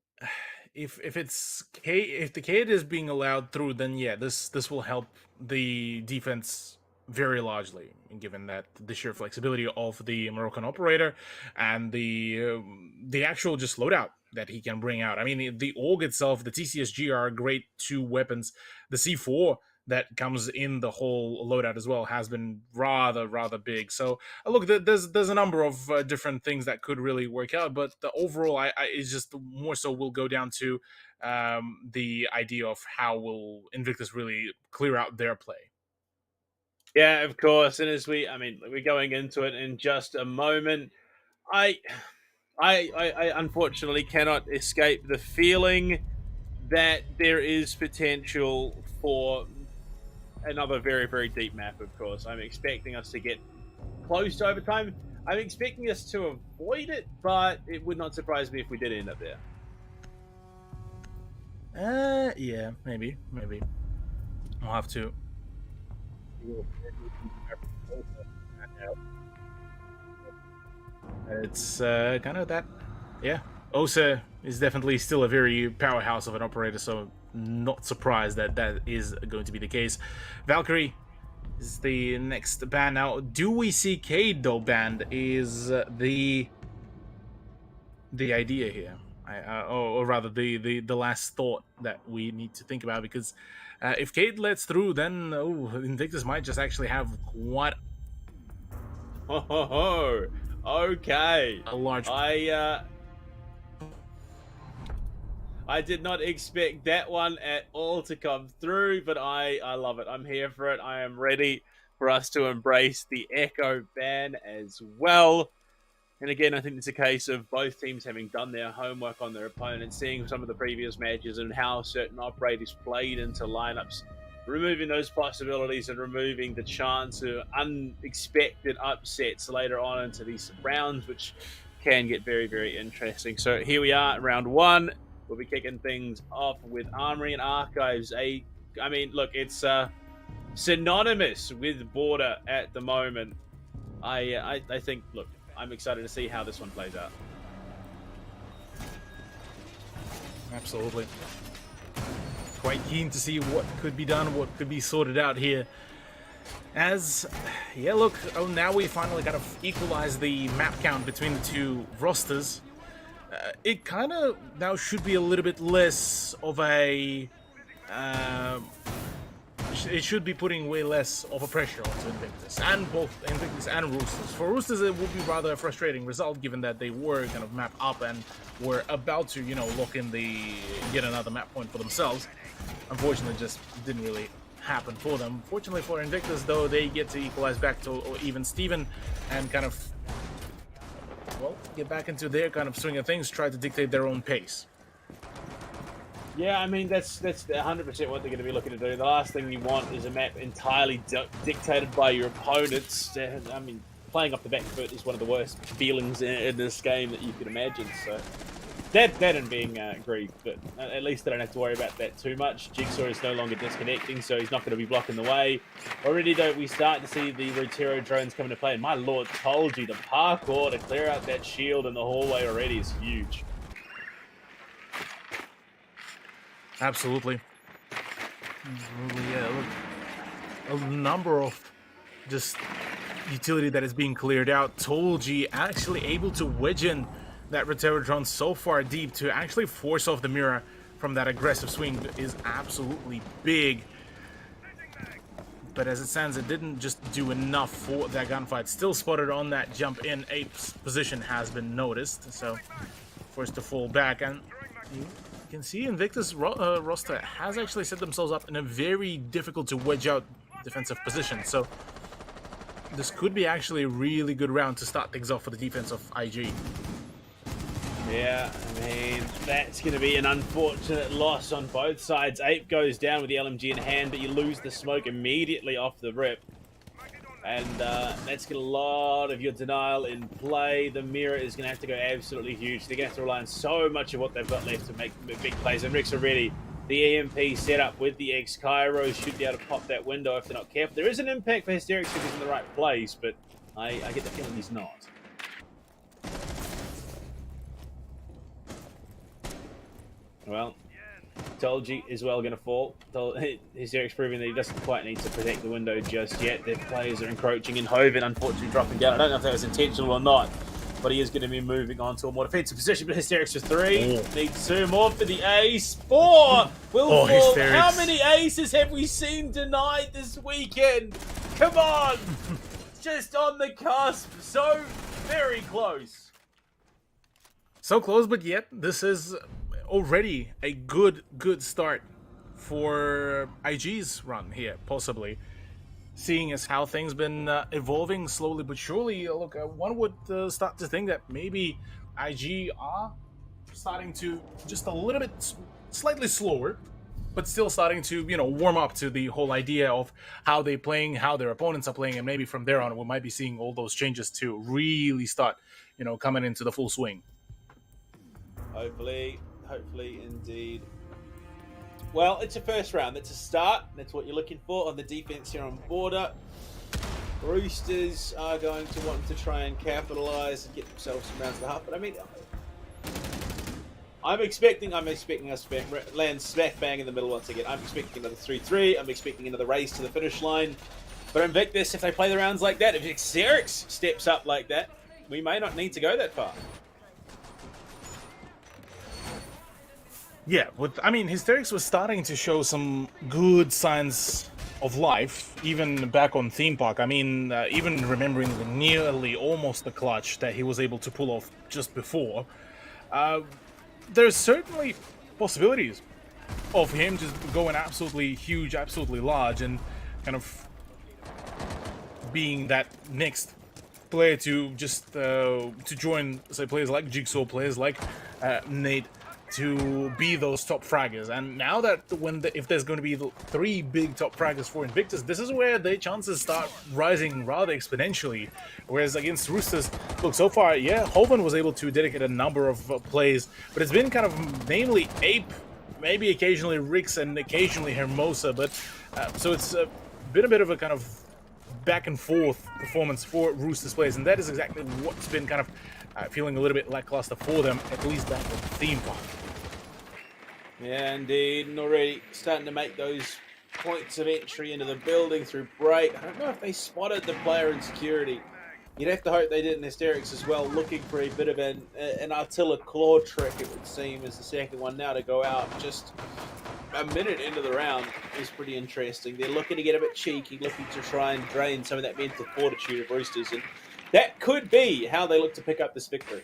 if the Cade is being allowed through, then yeah, this will help the defense very largely, given that the sheer flexibility of the Moroccan operator and the actual just loadout that he can bring out. I mean, the AUG itself, the TCSG are great two weapons. The C4 that comes in the whole loadout as well has been rather big. So look, there's a number of different things that could really work out, but the overall, I is just more so will go down to the idea of how will Invictus really clear out their play. Yeah, of course. And we're going into it in just a moment. I unfortunately cannot escape the feeling that there is potential for another very deep map. Of course, I'm expecting us to get close to overtime. I'm expecting us to avoid it, but it would not surprise me if we did end up there. Yeah, maybe. I'll have to. It's kind of that. Yeah, Osa is definitely still a very powerhouse of an operator, so not surprised that that is going to be the case. Valkyrie is the next ban. Now, do we see Cade though banned? Is the idea here, or rather the last thought that we need to think about, because if Cade lets through, then Invictus might just actually have what. Oh, okay. A large. I did not expect that one at all to come through, but I love it. I'm here for it. I am ready for us to embrace the Echo ban as well. And again, I think it's a case of both teams having done their homework on their opponent, seeing some of the previous matches and how certain operators played into lineups, removing those possibilities and removing the chance of unexpected upsets later on into these rounds, which can get very interesting. So here we are, round one. We'll be kicking things off with Armory and Archives, a I mean, look, it's synonymous with border at the moment. I think, look, I'm excited to see how this one plays out. Absolutely. Quite keen to see what could be done, what could be sorted out here. As, yeah, look, now we finally kind of equalize the map count between the two rosters. It kind of now should be a little bit less of a... it should be putting way less of a pressure onto Invictus, and both Invictus and Roosters. For Roosters, it would be rather a frustrating result, given that they were kind of map up and were about to, you know, lock in get another map point for themselves. Unfortunately, just didn't really happen for them. Fortunately for Invictus, though, they get to equalize back to even Steven and kind of, well, get back into their kind of swing of things, try to dictate their own pace. Yeah, I mean, that's 100% what they're going to be looking to do. The last thing you want is a map entirely dictated by your opponents. I mean, playing off the back foot is one of the worst feelings in this game that you can imagine. So that and being grieved, but at least they don't have to worry about that too much. Jigsaw is no longer disconnecting, so he's not going to be blocking the way. Already, though, we start to see the Rotero drones come into play. And my lord, told you, the parkour to clear out that shield in the hallway already is huge. Absolutely. Yeah, look, a number of just utility that is being cleared out. Tolji actually able to wedge in that Rotero drone so far deep to actually force off the mirror from that aggressive swing is absolutely big. But as it stands, it didn't just do enough for that gunfight. Still spotted on that jump in. Ape's position has been noticed, so forced to fall back. And you can see Invictus roster has actually set themselves up in a very difficult to wedge out defensive position. So this could be actually a really good round to start things off for the defense of IG. Yeah, I mean, that's going to be an unfortunate loss on both sides. Ape goes down with the LMG in hand, but you lose the smoke immediately off the rip. And that's got a lot of your denial in play. The mirror is going to have to go absolutely huge. They're going to have to rely on so much of what they've got left to make big plays. And Ricks are ready. The EMP setup with the X-Kairos should be able to pop that window if they're not careful. There is an impact for Hysterics if he's in the right place, but I get the feeling he's not. Well, Tolji is well going to fall. Hysteric's proving that he doesn't quite need to protect the window just yet. Their players are encroaching in Hoven, unfortunately dropping down. I don't know if that was intentional or not, but he is going to be moving on to a more defensive position. But Hysterics for 3. Needs 2 more for the ace. 4 will fall. Hysterics. How many aces have we seen denied this weekend? Come on! Just on the cusp. So very close. So close, but yet this is already a good start for IG's run here, possibly. Seeing as how things been evolving slowly but surely, look, one would start to think that maybe IG are starting to just a little bit slightly slower, but still starting to, you know, warm up to the whole idea of how they're playing, how their opponents are playing, and maybe from there on we might be seeing all those changes to really start, you know, coming into the full swing. Hopefully indeed. Well, it's a first round. That's a start. That's what you're looking for on the defense here on border. Roosters are going to want to try and capitalize and get themselves some rounds and a half. But I mean, I'm expecting us to land smack bang in the middle once again. I'm expecting another 3-3. I'm expecting another race to the finish line. But Invictus, if they play the rounds like that, if Xerix steps up like that, we may not need to go that far. Yeah, I mean, Hysterics was starting to show some good signs of life, even back on Theme Park. I mean, even remembering the nearly almost the clutch that he was able to pull off just before, there's certainly possibilities of him just going absolutely huge, absolutely large, and kind of being that next player to just to join, say, players like Jigsaw, players like Nate, to be those top fraggers. And now that if there's going to be 3 big top fraggers for Invictus, this is where their chances start rising rather exponentially. Whereas against Roosters, look, so far, yeah, Hoven was able to dedicate a number of plays, but it's been kind of namely Ape maybe occasionally Rix and occasionally Hermosa, but so it's been a bit of a kind of back and forth performance for Roosters players, and that is exactly what's been kind of feeling a little bit lackluster for them, at least back at the theme park. Yeah, indeed, and already starting to make those points of entry into the building through break. I don't know if they spotted the player in security. You'd have to hope they did in Hysterics as well, looking for a bit of an Artilla claw trick, it would seem, as the second one now to go out. Just a minute into the round is pretty interesting. They're looking to get a bit cheeky, looking to try and drain some of that mental fortitude of Roosters, and that could be how they look to pick up this victory.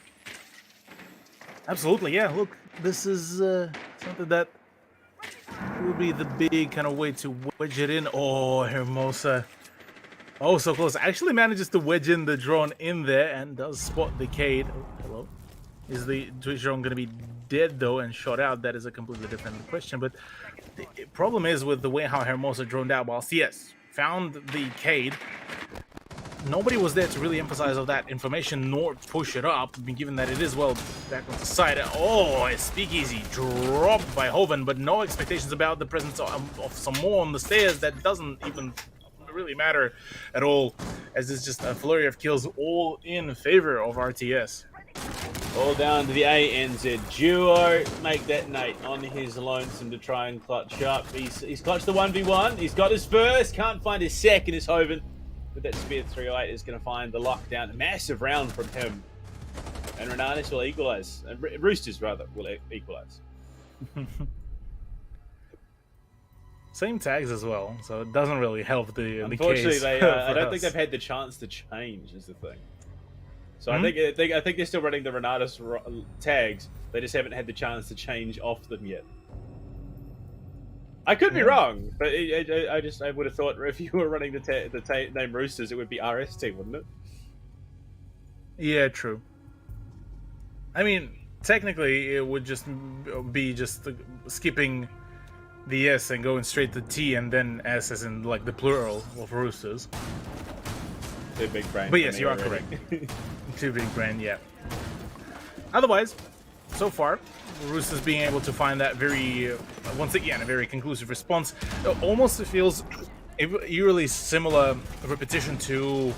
Absolutely, yeah. Look, this is something that will be the big kind of way to wedge it in. Oh, Hermosa. Oh, so close. Actually manages to wedge in the drone in there and does spot the Cade. Oh, hello. Is the Twitch drone going to be dead, though, and shot out? That is a completely different question. But the problem is with the way how Hermosa droned out, whilst, yes, found the Cade, nobody was there to really emphasize of that information nor push it up, given that it is, well, back on the side. Oh, a speakeasy dropped by Hoven, but no expectations about the presence of some more on the stairs. That doesn't even really matter at all, as it's just a flurry of kills all in favor of RTS. All down to the ANZ duo. Make that Nate on his lonesome to try and clutch up. He's clutched the 1v1. He's got his first. Can't find his second. Is Hoven. But that Spear 308 is going to find the lockdown. A massive round from him. And Renatus will equalize. Roosters, rather, will equalize. Same tags as well, so it doesn't really help the Unfortunately, case I don't think they've had the chance to change, is the thing. So I think they're still running the Renatus tags. They just haven't had the chance to change off them yet. I could be wrong, but I would have thought if you were running the name Roosters, it would be RST, wouldn't it? Yeah, true. I mean, technically, it would just be skipping the S and going straight to T and then S as in like the plural of Roosters. Too big brain. But yes, you are correct. Too big brain, yeah. Otherwise, so far, Roosters being able to find that very, once again, a very conclusive response. It almost feels eerily similar repetition to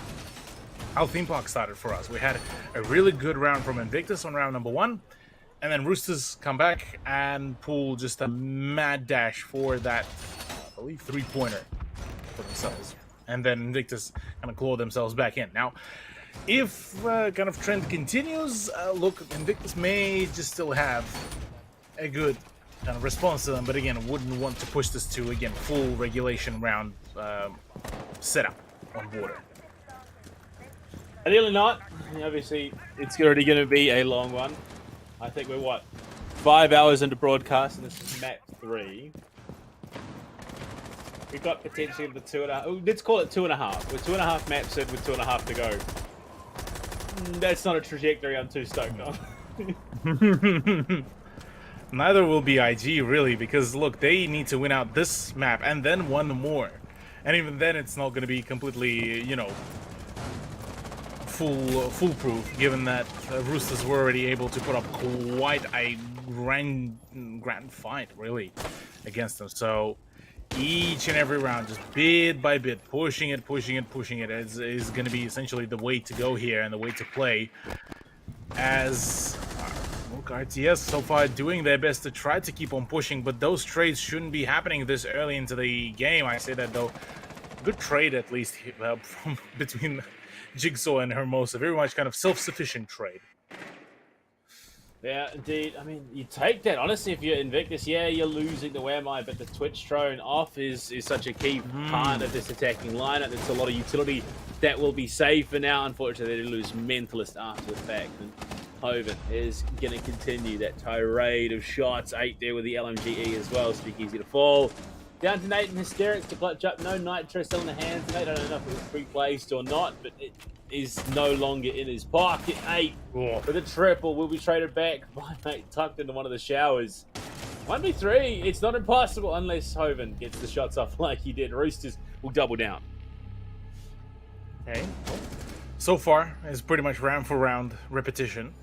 how Theme Park started for us. We had a really good round from Invictus on round number 1, and then Roosters come back and pull just a mad dash for that, I believe, 3-pointer for themselves. And then Invictus kind of claw themselves back in. Now, if kind of trend continues, look, Invictus may just still have a good kind of response to them, but again, wouldn't want to push this to, again, full regulation round setup on border. Ideally not. Obviously, it's already going to be a long one. I think we're, 5 hours into broadcast, and this is map 3. We've got potentially the 2.5. Let's call it 2.5. We're 2.5 maps in with 2.5 to go. That's not a trajectory I'm too stoked on. Neither will be IG, really, because look, they need to win out this map and then one more. And even then, it's not going to be completely, you know, foolproof, given that Roosters were already able to put up quite a grand fight, really, against them. So each and every round, just bit by bit, pushing it is going to be essentially the way to go here and the way to play. As look, RTS so far doing their best to try to keep on pushing, but those trades shouldn't be happening this early into the game. I say that though, good trade at least from between Jigsaw and Hermosa, very much kind of self-sufficient trade. Yeah, indeed. I mean, you take that. Honestly, if you're Invictus, yeah, you're losing the Where Am I, but the Twitch drone off is such a key part of this attacking lineup. There's a lot of utility that will be saved for now. Unfortunately, they lose Mentalist after the fact. And Hoven is going to continue that tirade of shots. 8 there with the LMGE as well. Speak easy to fall. Down to Nate and Hysterics to clutch up. No Nitro still in the hands. Nate, I don't know if it was pre-placed or not, but it is no longer in his pocket. 8 for the triple. Will be traded back by Nate, tucked into one of the showers. 1v3. It's not impossible unless Hoven gets the shots off like he did. Roosters will double down. Okay. So far, it's pretty much round for round repetition.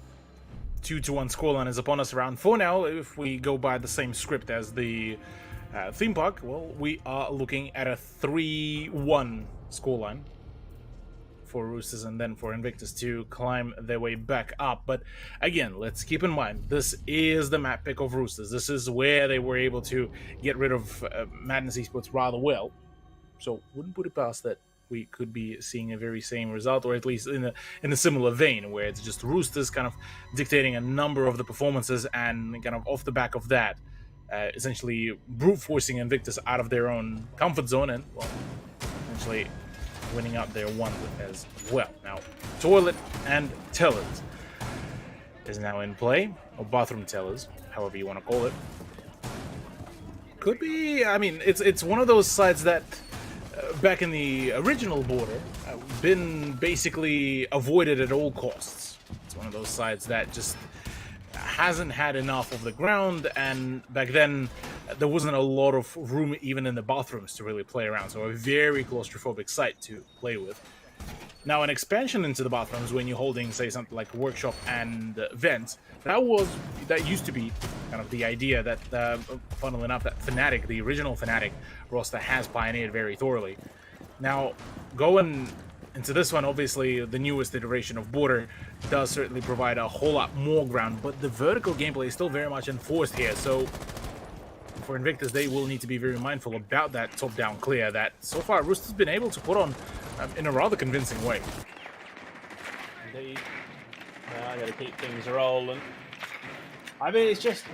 2-1 scoreline is upon us. Round 4 now. If we go by the same script as the theme park, well, we are looking at a 3-1 scoreline for Roosters and then for Invictus to climb their way back up. But again, let's keep in mind, this is the map pick of Roosters. This is where they were able to get rid of Madness Esports rather well. So wouldn't put it past that we could be seeing a very same result, or at least in a similar vein, where it's just Roosters kind of dictating a number of the performances and kind of off the back of that, essentially brute forcing Invictus out of their own comfort zone and, well, essentially winning out their one as well. Now, Toilet and Tellers is now in play, or Bathroom Tellers, however you want to call it. Could be, I mean, it's one of those sides that back in the original border been basically avoided at all costs. It's one of those sides that just hasn't had enough of the ground, and back then there wasn't a lot of room even in the bathrooms to really play around, so a very claustrophobic site to play with. Now, an expansion into the bathrooms when you're holding, say, something like workshop and vents, that used to be kind of the idea that, funnily enough, that Fnatic, the original Fnatic roster, has pioneered very thoroughly. Now, going into this one, obviously, the newest iteration of Border does certainly provide a whole lot more ground, but the vertical gameplay is still very much enforced here, so for Invictus, they will need to be very mindful about that top-down clear that, so far, Roosters has been able to put on in a rather convincing way. Indeed. I gotta keep things rolling. I mean, it's just...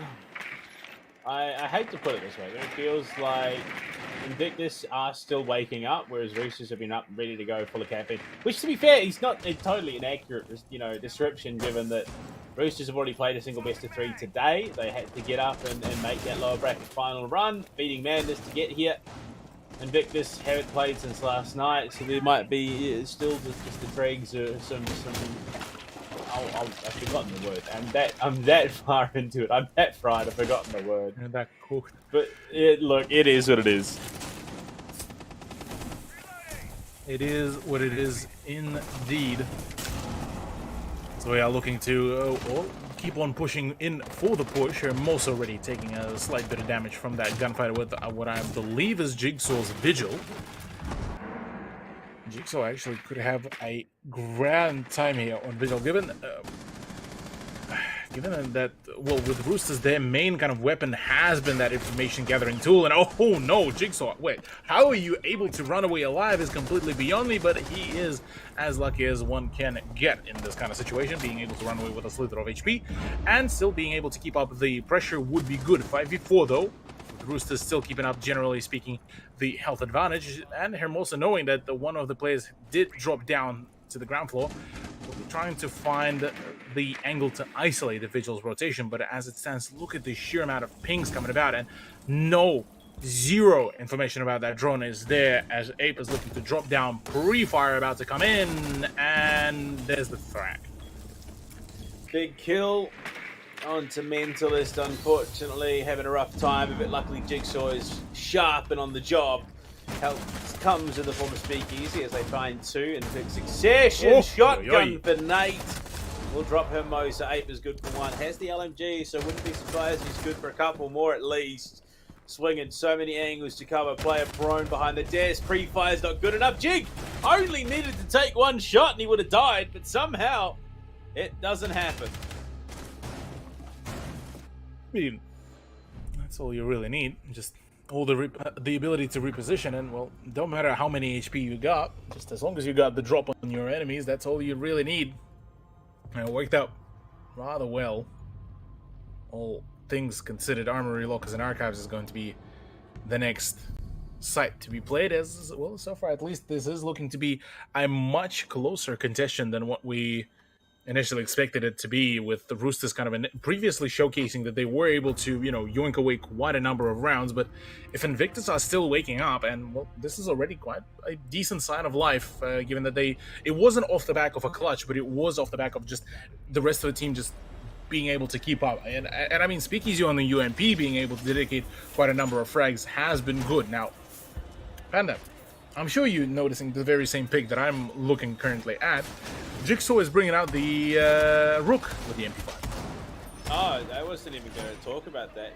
I hate to put it this way, but it feels like Invictus are still waking up, whereas Roosters have been up and ready to go full of caffeine. Which, to be fair, he's not a totally inaccurate, description, given that Roosters have already played a single best of 3 today. They had to get up and make that lower bracket final run, beating Madness to get here. Invictus haven't played since last night, so there might be still just the dregs or some I've forgotten the word. I'm that far into it. I'm that fried. I've forgotten the word. You're that cooked. But look, it is what it is. It is what it is, indeed. So we are looking to keep on pushing in for the push. Moss already taking a slight bit of damage from that gunfight with what I believe is Jigsaw's Vigil. Jigsaw actually could have a grand time here on Vigil, given that, well, with Roosters, their main kind of weapon has been that information gathering tool, and oh no, Jigsaw, wait, how are you able to run away alive is completely beyond me, but he is as lucky as one can get in this kind of situation, being able to run away with a slither of HP, and still being able to keep up the pressure would be good. 5v4 though, with Roosters still keeping up, generally speaking, the health advantage, and Hermosa knowing that one of the players did drop down to the ground floor, will be trying to find the angle to isolate the Vigil's rotation, but as it stands, look at the sheer amount of pings coming about, and zero information about that drone is there, as Ape is looking to drop down, pre-fire about to come in, and there's the frag. Big kill onto Mentalist, unfortunately, having a rough time, but luckily Jigsaw is sharp and on the job. Help comes in the form of Speakeasy as they find 2 in quick succession. Shotgun for Nate. We'll drop Hermosa. Ape is good for 1. Has the LMG, so wouldn't be surprised he's good for a couple more at least. Swinging so many angles to cover. Player prone behind the desk. Pre-fire's not good enough. Jig only needed to take 1 shot and he would have died, but somehow it doesn't happen. I mean, that's all you really need. Just all the ability to reposition, and well, don't matter how many HP you got, just as long as you got the drop on your enemies, that's all you really need. And it worked out rather well. All things considered, Armory Lockers and Archives is going to be the next site to be played, as well. So far, at least, this is looking to be a much closer contention than what we initially expected it to be, with the Roosters kind of previously showcasing that they were able to, yoink away quite a number of rounds. But if Invictus are still waking up, and well, this is already quite a decent sign of life, given that it wasn't off the back of a clutch, but it was off the back of just the rest of the team just being able to keep up. And I mean, Speakeasy on the UMP being able to dedicate quite a number of frags has been good. Now, Panda, I'm sure you're noticing the very same pick that I'm looking currently at. Jigsaw is bringing out the Rook with the MP5. Oh, I wasn't even going to talk about that.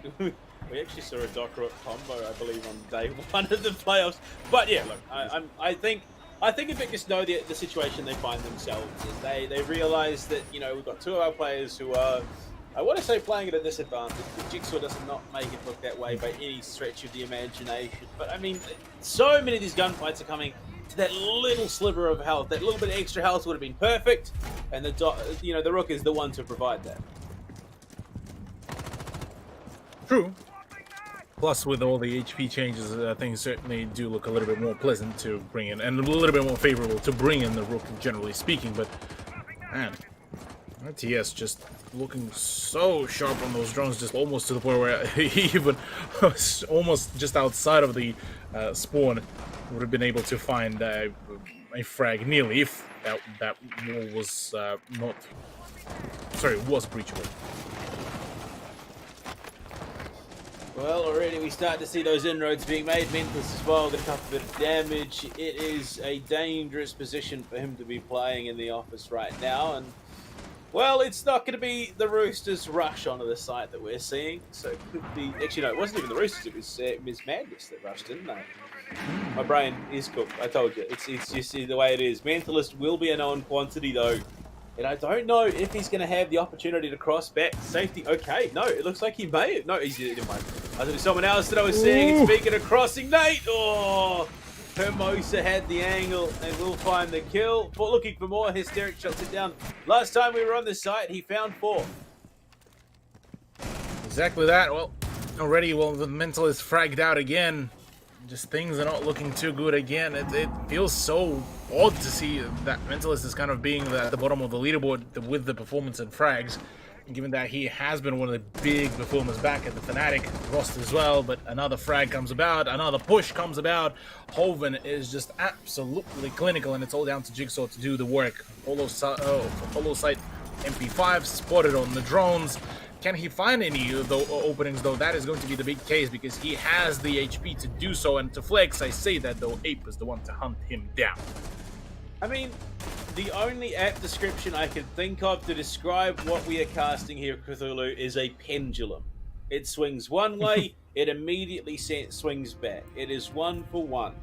We actually saw a Doc Rook combo, I believe, on day 1 of the playoffs. But yeah, look, I think Invictus know the situation they find themselves in. They realise that, you know, we've got 2 of our players who are, I want to say, playing at a disadvantage. But Jigsaw does not make it look that way by any stretch of the imagination. But I mean, so many of these gunfights are coming to that little sliver of health. That little bit of extra health would have been perfect, and the Rook is the one to provide that. True. Plus, with all the HP changes, things certainly do look a little bit more pleasant to bring in, and a little bit more favorable to bring in the Rook, generally speaking. But man, RTS just looking so sharp on those drones, just almost to the point where he even almost just outside of the spawn would have been able to find a frag nearly, if that wall was was breachable. Well, already we start to see those inroads being made. Mentalist as well, got a couple bit of damage. It is a dangerous position for him to be playing in the office right now. And, well, it's not going to be the Roosters rush onto the site that we're seeing. So it could be... Actually, no, it wasn't even the Roosters. It was Ms. Madness that rushed, didn't they? My brain is cooked. I told you. It's just the way it is. Mentalist will be a known quantity, though. And I don't know if he's going to have the opportunity to cross back to safety. Okay, no, it looks like he may have. No, he's in mind. I think someone else that I was seeing. And speaking of crossing, Nate. Oh, Hermosa had the angle and will find the kill. For looking for more, Hysteric shuts it down. Last time we were on the site, he found 4. Exactly that. Well, already, the Mentalist fragged out again. Just things are not looking too good again. It feels so odd to see that Mentalist is kind of being at the bottom of the leaderboard with the performance and frags, given that he has been one of the big performers back at the Fnatic roster as well. But another frag comes about, another push comes about. Hoven is just absolutely clinical, and it's all down to Jigsaw to do the work. Holo site MP5 spotted on the drones. Can he find any of the openings, though? That is going to be the big case, because he has the HP to do so. And to flex, I say that, though, Ape is the one to hunt him down. I mean, the only apt description I can think of to describe what we are casting here, Cthulhu, is a pendulum. It swings one way, it immediately swings back. It is 1 for 1.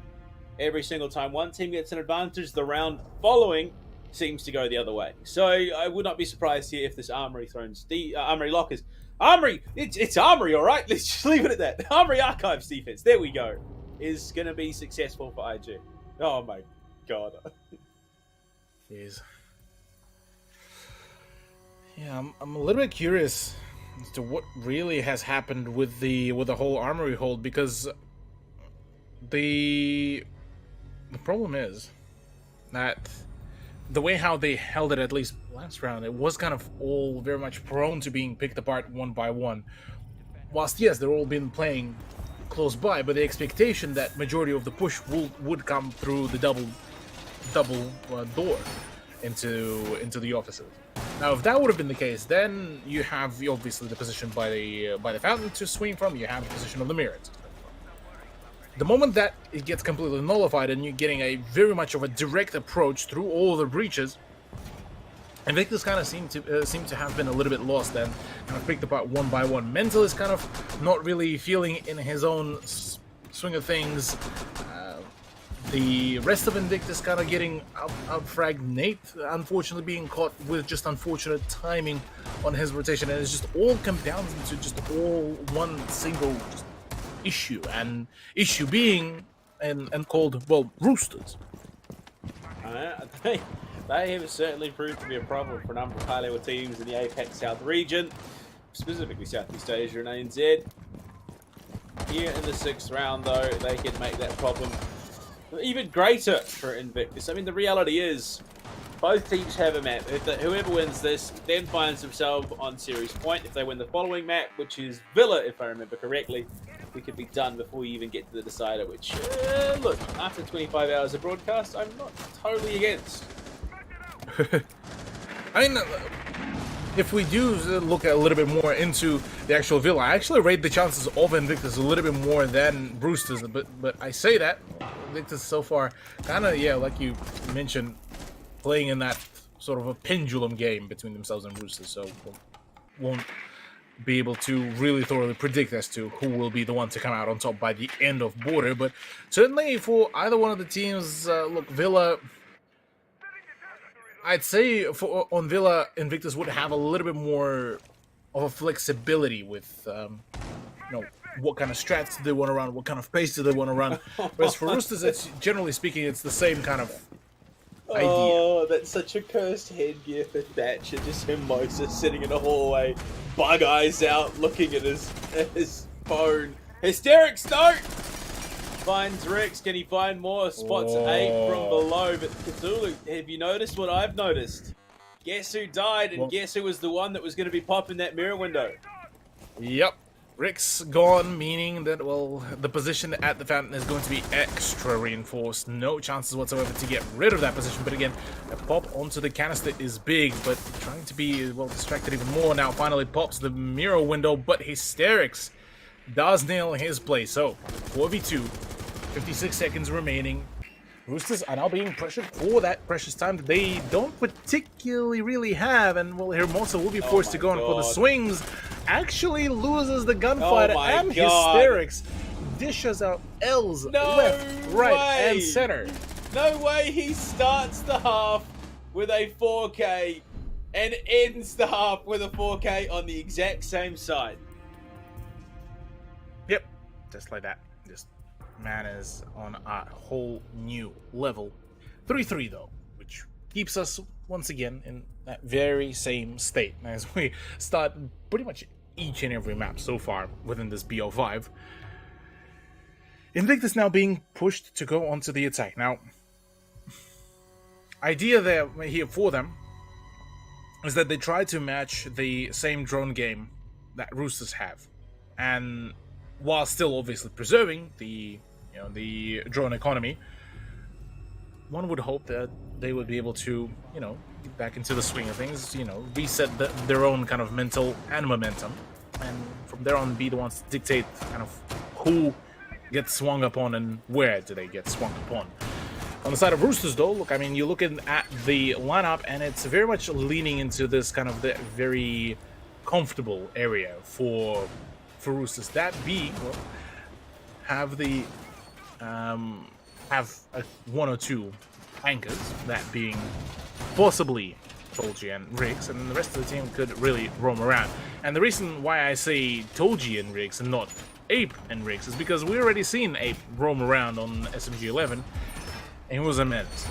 Every single time one team gets an advantage, the round following seems to go the other way. So I would not be surprised here if this Armory throws Armory lockers. Armory! It's Armory, alright? Let's just leave it at that. Armory Archives defense, there we go, is going to be successful for IG. Oh my god. Jeez. Yeah, I'm a little bit curious as to what really has happened with the whole Armory hold, because the problem is that the way how they held it, at least last round, it was kind of all very much prone to being picked apart one by one. Whilst, yes, they're all been playing close by, but the expectation that majority of the push would come through the double door into the offices. Now, if that would have been the case, then you have obviously the position by the fountain to swing from. You have the position of the mirror. The moment that it gets completely nullified and you're getting a very much of a direct approach through all the breaches, Invictus kind of seem to have been a little bit lost and kind of picked apart one by one. Mental is kind of not really feeling in his own swing of things. The rest of Invictus kind of getting out-fragged. Nate, unfortunately, being caught with just unfortunate timing on his rotation, and it's just all come down into just all one single issue, and issue being and called, well, Roosters. They have certainly proved to be a problem for a number of high-level teams in the APAC South region, specifically Southeast Asia and ANZ. Here in the 6th round, though, they can make that problem even greater for Invictus. I mean, the reality is, both teams have a map. Whoever wins this then finds themselves on series point. If they win the following map, which is Villa, if I remember correctly, we could be done before we even get to the decider, which, look, after 25 hours of broadcast, I'm not totally against. I mean, if we do look a little bit more into the actual Villa, I actually rate the chances of Invictus a little bit more than Roosters, but I say that Invictus so far kind of, yeah, like you mentioned, playing in that sort of a pendulum game between themselves and Roosters, so won't be able to really thoroughly predict as to who will be the one to come out on top by the end of Border. But certainly for either one of the teams, look, Villa, I'd say on Villa, Invictus would have a little bit more of a flexibility with, what kind of strats do they want to run, what kind of pace do they want to run. Whereas for Roosters, it's generally speaking, it's the same kind of idea. Oh, that's such a cursed headgear for Thatcher. Just him, Moses, sitting in a hallway, bug eyes out, looking at his phone. Hysterics, no! Finds Rex. Can he find more? Spots 8 from below. But Cthulhu, have you noticed what I've noticed? Guess who died, and guess who was the one that was going to be popping that mirror window? Yep. Rick's gone, meaning that, well, the position at the fountain is going to be extra reinforced. No chances whatsoever to get rid of that position. But again, a pop onto the canister is big, but trying to be, well, distracted even more now. Finally pops the mirror window, but Hysterics does nail his play. So, 4v2, 56 seconds remaining. Roosters are now being pressured for that precious time that they don't particularly really have, and well, Hermosa will be forced to go on for the swings. Actually loses the gunfight, and Hysterics dishes out L's left, right, and center. No way he starts the half with a 4K and ends the half with a 4K on the exact same side. Yep, just like that. Just man is on a whole new level. 3-3 though, which keeps us once again in that very same state as we start pretty much each and every map so far within this BO5. Invictus now being pushed to go onto the attack. Now, idea there here for them is that they try to match the same drone game that Roosters have, and while still obviously preserving the drone economy, one would hope that they would be able to, get back into the swing of things, reset their own kind of mental and momentum, and from there on be the ones to dictate kind of who gets swung upon and where do they get swung upon. On the side of Roosters though, look, I mean, you're looking at the lineup and it's very much leaning into this kind of the very comfortable area for Roosters. That being, well, have one or two anchors, that being possibly Tolji and Riggs, and the rest of the team could really roam around. And the reason why I say Tolji and Riggs and not Ape and Riggs is because we already seen Ape roam around on SMG11, and he was a menace.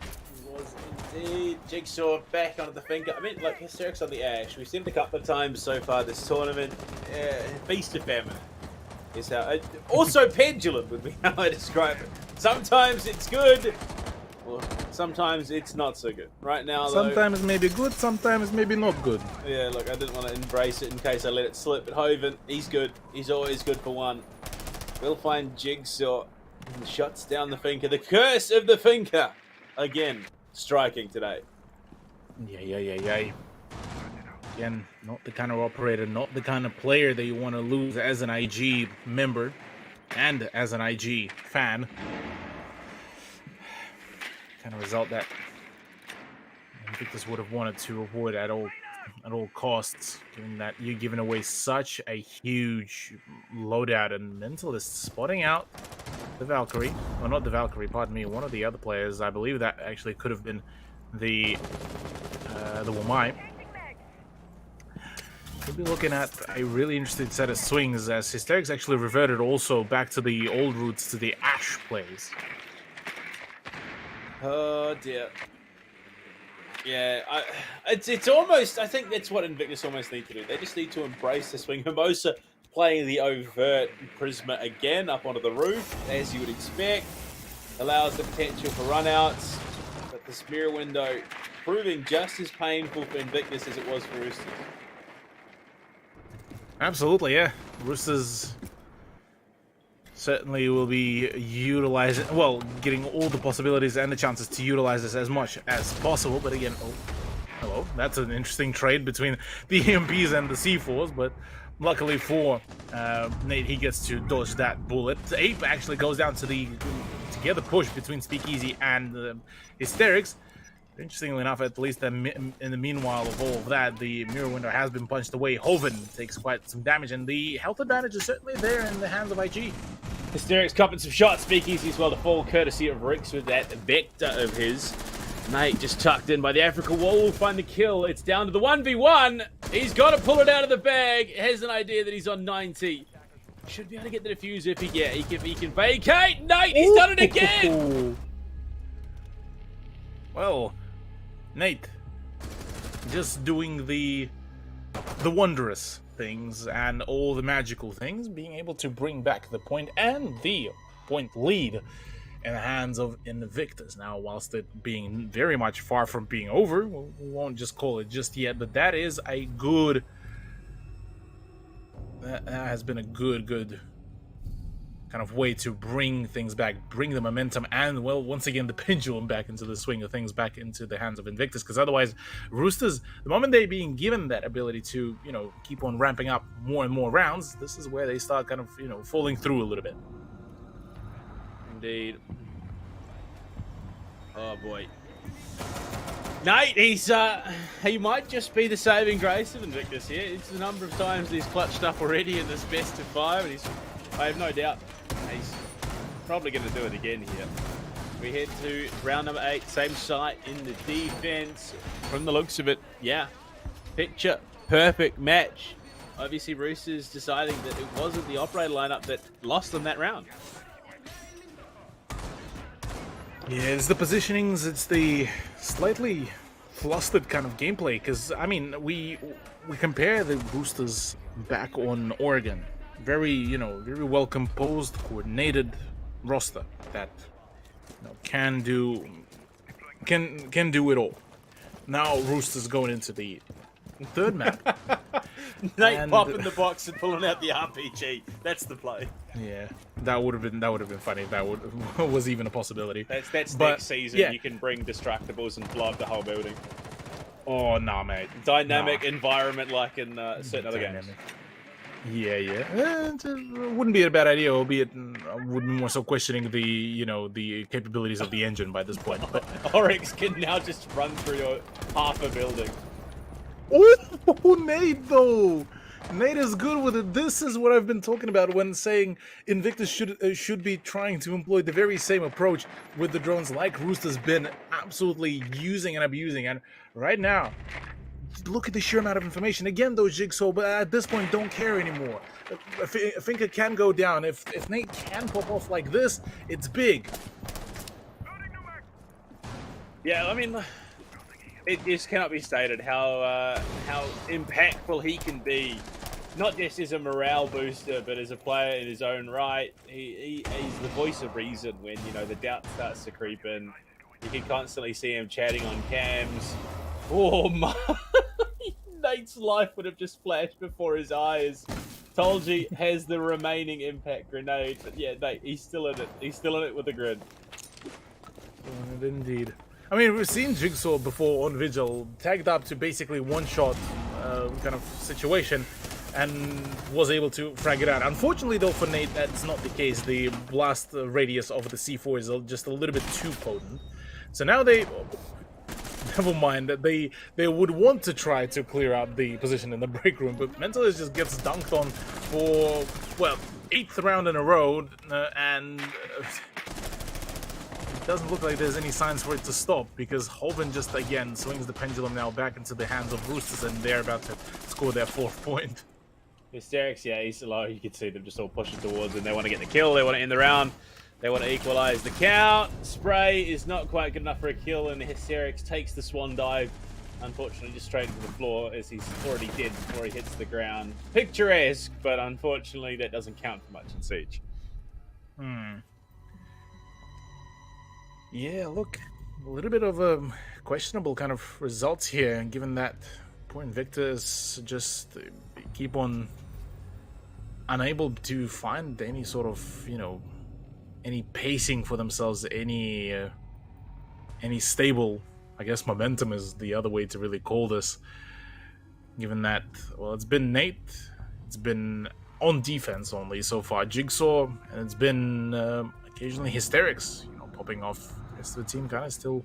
He was indeed. Jigsaw back onto the finger. I mean, like, Hysterics on the Ash. We've seen it a couple of times so far this tournament. Feast of famine is how. Also, pendulum would be how I describe it. Sometimes it's good, or sometimes it's not so good. Right now, though, sometimes maybe good, sometimes maybe not good. Yeah, look, I didn't want to embrace it in case I let it slip. But Hoven, he's good. He's always good for one. We'll find Jigsaw and shuts down the Finker. The curse of the Finker again striking today. Yeah. Again, not the kind of operator, not the kind of player that you want to lose as an IG member and as an IG fan. Kind of result that Invictus would have wanted to avoid at all costs, given that you're giving away such a huge loadout. And Mentalist spotting out the Valkyrie, or not the Valkyrie, pardon me, one of the other players. I believe that actually could have been the Wamai. We'll be looking at a really interesting set of swings as Hysterics actually reverted also back to the old roots, to the Ash plays. Oh dear. Yeah, it's almost, I think that's what Invictus almost need to do. They just need to embrace the swing. Hermosa playing the overt Prisma again up onto the roof, as you would expect. Allows the potential for runouts, but the mirror window proving just as painful for Invictus as it was for Roosters. Absolutely, yeah. Roosters certainly will be utilizing, well, getting all the possibilities and the chances to utilize this as much as possible. But again, oh, hello, that's an interesting trade between the EMPs and the C4s, but luckily for Nate, he gets to dodge that bullet. Ape actually goes down to the together push between Speakeasy and Hysterics. Interestingly enough, at least in the meanwhile of all of that, the mirror window has been punched away. Hoven takes quite some damage, and the health advantage is certainly there in the hands of IG. Hysterics copping some shots, speakeasy as well to fall, courtesy of Rix with that Vector of his. Nate just tucked in by the Africa wall will find the kill. It's down to the 1v1. He's got to pull it out of the bag. Has an idea that he's on 90. Should be able to get the defuse if he can vacate. Nate, he's done it again. Well, Nate, just doing the wondrous things and all the magical things, being able to bring back the point and the point lead in the hands of Invictus. Now, whilst it being very much far from being over, we won't just call it just yet, but that is a good... That has been a good kind of way to bring things back, bring the momentum and, well, once again, the pendulum back into the swing of things, back into the hands of Invictus, because otherwise, Roosters, the moment they're being given that ability to, you know, keep on ramping up more and more rounds, this is where they start kind of, you know, falling through a little bit. Indeed. Oh, boy. Nate, he might just be the saving grace of Invictus here. It's the number of times he's clutched up already in this best of 5, and I have no doubt he's probably going to do it again here. We head to round number 8, same site in the defense. From the looks of it, yeah, picture perfect match. Obviously, Roosters deciding that it wasn't the operator lineup that lost them that round. Yeah, it's the positionings, it's the slightly flustered kind of gameplay, because, I mean, we compare the Roosters back on Oregon. Very, you know, very well composed, coordinated roster that, you know, can do it all. Now Roosters going into the third map. Nate popping the box and pulling out the RPG. That's the play. Yeah, that would have been funny if that was even a possibility. That's but, next season. yeah. You can bring destructibles and blow up the whole building. Oh no, mate. Dynamic environment like in certain other games. Yeah. It wouldn't be a bad idea, albeit I would be more so questioning the, you know, the capabilities of the engine by this point. But Oryx can now just run through half a building. oh, Nate though. Nate is good with it. This is what I've been talking about when saying Invictus should be trying to employ the very same approach with the drones like Roosters been absolutely using and abusing. And right now, look at the sheer amount of information. Again, though, Jigsaw, but at this point, don't care anymore. I think it can go down. If Nate can pop off like this, it's big. Yeah, I mean, it just cannot be stated how impactful he can be. Not just as a morale booster, but as a player in his own right. He's the voice of reason when, you know, the doubt starts to creep in. You can constantly see him chatting on cams. Oh my! Nate's life would have just flashed before his eyes. Tolji has the remaining impact grenade, but yeah, Nate, he's still in it. He's still in it with a grin. Indeed. I mean, we've seen Jigsaw before on Vigil, tagged up to basically one-shot kind of situation, and was able to frag it out. Unfortunately, though, for Nate, that's not the case. The blast radius of the C4 is just a little bit too potent. So now they... Never mind that they would want to try to clear out the position in the break room, but Mentalist just gets dunked on for, well, 8th round in a row, and it doesn't look like there's any signs for it to stop, because Hoven just again swings the pendulum now back into the hands of Roosters, and they're about to score their 4th point. Hysterics, yeah, he's low. You can see them just all pushing towards him. They want to get the kill. They want to end the round. They want to equalize the count. Spray is not quite good enough for a kill, and Hysterics takes the swan dive. Unfortunately, just straight to the floor as he's already dead before he hits the ground. Picturesque, but unfortunately, that doesn't count for much in Siege. Yeah, look, a little bit of a questionable kind of results here, given that poor Invictus just keep on unable to find any sort of, you know, any pacing for themselves, any stable, I guess momentum is the other way to really call this, given that, well, it's been Nate, it's been on defense only so far, Jigsaw, and it's been occasionally Hysterics, you know, popping off. I guess the team kind of still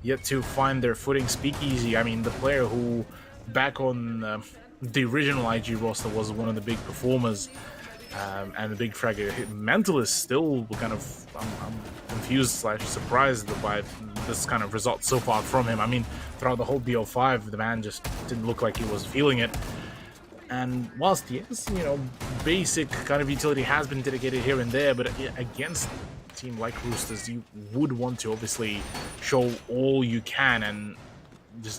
yet to find their footing. Speakeasy, I mean, the player who back on the original IG roster was one of the big performers and the big fragger. Mentalist still kind of, I'm confused / surprised by this kind of result so far from him. I mean, throughout the whole BO5, the man just didn't look like he was feeling it. And whilst, yes, you know, basic kind of utility has been dedicated here and there, but against a team like Roosters, you would want to obviously show all you can, and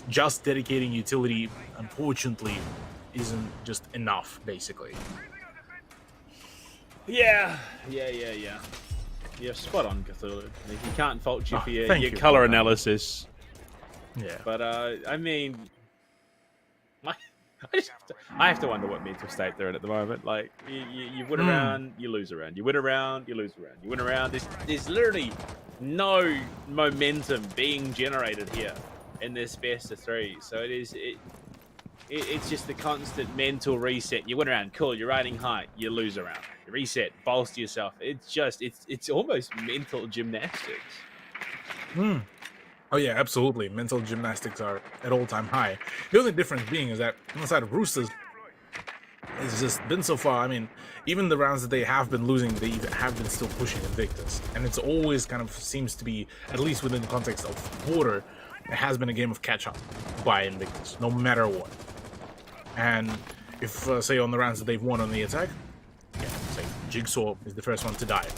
just dedicating utility, unfortunately, isn't just enough, basically. Yeah. You're spot on, Cthulhu. You can't fault you for your you color analysis. Yeah. But, I mean... I have to wonder what mental state they're in at the moment. Like, you win around, you lose around. You win around, you lose around. You win around. There's literally no momentum being generated here in this best of 3. So it's just the constant mental reset. You win around, cool, you're riding high. You lose around. You reset, bolster yourself. It's almost mental gymnastics. Oh yeah, absolutely. Mental gymnastics are at all-time high. The only difference being is that on the side of Roosters, it's just been so far. I mean, even the rounds that they have been losing, they have been still pushing Invictus, and it's always kind of seems to be, at least within the context of Border, it has been a game of catch-up by Invictus, no matter what. And if say on the rounds that they've won on the attack, yeah, say Jigsaw is the first one to die.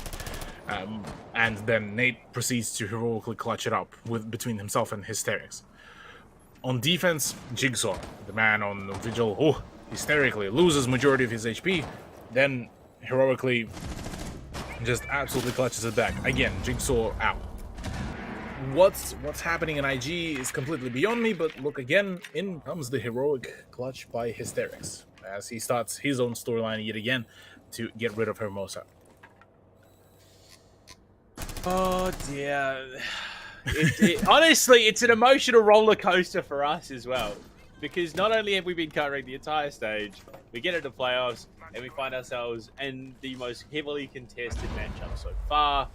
And then Nate proceeds to heroically clutch it up between himself and Hysterics. On defense, Jigsaw, the man on Vigil, hysterically loses majority of his HP, then heroically just absolutely clutches it back. Again, Jigsaw out. What's happening in IG is completely beyond me, but look again, in comes the heroic clutch by Hysterics as he starts his own storyline yet again to get rid of Hermosa. Oh dear. Honestly, it's an emotional roller coaster for us as well, because not only have we been covering the entire stage, we get into playoffs and we find ourselves in the most heavily contested matchup so far,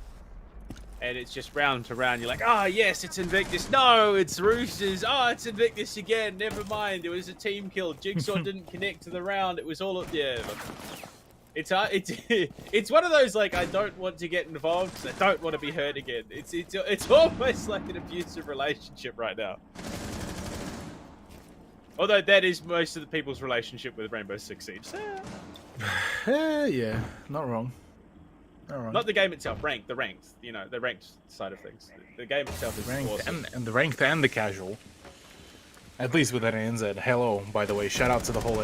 and it's just round to round. You're like, oh yes, it's Invictus. No, it's Roosters. Oh, it's Invictus again. Never mind. It was a team kill. Jigsaw didn't connect to the round. It was all It's one of those, like, I don't want to get involved because I don't want to be hurt again. It's almost like an abusive relationship right now. Although that is most of the people's relationship with Rainbow Six Siege. Yeah, not wrong. Not the game itself, the ranked, you know, the ranked side of things. The game itself is ranked awesome. and the ranked and the casual. At least with that NZ. Hello, by the way. Shout out to the whole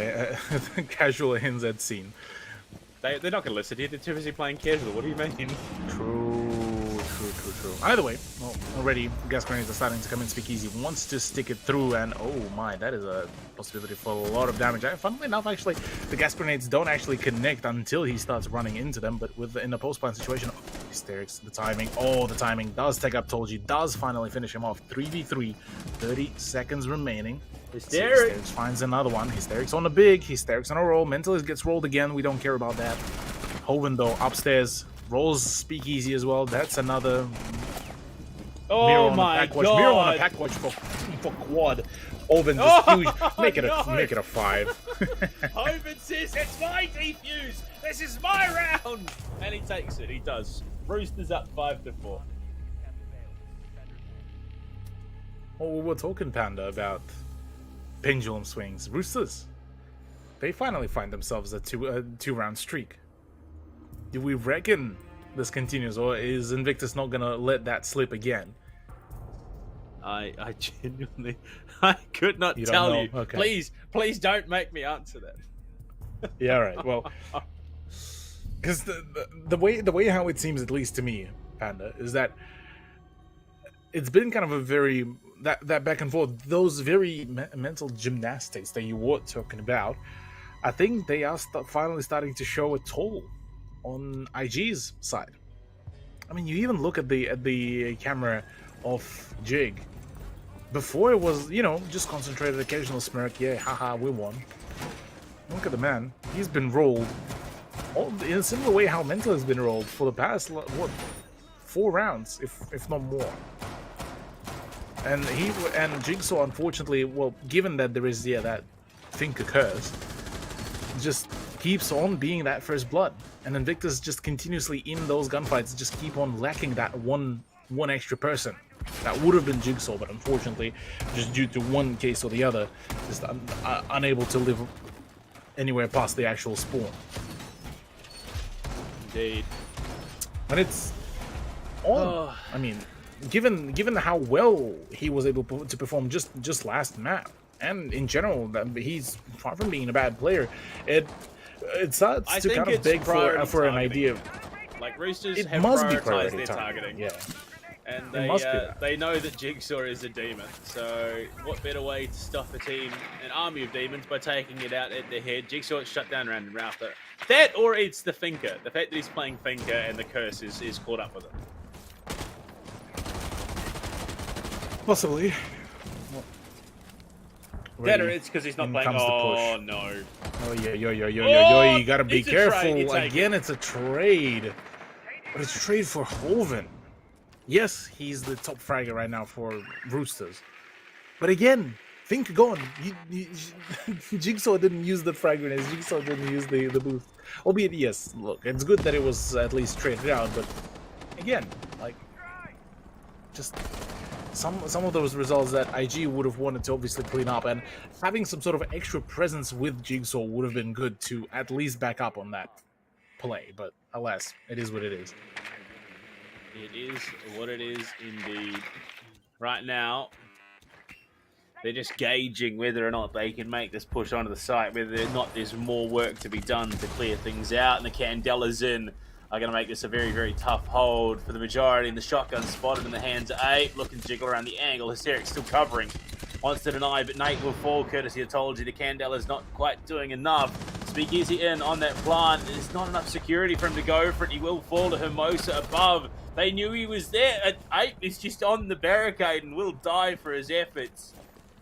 casual NZ scene. They're not going to listen to you. They're too busy playing casual. What do you mean? True. Either way, well, already gas grenades are starting to come in. Speakeasy wants to stick it through, and oh my, that is a possibility for a lot of damage. Funnily enough, actually, the gas grenades don't actually connect until he starts running into them, but in a post-plant situation, Hysterics, the timing does take up Tolji, does finally finish him off. 3v3, 30 seconds remaining. Hysterics finds another one. Hysterics on the big. Hysterics on a roll. Mentalist gets rolled again. We don't care about that. Hoven, though, upstairs. Rolls Speakeasy as well. That's another... Oh my god! Mirror on a pack watch for quad. Hoven just huge. Make it a 5. Hoven says, it's my defuse! This is my round! And he takes it. He does. Roosters up 5-4. Well, we were talking, Panda, about pendulum swings. Roosters, they finally find themselves a two-round streak. Do we reckon this continues, or is Invictus not gonna let that slip again? I genuinely, I could not tell you. Okay. Please don't make me answer that. Yeah, all right. Well, because the way how it seems, at least to me, Panda, is that it's been kind of a very that back and forth, those very mental gymnastics that you were talking about. I think they are finally starting to show a toll on IG's side. I mean, you even look at the camera of Jig. Before it was, you know, just concentrated, occasional smirk, yeah, haha, we won. Look at the man. He's been rolled in a similar way how Mental has been rolled for the past, what, 4 rounds, if not more. And Jigsaw, unfortunately, well, given that there is that thing occurs, just keeps on being that first blood, and Invictus just continuously in those gunfights just keep on lacking that one extra person. That would have been Jigsaw, but unfortunately, just due to one case or the other, just unable to live anywhere past the actual spawn. Indeed. But it's odd. I mean, given how well he was able to perform just last map, and in general, he's far from being a bad player. It starts to kind of beg for an idea. Like Roosters It have must be prioritized priority their targeting. targeting. Yeah. And they know that Jigsaw is a demon, so what better way to stop a team, an army of demons, by taking it out at their head? Jigsaw is shut down around and after. That, or it's the Finker. The fact that he's playing Finker and the curse is caught up with it. Possibly. That or it's because he's not playing. Oh, no. Oh, yo, you gotta be careful. Again, it's a trade. But it's a trade for Hoven. Yes, he's the top fragger right now for Roosters. But again, think gone. Jigsaw didn't use the frag grenades. Jigsaw didn't use the boost. Albeit, yes, look, it's good that it was at least traded out, but again, like, just some of those results that IG would have wanted to obviously clean up, and having some sort of extra presence with Jigsaw would have been good to at least back up on that play. But alas, it is what it is. It is what it is indeed. Right now, they're just gauging whether or not they can make this push onto the site, whether or not there's more work to be done to clear things out. And the Candelas in are going to make this a very, very tough hold for the majority. And the shotgun spotted in the hands of Ape, looking to jiggle around the angle. Hysteric still covering. Wants to deny, but Nate will fall, courtesy. I told you, the Candela's not quite doing enough. Speakeasy in on that plant. There's not enough security for him to go for it. He will fall to Hermosa above. They knew he was there. Ape is just on the barricade and will die for his efforts.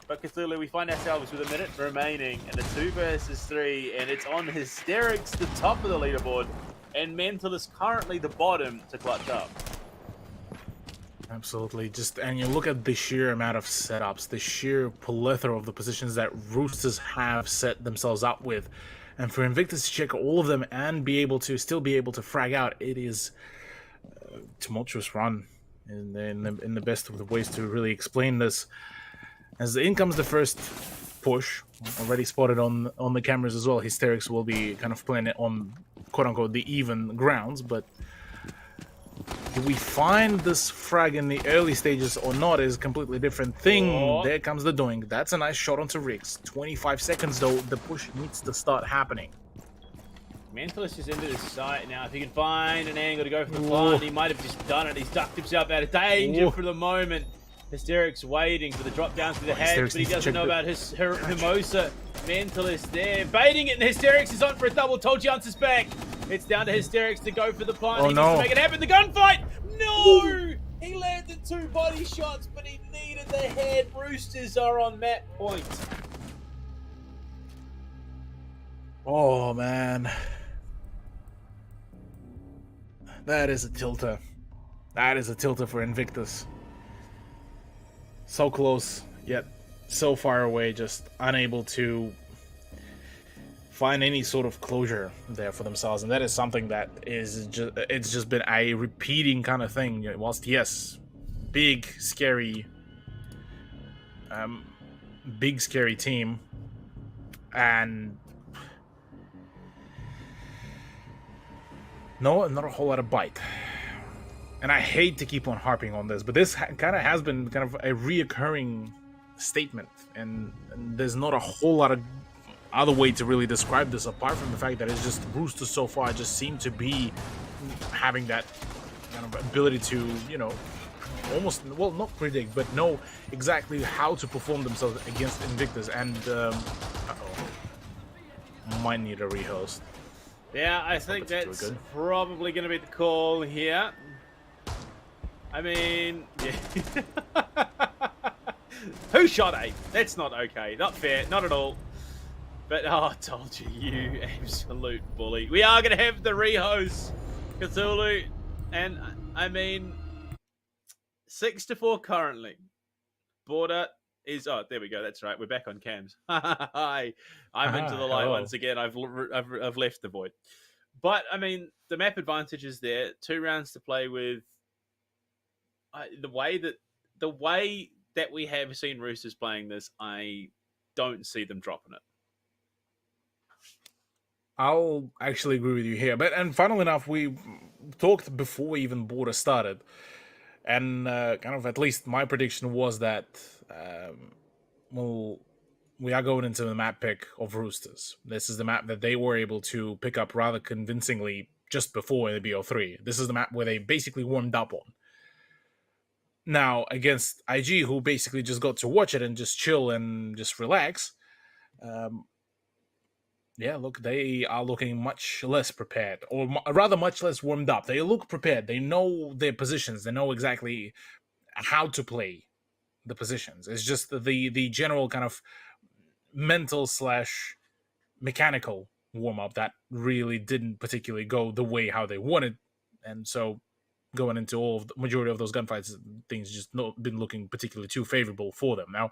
But Cthulhu, we find ourselves with a minute remaining and a 2 versus 3, and it's on Hysterics, the top of the leaderboard, and Mentalist currently the bottom to clutch up. Absolutely. And you look at the sheer amount of setups, the sheer plethora of the positions that Roosters have set themselves up with. And for Invictus to check all of them and still be able to frag out, it is a tumultuous run in the best of the ways to really explain this. As in comes the first push, already spotted on the cameras as well. Hysterics will be kind of playing it on quote-unquote the even grounds, but do we find this frag in the early stages or not is a completely different thing. Oh. There comes the doing. That's a nice shot onto Riggs. 25 seconds though, the push needs to start happening. Mentalist is into the site now. If he can find an angle to go for the plant, he might have just done it. He's ducked himself out of danger for the moment. Hysteric's waiting for the drop down through the head, but he doesn't know about his Hermosa. Mentalist there, baiting it, and Hysterics is on for a double. Told you answers back. It's down to Hysterics to go for the plant. He needs to make it happen. The gunfight! No! He landed 2 body shots, but he needed the head. Roosters are on map point. Oh, man. That is a tilter. That is a tilter for Invictus. So close, yet so far away, just unable to find any sort of closure there for themselves. And that is something that is just been a repeating kind of thing. Whilst, yes, big, scary team, and not a whole lot of bite. And I hate to keep on harping on this, but this kind of has been kind of a reoccurring statement, and there's not a whole lot of other way to really describe this apart from the fact that it's just Roosters so far just seem to be having that kind of ability to, almost, well, not predict, but know exactly how to perform themselves against Invictus. And might need a rehost. Yeah, I think that's probably going to be the call here. I mean, yeah. Who shot Ape? That's not okay. Not fair. Not at all. But, I told you, you absolute bully. We are going to have the rehost, Cthulhu. And, I mean, 6-4 currently. Border is... Oh, there we go. That's right. We're back on cams. Hi. I'm into the light Hello. once again. I've left the void. But, I mean, the map advantage is there. 2 rounds to play with. The way that we have seen Roosters playing this, I don't see them dropping it. I'll actually agree with you here. And funnily enough, we talked before even Border started. And kind of at least my prediction was that, we are going into the map pick of Roosters. This is the map that they were able to pick up rather convincingly just before the BO3. This is the map where they basically warmed up on. Now, against IG, who basically just got to watch it and just chill and just relax, look, they are looking much less prepared, or rather much less warmed up. They look prepared. They know their positions. They know exactly how to play the positions. It's just the general kind of mental / mechanical warm-up that really didn't particularly go the way how they wanted. And so going into all of the majority of those gunfights, things just not been looking particularly too favorable for them. Now,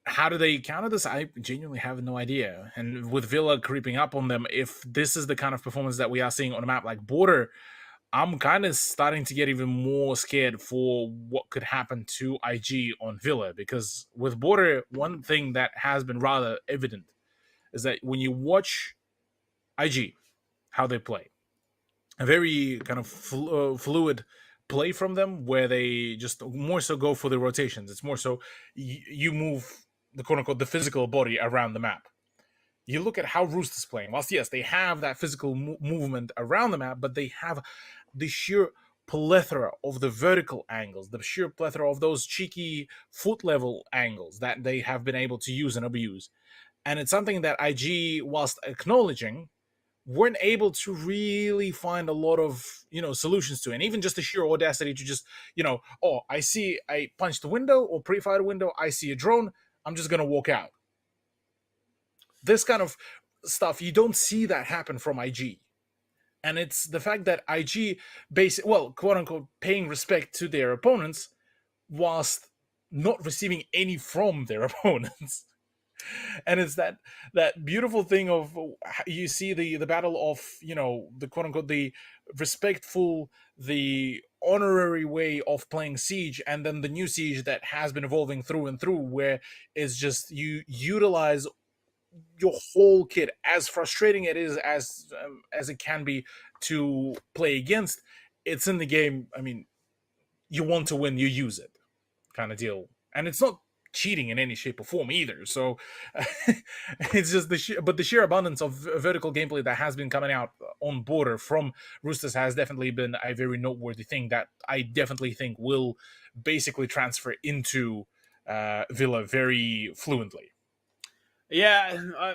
how do they counter this? I genuinely have no idea. And with Villa creeping up on them, if this is the kind of performance that we are seeing on a map like Border, I'm kind of starting to get even more scared for what could happen to IG on Villa. Because with Border, one thing that has been rather evident is that when you watch IG, how they play, a very kind of fluid play from them, where they just more so go for the rotations. It's more so you move the quote-unquote the physical body around the map. You look at how Roosters playing. Whilst yes, they have that physical movement around the map, but they have the sheer plethora of the vertical angles, the sheer plethora of those cheeky foot level angles that they have been able to use and abuse. And it's something that IG, whilst acknowledging, weren't able to really find a lot of, solutions to. And even just the sheer audacity to just, I punched a window or pre-fired a window, I see a drone, I'm just going to walk out. This kind of stuff, you don't see that happen from IG. And it's the fact that IG, quote unquote, paying respect to their opponents whilst not receiving any from their opponents. And it's that beautiful thing of, you see the battle of, the quote unquote, the respectful, the honorary way of playing Siege, and then the new Siege that has been evolving through and through, where it's just you utilize your whole kit, as frustrating it is as it can be to play against. It's in the game. I mean, you want to win, you use it, kind of deal. And it's not cheating in any shape or form either. So it's just the sheer abundance of vertical gameplay that has been coming out on Border from Roosters has definitely been a very noteworthy thing that I definitely think will basically transfer into Villa very fluently. Yeah,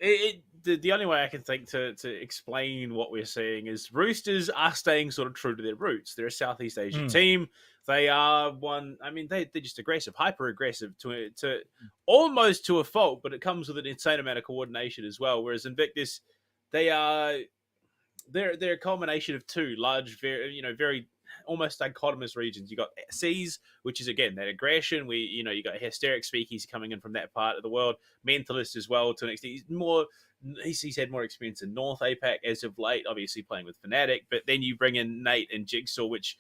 the only way I can think to explain what we're seeing is Roosters are staying sort of true to their roots. They're a Southeast Asian team. They are they're just aggressive, hyper aggressive to almost to a fault, but it comes with an insane amount of coordination as well. Whereas Invictus, they're a culmination of two large, very almost dichotomous regions. You got Seas, which is again that aggression. You got hysteric speakeasy coming in from that part of the world. Mentalist as well to an extent. He's had more experience in North APAC as of late, obviously playing with Fnatic. But then you bring in Nate and Jigsaw, which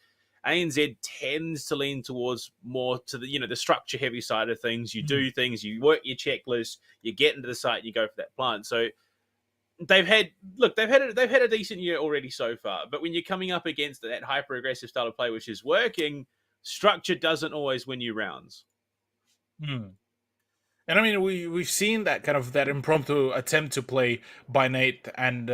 ANZ tends to lean towards more to the structure heavy side of things. You do things, you work your checklist, you get into the site, you go for that plant. So they've had a decent year already so far. But when you're coming up against that hyper aggressive style of play, which is working, structure doesn't always win you rounds. And I mean, we've seen that kind of that impromptu attempt to play by Nate and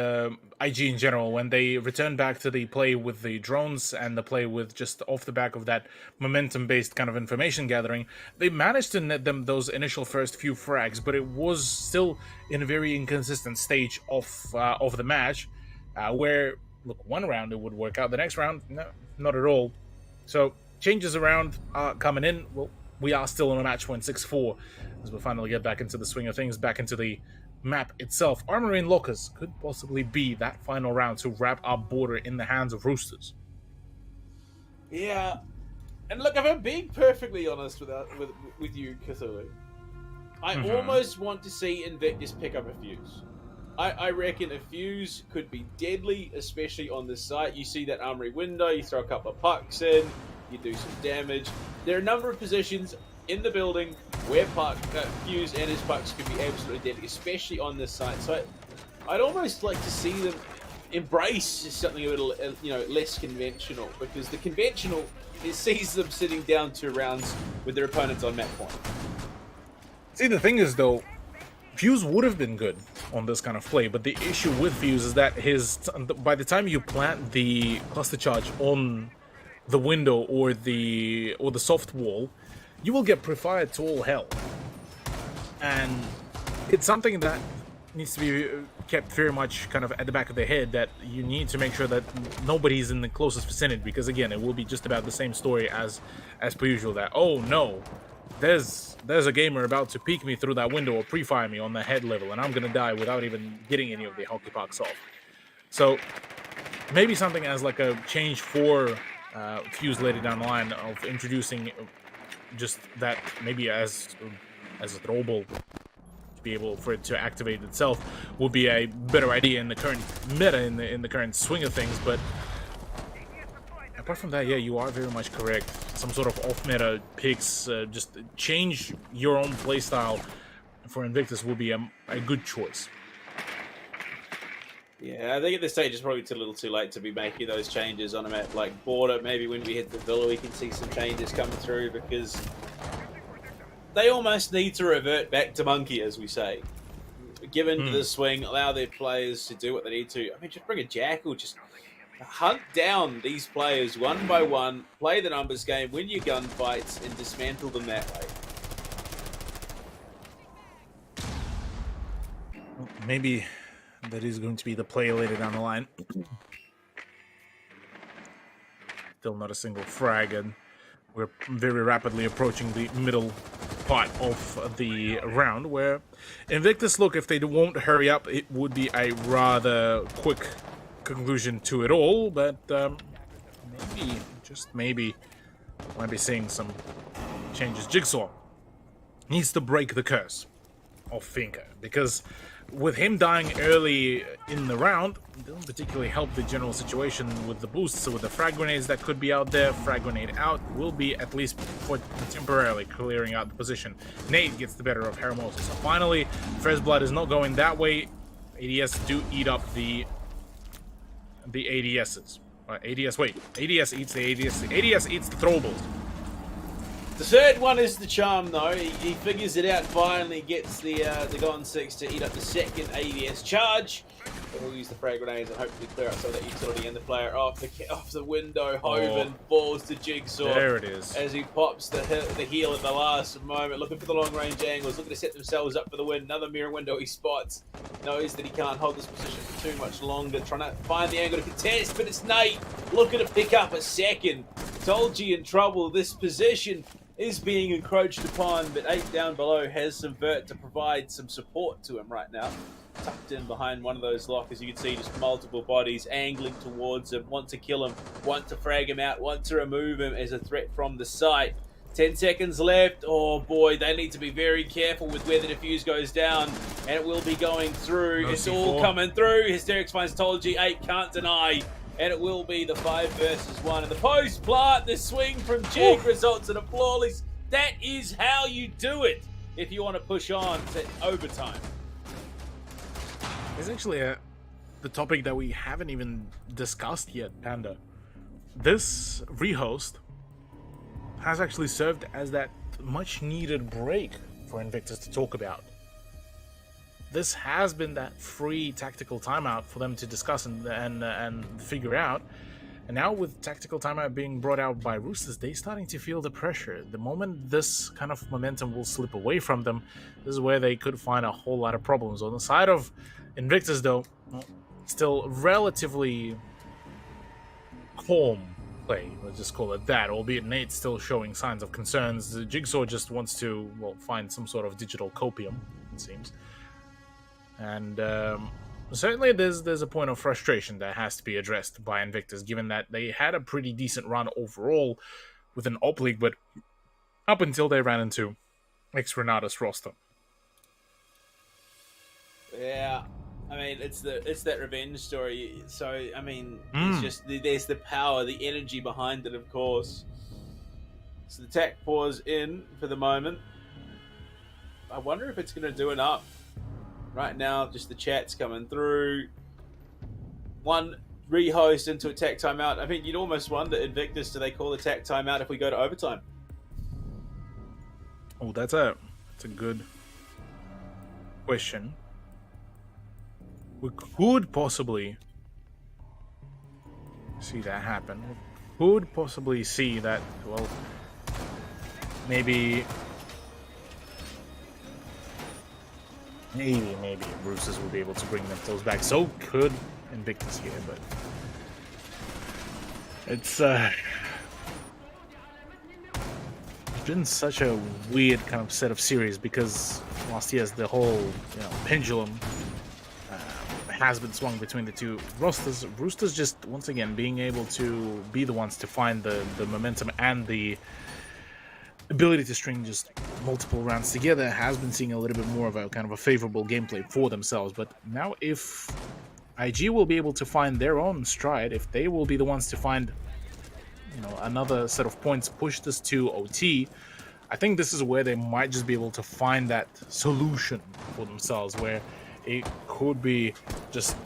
IG in general when they returned back to the play with the drones and the play with just off the back of that momentum-based kind of information gathering. They managed to net them those initial first few frags, but it was still in a very inconsistent stage of the match, where look, one round it would work out, the next round, no, not at all. So changes around are coming in. Well, we are still on a match point 6-4 as we finally get back into the swing of things, back into the map itself. Armory and Lockers could possibly be that final round to wrap up Border in the hands of Roosters. Yeah, And look, if I'm being perfectly honest with you, Cthulhu, I almost want to see Invictus pick up a fuse. I reckon a fuse could be deadly, especially on this site. You see that armory window, you throw a couple of pucks in, you do some damage. There are a number of positions in the building where fuse and his pucks could be absolutely deadly, especially on this site. So I'd almost like to see them embrace something a little, less conventional, because the conventional sees them sitting down 2 rounds with their opponents on map point. See, the thing is, though, Fuse would have been good on this kind of play, but the issue with Fuse is that by the time you plant the cluster charge on the window or the soft wall, you will get pre-fired to all hell. And it's something that needs to be kept very much kind of at the back of the head, that you need to make sure that nobody's in the closest vicinity, because again, it will be just about the same story as per usual, that, oh no, there's a gamer about to peek me through that window or pre-fire me on the head level, and I'm gonna die without even getting any of the hockey pucks off. So maybe something as like a change for Fuse later down the line, of introducing just that, maybe as a throwable, to be able for it to activate itself, would be a better idea in the current meta, in the current swing of things. But apart from that, yeah, you are very much correct. Some sort of off-meta picks, just change your own playstyle for Invictus will be a good choice. Yeah, I think at this stage it's probably a little too late to be making those changes on a map like Border. Maybe when we hit the Villa we can see some changes come through, because they almost need to revert back to Monkey, as we say. Give into the swing, allow their players to do what they need to. I mean, just bring a Jackal, just hunt down these players one by one, play the numbers game, win your gunfights, and dismantle them that way. Maybe that is going to be the play later down the line. Still not a single frag, and we're very rapidly approaching the middle part of the round, where Invictus, look, if they won't hurry up, it would be a rather quick conclusion to it all, but maybe, just maybe, might be seeing some changes. Jigsaw needs to break the curse of Finka, because with him dying early in the round, it doesn't particularly help the general situation with the boosts. So with the frag grenades that could be out there, frag grenade out will be, at least for temporarily, clearing out the position. Nate gets the better of Hermosa. So finally, Fresh Blood is not going that way. ADS do eat up the ADSs. ADS eats the ADS. The ADS eats the throwables. The third one is the charm, though. He figures it out, finally gets the Gone 6 to eat up the second ADS charge. And we'll use the frag grenades and hopefully clear out some of that utility and the player off the window. Hoven falls to Jigsaw. There it is. As he pops the heel at the last moment, looking for the long range angles, looking to set themselves up for the win. Another mirror window he spots. Knows that he can't hold this position for too much longer. Trying to find the angle to contest, but it's Nate looking to pick up a second. Told you in trouble. This position is being encroached upon, but 8 down below has some vert to provide some support to him right now. Tucked in behind one of those lockers, you can see just multiple bodies angling towards him, want to kill him, want to frag him out, want to remove him as a threat from the site. 10 seconds left. Oh boy, they need to be very careful with where the defuse goes down, and it will be going through. No it's C4. all coming through. Hysterics finds Tology, 8 can't deny. And it will be the 5 versus 1. And the post plant, the swing from Jig results in a flawless. That is how you do it if you want to push on to overtime. It's actually the topic that we haven't even discussed yet, Panda. This rehost has actually served as that much needed break for Invictus to talk about. This has been that free tactical timeout for them to discuss and figure out. And now with tactical timeout being brought out by Roosters, they're starting to feel the pressure. The moment this kind of momentum will slip away from them, this is where they could find a whole lot of problems. On the side of Invictus, though, still relatively calm play, let's just call it that, albeit Nate's still showing signs of concerns. The Jigsaw just wants to, well, find some sort of digital copium, it seems. And certainly there's a point of frustration that has to be addressed by Invictus, given that they had a pretty decent run overall within Op League, but up until they ran into ex-Renata's roster. Yeah, I mean it's that revenge story. So I mean, it's just there's the power, the energy behind it, of course. So the tech pause in for the moment. I wonder if it's going to do enough. Right now, just the chat's coming through. One rehost into a tech timeout. I mean, you'd almost wonder, Invictus, do they call the tech timeout if we go to overtime? Oh, that's a good question. We could possibly see that happen. We could possibly see that, well, maybe Roosters will be able to bring themselves back. So could Invictus here, but it's been such a weird kind of set of series because last year's the whole pendulum has been swung between the two rosters. Roosters just once again being able to be the ones to find the momentum and the ability to string just multiple rounds together has been seeing a little bit more of a kind of a favorable gameplay for themselves. But now if IG will be able to find their own stride, if they will be the ones to find another set of points, push this to OT, I think this is where they might just be able to find that solution for themselves, where it could be just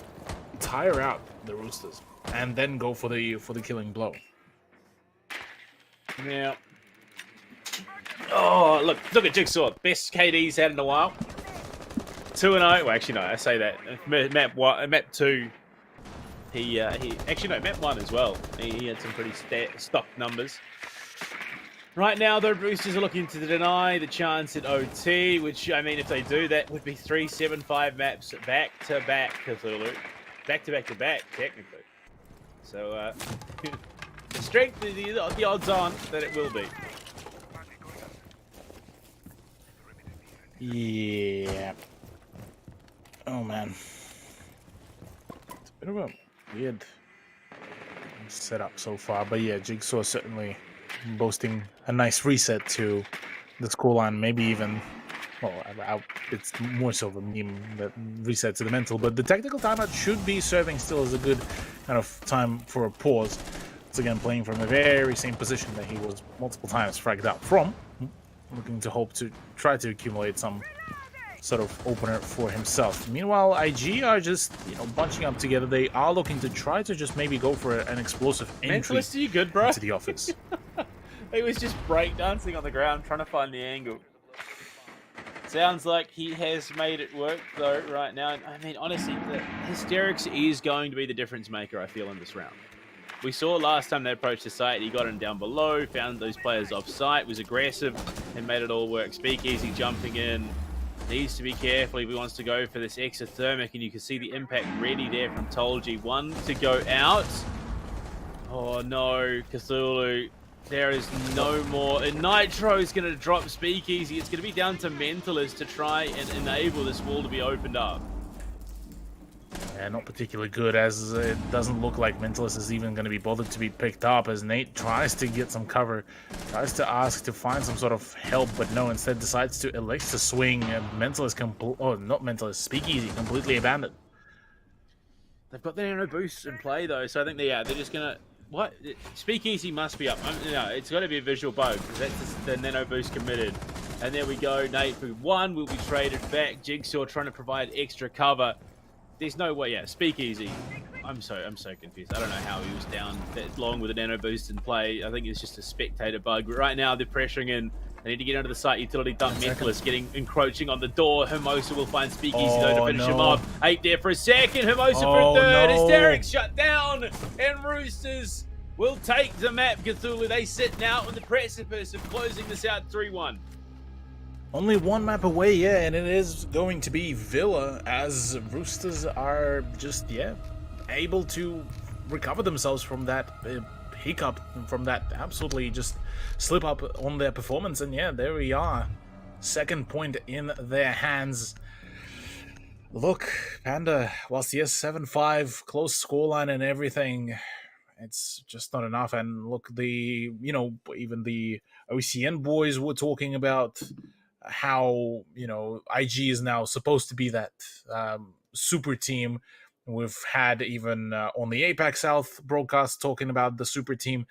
tire out the Roosters and then go for the killing blow. Yeah. Oh, look at Jigsaw. Best KD's had in a while. 2-0. Well, actually, no, I say that. Map 2. He actually, no, map 1 as well. He had some pretty stock numbers. Right now, the Roosters are looking to deny the chance at OT, which, I mean, if they do, that would be 3-7-5 maps back-to-back, Cthulhu. Back-to-back-to-back, technically. So, the strength, the odds on that it will be. Yeah. Oh, man. It's a bit of a weird setup so far, but yeah, Jigsaw certainly boasting a nice reset to the scoreline, maybe even, well, it's more so of a meme that reset to the mental, but the technical timeout should be serving still as a good kind of time for a pause. Once again, playing from the very same position that he was multiple times fragged out from, looking to hope to try to accumulate some sort of opener for himself. Meanwhile, IG are just, bunching up together. They are looking to try to just maybe go for an explosive entry Mentalist, are you good, bro? into the office. He was just breakdancing on the ground trying to find the angle. Sounds like he has made it work, though, right now. I mean, honestly, the Hysterics is going to be the difference maker, I feel, in this round. We saw last time they approached the site, he got him down below, found those players off site, was aggressive, and made it all work. Speakeasy jumping in. Needs to be careful if he wants to go for this exothermic, and you can see the impact ready there from Tolji. One to go out. Oh no, Cthulhu. There is no more. And Nitro's going to drop Speakeasy. It's going to be down to Mentalist to try and enable this wall to be opened up. Yeah, not particularly good, as it doesn't look like Mentalist is even going to be bothered to be picked up, as Nate tries to get some cover, tries to ask to find some sort of help, but no, instead decides to elect to swing. Mentalist, not Mentalist, Speakeasy completely abandoned. They've got the nano boost in play, though, so I think they're just going to... What? Speakeasy must be up. No, it's got to be a visual bug, because that's just the nano boost committed. And there we go, Nate, who won, will be traded back. Jigsaw trying to provide extra cover. There's no way, yeah, Speakeasy. I'm so confused. I don't know how he was down that long with a nano boost in play. I think it's just a spectator bug. But right now, they're pressuring in. They need to get under the site. Utility dump. Mentalist encroaching on the door. Hermosa will find Speakeasy though to finish him off. 8 there for a second. Hermosa for a third. Hysterics shut down. And Roosters will take the map. Cthulhu, they sit now on the precipice of closing this out 3-1. Only one map away, yeah, and it is going to be Villa, as Roosters are just, able to recover themselves from that hiccup, from that absolutely just slip up on their performance. And yeah, there we are. Second point in their hands. Look, Panda, whilst yes, 7-5, close scoreline and everything, it's just not enough. And look, even the OCN boys were talking about how IG is now supposed to be that super team. We've had even on the APAC South broadcast talking about the super team,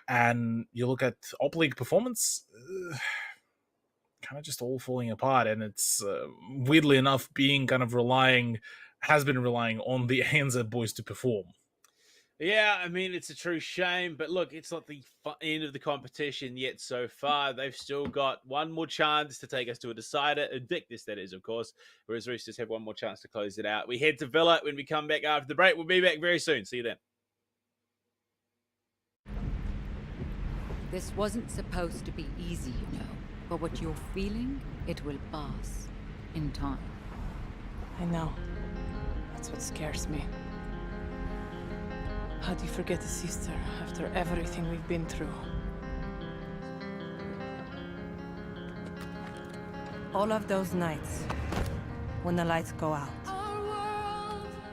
and you look at Op League performance, kind of just all falling apart, and it's weirdly enough has been relying on the ANZ boys to perform. Yeah, I mean, it's a true shame, but look, it's not the end of the competition yet so far. They've still got one more chance to take us to a decider. Invictus, that is, of course, whereas Roosters have one more chance to close it out. We head to Villa when we come back after the break. We'll be back very soon. See you then. This wasn't supposed to be easy, but what you're feeling, it will pass in time. I know. That's what scares me. How do you forget a sister after everything we've been through? All of those nights, when the lights go out,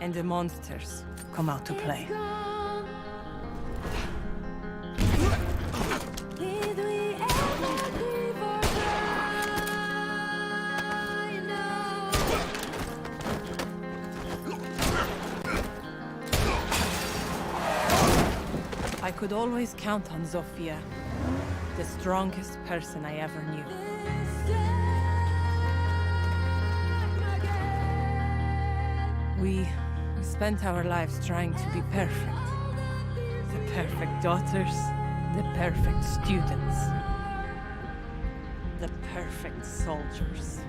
and the monsters come out to play. I could always count on Zofia, the strongest person I ever knew. We spent our lives trying to be perfect. The perfect daughters, the perfect students, the perfect soldiers.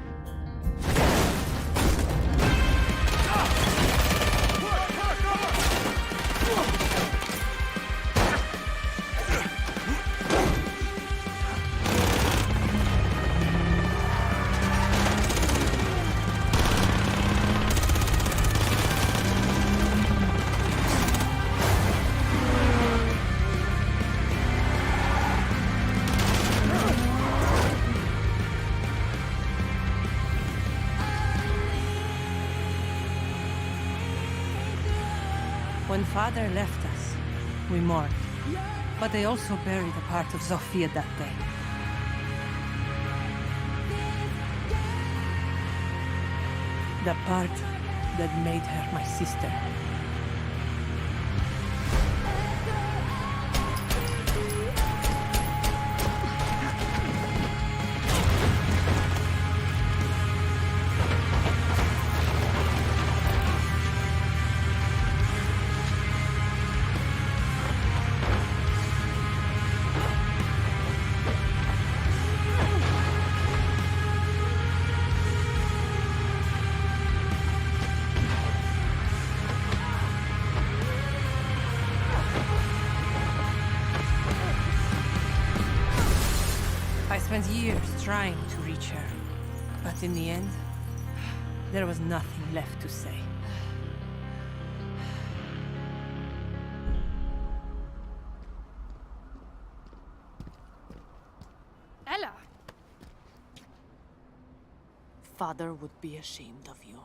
When Father left us, we mourned. But they also buried a part of Zofia that day. The part that made her my sister. I spent years trying to reach her, but in the end, there was nothing left to say. Ella! Father would be ashamed of you.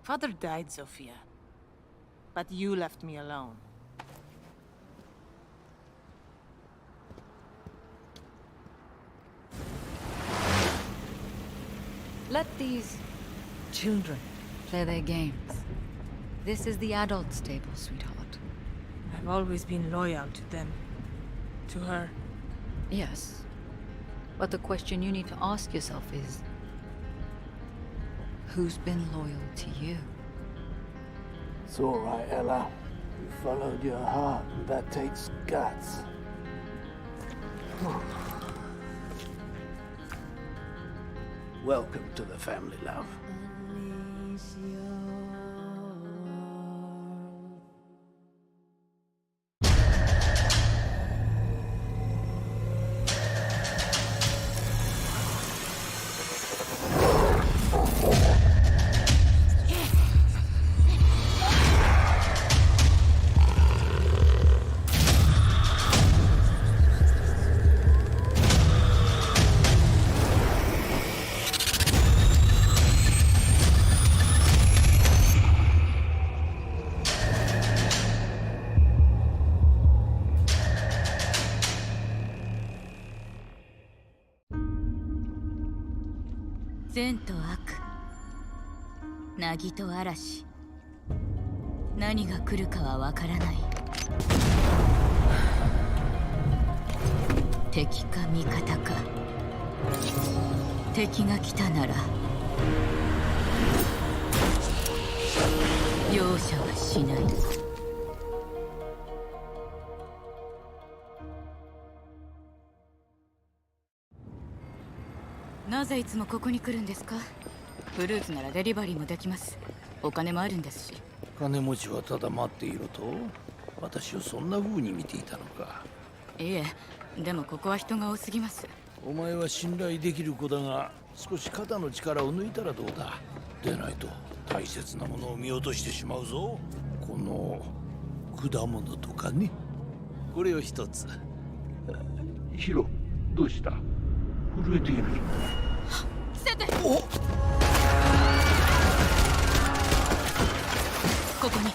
Father died, Zofia. But you left me alone. Let these children play their games. This is the adults' table, sweetheart. I've always been loyal to them. To her. Yes. But the question you need to ask yourself is, who's been loyal to you? It's all right, Ella. You followed your heart, and that takes guts. Welcome to the family, love. 善と悪、凪と嵐、何が来るかはわからない。敵か味方か。敵が来たなら容赦はしない。なぜいつもここに来るんですか？フルーツならデリバリーもできます。お金もあるんですし。金持ちはただ待っていろと？私をそんな風に見ていたのか。いえ、でもここは人が多すぎます。お前は信頼できる子だが、少し肩の力を抜いたらどうだ。でないと大切なものを見落としてしまうぞ。この果物とかね。これを一つ。ヒロ、どうした？震えている。伏せて。お！ここに。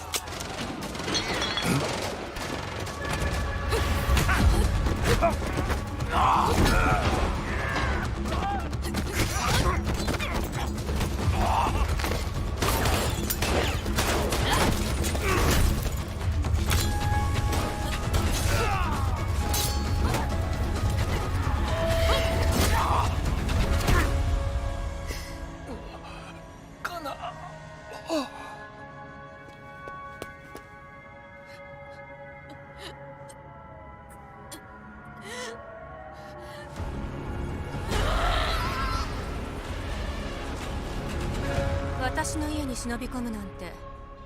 私の家に忍び込むなんて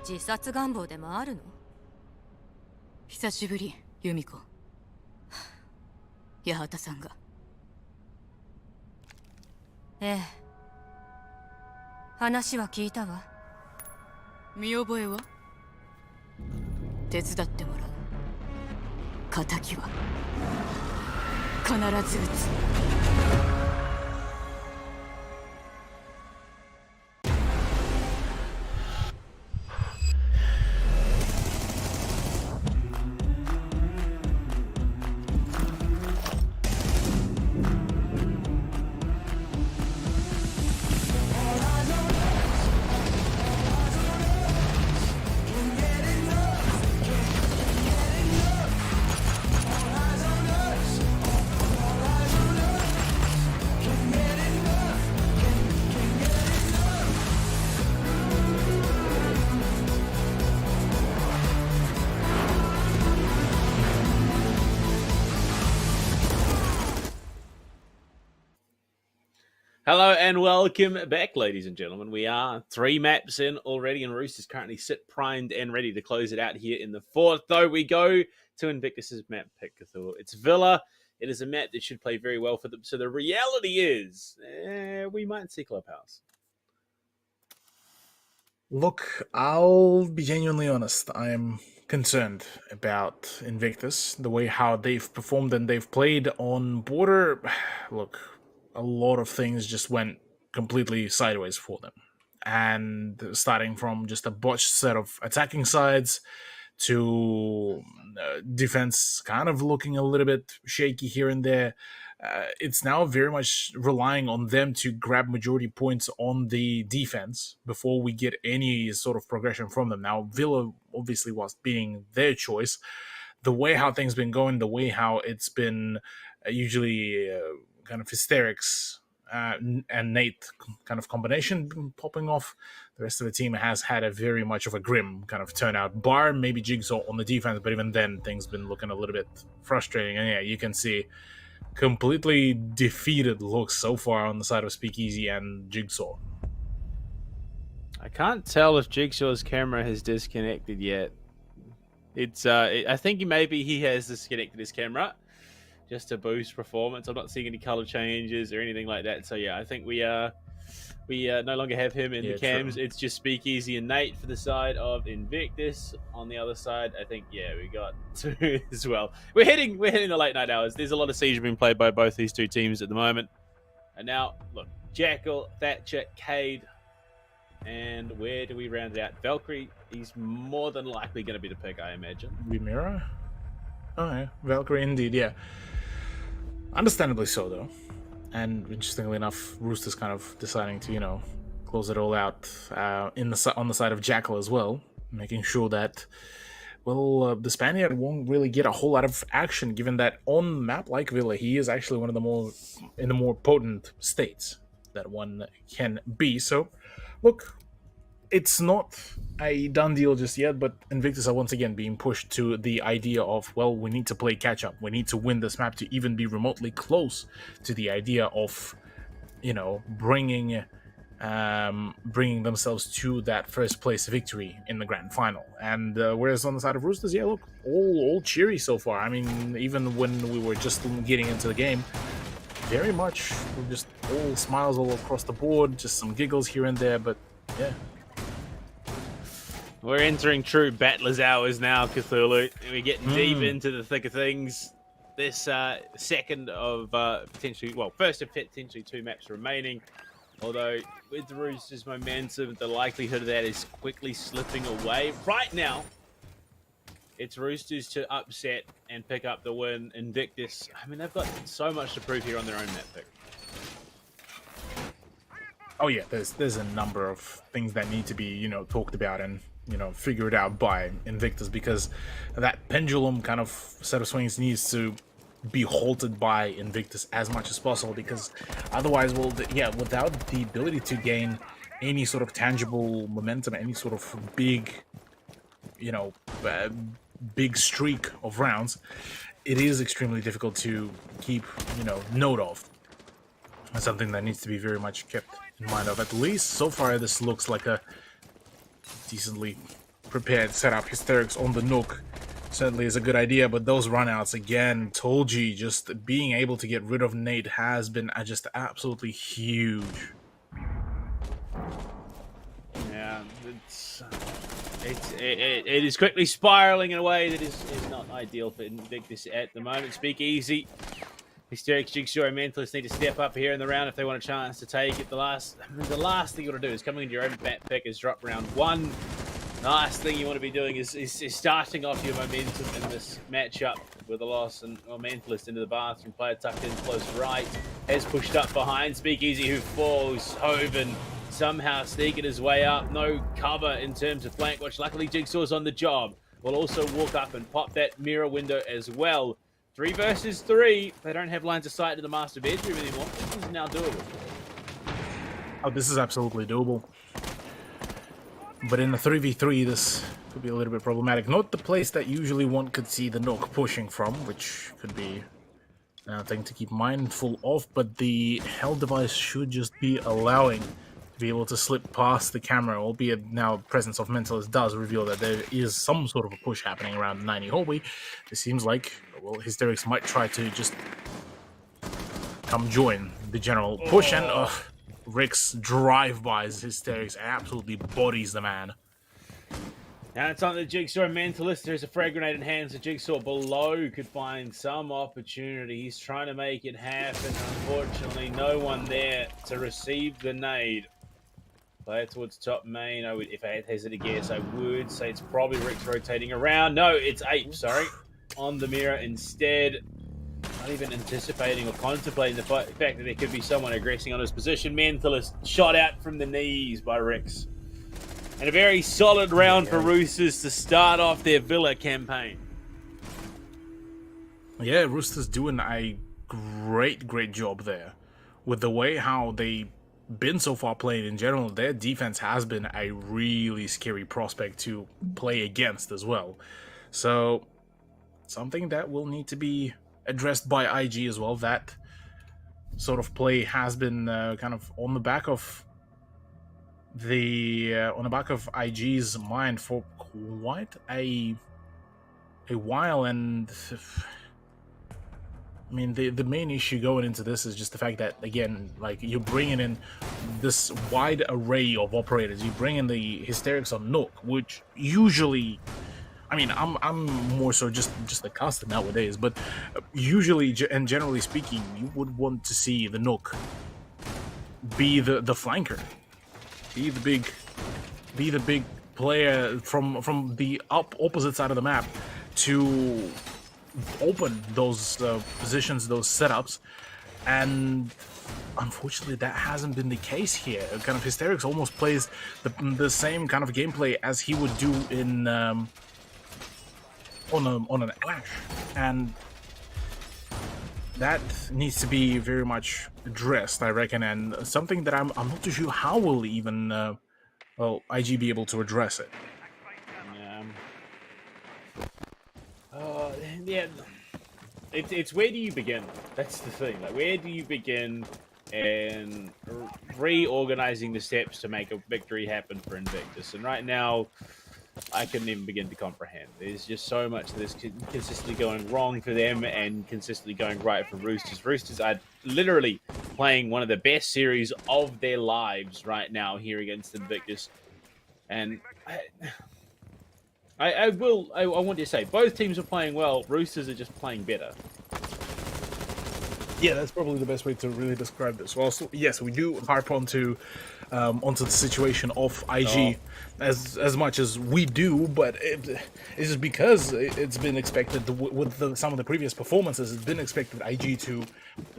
自殺願望でもあるの？久しぶり、由美子。八幡さんが。ええ、話は聞いたわ。見覚えは？手伝ってもらう。仇は必ず撃つ。Hello and welcome back, ladies and gentlemen. We are 3 maps in already, and Roosters currently sit primed and ready to close it out here in the 4th. Though we go to Invictus's map pick. It's Villa. It is a map that should play very well for them. So the reality is, we might see Clubhouse. Look, I'll be genuinely honest. I'm concerned about Invictus, the way how they've performed and they've played on border. Look, a lot of things just went completely sideways for them. And starting from just a botched set of attacking sides to defense kind of looking a little bit shaky here and there. It's now very much relying on them to grab majority points on the defense before we get any sort of progression from them. Now, Villa obviously was being their choice. The way how things been going, the way how it's been usually kind of hysterics and Nate kind of combination popping off. The rest of the team has had a very much of a grim kind of turnout, bar maybe Jigsaw on the defense, but even then things been looking a little bit frustrating. And yeah, you can see completely defeated looks so far on the side of Speakeasy and Jigsaw. I can't tell if Jigsaw's camera has disconnected yet. It's I think maybe he has disconnected his camera just to boost performance. I'm not seeing any color changes or anything like that. So yeah, I think we no longer have him in the cams. True. It's just Speakeasy and Nate for the side of Invictus. On the other side, I think we got 2 as well. We're hitting the late night hours. There's a lot of Siege being played by both these 2 teams at the moment. And now look, Jackal, Thatcher, Cade, and where do we round it out? Valkyrie. He's more than likely going to be the pick, I imagine. Remira? Oh yeah, Valkyrie indeed. Yeah. Understandably so, though. And interestingly enough, Roosters kind of deciding to, close it all out on the side of Jackal as well, making sure that, the Spaniard won't really get a whole lot of action, given that on map like Villa, he is actually one of the more potent states that one can be. So, look, it's not a done deal just yet, but Invictus are once again being pushed to the idea of, we need to play catch up. We need to win this map to even be remotely close to the idea of, bringing themselves to that first place victory in the grand final. And whereas on the side of Roosters, look, all cheery so far. I mean, even when we were just getting into the game, very much just all smiles all across the board, just some giggles here and there, but yeah. We're entering true battler's hours now, Cthulhu. We're getting deep into the thick of things. This second of first of potentially 2 maps remaining. Although, with the Roosters' momentum, the likelihood of that is quickly slipping away. Right now, it's Roosters to upset and pick up the win. Invictus, I mean, they've got so much to prove here on their own map pick. Oh yeah, there's a number of things that need to be, talked about and, figured out by Invictus, because that pendulum kind of set of swings needs to be halted by Invictus as much as possible, because otherwise, without the ability to gain any sort of tangible momentum, any sort of big, big streak of rounds, it is extremely difficult to keep, note of. That's something that needs to be very much kept in mind of. At least so far, this looks like a decently prepared setup. Hysterics on the Nook certainly is a good idea, but those runouts again, Tolji just being able to get rid of Nate has been just absolutely huge. Yeah, it is quickly spiraling in a way that is not ideal for Invictus at the moment. Speakeasy. Hysterics, Jigsaw, and Mentalist need to step up here in the round if they want a chance to take it. The last thing you want to do is coming into your own map pick is drop round 1. The last thing you want to be doing is starting off your momentum in this matchup with a loss, and Mentalist into the bathroom. Player tucked in close right, has pushed up behind Speakeasy, who falls. Hoven somehow sneaking his way up. No cover in terms of flank watch. Luckily, Jigsaw's on the job. Will also walk up and pop that mirror window as well. 3 versus 3. They don't have lines of sight to the master bedroom anymore. This is now doable. Oh, this is absolutely doable. But in the 3v3, this could be a little bit problematic. Not the place that usually one could see the Nook pushing from, which could be a thing to keep mindful of, but the Hell device should just be allowing to be able to slip past the camera, albeit now presence of Mentalist does reveal that there is some sort of a push happening around the 90 hallway. It seems like, Hysterics might try to just come join the general push, and Rick's drive-bys Hysterics absolutely bodies the man. Now it's on the Jigsaw and Mentalist. There's a frag grenade in hands. The Jigsaw below could find some opportunity. He's trying to make it happen. Unfortunately, no one there to receive the nade. Player towards top main. If I had to hazard a guess, I would say it's probably Rick's rotating around. No, it's Ape, sorry. On the mirror instead. Not even anticipating or contemplating the fact that there could be someone aggressing on his position. Mentalist shot out from the knees by Rex. And a very solid round for Roosters to start off their Villa campaign. Yeah, Roosters doing a great job there. With the way how they've been so far playing in general, their defense has been a really scary prospect to play against as well. So, something that will need to be addressed by IG as well. That sort of play has been kind of on the back of IG's mind for quite a while, and I mean the main issue going into this is just the fact that, again, like, you're bringing in this wide array of operators. You bring in the Hysterics on Nook, which usually, I mean, I'm more so just a caster nowadays, but usually and generally speaking, you would want to see the Nook be the flanker, be the big player from the opposite side of the map to open those positions, those setups, and unfortunately, that hasn't been the case here. Kind of Hysterics almost plays the same kind of gameplay as he would do in on an Ash, and that needs to be very much addressed, I reckon, and something that I'm not too sure how will even well, IG be able to address it. Yeah, it's where do you begin? That's the thing. Like, where do you begin in reorganizing the steps to make a victory happen for Invictus? And right now, I couldn't even begin to comprehend. There's just so much that is consistently going wrong for them and consistently going right for Roosters. Roosters are literally playing one of the best series of their lives right now here against Invictus. And I want to say, both teams are playing well. Roosters are just playing better. Yeah, that's probably the best way to really describe this. Well, so, yes, we do harp onto the situation of IG as much as we do, but it's just because it's been expected with some of the previous performances. It's been expected IG to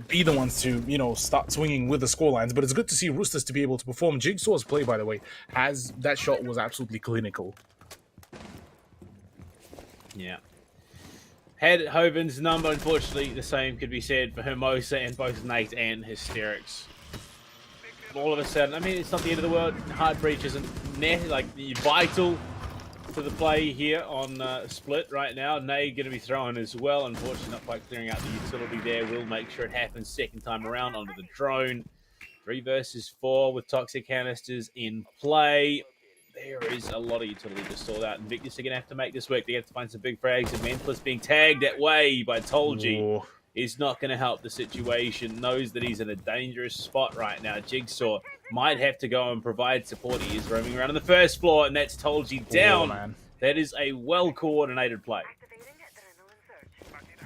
be the ones to start swinging with the scorelines. But it's good to see Roosters to be able to perform. Jigsaw's play, by the way, that shot was absolutely clinical. Yeah. Had Hoven's number, unfortunately, the same could be said for Hermosa and both Nate and Hysterics. All of a sudden, I mean, it's not the end of the world. Hard breach isn't vital to the play here on Split right now. Nate going to be throwing as well. Unfortunately, not quite clearing out the utility there. We'll make sure it happens second time around onto the drone. 3 versus 4 with toxic canisters in play. There is a lot of utility to sort out. Invictus are going to have to make this work. They have to find some big frags. And Mentalist being tagged that way by Tolji is not going to help the situation. Knows that he's in a dangerous spot right now. Jigsaw might have to go and provide support. He is roaming around on the first floor, and that's Tolji down. Man. That is a well-coordinated play.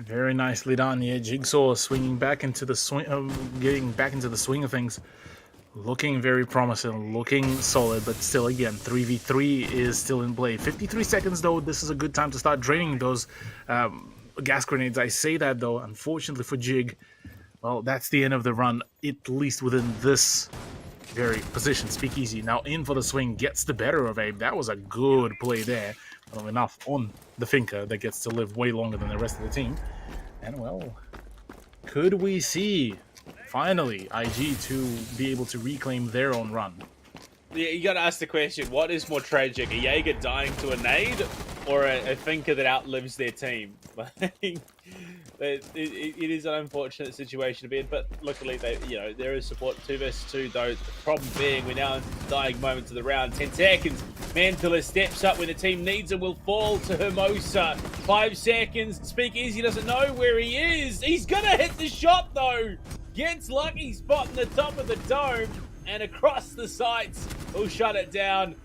Very nicely done. Yeah, Jigsaw swinging back into the swing, getting back into the swing of things. Looking very promising, looking solid, but still, again, 3v3 is still in play. 53 seconds, though. This is a good time to start draining those gas grenades. I say that, though, unfortunately for Jig, well, that's the end of the run, at least within this very position. Speakeasy now in for the swing, gets the better of Abe. That was a good play there. Well, enough on the Finker that gets to live way longer than the rest of the team. And, well, could we see finally IG to be able to reclaim their own run? Yeah, you got to ask the question, what is more tragic, a Jaeger dying to a nade or a Thinker that outlives their team? It is an unfortunate situation to be in, but luckily there is support. 2 versus 2, though. The problem being we're now in the dying moments of the round. 10 seconds. Mentalist steps up when the team needs him, will fall to Hermosa. 5 seconds. Speakeasy doesn't know where he is. He's going to hit the shot, though. Gets lucky, spot in the top of the dome and across the sights. Will shut it down.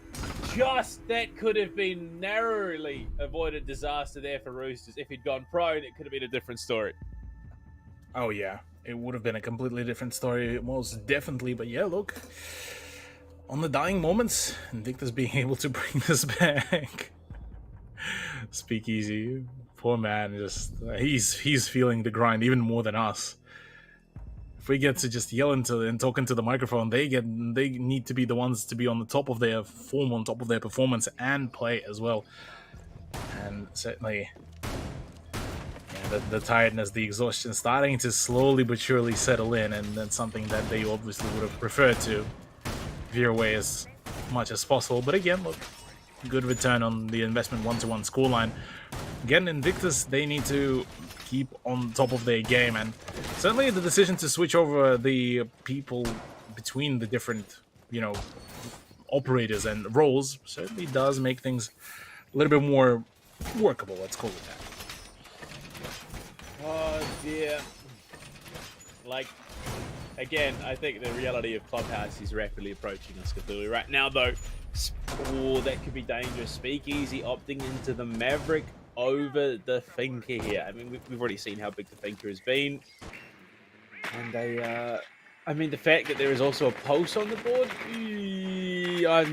Just that could have been narrowly avoided disaster there for Roosters. If he'd gone prone, it could have been a different story. Oh, yeah. It would have been a completely different story, most definitely. But yeah, look. On the dying moments, Invictus being able to bring this back. Speakeasy. Poor man. Just he's feeling the grind even more than us. If we get to just yell into and talk into the microphone, they need to be the ones to be on the top of their form, on top of their performance, and play as well. And certainly, yeah, the tiredness, the exhaustion, starting to slowly but surely settle in, and that's something that they obviously would have preferred to veer away as much as possible. But again, look, good return on the investment, 1-1 scoreline. Again, Invictus, they need to keep on top of their game, and certainly the decision to switch over the people between the different, operators and roles certainly does make things a little bit more workable, let's call it that. Oh dear. Again, I think the reality of Clubhouse is rapidly approaching us, Cthulhu. Right now, though, that could be dangerous. Speakeasy opting into the Maverick over the Thinker here. I mean, we've already seen how big the Thinker has been. And the fact that there is also a Pulse on the board, I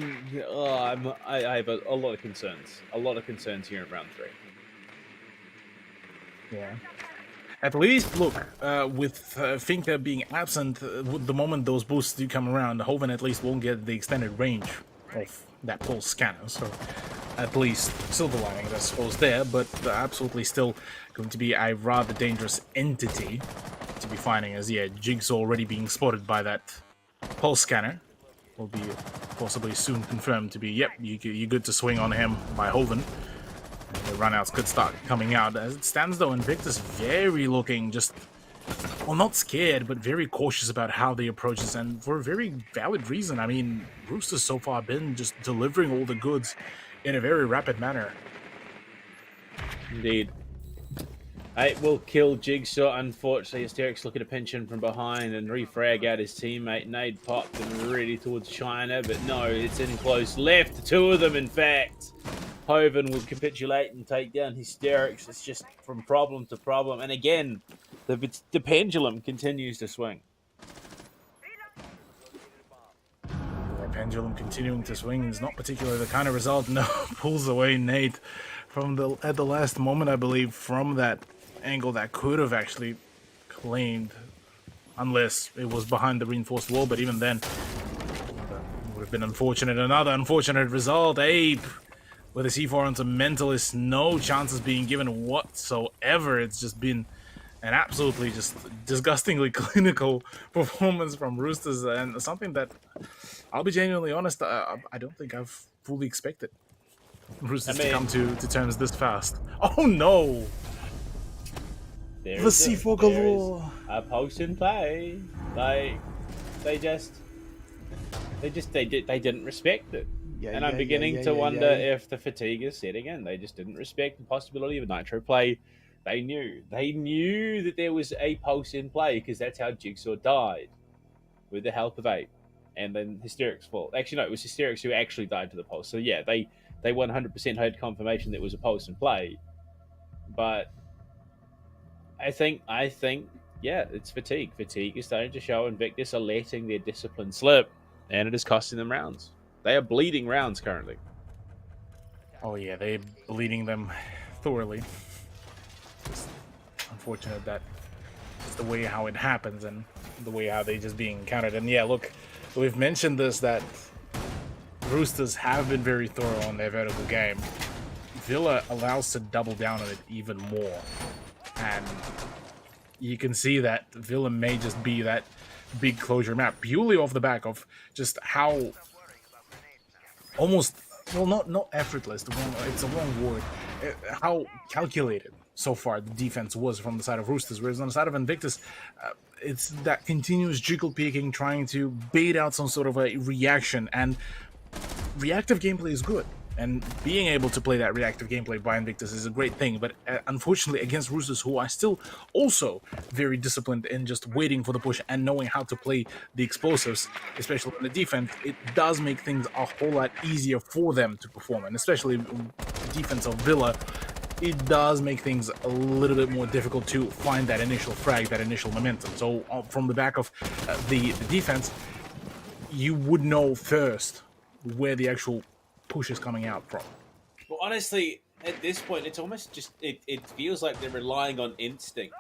have a lot of concerns. A lot of concerns here in round 3. Yeah. at least, look, with Finka being absent, the moment those boosts do come around, Hoven at least won't get the extended range of that pulse scanner, so at least silver lining, I suppose, there, but absolutely still going to be a rather dangerous entity to be finding, as, yeah, Jigsaw already being spotted by that pulse scanner will be possibly soon confirmed to be, yep, you're good to swing on him by Hoven. The runouts could start coming out. As it stands, though, Invictus very looking just, well, not scared, but very cautious about how they approach this, and for a very valid reason. I mean, Roosters so far been just delivering all the goods in a very rapid manner. Indeed. It will kill Jigsaw, unfortunately. Hysteric's looking to pinch him from behind and refrag out his teammate. Nade popped and ready towards China, but no, it's in close left. Two of them, in fact. Hoven will capitulate and take down Hysterics. It's just from problem to problem. And again, the pendulum continues to swing. The pendulum continuing to swing is not particularly the kind of result. No, pulls away Nate from at the last moment, I believe, from that angle that could have actually claimed, unless it was behind the reinforced wall. But even then, that would have been unfortunate. Another unfortunate result. Ape with a C4 onto Mentalist, no chances being given whatsoever. It's just been an absolutely just disgustingly clinical performance from Roosters, and something that, I'll be genuinely honest, I don't think I've fully expected Roosters to come to terms this fast. Oh no! The C4 galore! A post in play. They didn't respect it. And I'm beginning to wonder if the fatigue is setting in. They just didn't respect the possibility of a nitro play. They knew that there was a pulse in play, because that's how Jigsaw died, with the help of Ape, and then Hysteric's fault. Actually, no, it was Hysterics who actually died to the pulse. So yeah, they 100% had confirmation that it was a pulse in play. But I think yeah, it's fatigue. Fatigue is starting to show. Invictus are letting their discipline slip, and it is costing them rounds. They are bleeding rounds currently. Oh yeah, they're bleeding them thoroughly. It's unfortunate that it's the way how it happens and the way how they just being counted. And yeah, look, we've mentioned this, that Roosters have been very thorough on their vertical game. Villa allows to double down on it even more. And you can see that Villa may just be that big closure map, purely off the back of just how almost, well, not effortless, it's a wrong word, how calculated so far the defense was from the side of Roosters, whereas on the side of Invictus, it's that continuous jiggle peeking, trying to bait out some sort of a reaction, and reactive gameplay is good. And being able to play that reactive gameplay by Invictus is a great thing, but unfortunately against Roosters, who are still also very disciplined in just waiting for the push and knowing how to play the explosives, especially in the defense, it does make things a whole lot easier for them to perform. And especially the defense of Villa, it does make things a little bit more difficult to find that initial frag, that initial momentum. So from the back of the defense, you would know first where the actual push is coming out from. Well, honestly, at this point, it's almost just it feels like they're relying on instinct,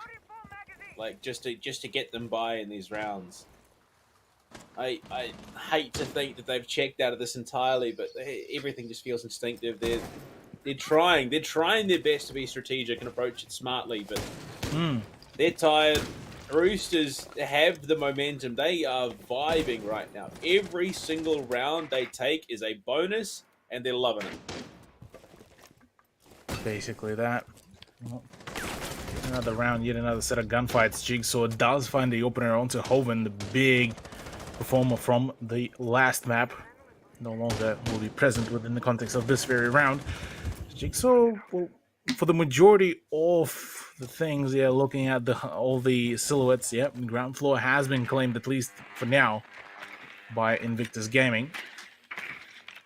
like just to get them by in these rounds. I hate to think that they've checked out of this entirely, but everything just feels instinctive. They're trying their best to be strategic and approach it smartly, but they're tired. Roosters have the momentum. They are vibing right now. Every single round they take is a bonus, and they're loving it. Basically that. Well, another round, yet another set of gunfights. Jigsaw does find the opener onto Hoven, the big performer from the last map. No longer will be present within the context of this very round. Jigsaw, well, for the majority of the things, yeah, looking at all the silhouettes, yeah, the ground floor has been claimed, at least for now, by Invictus Gaming.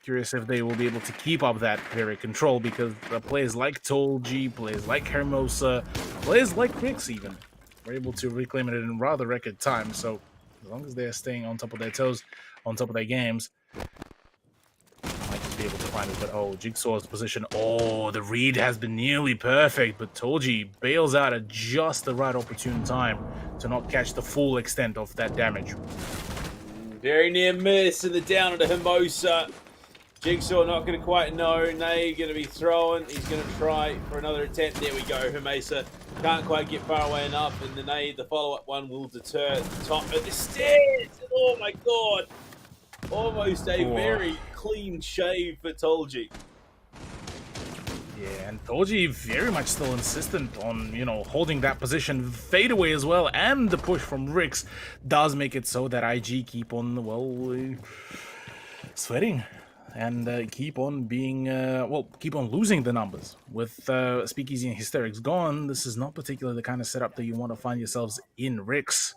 Curious if they will be able to keep up that very control, because players like Tolji, players like Hermosa, players like Pix even, were able to reclaim it in rather record time. So as long as they're staying on top of their toes, on top of their games, might just be be able to find it. But oh, Jigsaw's position. Oh, the read has been nearly perfect, but Tolji bails out at just the right opportune time to not catch the full extent of that damage. Very near miss, and the down to Hermosa. Jigsaw not going to quite know. Nay going to be throwing. He's going to try for another attempt. There we go. Hermosa can't quite get far away enough, and the Nay, the follow-up one, will deter the top of the stairs. Oh my god! Almost a very clean shave for Tolji. Yeah, and Tolji very much still insistent on, holding that position. Fadeaway as well, and the push from Rix does make it so that IG keep on, sweating. And keep on being, keep on losing the numbers. With Speakeasy and Hysterics gone, this is not particularly the kind of setup that you want to find yourselves in. Rix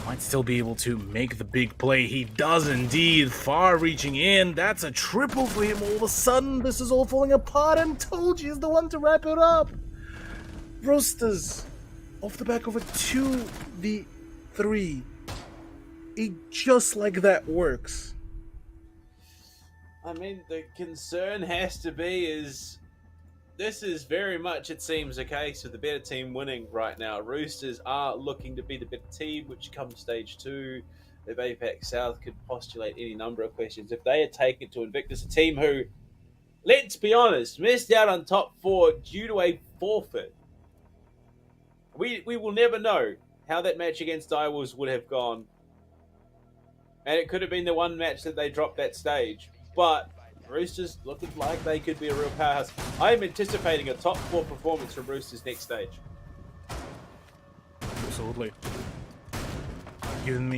might still be able to make the big play. He does indeed. Far reaching in. That's a triple for him. All of a sudden, this is all falling apart, and Tolji is the one to wrap it up. Roosters off the back of a 2v3. Just like that works. I mean, the concern has to be this is very much, it seems, a case of the better team winning right now. Roosters are looking to be the better team, which comes stage 2 of Apex South could postulate any number of questions. If they had taken to Invictus, a team who, let's be honest, missed out on top 4 due to a forfeit. We will never know how that match against Direwolves would have gone. And it could have been the one match that they dropped that stage. But Roosters looking like they could be a real powerhouse. I am anticipating a top 4 performance from Roosters next stage. Absolutely. Given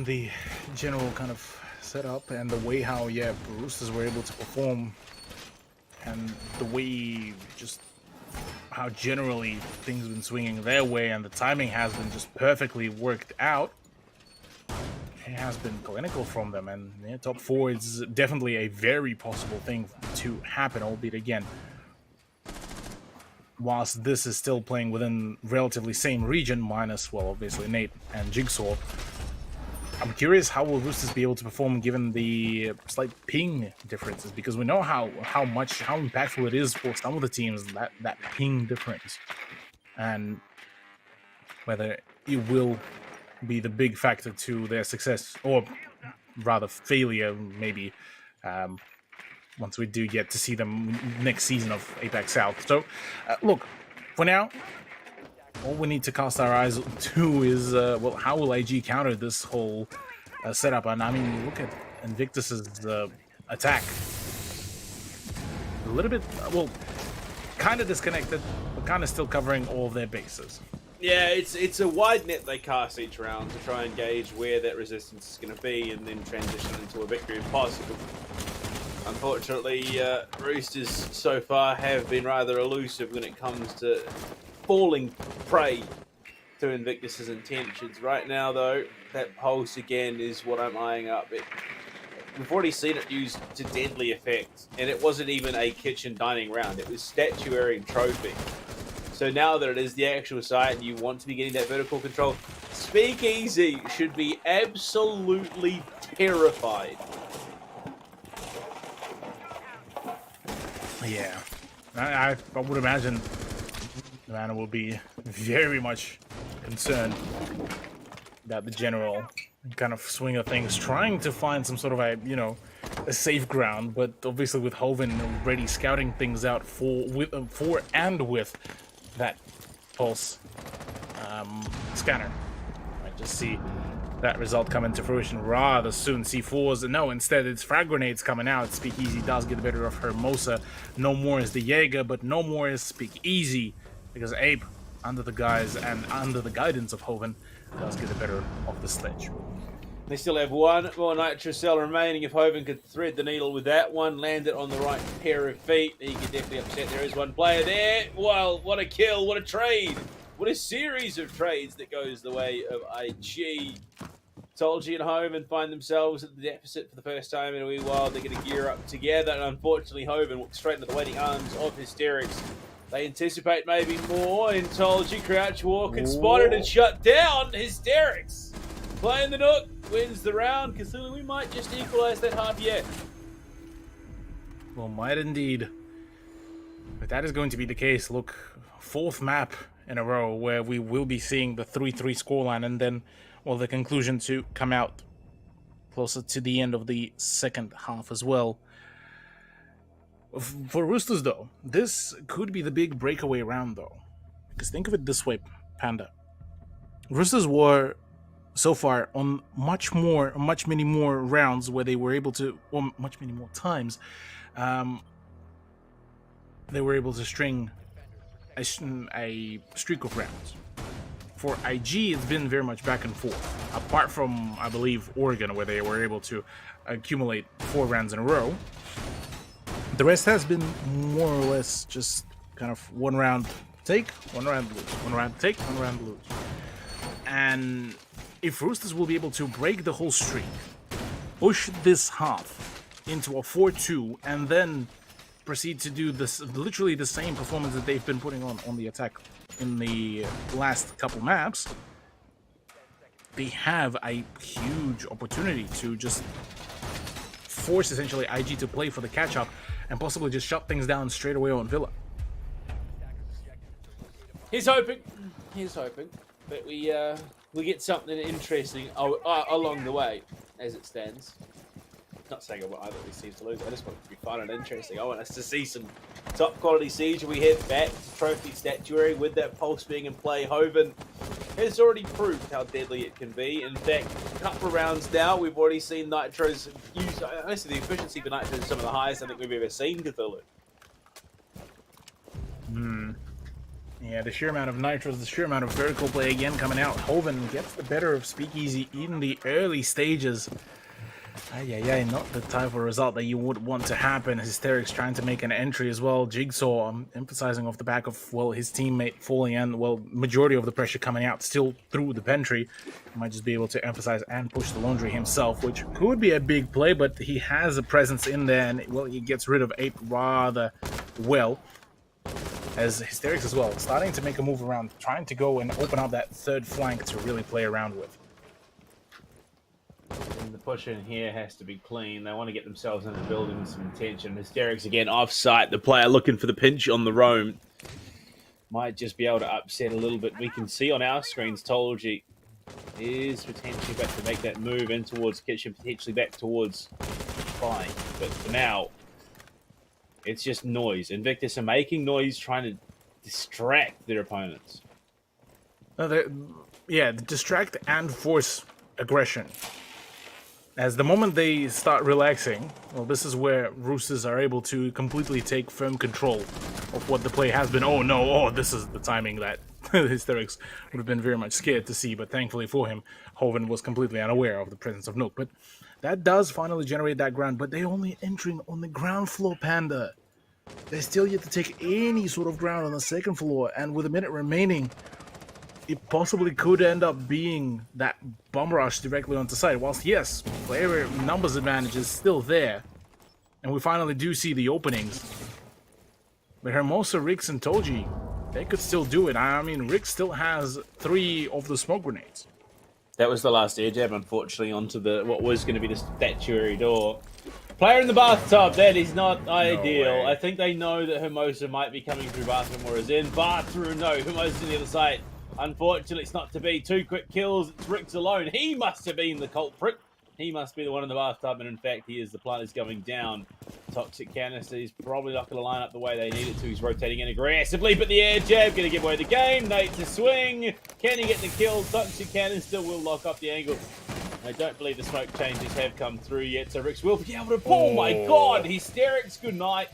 the general kind of setup and the way how, Roosters were able to perform, and the way just how generally things have been swinging their way, and the timing has been just perfectly worked out. It has been clinical from them, and top 4 is definitely a very possible thing to happen, albeit again, whilst this is still playing within relatively same region, minus, obviously Nate and Jigsaw. I'm curious how will Roosters be able to perform given the slight ping differences, because we know how impactful it is for some of the teams, that ping difference, and whether it will be the big factor to their success, or rather failure, maybe, once we do get to see them next season of Apex South. So, look, for now, all we need to cast our eyes to is, how will IG counter this whole setup? And I mean, look at Invictus's attack. A little bit, kind of disconnected, but kind of still covering all of their bases. Yeah, it's a wide net they cast each round to try and gauge where that resistance is going to be and then transition into a victory if possible. Unfortunately, Roosters so far have been rather elusive when it comes to falling prey to Invictus's intentions. Right now, though, that pulse again is what I'm eyeing up. We've already seen it used to deadly effect, and it wasn't even a kitchen dining round. It was statuary and trophy. So now that it is the actual site and you want to be getting that vertical control, Speakeasy should be absolutely terrified. Yeah, I would imagine Savannah will be very much concerned about the general kind of swing of things, trying to find some sort of a safe ground, but obviously with Hoven already scouting things out for and with that pulse scanner. I just see that result come into fruition rather soon. C4s, no, instead it's frag grenades coming out. Speakeasy does get the better of Hermosa. No more is the Jaeger, but no more is Speakeasy, because Ape, under the guise and under the guidance of Hoven, does get the better of the sledge. They still have one more Nitro Cell remaining. If Hoven could thread the needle with that one, land it on the right pair of feet, he could definitely upset. There is one player there. Well, what a kill, what a trade. What a series of trades that goes the way of IG. Tolji and Hoven find themselves at the deficit for the first time in a wee while. They're going to gear up together, and unfortunately Hoven walks straight into the waiting arms of Hysterics. They anticipate maybe more, and Tolji crouch walk and spotted and shut down Hysterics. playing the Nook, wins the round. Cthulhu, we might just equalise that half yet. Well, might indeed. But that is going to be the case. Look, 4th map in a row where we will be seeing the 3-3 scoreline, and then, well, the conclusion to come out closer to the end of the second half as well. For Roosters, though, this could be the big breakaway round, though. Because think of it this way, Panda. Roosters were, so far, on much many more rounds where they were able to, or much many more times, they were able to string a streak of rounds. For IG, it's been very much back and forth. Apart from, I believe, Oregon, where they were able to accumulate 4 rounds in a row. The rest has been more or less just kind of 1 round take, 1 round lose, 1 round take, 1 round lose. And if Roosters will be able to break the whole streak, push this half into a 4-2, and then proceed to do this literally the same performance that they've been putting on the attack in the last couple maps, they have a huge opportunity to just force essentially IG to play for the catch-up and possibly just shut things down straight away on Villa. He's hoping, but we get something interesting along the way, as it stands. Not saying I want either of these teams to lose. I just want it to be fun and interesting. I want us to see some top quality siege. We head back to Trophy Statuary with that pulse being in play. Hoven has already proved how deadly it can be. In fact, a couple of rounds now, we've already seen Nitros use. Honestly, the efficiency for Nitros is some of the highest I think we've ever seen Cthulhu. Yeah, the sheer amount of Nitros, the sheer amount of vertical play again coming out. Hoven gets the better of Speakeasy in the early stages. Not the type of result that you would want to happen. Hysterics trying to make an entry as well. Jigsaw emphasizing off the back of, well, his teammate falling and, well, majority of the pressure coming out still through the pantry. He might just be able to emphasize and push the laundry himself, which could be a big play, but he has a presence in there and, well, he gets rid of Ape rather well. As Hysterics as well, starting to make a move around, trying to go and open up that 3rd flank to really play around with. And the push in here has to be clean. They want to get themselves into the building with some intention. Hysterics again off-site. The player looking for the pinch on the roam might just be able to upset a little bit. We can see on our screens, Tolji is potentially about to make that move in towards Kitchen, potentially back towards Flying. But for now, it's just noise. Invictus are making noise, trying to distract their opponents. Distract and force aggression. As the moment they start relaxing, well, this is where Roosters are able to completely take firm control of what the play has been. This is the timing that Hysterics would have been very much scared to see, but thankfully for him, Hoven was completely unaware of the presence of Nook. But that does finally generate that ground, but they're only entering on the ground floor, Panda. They're still yet to take any sort of ground on the 2nd floor, and with a minute remaining, it possibly could end up being that bomb rush directly onto site. Whilst, yes, player numbers advantage is still there, and we finally do see the openings. But Hermosa, Rix, and Toji, they could still do it. I mean, Rix still has 3 of the smoke grenades. That was the last air jab, unfortunately, onto what was going to be the statuary door. Player in the bathtub, that is not ideal. I think they know that Hermosa might be coming through bathroom or is in bathroom. No, Hermosa's on the other side. Unfortunately, it's not to be. 2 quick kills. It's Rix alone. He must have been the culprit. He must be the one in the bathtub, and in fact, he is. The plant is going down. Toxic Canister is probably not going to line up the way they need it to. He's rotating in aggressively, but the air jab going to give away the game. Nate to swing. Can he get the kill? Toxic Canister will lock up the angle. I don't believe the smoke changes have come through yet, so Rix will be able to... Oh my god! Hysterics, good night.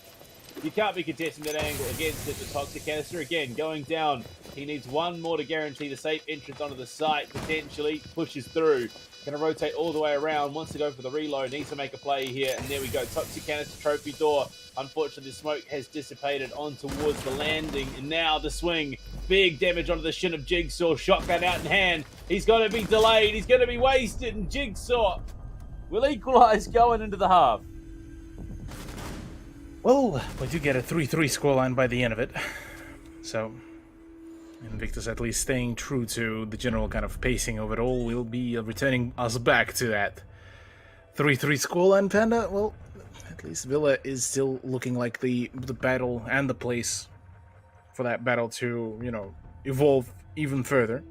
You can't be contesting that angle against it. The Toxic Canister again going down. He needs 1 more to guarantee the safe entrance onto the site. Potentially pushes through. Going to rotate all the way around. Wants to go for the reload. Needs to make a play here. And there we go. Toxic Canister trophy door. Unfortunately, the smoke has dissipated on towards the landing. And now the swing. Big damage onto the shin of Jigsaw. Shotgun out in hand. He's going to be delayed. He's going to be wasted. And Jigsaw will equalise going into the half. Well, we do get a 3-3 scoreline by the end of it. So, Invictus at least staying true to the general kind of pacing of it all will be returning us back to that 3-3 scoreline, Panda. Well, at least Villa is still looking like the battle and the place for that battle to, you know, evolve even further.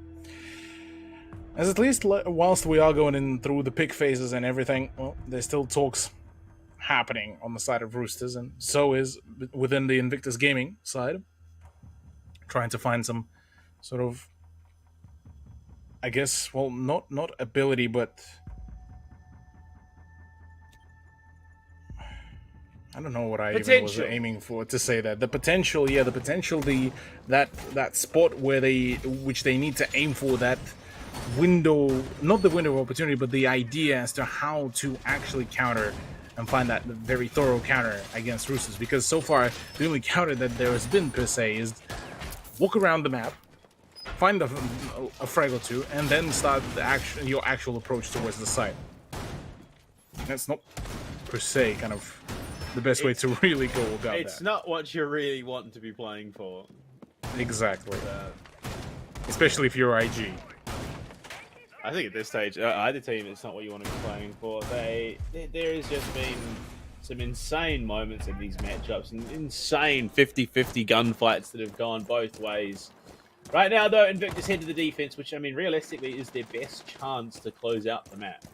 As at least whilst we are going in through the pick phases and everything, well, there's still talks happening on the side of Roosters, and so is within the Invictus Gaming side, trying to find some sort of, I guess, well, not ability, but I don't know what I even was aiming for to say that. The potential, that spot where which they need to aim for, that window, not the window of opportunity, but the idea as to how to actually counter and find that very thorough counter against Roosters. Because so far, the only counter that there has been, per se, is walk around the map, find a frag or two, and then start your actual approach towards the site. That's not, per se, kind of the best way to really go about that. It's not what you really want to be playing for. Exactly. Especially if you're IG. I think at this stage, either team, it's not what you want to be playing for. There has just been some insane moments in these matchups, and insane 50-50 gunfights that have gone both ways. Right now, though, Invictus head to the defense, which, I mean, realistically is their best chance to close out the map.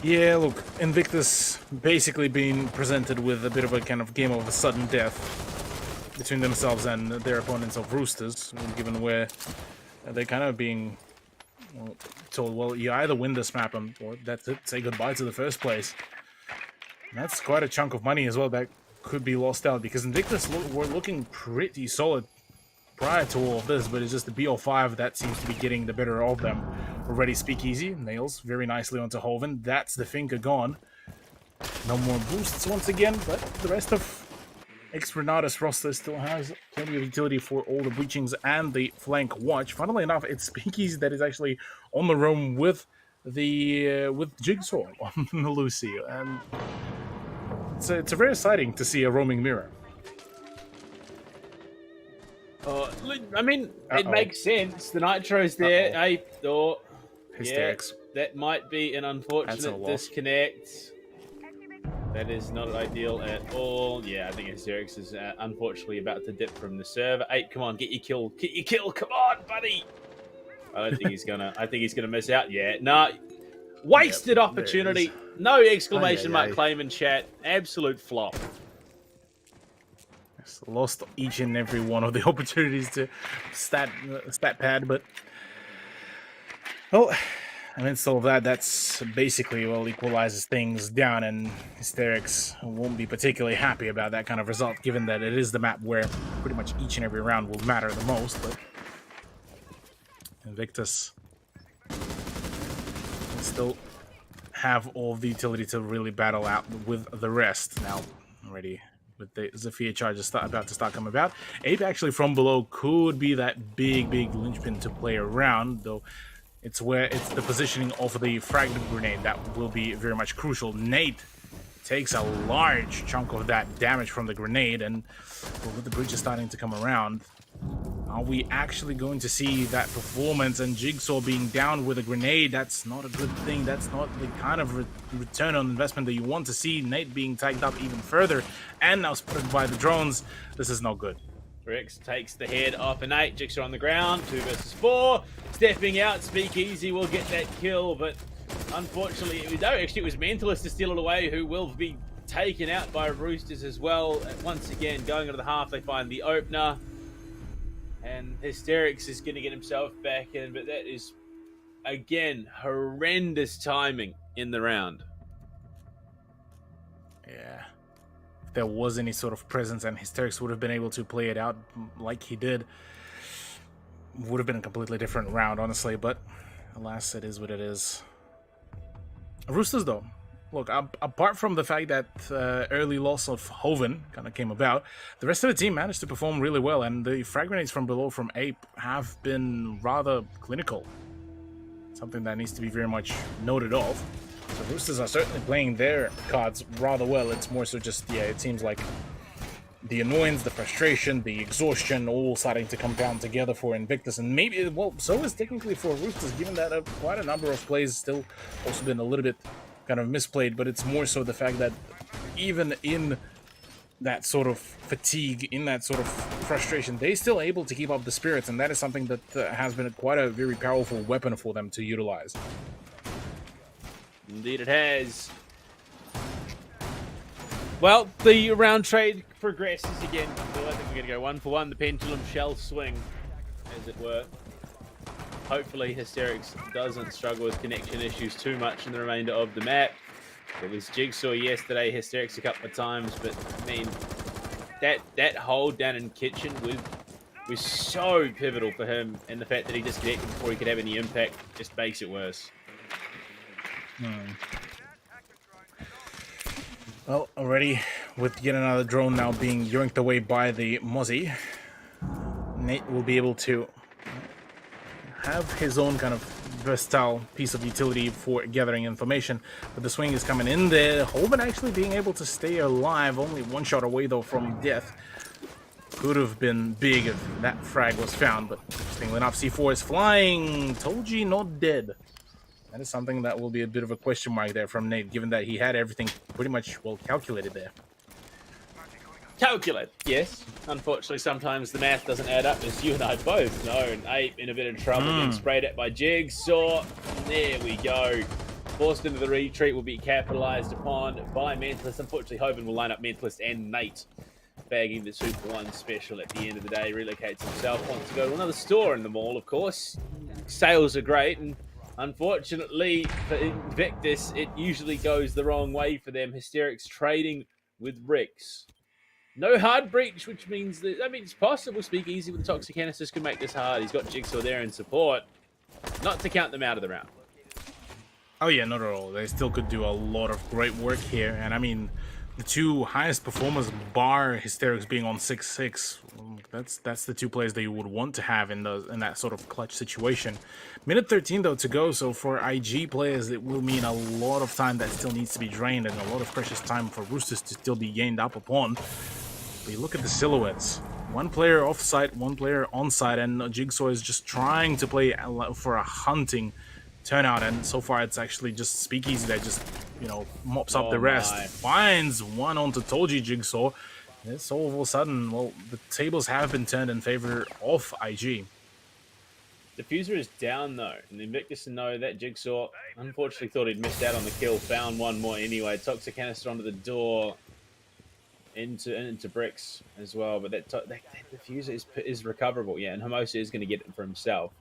Yeah, look, Invictus basically being presented with a bit of a kind of game of a sudden death between themselves and their opponents of Roosters, given where they're kind of being told, well, you either win this map or that's it, say goodbye to the first place. And that's quite a chunk of money as well that could be lost out, because Invictus were looking pretty solid prior to all of this, but it's just the BO5 that seems to be getting the better of them. Already Speakeasy, nails very nicely onto Hoven. That's the finger gone. No more boosts once again, but the rest of ex-Renatus roster still has plenty of utility for all the breachings and the flank watch. Funnily enough, it's Speakeasy that is actually on the roam with the with Jigsaw on the Lucy, and it's very exciting to see a roaming mirror. I mean, it makes sense. The Nitro's there. I thought, Hysterics. Yeah, that might be an unfortunate disconnect. That is not ideal at all. Yeah, I think Hysterics is unfortunately about to dip from the server. Ape, come on, get your kill. Get your kill. Come on, buddy. I don't think he's gonna. I think he's gonna miss out. Yeah, no. Wasted opportunity. No exclamation mark claim in chat. Absolute flop. Lost each and every one of the opportunities to stat pad, but well, I mean, so that's basically, well, equalizes things down, and Hysterics won't be particularly happy about that kind of result, given that it is the map where pretty much each and every round will matter the most. But Invictus can still have all the utility to really battle out with the rest. Now, already with the Zephyr charges about to start coming about, Ape actually from below could be that big linchpin to play around, though. It's the positioning of the fragment grenade that will be very much crucial. Nate takes a large chunk of that damage from the grenade, and with the bridges starting to come around, are we actually going to see that performance? And Jigsaw being down with a grenade, that's not a good thing. That's not the kind of return on investment that you want to see. Nate being tagged up even further, and now spotted by the drones. This is not good. Rex takes the head off an 8. Jigsaw on the ground. 2 versus 4. Stepping out. Speakeasy will get that kill, but unfortunately, it was Mentalist to steal it away, who will be taken out by Roosters as well. Once again, going into the half, they find the opener. And Hysterics is going to get himself back in, but that is, again, horrendous timing in the round. Yeah. If there was any sort of presence and Hysterics would have been able to play it out like he did, would have been a completely different round, honestly. But alas, it is what it is. Roosters, though. Look, apart from the fact that early loss of Hoven kind of came about, the rest of the team managed to perform really well, and the frag grenades from below from Ape have been rather clinical. Something that needs to be very much noted of. So Roosters are certainly playing their cards rather well. It's more so just, yeah, it seems like the annoyance, the frustration, the exhaustion, all starting to compound together for Invictus, and maybe, well, so is technically for Roosters, given that quite a number of plays still also been a little bit kind of misplayed, but it's more so the fact that even in that sort of fatigue, in that sort of frustration, they still able to keep up the spirits, and that is something that has been quite a very powerful weapon for them to utilize. Indeed it has. Well, the round trade progresses again. So I think we're going to go 1-for-1. The pendulum shall swing, as it were. Hopefully Hysterics doesn't struggle with connection issues too much in the remainder of the map. It was Jigsaw yesterday, Hysterics a couple of times, but I mean, that hold down in kitchen was so pivotal for him, and the fact that he disconnected before he could have any impact just makes it worse. Well, already with yet another drone now being yoinked away by the Mozzie, Nate will be able to have his own kind of versatile piece of utility for gathering information. But the swing is coming in there. Holman actually being able to stay alive, only one shot away though from death. Could have been big if that frag was found, but interestingly enough, C4 is flying. Toji not dead. That is something that will be a bit of a question mark there from Nate, given that he had everything pretty much well calculated there. Calculate, yes. Unfortunately, sometimes the math doesn't add up, as you and I both know. And Ape in a bit of trouble, getting sprayed at by Jigsaw. There we go. Forced into the retreat, will be capitalized upon by Mentalist. Unfortunately, Hoban will line up Mentalist and Nate, bagging the 2-for-1 special at the end of the day. Relocates himself, wants to go to another store in the mall, of course. Sales are great, and unfortunately for Invictus, it usually goes the wrong way for them. Hysterics trading with Ricks. No hard breach, which means that, I mean, it's possible Speak Easy with the Toxic Canisters could make this hard. He's got Jigsaw there in support. Not to count them out of the round. Oh yeah, not at all. They still could do a lot of great work here, and I mean, the two highest performers, bar Hysterics being on 6-6, that's the two players that you would want to have in that sort of clutch situation. Minute 13 though to go, so for IG players it will mean a lot of time that still needs to be drained, and a lot of precious time for Roosters to still be gained up upon. But you look at the silhouettes. One player off-site, one player on-site, and Jigsaw is just trying to play for a hunting turnout, and so far it's actually just Speakeasy that just, you know, mops up the rest. Finds one onto Toji Jigsaw. And so all of a sudden, well, the tables have been turned in favor of IG. Diffuser is down though, and Invictus know that Jigsaw unfortunately thought he'd missed out on the kill, found one more anyway. Toxic Canister onto the door, into bricks as well, but that Diffuser is recoverable, yeah, and Hermosa is going to get it for himself.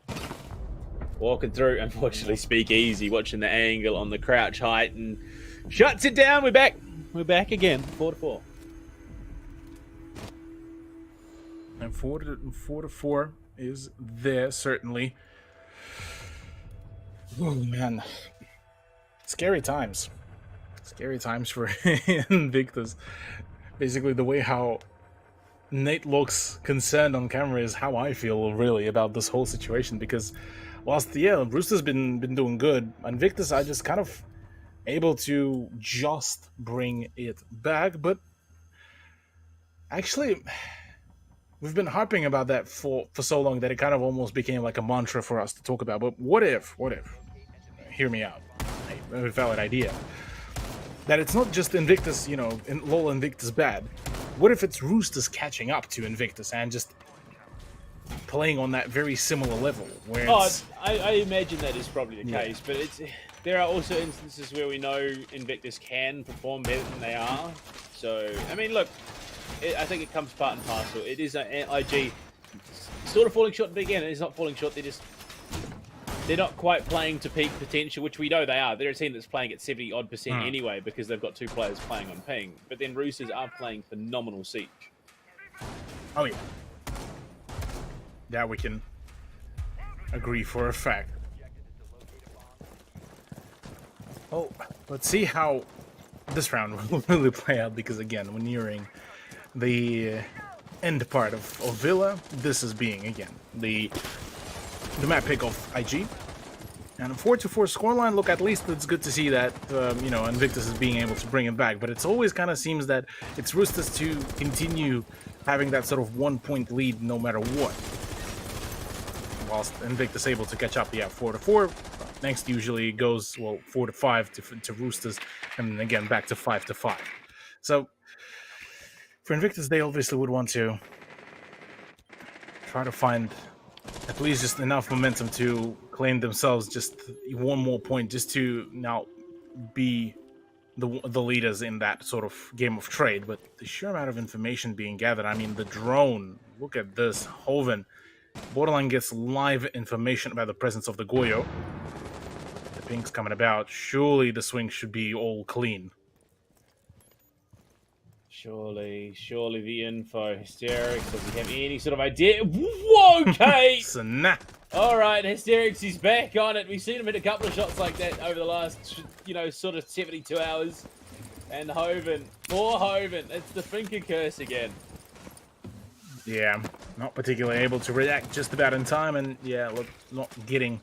Walking through, unfortunately, Speak Easy, watching the angle on the crouch height, and shuts it down. We're back again, 4-4. And 4-4 is there, certainly. Oh man, scary times for Invictus. Basically, the way how Nate looks concerned on camera is how I feel really about this whole situation, because whilst, yeah, Roosters been doing good, Invictus are just kind of able to just bring it back, but actually, we've been harping about that for so long that it kind of almost became like a mantra for us to talk about. But what if, hear me out, a valid idea, that it's not just Invictus, you know, LoL Invictus bad. What if it's Roosters catching up to Invictus and just playing on that very similar level? Where I imagine that is probably the case, but there are also instances where we know Invictus can perform better than they are. So, I mean, look, I think it comes part and parcel. It is an IG sort of falling short again. It's not falling short. They're not quite playing to peak potential, which we know they are. They're a team that's playing at 70-odd% anyway, because they've got two players playing on ping. But then Roosters are playing phenomenal Siege. Oh yeah, that we can agree for a fact. Oh, let's see how this round will really play out, because again, we're nearing the end part of Villa. This is being, again, the map pick of IG. And a 4-4 scoreline, look, at least it's good to see that, you know, Invictus is being able to bring it back. But it's always kind of seems that it's Roosters to continue having that sort of 1-point lead no matter what. Whilst Invictus able to catch up, yeah, 4-4. Next usually goes, well, 4-5 to Roosters, and again back to 5-5. So for Invictus, they obviously would want to try to find at least just enough momentum to claim themselves just one more point, just to now be the leaders in that sort of game of trade. But the sheer amount of information being gathered, I mean, the drone, look at this, Hoven. Borderline gets live information about the presence of the Goyo. The pink's coming about. Surely the swing should be all clean. Surely the info. Hysterics, does he have any sort of idea? Whoa, Kate! Snap! Alright, Hysterics is back on it. We've seen him hit a couple of shots like that over the last, you know, sort of 72 hours. And Hoven, poor Hoven, it's the finger curse again. Yeah, not particularly able to react just about in time, and yeah, look, not getting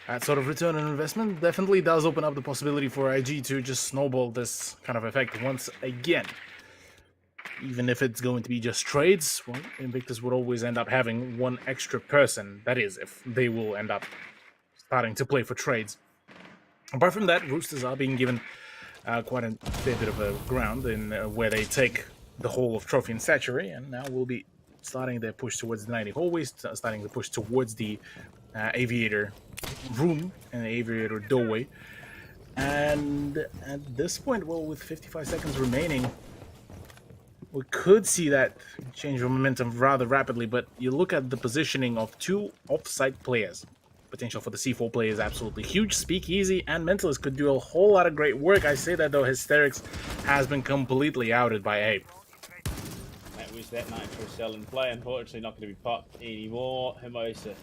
that sort of return on investment definitely does open up the possibility for IG to just snowball this kind of effect once again. Even if it's going to be just trades, well, Invictus would always end up having one extra person. That is, if they will end up starting to play for trades. Apart from that, Roosters are being given quite a fair bit of a ground in where they take the whole of Trophy and Statuary, and now we'll be starting their push towards the 90 hallways, starting the push towards the Aviator room and the Aviator doorway. And at this point, well, with 55 seconds remaining, we could see that change of momentum rather rapidly, but you look at the positioning of two off-site players. Potential for the C4 play is absolutely huge. Speakeasy and Mentalist could do a whole lot of great work. I say that, though, Hysterics has been completely outed by Ape. That was that Nitro Cell in play. Unfortunately, not going to be popped anymore. Hermosa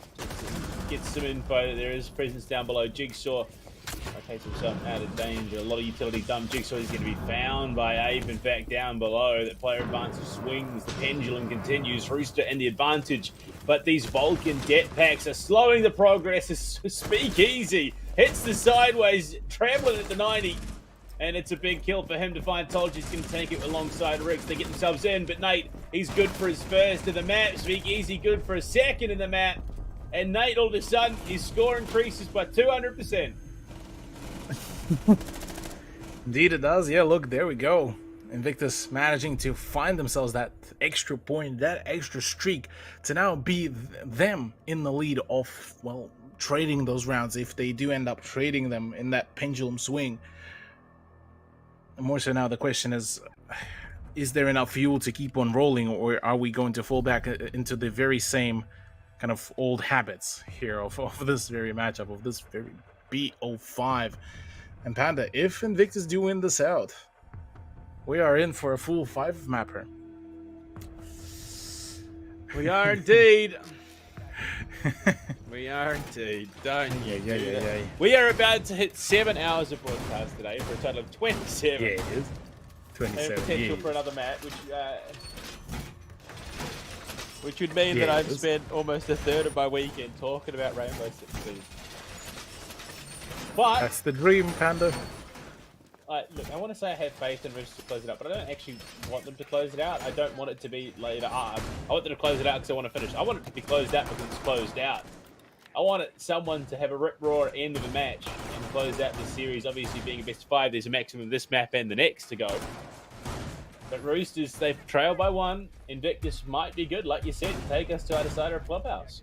gets some info that there is presence down below. Jigsaw locates himself out of danger. A lot of utility dumb. Jigsaw is going to be found by Ape. In fact, down below, that player advantage swings. The pendulum continues. Rooster in the advantage. But these Vulcan jetpacks are slowing the progress as Speakeasy hits the sideways, traveling at the 90. And it's a big kill for him to find. Told you he's going to take it alongside Rix. They get themselves in, but Nate, he's good for his first in the map. Speakeasy good for a second in the map. And Nate, all of a sudden, his score increases by 200%. Indeed it does. Yeah, look, there we go. Invictus managing to find themselves that extra point, that extra streak, to now be them in the lead of, well, trading those rounds if they do end up trading them in that pendulum swing. And more so now the question is there enough fuel to keep on rolling, or are we going to fall back into the very same kind of old habits here of this very matchup, of this very BO5? And Panda, if Invictus do win this out, we are in for a full 5-mapper. We are indeed. We are indeed. Don't you? Yeah. We are about to hit 7 hours of broadcast today for a total of 27. Yeah, it is. 27. And potential for another match, which would mean that I've spent almost a third of my weekend talking about Rainbow Six Siege. But that's the dream, Panda. Look, I want to say I have faith in Roosters to close it out, but I don't actually want them to close it out. I don't want it to be later. I want them to close it out because I want to finish. I want it to be closed out because it's closed out. I want someone to have a rip-roar end of a match and close out this series. Obviously, being a best of 5, there's a maximum of this map and the next to go. But Roosters, they've trailed by 1. Invictus might be good, like you said, to take us to either side of a clubhouse.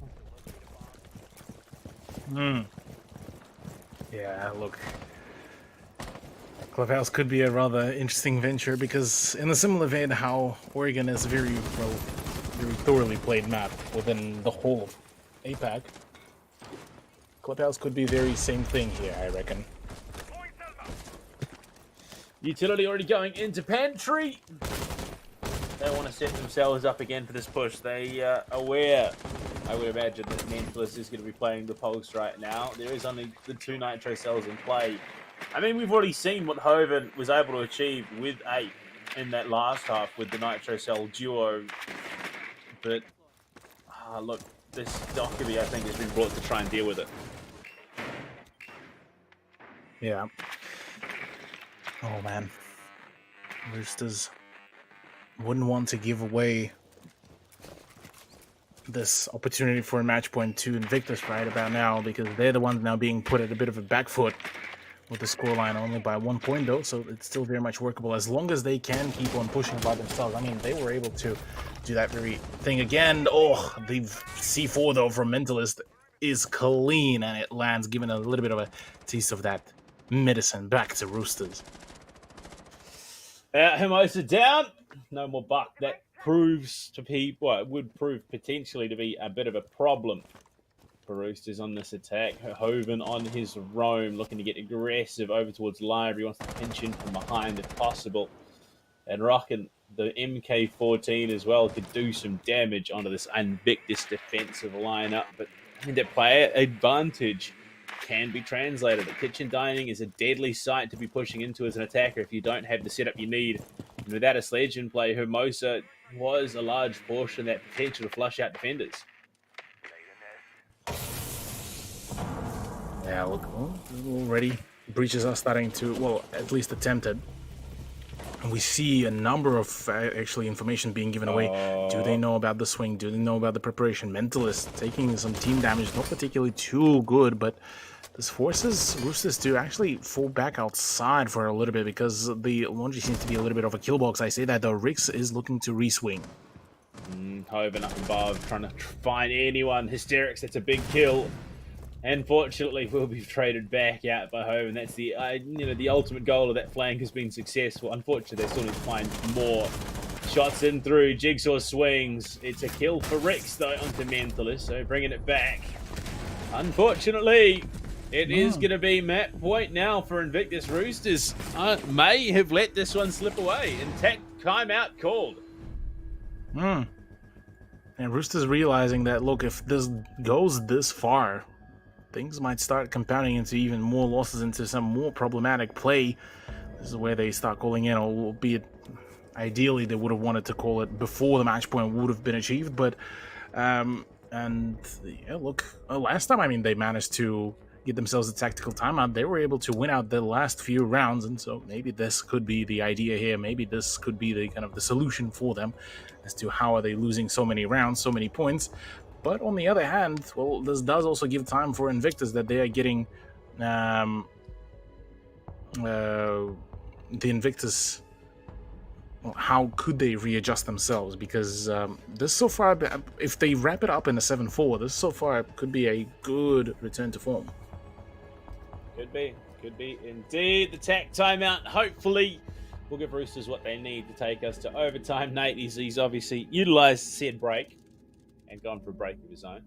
Yeah, look. Clubhouse could be a rather interesting venture because, in a similar vein, how Oregon is very thoroughly played map within the whole of APAC, Clubhouse could be very same thing here, I reckon. Utility already going into pantry. They want to set themselves up again for this push. They are aware, I would imagine, that Mentalist is going to be playing the Pulse right now. There is only the 2 Nitro cells in play. I mean, we've already seen what Hoven was able to achieve with 8 in that last half with the Nitro Cell duo. But, look, this Dockerby, I think, has been brought to try and deal with it. Yeah. Oh man, Roosters wouldn't want to give away this opportunity for a match point to Invictus right about now, because they're the ones now being put at a bit of a back foot with the scoreline only by 1 point though, so it's still very much workable as long as they can keep on pushing by themselves. I mean, they were able to do that very thing again. Oh, the C4 though from Mentalist is clean, and it lands, giving a little bit of a taste of that medicine back to Roosters. Hermosa down. No more buck. That proves to be, well, it would prove potentially to be a bit of a problem for Roosters on this attack. Hoven on his roam, looking to get aggressive over towards Library. Wants to pinch in from behind if possible. And rocking the MK14 as well could do some damage onto this Invictus defensive lineup. But I mean, that player advantage can be translated. The kitchen dining is a deadly sight to be pushing into as an attacker if you don't have the setup you need. And without a sledge in play, Hermosa was a large portion of that potential to flush out defenders. Yeah, look, already breaches are starting to, well, at least attempted. And we see a number of actually information being given away. Do they know about the swing? Do they know about the preparation? Mentalist taking some team damage, not particularly too good, but this forces Roosters to actually fall back outside for a little bit because the laundry seems to be a little bit of a kill box. I say that though, Rix is looking to re-swing. Hoven up above, trying to find anyone. Hysterics, that's a big kill. Unfortunately, will be traded back out by Hoven. That's the the ultimate goal of that flank has been successful. Unfortunately, they still need to find more shots in through. Jigsaw swings. It's a kill for Rix though onto Mentalist, so bringing it back. Unfortunately, it is going to be map point now for Invictus. Roosters may have let this one slip away. Intact timeout called. And Roosters realizing that, look, if this goes this far, things might start compounding into even more losses, into some more problematic play. This is where they start calling in, albeit ideally they would have wanted to call it before the match point would have been achieved. But, and yeah, look, last time, I mean, they managed to get themselves a tactical timeout. They were able to win out the last few rounds, and so maybe this could be the idea here. Maybe this could be the kind of the solution for them as to how are they losing so many rounds, so many points. But on the other hand, well, this does also give time for Invictus that they are getting the Invictus. Well, how could they readjust themselves? Because this so far, if they wrap it up in a 7-4, this so far could be a good return to form. Could be indeed. The tack timeout, hopefully, will give Roosters what they need to take us to overtime. Nate, he's obviously utilised said break and gone for a break of his own.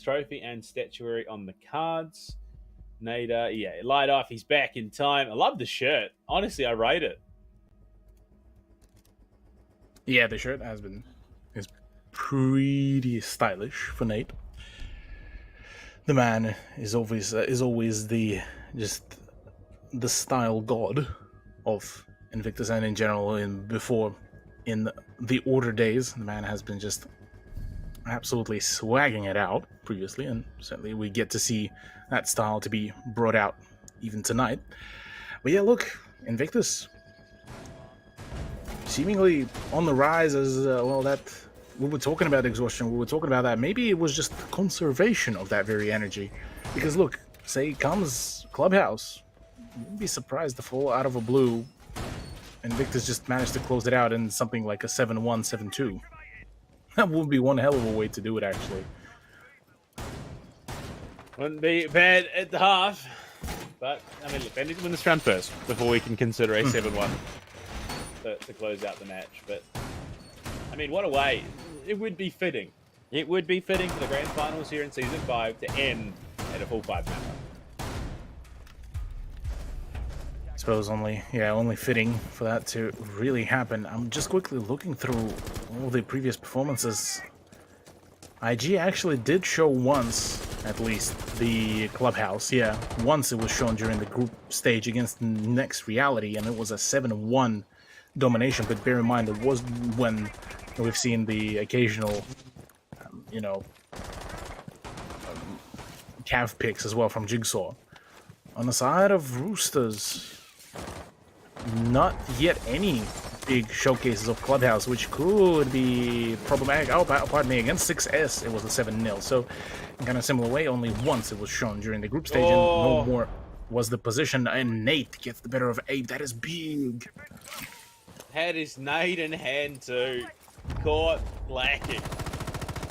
Trophy and statuary on the cards. Nate, yeah, light off. He's back in time. I love the shirt. Honestly, I rate it. Yeah, the shirt is pretty stylish for Nate. The man is always the style god of Invictus and in general. In the Order days, the man has been just absolutely swagging it out previously, and certainly we get to see that style to be brought out even tonight. But yeah, look, Invictus seemingly on the rise as that we were talking about exhaustion. We were talking about that. Maybe it was just conservation of that very energy, because look, say comes Clubhouse, you wouldn't be surprised to fall out of a blue Invictus just managed to close it out in something like a 7-1, 7-2. That would be one hell of a way to do it, actually. Wouldn't be bad at the half, but I mean, look, they need to win this round first before we can consider a 7-1 to close out the match. But I mean, what a way! It would be fitting. It would be fitting for the grand finals here in season 5 to end at a full 5-match. I suppose only fitting for that to really happen. I'm just quickly looking through all the previous performances. IG actually did show once, at least, the Clubhouse. Yeah, once it was shown during the group stage against Next Reality, and it was a 7-1 domination. But bear in mind, it was when we've seen the occasional, calf picks as well from Jigsaw. On the side of Roosters, not yet any big showcases of Clubhouse, which could be problematic. Oh, pardon me, against 6S, it was a 7-0. So, in kind of similar way, only once it was shown during the group stage, and no more was the position. And Nate gets the better of Abe. That is big. Had his Nate in hand too. Caught lacking.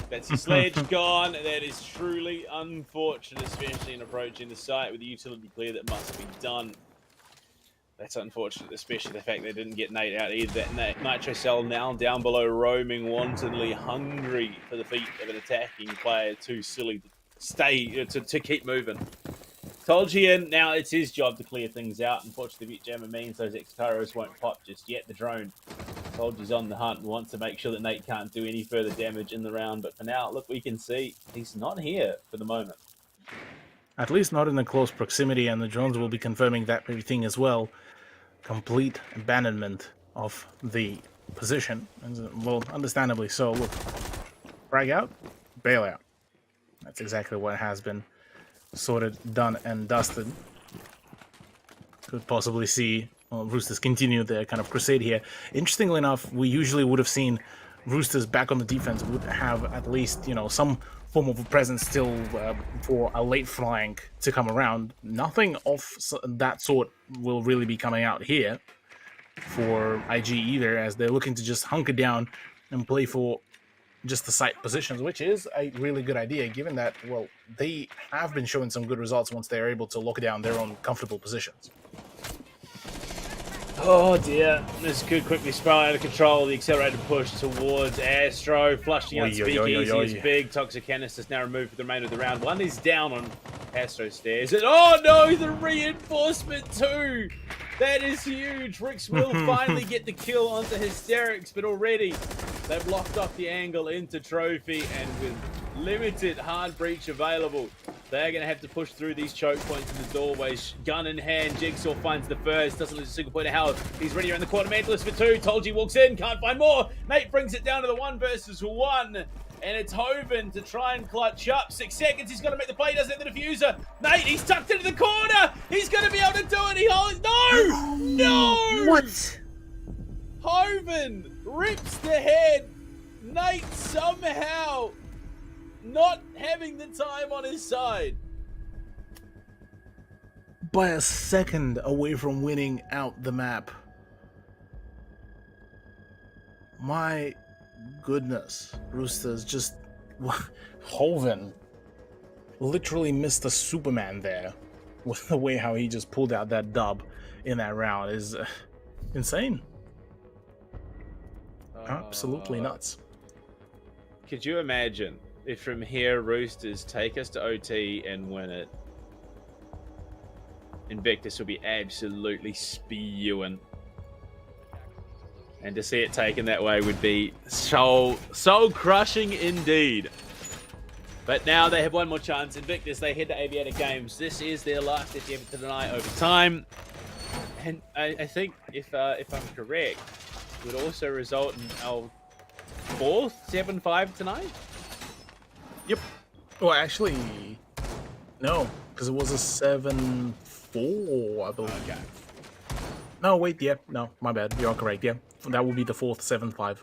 That's his sledge gone. That is truly unfortunate, especially in approaching the site with the utility clear that must be done. That's unfortunate, especially the fact they didn't get Nate out either. That Nitro Cell now down below, roaming wantonly, hungry for the feet of an attacking player. Too silly to stay, to keep moving. Toljian, now it's his job to clear things out. Unfortunately, Jammer means those X-Tyros won't pop just yet. The drone, Tolji's on the hunt and wants to make sure that Nate can't do any further damage in the round. But for now, look, we can see he's not here for the moment. At least not in a close proximity, and the drones will be confirming that very thing as well. Complete abandonment of the position. And, well, understandably so. Look, frag out, bail out. That's exactly what has been sorted, done, and dusted. Could possibly see Roosters continue their kind of crusade here. Interestingly enough, we usually would have seen Roosters back on the defense would have at least, you know, some form of a presence still for a late flank to come around. Nothing of that sort will really be coming out here for IG either, as they're looking to just hunker down and play for just the site positions, which is a really good idea, given that, well, they have been showing some good results once they're able to lock down their own comfortable positions. Oh dear, this could quickly spiral out of control. The accelerated push towards Astro, flushing out Speakeasy is big. Toxic Canisters now removed for the remainder of the round. One is down on Astro stairs. And oh no, the reinforcement too! That is huge. Ricks will finally get the kill onto Hysterics, but already they've locked off the angle into Trophy, and with limited hard breach available, they're going to have to push through these choke points in the doorways. Gun in hand, Jigsaw finds the first, doesn't lose a single point of health. He's ready around the corner, Mantless for two. Tolji walks in, can't find more. Nate brings it down to the 1 versus 1. And it's Hoven to try and clutch up. 6 seconds, he's going to make the play, doesn't have the diffuser. Nate, he's tucked into the corner. He's going to be able to do it. He holds, no! No! What? Hoven rips the head. Nate somehow not having the time on his side. By a second away from winning out the map. My goodness. Roosters just... Hoven literally missed a Superman there. With the way how he just pulled out that dub in that round is insane. Absolutely nuts. Could you imagine if from here Roosters take us to OT and win it? Invictus will be absolutely spewing. And to see it taken that way would be so crushing indeed. But now they have one more chance. Invictus, they head to Aviator Games. This is their last attempt to deny over time. And I think, if I'm correct, would also result in our 4th 7-5 tonight? Yep. Well, actually, no, because it was a 7-4, I believe. Okay. No, wait, yeah, no, my bad. You're correct, yeah. That will be the 4th 7-5.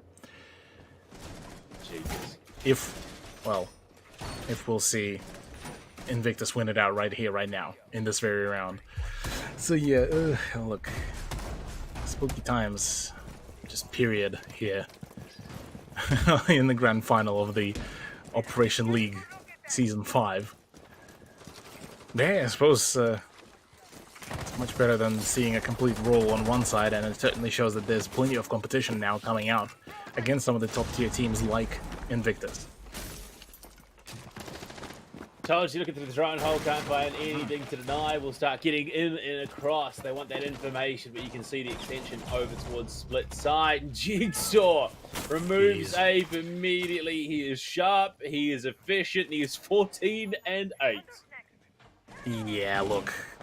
Jesus. If we'll see Invictus win it out right here, right now, in this very round. So yeah, look, spooky times, just period here in the grand final of the Operation League Season 5. Yeah, I suppose it's much better than seeing a complete roll on one side, and it certainly shows that there's plenty of competition now coming out against some of the top-tier teams like Invictus. Told you, looking through the drone hole, can't find anything to deny. We'll start getting in and across. They want that information, but you can see the extension over towards split side. Jigsaw removes Ape immediately. He is sharp, he is efficient, he is 14 and 8. Yeah, look,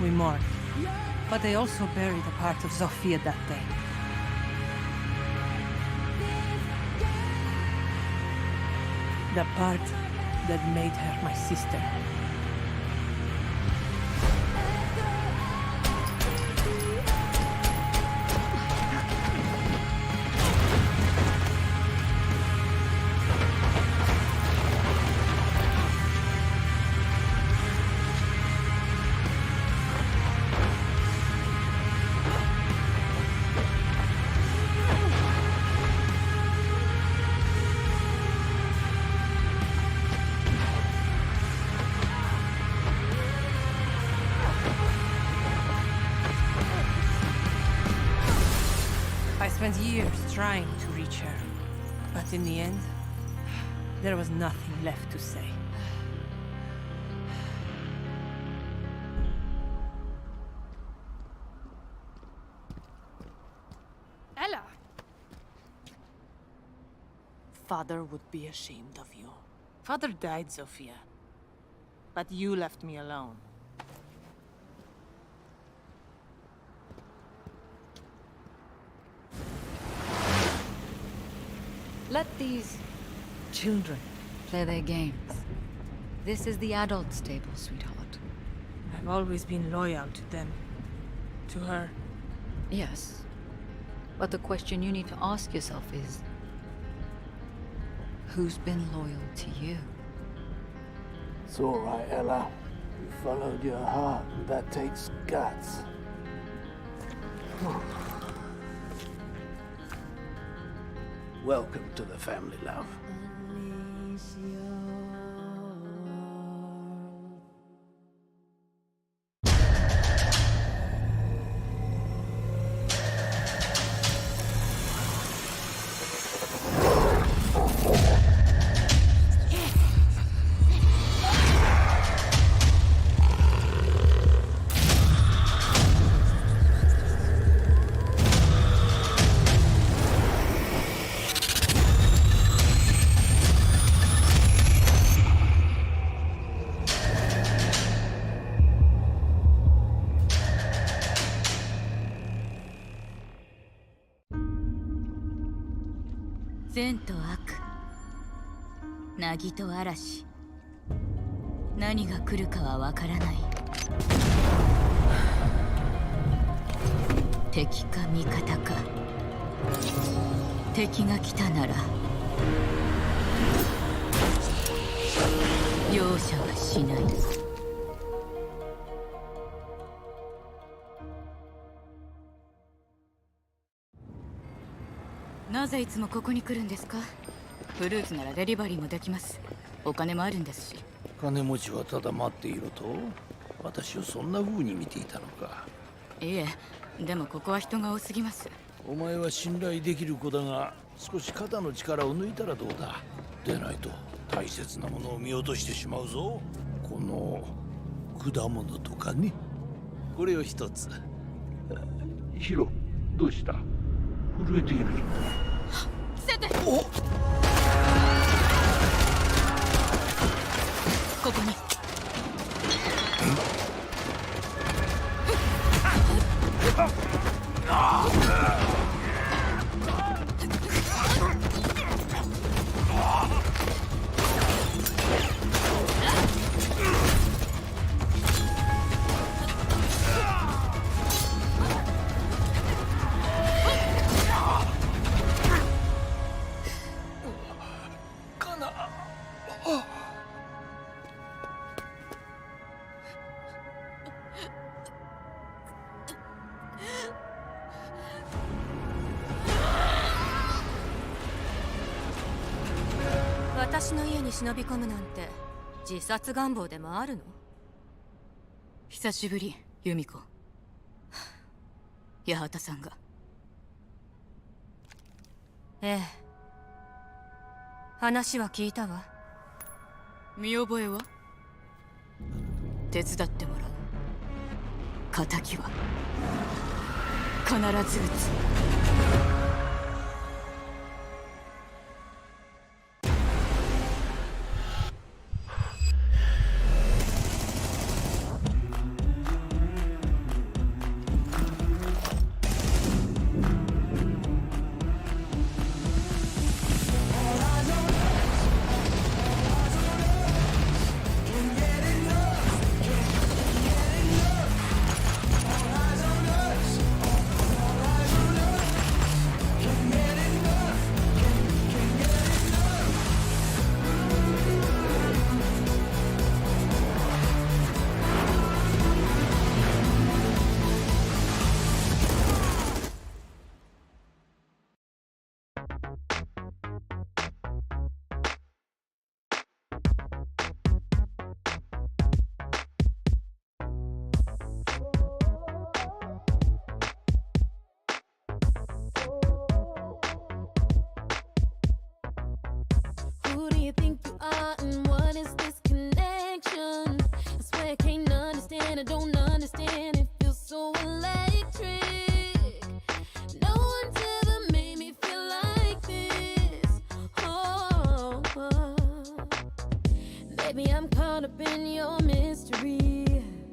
We mourn. But they also buried a part of Zofia that day. The part that made her my sister. I spent years trying to reach her, but in the end, there was nothing left to say. Ella! Father would be ashamed of you. Father died, Sophia. But you left me alone. Let these children play their games. This is the adult's table, sweetheart. I've always been loyal to them. To her. Yes. But the question you need to ask yourself is, who's been loyal to you? It's all right, Ella. You followed your heart, and that takes guts. Welcome to the family, love.善と悪、凪と嵐、何が来るかはわからない。敵か味方か。敵が来たなら容赦はしない。なぜいつもここに来るんですか？フルーツならデリバリーもできます。お金もあるんですし。金持ちはただ待っていろと？私をそんな風に見ていたのか。いえ、でもここは人が多すぎます。お前は信頼できる子だが、少し肩の力を抜いたらどうだ。でないと大切なものを見落としてしまうぞ。この果物とかね。これを一つ。ヒロ、どうした？震えている。先生。お。ここに。私の家に忍び込むなんて自殺願望でもあるの？久しぶり、由美子。八幡さんが。ええ。話は聞いたわ。見覚えは？手伝ってもらう。仇は必ず撃つ。are and what is this connection? I swear I can't understand, I don't understand. It feels so electric. No one's ever made me feel like this. Oh, baby, I'm caught up in your mystery.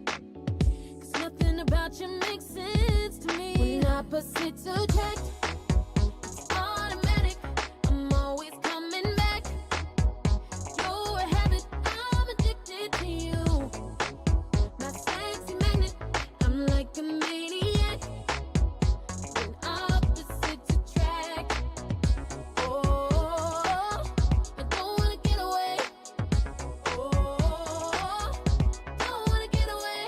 'Cause nothing about you makes sense to me. When opposites attract, it's automatic. I'm always coming back. You're a habit, I'm addicted to you. My sexy magnet, I'm like a maniac. When opposites attract, oh, I don't wanna get away. Oh, don't wanna get away.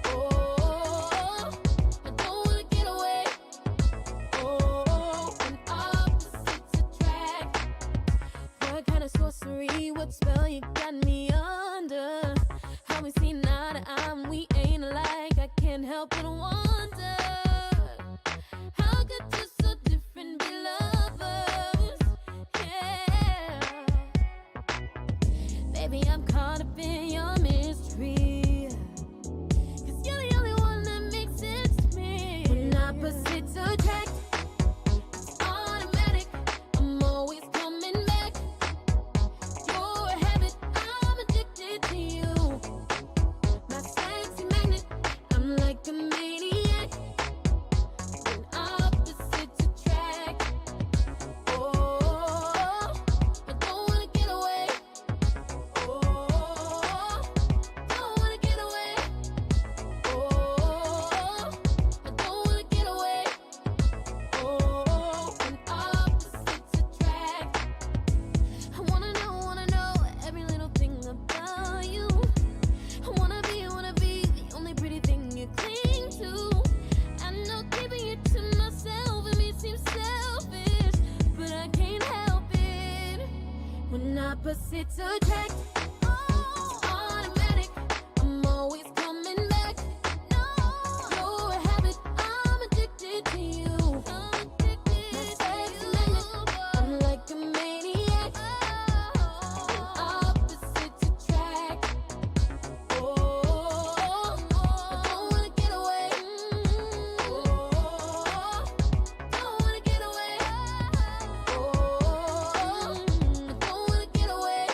Oh, I don't wanna get away. Oh, when opposites attract. What kind of sorcery? What spell you got me under? How we see eye to eye, and we ain't alike. I can't help but wonder, how could two so different be lovers? Yeah, baby, I'm caught up in your mystery. 'Cause you're the only one that makes sense to me. When opposites attract, it's automatic. I'm always coming back. You're a habit, I'm addicted to you. My sexy magnet, I'm like a maniac. When opposites attract, oh, I don't wanna get away. Oh, don't wanna get away. Oh, I don't wanna get away. Oh, when opposites attract, I wanna know every little thing about you. I wanna be the only pretty thing you cling to. I know keeping it to myself, it may seem selfish, but I can't help it. When opposites attract, it's automatic. I'm always coming back. You're a habit, I'm addicted to you. My sexy magnet, I'm like a maniac. When opposites attract, oh, I don't wanna get away. Oh, don't wanna get away. Oh, I don't wanna get away.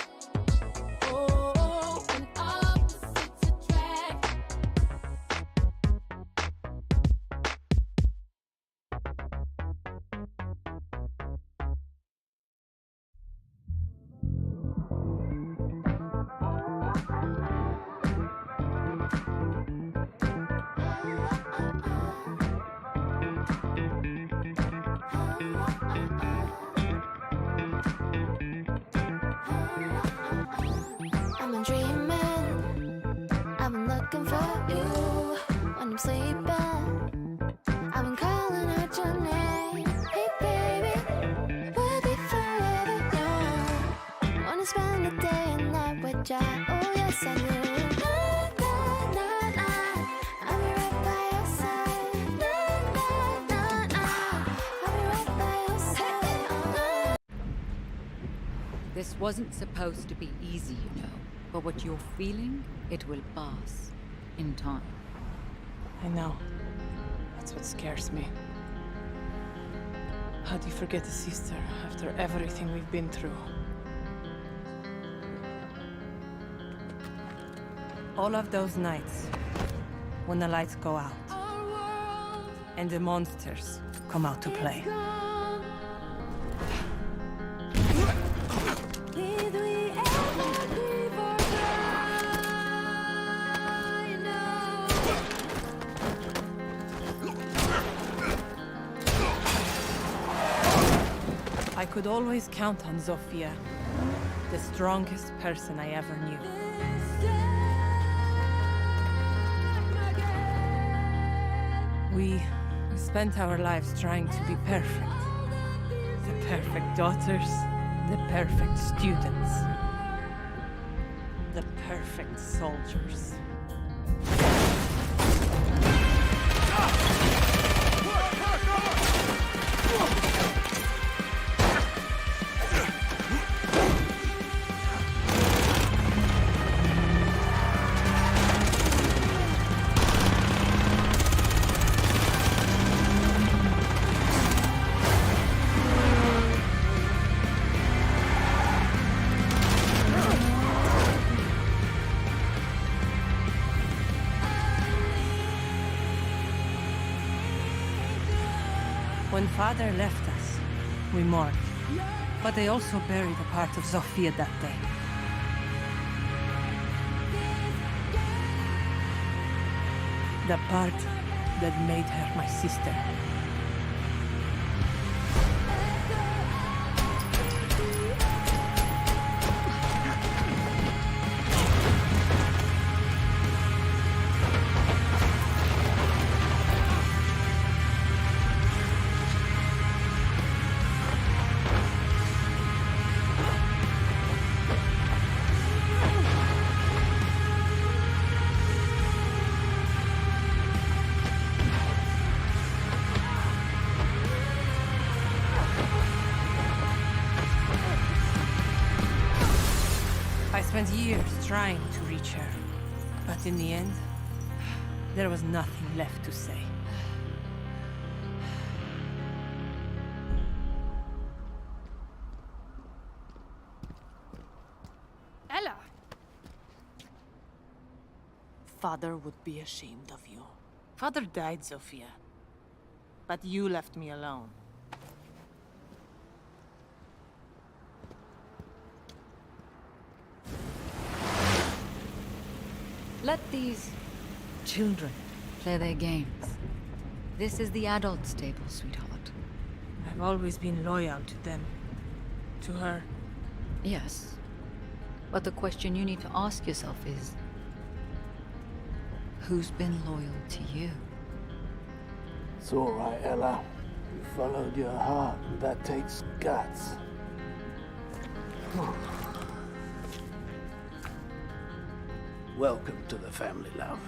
Oh, when opposites attract. I've been dreaming, I've been looking for you when I'm sleeping. I've been calling out your name. Hey baby, we'll be forever young. Wanna spend the day and night with ya. Oh yes I do. Na, na, na, na. I'll be right by your side. Na, na, na, na. I'll be right by your side. This wasn't supposed to be easy, you know. But what you're feeling, it will pass in time. I know. That's what scares me. How do you forget a sister after everything we've been through? All of those nights, when the lights go out, and the monsters come out to play. Did we ever grieve or cry? No. I could always count on Zofia, the strongest person I ever knew. We spent our lives trying to be perfect. The perfect daughters, the perfect students, the perfect soldiers. When father left us, we mourned. But they also buried a part of Zofia that day. The part that made her my sister. I spent years trying to reach her, but in the end, there was nothing left to say. Ella! Father would be ashamed of you. Father died, Sophia. But you left me alone. Let these children play their games. This is the adult's table, sweetheart. I've always been loyal to them. To her. Yes. But the question you need to ask yourself is, who's been loyal to you? It's all right, Ella. You followed your heart, and that takes guts. Welcome to the family, love.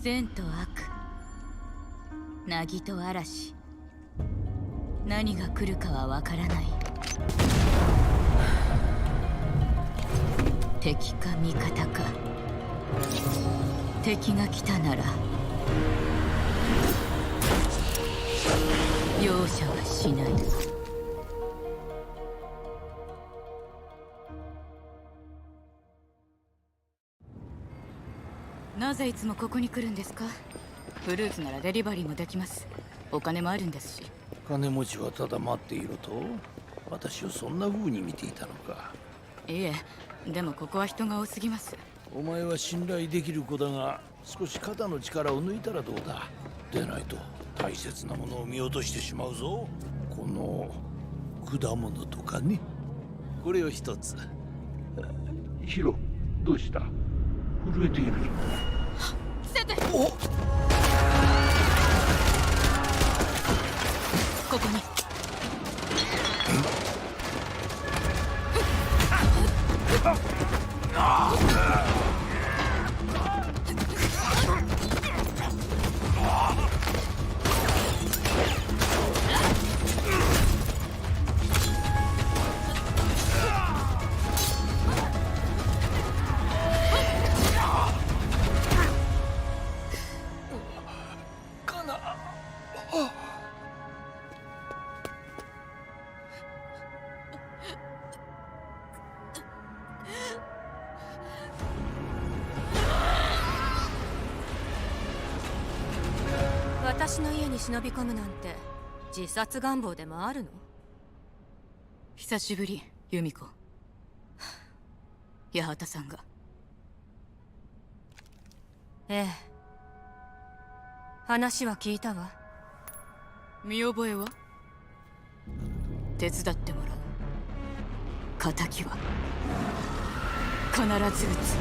善と悪、凪と嵐、何が来るかはわからない。敵か味方か。敵が来たなら容赦はしない。なぜいつもここに来るんですか？フルーツならデリバリーもできます。お金もあるんですし。金持ちはただ待っていると？私をそんな風に見ていたのか。いえ、でもここは人が多すぎます。お前は信頼できる子だが、少し肩の力を抜いたらどうだ。でないと大切なものを見落としてしまうぞ。この果物とかね。これを一つ。ヒロ、どうした？震えている。セテ！お！ここに。私の家に忍び込むなんて自殺願望でもあるの？久しぶり、由美子。八幡さんが。ええ。話は聞いたわ。見覚えは？手伝ってもらう。仇は必ず撃つ。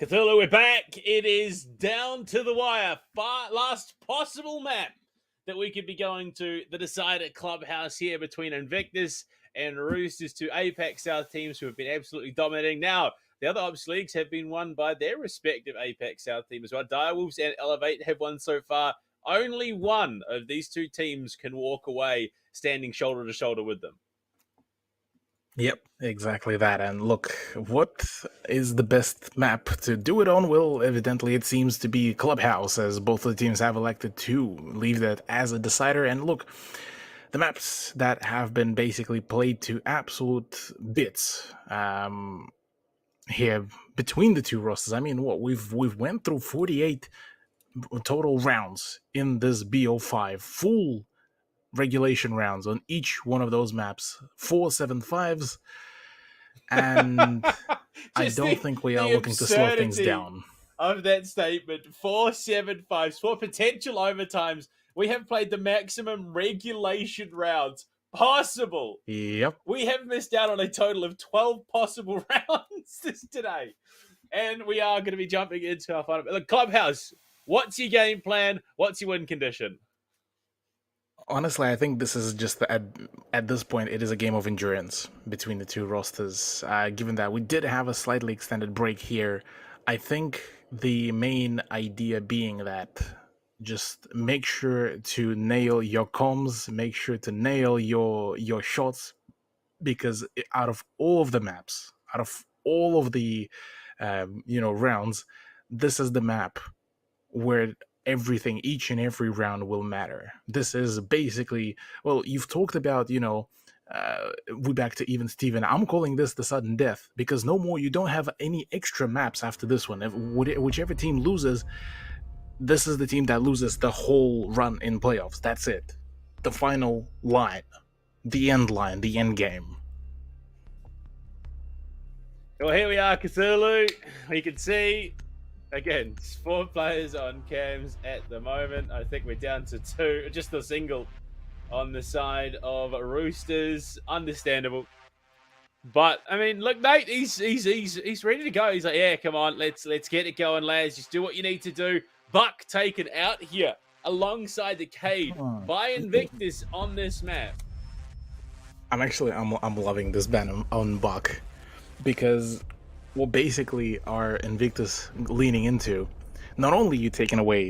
Cthulhu, we're back. It is down to the wire. Last possible map that we could be going to. The Decider Clubhouse here between Invictus and Roosters, two Apex South teams who have been absolutely dominating. Now, the other Ops leagues have been won by their respective Apex South teams as well. Direwolves and Elevate have won so far. Only one of these two teams can walk away standing shoulder to shoulder with them. Yep, exactly that. And look, what is the best map to do it on? Well, evidently it seems to be Clubhouse, as both of the teams have elected to leave that as a decider. And look, the maps that have been basically played to absolute bits here between the two rosters. I mean, what we've went through 48 total rounds in this BO5, full regulation rounds on each one of those maps, 4-7-5s, and I don't think we are looking to slow things down. Of that statement, 4-7-5s, 4 potential overtimes. We have played the maximum regulation rounds possible. Yep. We have missed out on a total of 12 possible rounds today. And we are going to be jumping into our final. Look, Clubhouse, what's your game plan? What's your win condition? Honestly, I think this is just at this point, it is a game of endurance between the two rosters. Given that we did have a slightly extended break here, I think the main idea being that just make sure to nail your comms, make sure to nail your shots, because out of all of the maps, out of all of the rounds, this is the map where everything, each and every round will matter. This is basically, well, you've talked about, we back to even Steven. I'm calling this the sudden death, because no more, you don't have any extra maps after this one. Whichever team loses, this is the team that loses the whole run in playoffs. That's it. The final line, the end line, the end game. Well, here we are, Cthulhu. You can see, again, 4 players on cams at the moment. I think we're down to 2, just a single on the side of Roosters. Understandable. But, I mean, look, Nate, he's ready to go. He's like, yeah, come on, let's get it going, lads. Just do what you need to do. Buck taken out here alongside the Cade by Invictus on this map. I'm loving this ban on Buck, because what basically are Invictus leaning into, not only you taking away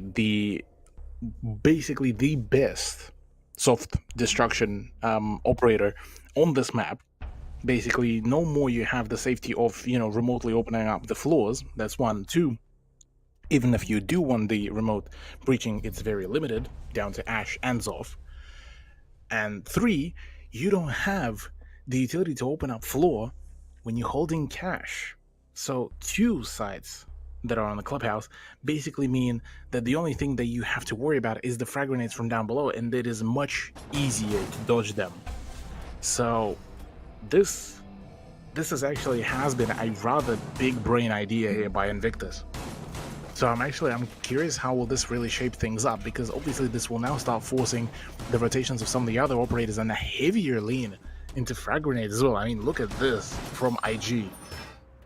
basically the best soft destruction operator on this map. Basically, no more you have the safety of remotely opening up the floors. That's 1. 2, even if you do want the remote breaching, it's very limited, down to Ash and Zoff. And 3, you don't have the utility to open up floor when you're holding cash. So 2 sites that are on the Clubhouse basically mean that the only thing that you have to worry about is the frag grenades from down below, and it is much easier to dodge them. So this has been a rather big brain idea here by Invictus. So I'm curious how will this really shape things up, because obviously this will now start forcing the rotations of some of the other operators and a heavier lean into frag grenades as well. I mean, look at this from IG.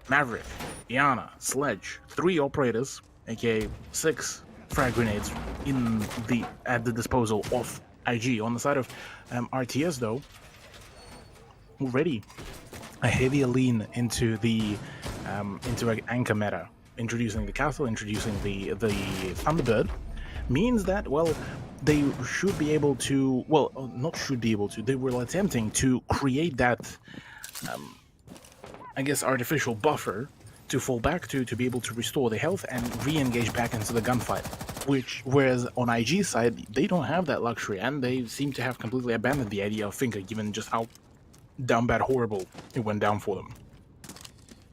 Maverick, Iana, Sledge, 3 operators, aka 6 frag grenades at the disposal of IG. On the side of RTS though, already a heavier lean into an anchor meta. Introducing the castle, introducing the Thunderbird, means that, well, they should be able to, well, not should be able to, they were attempting to create that, I guess, artificial buffer to fall back to be able to restore the health and re-engage back into the gunfight. Whereas on IG side, they don't have that luxury, and they seem to have completely abandoned the idea of Finker, given just how down bad horrible it went down for them.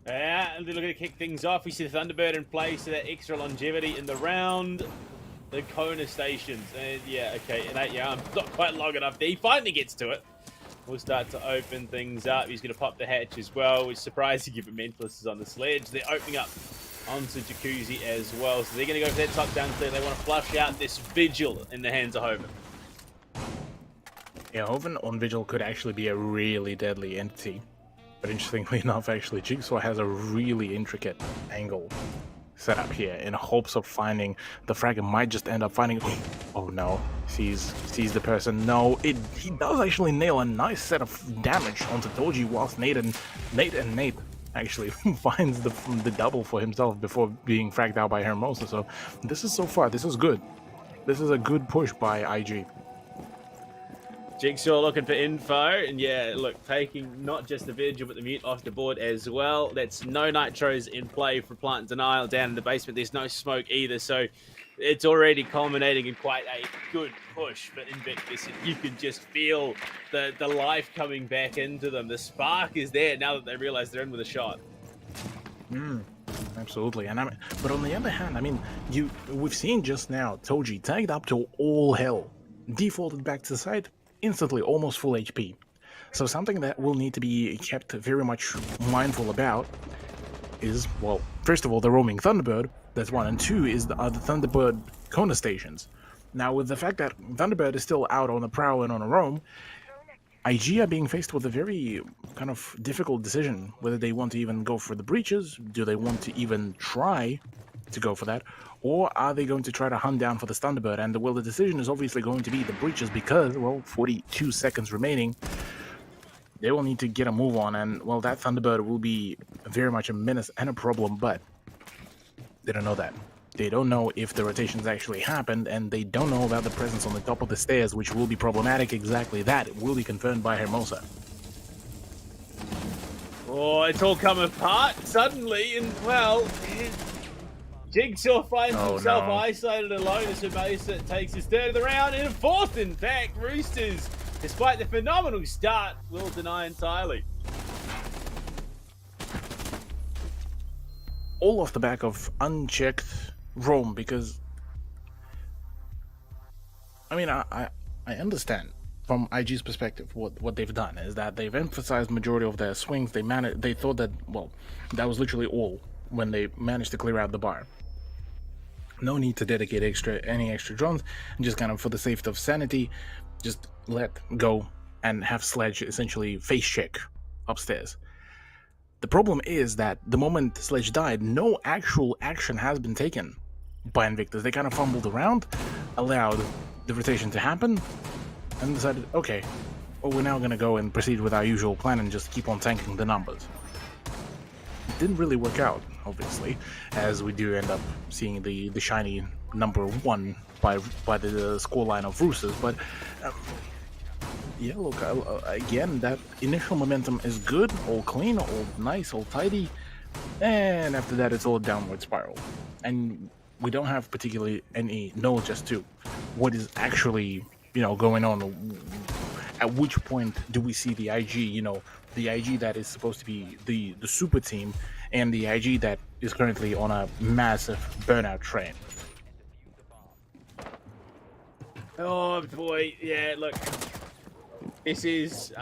Yeah, and they're looking to kick things off. We see the Thunderbird in place, so that extra longevity in the round. The Kona stations. And yeah, okay, and 8 yards, not quite long enough there. He finally gets to it. We'll start to open things up. He's going to pop the hatch as well, which is surprising given Mentalist is on the sledge. They're opening up onto Jacuzzi as well. So they're going to go for their top down clear. They want to flush out this Vigil in the hands of Hoven. Yeah, Hoven on Vigil could actually be a really deadly entity. But interestingly enough, actually, Jigsaw has a really intricate angle set up here in hopes of finding the frag. It might just end up finding. Oh no, sees the person. No, he does actually nail a nice set of damage onto Toji, whilst Nate actually finds the double for himself before being fragged out by Hermosa. So this is good. This is a good push by IG. Jigsaw looking for info, and yeah, look, taking not just the Vigil, but the Mute off the board as well. That's no Nitros in play for Plant Denial down in the basement. There's no smoke either, so it's already culminating in quite a good push for Invictus. And you can just feel the life coming back into them. The spark is there now that they realize they're in with a shot. Absolutely, and but on the other hand, I mean, we've seen just now Toji tagged up to all hell, defaulted back to the side, instantly almost full HP. So something that will need to be kept very much mindful about is, well, first of all, the roaming Thunderbird, that's one, and two is the Thunderbird Kona stations. Now, with the fact that Thunderbird is still out on a prowl and on a roam, IG are being faced with a very kind of difficult decision, whether they want to even go for the breaches, do they want to even try to go for that, or are they going to try to hunt down for the Thunderbird? And well, the decision is obviously going to be the breaches because, well, 42 seconds remaining. They will need to get a move on, and well, that Thunderbird will be very much a menace and a problem, but they don't know that. They don't know if the rotations actually happened, and they don't know about the presence on the top of the stairs, which will be problematic. Exactly that. It will be confirmed by Hermosa. Oh, it's all come apart suddenly, and well, Jigsaw finds himself isolated alone as Hermosa takes his third of the round, and fourth, in fact, Roosters, despite the phenomenal start, will deny entirely. All off the back of unchecked roam, because I mean, I understand from IG's perspective what they've done is that they've emphasized majority of their swings. They thought that, well, that was literally all when they managed to clear out the bar. No need to dedicate any extra drones, and just kind of for the safety of sanity, just let go and have Sledge essentially face check upstairs. The problem is that the moment Sledge died, no actual action has been taken by Invictus. They kind of fumbled around, allowed the rotation to happen, and decided, okay, well, we're now going to go and proceed with our usual plan and just keep on tanking the numbers. It didn't really work out, obviously, as we do end up seeing the shiny number 1 by the scoreline of Roosters, but yeah, look, again, that initial momentum is good, all clean, all nice, all tidy, and after that it's all a downward spiral. And we don't have particularly any knowledge as to what is actually, going on. At which point do we see the IG, the IG that is supposed to be the super team, and the IG that is currently on a massive burnout train? Oh boy, yeah, look. This is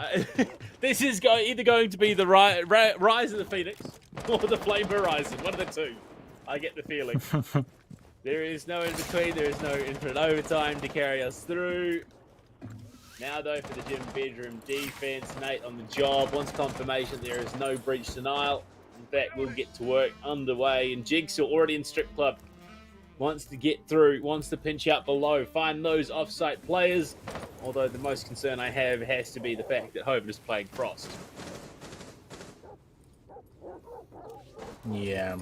either going to be the rise of the Phoenix or the Flame Horizon. One of the two. I get the feeling. There is no in between. There is no infinite overtime to carry us through. Now, though, for the gym bedroom defense, Nate on the job. Once confirmation there is no breach denial, in fact, we'll get to work underway. And Jigsaw already in strip club. Wants to get through, wants to pinch out below, find those off-site players. Although the most concern I have has to be the fact that Hoven is playing Frost. Yeah.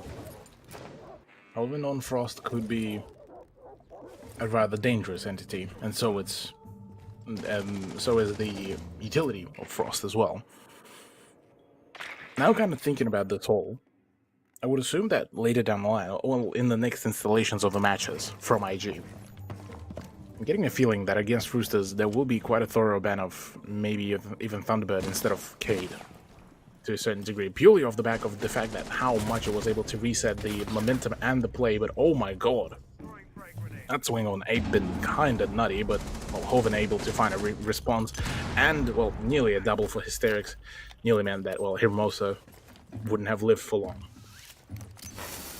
Hoven on Frost could be a rather dangerous entity, and so is the utility of Frost as well. Now, kind of thinking about this all, I would assume that later down the line, well, in the next installations of the matches from IG, I'm getting a feeling that against Roosters, there will be quite a thorough ban of maybe even Thunderbird instead of Cade, to a certain degree, purely off the back of the fact that how much it was able to reset the momentum and the play. But oh my god, that swing on 8 been kinda nutty, but well, Hoven able to find a response, and well, nearly a double for Hysterics, nearly meant that, well, Hermosa wouldn't have lived for long.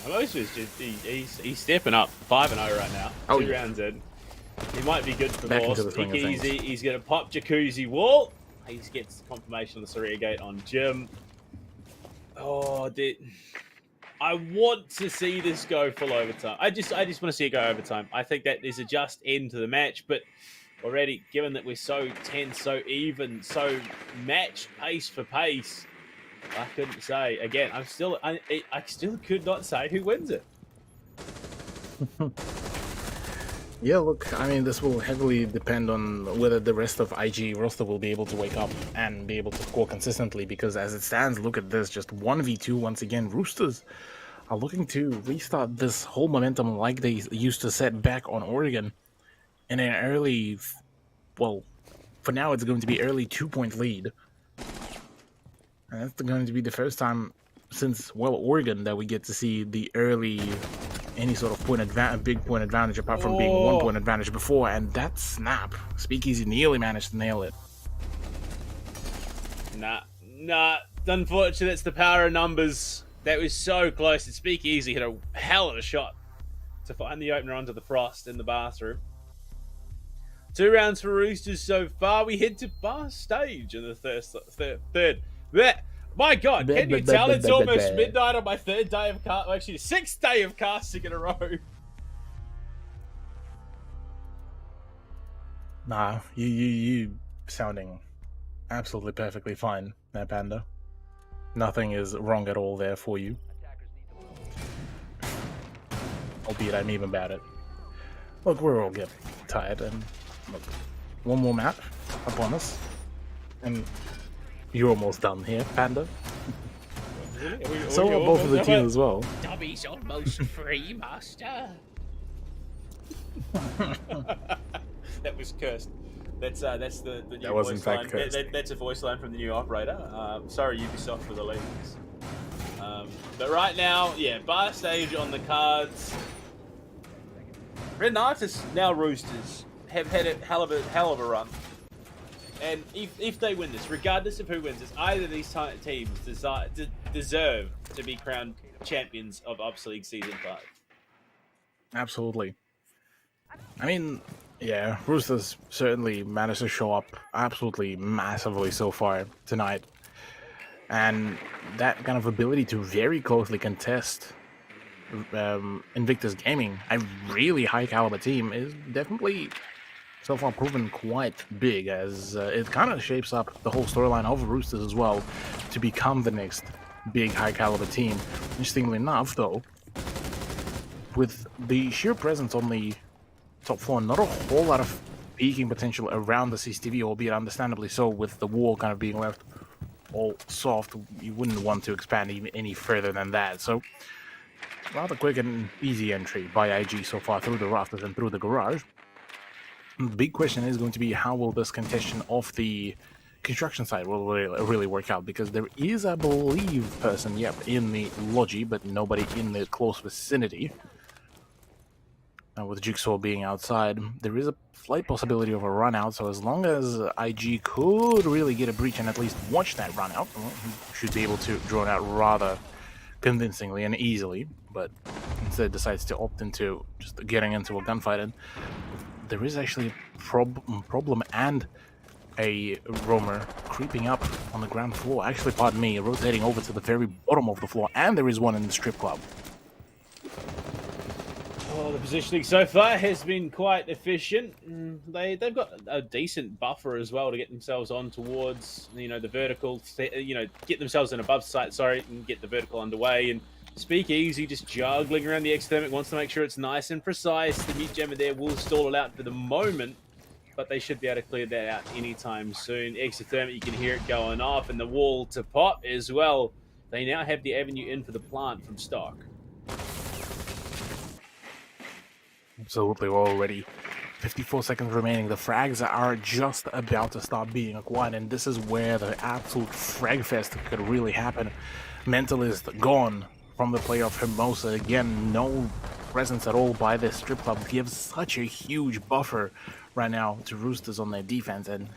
Hermosa is just, he's stepping up, 5-0 right now, 2 rounds in. He might be good for more. Easy. He's going to pop Jacuzzi Wall. He gets confirmation on the Saria Gate on Jim. Oh, I want to see this go full overtime. I just want to see it go overtime. I think that is a just end to the match, but already, given that we're so tense, so even, so match pace for pace, I couldn't say. Again, I still could not say who wins it. Yeah, look, I mean, this will heavily depend on whether the rest of IG roster will be able to wake up and be able to score consistently, because as it stands, look at this, just 1v2 once again. Roosters are looking to restart this whole momentum like they used to set back on Oregon in an early, well, for now it's going to be early 2-point lead. And that's going to be the first time since, well, Oregon that we get to see the early any sort of big point advantage, apart from being 1 point advantage before, and that snap, Speakeasy nearly managed to nail it. Nah. Unfortunately, it's the power of numbers. That was so close. And Speakeasy hit a hell of a shot to find the opener onto the frost in the bathroom. 2 rounds for Roosters so far. We head to bar stage in the third. My God, can you tell it's almost midnight on my third day of actually 6th day of casting in a row? Nah, you sounding absolutely perfectly fine there, Panda. Nothing is wrong at all there for you. Albeit I meme about it. Look, we're all getting tired, and look, one more map upon us, and you're almost done here, Panda. So are both of the teams as well. Dobby's almost free, master. That was cursed. That's the new that was in voice fact line. cursed. That's a voice line from the new operator. Sorry, Ubisoft, for the leaks. But right now, yeah, bar stage on the cards. Red Knights, now Roosters, have had a hell of a run. And if they win this, regardless of who wins this, either of these teams deserve to be crowned champions of Ops League Season 5. Absolutely. I mean, yeah, Roosters certainly managed to show up absolutely massively so far tonight. And that kind of ability to very closely contest Invictus Gaming, a really high caliber team, is definitely so far proven quite big, as it kind of shapes up the whole storyline of Roosters as well to become the next big high caliber team. Interestingly enough, though, with the sheer presence on the top floor, not a whole lot of peaking potential around the CCTV, albeit understandably so, with the wall kind of being left all soft. You wouldn't want to expand even any further than that. So rather quick and easy entry by IG so far through the rafters and through the garage. The big question is going to be, how will this contention of the construction side will really work out, because there is, I believe, person, in the lodgy, but nobody in the close vicinity. With Jigsaw being outside, there is a slight possibility of a run out, so as long as IG could really get a breach and at least watch that run out, well, he should be able to draw it out rather convincingly and easily, but instead decides to opt into just getting into a gunfight. And there is actually a problem and a roamer creeping up on the ground floor. Actually, pardon me, rotating over to the very bottom of the floor, and there is one in the strip club. Oh, the positioning so far has been quite efficient. They've got a decent buffer as well to get themselves on towards, the vertical, get themselves in above sight, and get the vertical underway. And Speakeasy just juggling around the exthermic, wants to make sure it's nice and precise. The mute jammer there will stall it out for the moment, but they should be able to clear that out anytime soon. Exothermic, you can hear it going off, and the wall to pop as well. They now have the avenue in for the plant from stock. Absolutely, already 54 seconds remaining. The frags are just about to start being acquired, and this is where the absolute frag fest could really happen. Mentalist gone from the play of Hermosa. Again, no presence at all by this strip club gives such a huge buffer right now to Roosters on their defense, and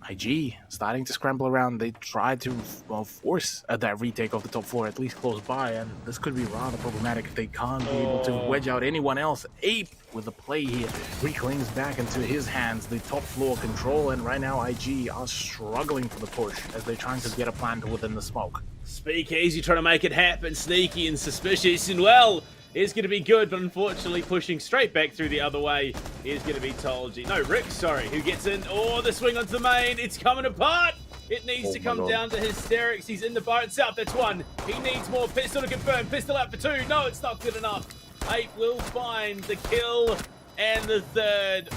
IG starting to scramble around. They try to force that retake of the top floor, at least close by, and this could be rather problematic if they can't be able to wedge out anyone else. Ape with the play here reclaims back into his hands the top floor control, and right now IG are struggling for the push as they're trying to get a plant within the smoke. Speakeasy trying to make it happen, sneaky and suspicious, and well, is going to be good, but unfortunately pushing straight back through the other way is going to be Tolji. No, Rick, sorry, who gets in. Oh, the swing onto the main. It's coming apart. It needs to come down to Hysterics. He's in the bar itself. That's one. He needs more. Pistol to confirm. Pistol out for two. No, it's not good enough. 8 will find the kill and the third.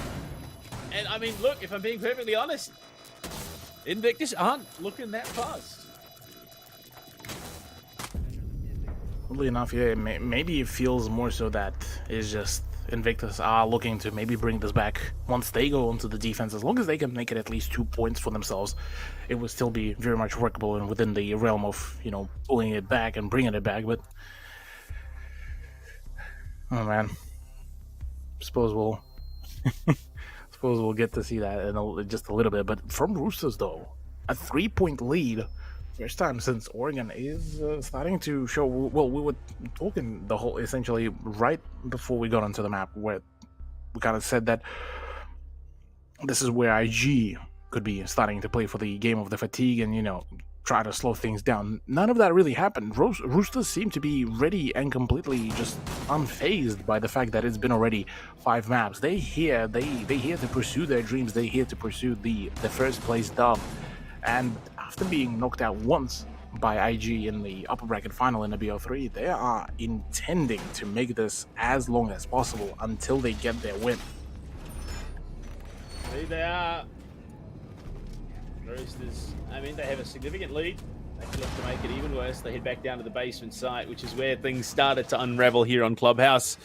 And I mean, look, if I'm being perfectly honest, Invictus aren't looking that fast. Oddly enough, yeah, maybe it feels more so that it's just Invictus are looking to maybe bring this back once they go onto the defense. As long as they can make it at least 2 points for themselves, it would still be very much workable and within the realm of, you know, pulling it back and bringing it back. But oh man, suppose we'll get to see that in just a little bit. But from Roosters though, a 3-point lead. First time since Oregon is starting to show. Well, we were talking the whole essentially right before we got onto the map, where we kind of said that this is where IG could be starting to play for the game of the fatigue and, you know, try to slow things down. None of that really happened. Roosters seem to be ready and completely just unfazed by the fact that it's been already 5 maps. They here to pursue their dreams. They here to pursue the first place dub. And after being knocked out once by IG in the upper bracket final in the BO3, they are intending to make this as long as possible until they get their win. See, they are. Roosters, I mean, they have a significant lead. They can look to make it even worse. They head back down to the basement site, which is where things started to unravel here on Clubhouse.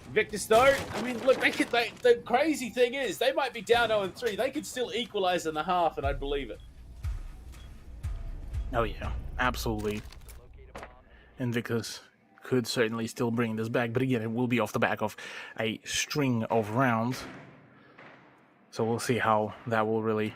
Invictus, though, I mean, look, the crazy thing is, they might be down 0-3. They could still equalize in the half, and I'd believe it. Oh yeah, absolutely. Invictus could certainly still bring this back, but again, it will be off the back of a string of rounds. So we'll see how that will really...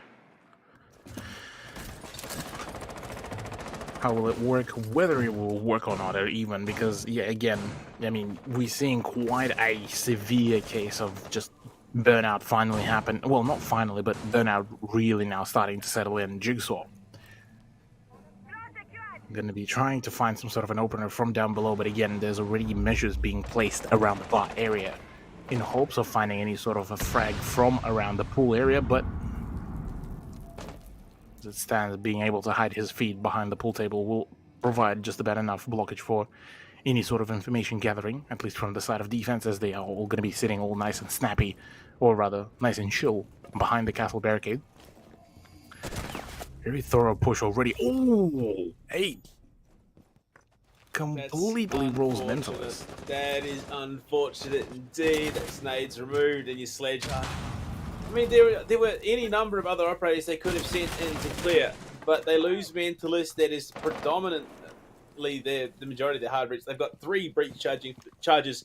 How will it work, whether it will work or not, or even, because, yeah, again, I mean, we're seeing quite a severe case of just burnout finally happen. Well, not finally, but burnout really now starting to settle in. Jigsaw going to be trying to find some sort of an opener from down below, but again, there's already measures being placed around the bar area in hopes of finding any sort of a frag from around the pool area, but as it stands, being able to hide his feet behind the pool table will provide just about enough blockage for any sort of information gathering, at least from the side of defense, as they are all going to be sitting all nice and snappy, or rather, nice and chill behind the castle barricade. Very thorough push already. Oh, 8. Completely rolls Mentalist. That is unfortunate indeed. That snade's removed and your sledgehammer. I mean, there were any number of other operators they could have sent in to clear, but they lose Mentalist. That is predominantly the majority of their hard breach. They've got 3 breach charges.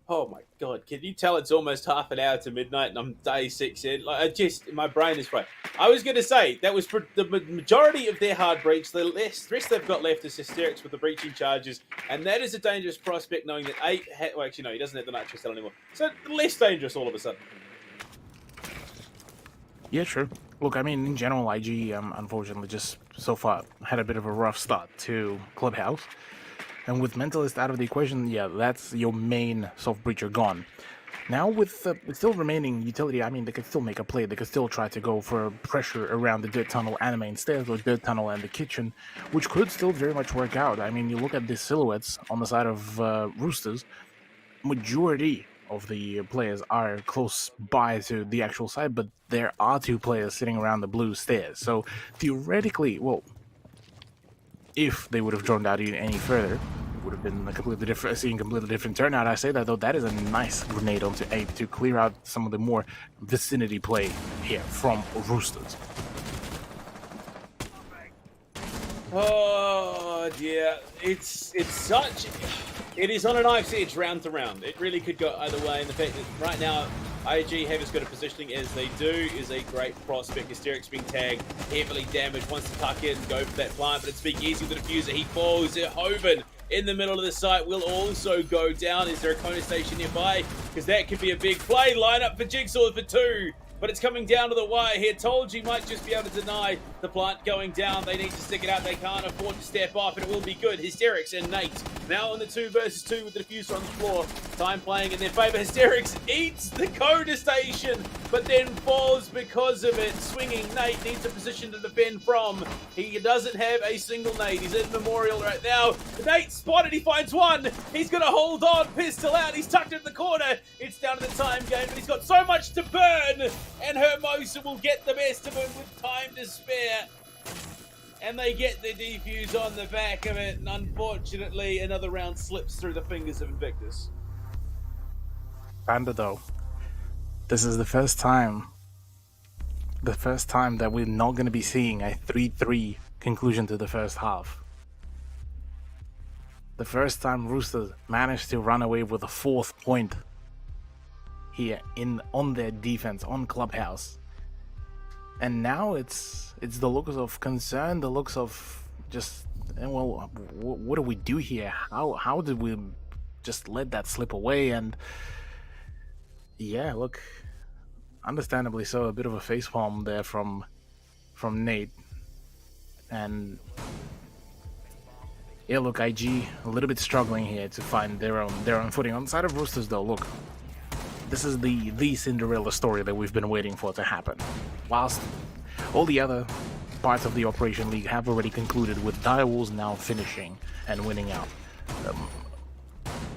Oh my god, can you tell it's almost half an hour to midnight and I'm day 6 in? Like, my brain is fried. I was going to say, that was for the majority of their hard breach. The rest they've got left is Hysterics with the breaching charges, and that is a dangerous prospect knowing that 8, well actually no, he doesn't have the nitro cell anymore. So less dangerous all of a sudden. Yeah, true. Look, I mean, in general, IG, unfortunately, just so far had a bit of a rough start to Clubhouse. And with Mentalist out of the equation, yeah, that's your main soft breacher gone. Now with still remaining utility, I mean, they could still make a play. They could still try to go for pressure around the dirt tunnel and the main stairs, or dirt tunnel and the kitchen, which could still very much work out. I mean, you look at the silhouettes on the side of Roosters, majority of the players are close by to the actual side, but there are 2 players sitting around the blue stairs. So theoretically, well, if they would have drawn out any further, it would have been a completely different turnout. I say that though, that is a nice grenade onto Ape to clear out some of the more vicinity play here from Roosters. Oh dear, it is on a knife's edge round to round. It really could go either way, and the fact that right now IG have as good a positioning as they do is a great prospect. Hysterics being tagged, heavily damaged, wants to tuck in and go for that plant, but it's Speakeasy with the diffuser. He falls. Hoven in the middle of the site will also go down. Is there a Kona station nearby? Because that could be a big play. Line up for Jigsaw for 2. but it's coming down to the wire here. Told you might just be able to deny the plant going down. They need to stick it out. They can't afford to step up, and it will be good. Hysterics and Nate now on the 2 versus 2 with the diffuser on the floor. Time playing in their favor. Hysterics eats the Coda station, but then falls because of it. Swinging Nate needs a position to defend from. He doesn't have a single nade. He's in Memorial right now. Nate spotted. He finds one. He's going to hold on. Pistol out. He's tucked in the corner. It's down to the time game, but he's got so much to burn. And Hermosa will get the best of him with time to spare. And they get the defuse on the back of it. And unfortunately, another round slips through the fingers of Invictus. Panda, though, this is the first time that we're not going to be seeing a 3-3 conclusion to the first half. The first time Roosters managed to run away with a 4th point here on their defense, on Clubhouse. And now it's the looks of concern, the looks of just, well, what do we do here? How did we just let that slip away? And yeah, look, understandably so, a bit of a facepalm there from Nate. And yeah, look, IG a little bit struggling here to find their own footing. On the side of Roosters, though, look, this is the Cinderella story that we've been waiting for to happen. Whilst all the other parts of the Operation League have already concluded, with Direwolves now finishing and winning out.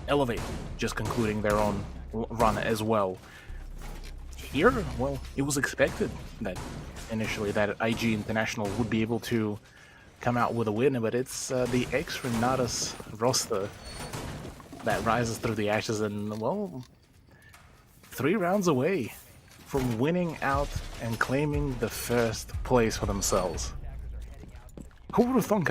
Elevate just concluding their own run as well. Here, well, it was expected that initially that IG International would be able to come out with a win, but it's the ex-Renatus roster that rises through the ashes, and well, 3 rounds away from winning out and claiming the first place for themselves. Who would have thunk?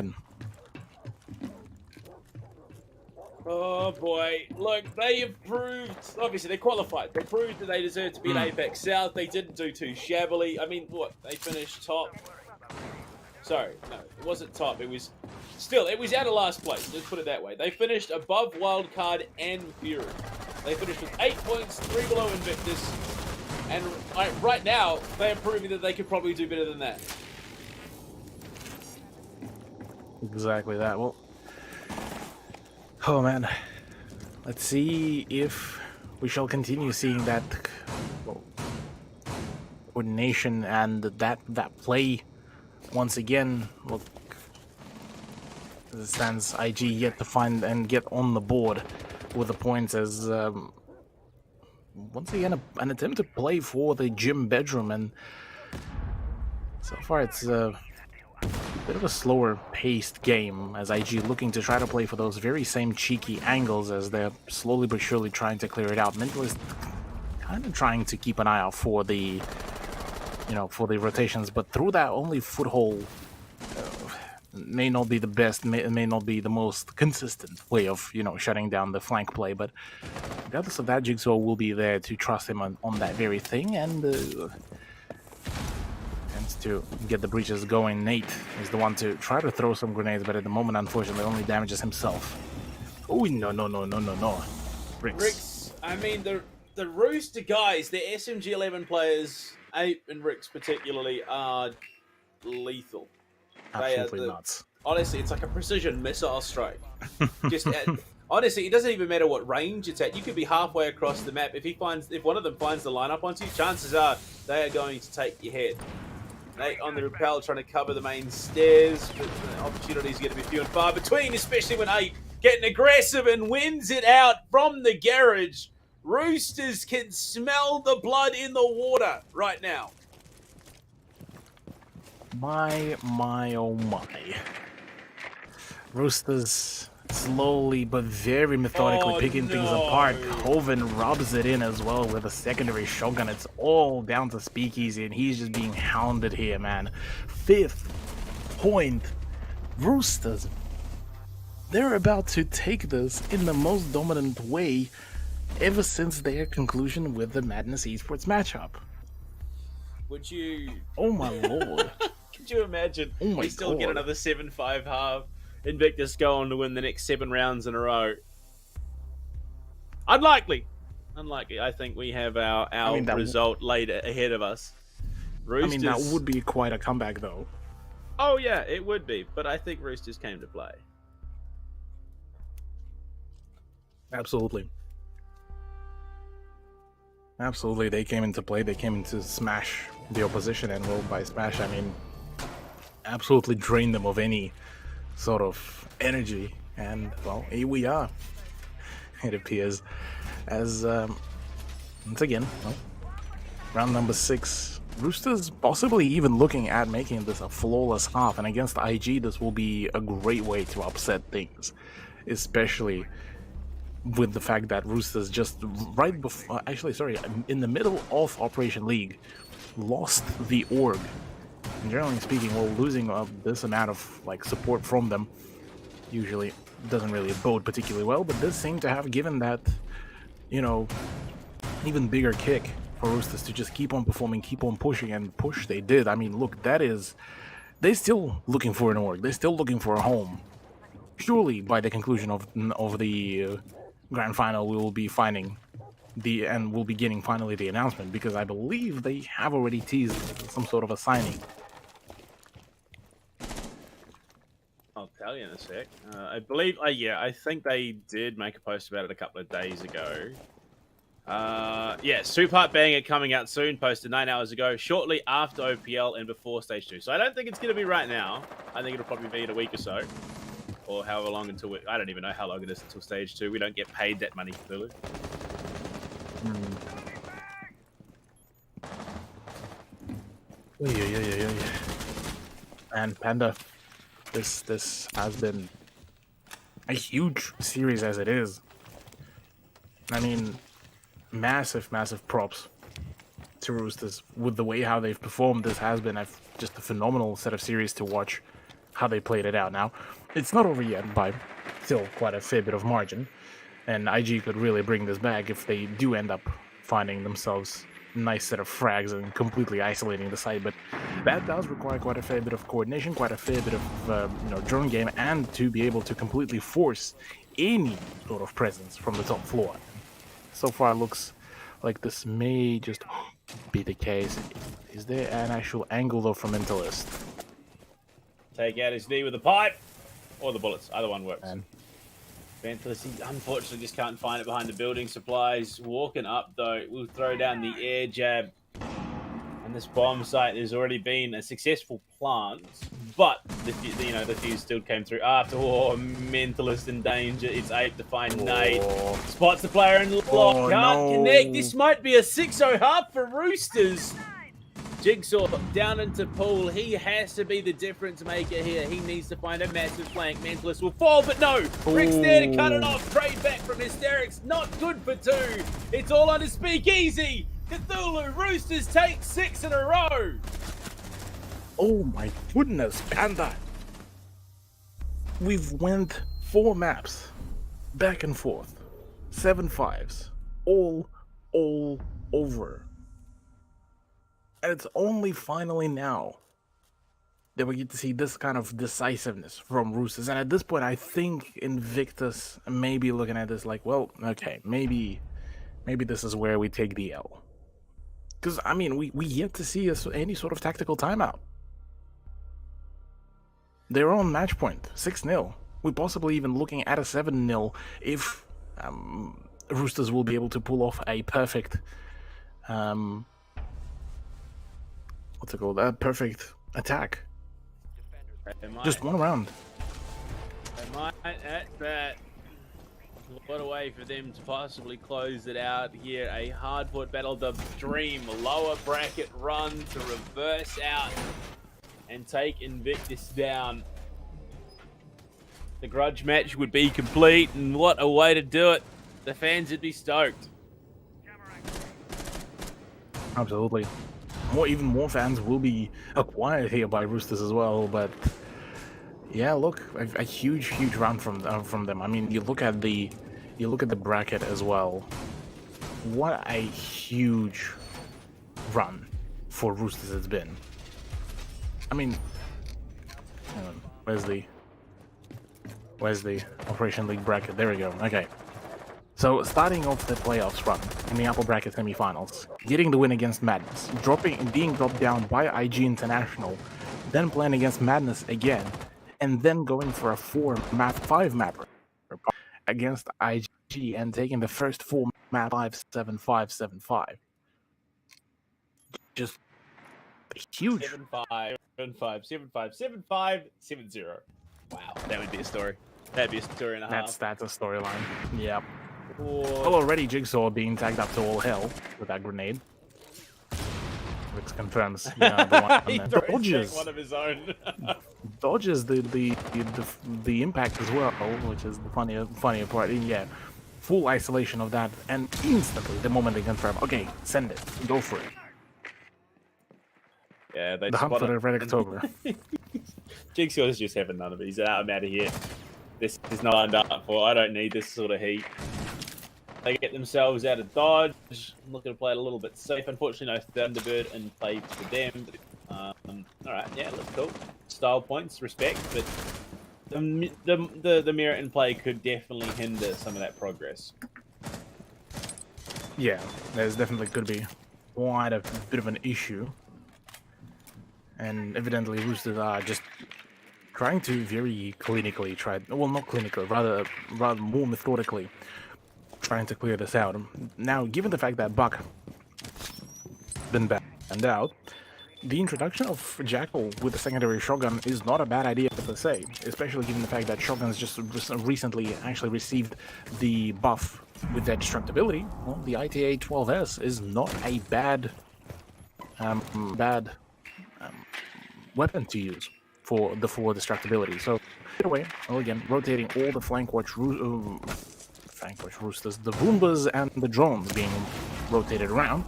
Oh boy, look, they have proved, obviously they qualified, they proved that they deserve to be at Apex South. They didn't do too shabbily. I mean, what, they finished top? Sorry, no, it wasn't top, it was out of last place, let's put it that way. They finished above Wildcard and Fury. They finished with 8 points, 3 below Invictus, and right now, they are proving that they could probably do better than that. Exactly that. Well, oh man, let's see if we shall continue seeing that, well, coordination and that play once again. Look, as it stands, IG yet to find and get on the board with the points, as once again an attempt to play for the gym bedroom, and so far it's a bit of a slower paced game, as IG looking to try to play for those very same cheeky angles as they're slowly but surely trying to clear it out. Mentalist kind of trying to keep an eye out for the rotations, but through that only foothold may not be the best, may not be the most consistent way of, shutting down the flank play, but regardless of that, Jigsaw will be there to trust him on that very thing, and tends to get the breaches going. Nate is the one to try to throw some grenades, but at the moment, unfortunately, only damages himself. Oh, no. Ricks, I mean, the Rooster guys, the SMG11 players, Ape and Ricks particularly, are lethal. Absolutely nuts. Honestly, it's like a precision missile strike. Honestly, it doesn't even matter what range it's at. You could be halfway across the map. If one of them finds the lineup onto you, chances are they are going to take your head. Nate on the rappel trying to cover the main stairs, but the opportunities are going to be few and far between, especially when Ape getting aggressive and wins it out from the garage. Roosters can smell the blood in the water right now. My, oh my. Roosters slowly but very methodically picking things apart. Hoven rubs it in as well with a secondary shotgun. It's all down to Speakeasy, and he's just being hounded here, man. 5th point. Roosters. They're about to take this in the most dominant way ever since their conclusion with the Madness Esports matchup. Would you... Oh my lord. Could you imagine we still get another 7-5 half, Invictus go on to win the next 7 rounds in a row? Unlikely. Unlikely. I think we have our that result laid ahead of us. Roosters. I mean, that would be quite a comeback, though. Oh yeah, it would be. But I think Roosters came to play. Absolutely. Absolutely, they came into play. They came into smash the opposition, and well, by smash, I mean absolutely drain them of any sort of energy. And well, here we are. It appears as once again, well, round number 6. Roosters possibly even looking at making this a flawless half, and against IG, this will be a great way to upset things, especially with the fact that Roosters just right before, actually, sorry, in the middle of Operation League, lost the org. And generally speaking, well, losing this amount of like support from them usually doesn't really bode particularly well, but this seemed to have given that, you know, even bigger kick for Roosters to just keep on performing, keep on pushing, and push they did. I mean, look, that is, they're still looking for an org, they're still looking for a home. Surely by the conclusion of the grand final, we will be finding and we'll be getting finally the announcement, because I believe they have already teased some sort of a signing. I'll tell you in a sec. I believe, yeah, I think they did make a post about it a couple of days ago. Yeah, Super Banger coming out soon, posted 9 hours ago, shortly after OPL and before Stage 2. So I don't think it's going to be right now. I think it'll probably be in a week or so. Or however long until I don't even know how long it is until Stage 2. We don't get paid that money for Lulu. Yeah. And Panda, this has been a huge series as it is. I mean, massive props to Roosters with the way how they've performed. This has been just a phenomenal set of series to watch how they played it out. Now, it's not over yet by still quite a fair bit of margin, and IG could really bring this back if they do end up finding themselves a nice set of frags and completely isolating the site. But that does require quite a fair bit of coordination, quite a fair bit of drone game, and to be able to completely force any sort of presence from the top floor. So far, it looks like this may just be the case. Is there an actual angle though from Mentalist? Take out his knee with the pipe or the bullets. Either one works. Mentalist, he unfortunately just can't find it behind the building supplies. Walking up though, we'll throw down the air jab. And this bomb site has already been a successful plant, but the fuse still came through after. Mentalist in danger. It's Ape to find Nate. Spots the player in lock. Can't connect. This might be a 6-0 half for Roosters. Jigsaw down into Pool. He has to be the difference maker here. He needs to find a massive flank. Mentalist will fall, but no. Rick's there to cut it off. Trade back from Hysterics. Not good for 2. It's all on his speakeasy. Cthulhu, Roosters take 6 in a row. Oh my goodness, Panda. We've went 4 maps, back and forth, 7-5s, all over. And it's only finally now that we get to see this kind of decisiveness from Roosters. And at this point, I think Invictus may be looking at this like, well, okay, maybe this is where we take the L. Because, I mean, we yet to see any sort of tactical timeout. They're on match point, 6-0. We're possibly even looking at a 7-0 if Roosters will be able to pull off a perfect, what's it called? A perfect attack. Just one round. They might at that. What a way for them to possibly close it out here. A hard-fought battle, the dream. Lower bracket run to reverse out and take Invictus down. The grudge match would be complete, and what a way to do it. The fans would be stoked. Absolutely. Even more fans will be acquired here by Roosters as well, but yeah, look, a huge run from them. I mean, you look at the bracket as well. What a huge run for Roosters it's been. I mean, where's the Operation League bracket? There we go. Okay. So starting off the playoffs run in the upper bracket semifinals, getting the win against Madness, being dropped down by IG International, then playing against Madness again, and then going for a 5 map against IG and taking the first 4 map 5-7-5-7-5. Just huge. 7-5, 7-5, 7-5, 7-5, 7-0. Wow, that would be a story. That'd be a story and a half. That's a storyline. Yep. Or... Well, already Jigsaw being tagged up to all hell with that grenade. Which confirms, the one. Dodges one of his own. dodges the impact as well, which is the funnier part. And yeah, full isolation of that, and instantly the moment they confirm, okay, send it, go for it. Yeah, they the hunt for the Red October. Jigsaw's just having none of it. He's out. I'm out of here. This is not lined up for. I don't need this sort of heat. They get themselves out of dodge. I'm looking to play it a little bit safe. Unfortunately, no Thunderbird in play for them. All right, yeah, looks cool. Style points, respect, but the mirror in play could definitely hinder some of that progress. Yeah, there's definitely could be quite a bit of an issue, and evidently Roosters are just trying to very clinically not clinically, rather more methodically trying to clear this out. Now, given the fact that Buck been banned out, the introduction of Jackal with the secondary shotgun is not a bad idea per se, especially given the fact that shotguns just recently actually received the buff with their destructibility. Well, the ITA 12S is not a bad weapon to use for the full destructibility. So, either way, well, again, rotating all the flank watch Roosters, the Roombas and the drones being rotated around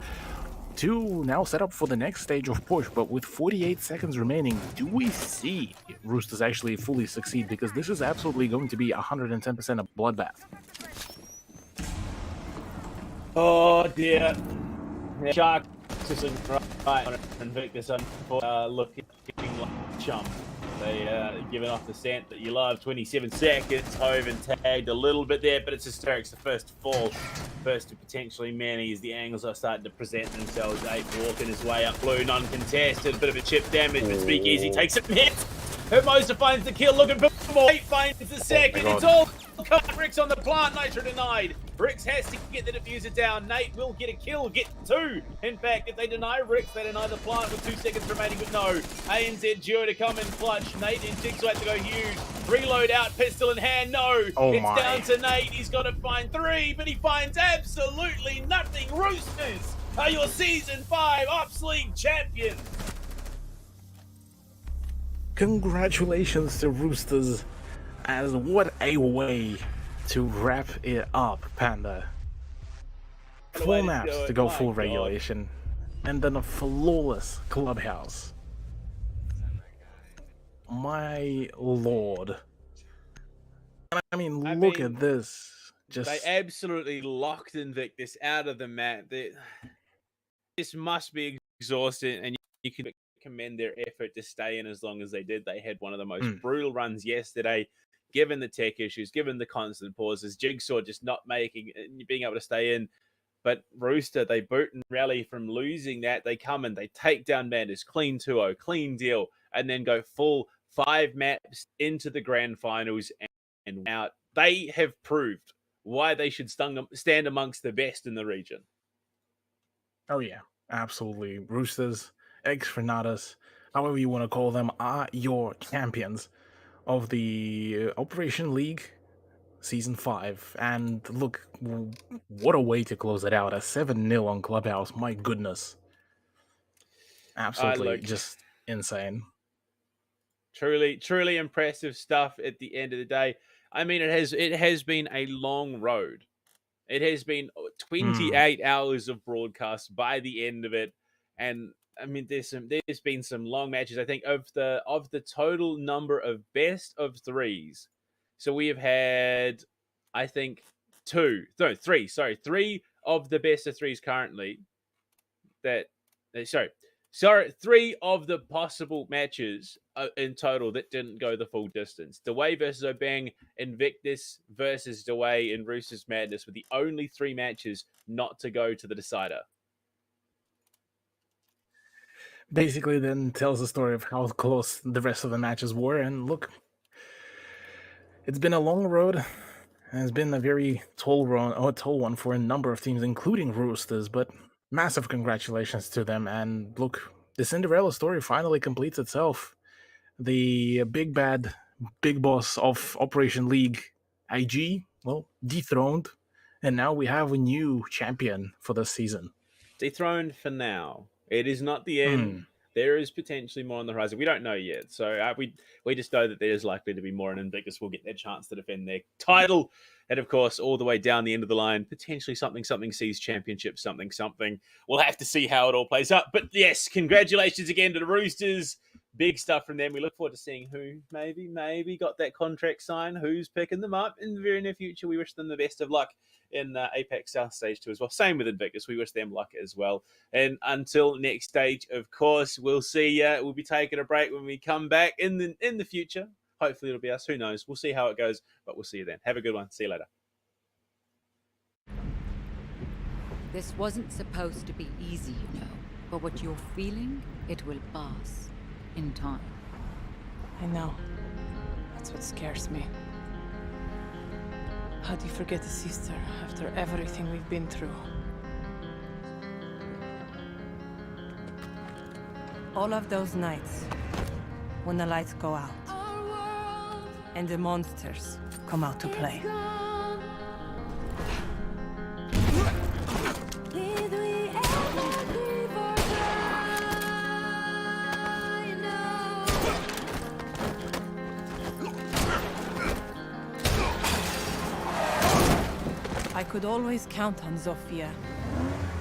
to now set up for the next stage of push. But with 48 seconds remaining, do we see Roosters actually fully succeed? Because this is absolutely going to be 110% a bloodbath. Oh dear. Shark is right on Invictus looking like a chump. They giving off the scent that you love. 27 seconds. Hove and tagged a little bit there, but it's Hysterics the first to fall. First to potentially many as the angles are starting to present themselves. 8 walking his way up blue, non-contested. A bit of a chip damage, but Speakeasy takes some hits. Hermosa finds the kill, looking for more. 8 finds the second. It's all cut. Bricks on the plant. Nitro denied. Bricks has to get the diffuser down. Nate will get a kill, get 2. In fact, if they deny Bricks, they deny the plant with 2 seconds remaining, but no. ANZ due to come in clutch. Nate and Jigsaw have to go huge. Reload out, pistol in hand, no. It's down to Nate. He's got to find 3, but he finds absolutely nothing. Roosters are your Season 5 Ops League champions. Congratulations to Roosters, as what a way to wrap it up, Panda. 4 maps to go full regulation, and then a flawless clubhouse. My lord. I mean, look at this. They absolutely locked Invictus out of the map. This must be exhausting, and you can commend their effort to stay in as long as they did. They had one of the most brutal runs yesterday, given the tech issues, given the constant pauses. Jigsaw just not being able to stay in. But Rooster, they boot and rally from losing that. They come and they take down Madness, clean 2-0, clean deal, and then go full 5 maps into the grand finals and out. They have proved why they should stand amongst the best in the region. Oh yeah, absolutely. Roosters, ex-Renatas, however you want to call them, are your champions of the Operation League Season 5. And look, what a way to close it out. A 7-0 on Clubhouse. My goodness. Absolutely just insane. Truly impressive stuff at the end of the day. I mean, it has been a long road. It has been 28 hours of broadcast by the end of it. And I mean, there's been some long matches. I think of the total number of best of 3s. So we have had, I think, 3 of the best of 3s currently. So 3 of the possible matches in total that didn't go the full distance. Dway versus Obeng, Invictus versus Dway, and Roosters Madness were the only 3 matches not to go to the decider. Basically, then tells the story of how close the rest of the matches were. And look, it's been a long road. And it's been a very toll one for a number of teams, including Roosters. But massive congratulations to them. And look, the Cinderella story finally completes itself. The big bad, big boss of Operation League, IG, well, dethroned. And now we have a new champion for this season. Dethroned for now. It is not the end. There is potentially more on the horizon. We don't know yet. So we just know that there is likely to be more, and Invictus will get their chance to defend their title. And of course, all the way down the end of the line, potentially something sees championship, something. We'll have to see how it all plays out. But yes, congratulations again to the Roosters. Big stuff from them. We look forward to seeing who maybe got that contract signed, who's picking them up in the very near future. We wish them the best of luck in Apex South Stage 2 as well. Same with Invictus. We wish them luck as well. And until next stage, of course, we'll see. We'll be taking a break when we come back in the future. Hopefully it'll be us. Who knows? We'll see how it goes, but we'll see you then. Have a good one. See you later. This wasn't supposed to be easy, you know. But what you're feeling, it will pass in time. I know. That's what scares me. How do you forget a sister after everything we've been through? All of those nights, when the lights go out, and the monsters come out to play. I could always count on Zofia,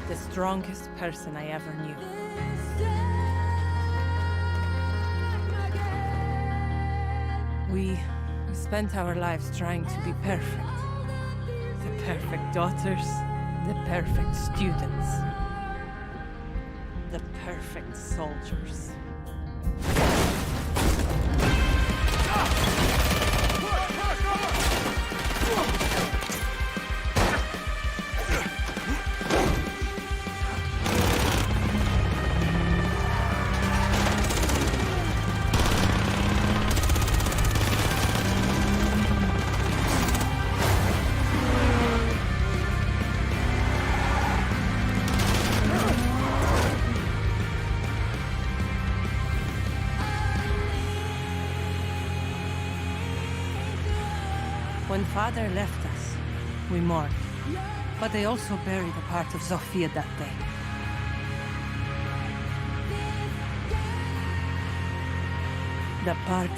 the strongest person I ever knew. We spent our lives trying to be perfect. The perfect daughters, the perfect students, the perfect soldiers. When Father left us, we mourned. But they also buried a part of Zofia that day. The part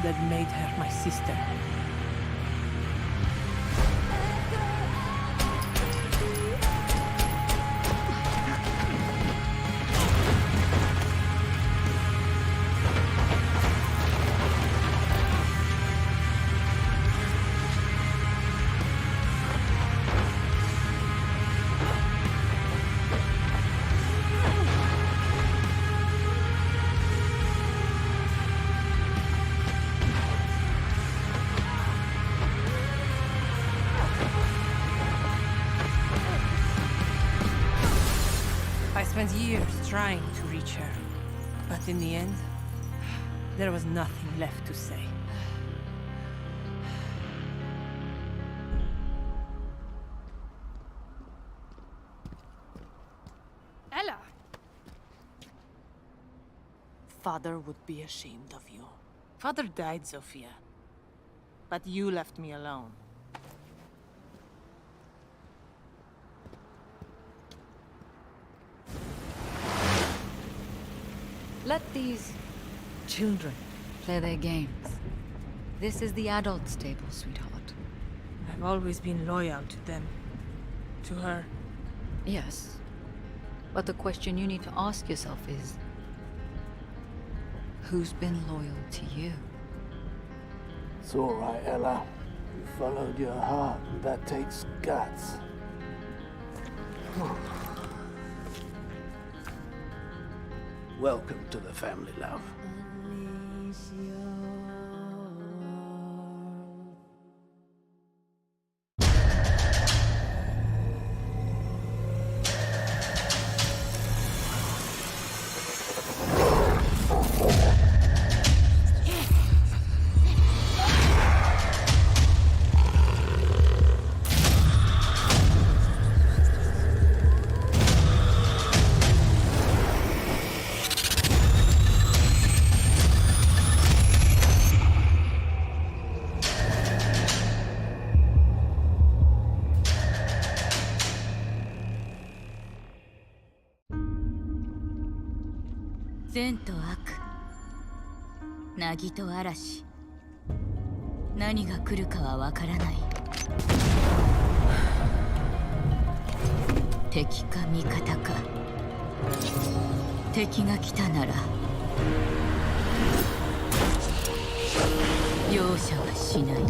that made her my sister. I spent years trying to reach her, but in the end, there was nothing left to say. Ella! Father would be ashamed of you. Father died, Zofia. But you left me alone. Let these children play their games. This is the adults' table, sweetheart. I've always been loyal to them. To her. Yes. But the question you need to ask yourself is, who's been loyal to you? It's all right, Ella. You followed your heart, and that takes guts. Welcome to the family, love. Unleash your 善と悪、凪と嵐、何が来るかはわからない。敵か味方か。敵が来たなら容赦はしない。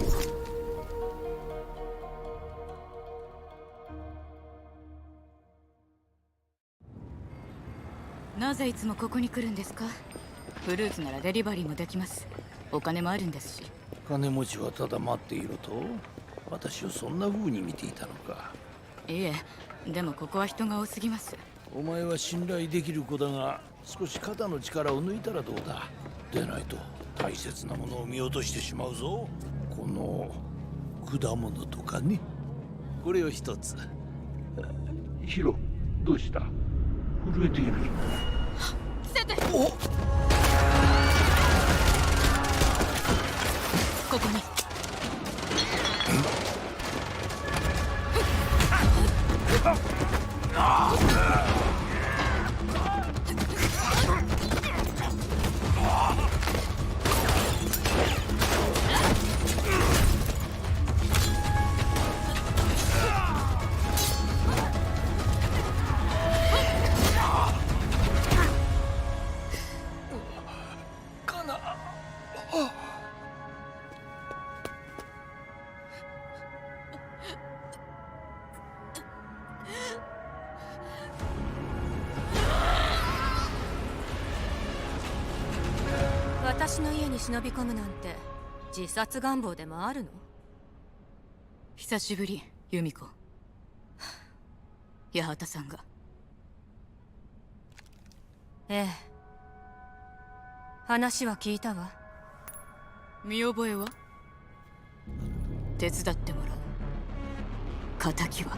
なぜいつもここに来るんですか？フルーツならデリバリーもできます。お金もあるんですし。金持ちはただ待っていると？私をそんな風に見ていたのか。いえ、でもここは人が多すぎます。お前は信頼できる子だが、少し肩の力を抜いたらどうだ。でないと大切なものを見落としてしまうぞ。この果物とかね。これを一つ。ヒロ、どうした？震えている。伏せて。おっ、ここに。私の家に忍び込むなんて自殺願望でもあるの？久しぶり、由美子。八幡さんが。ええ、話は聞いたわ。見覚えは？手伝ってもらう。仇は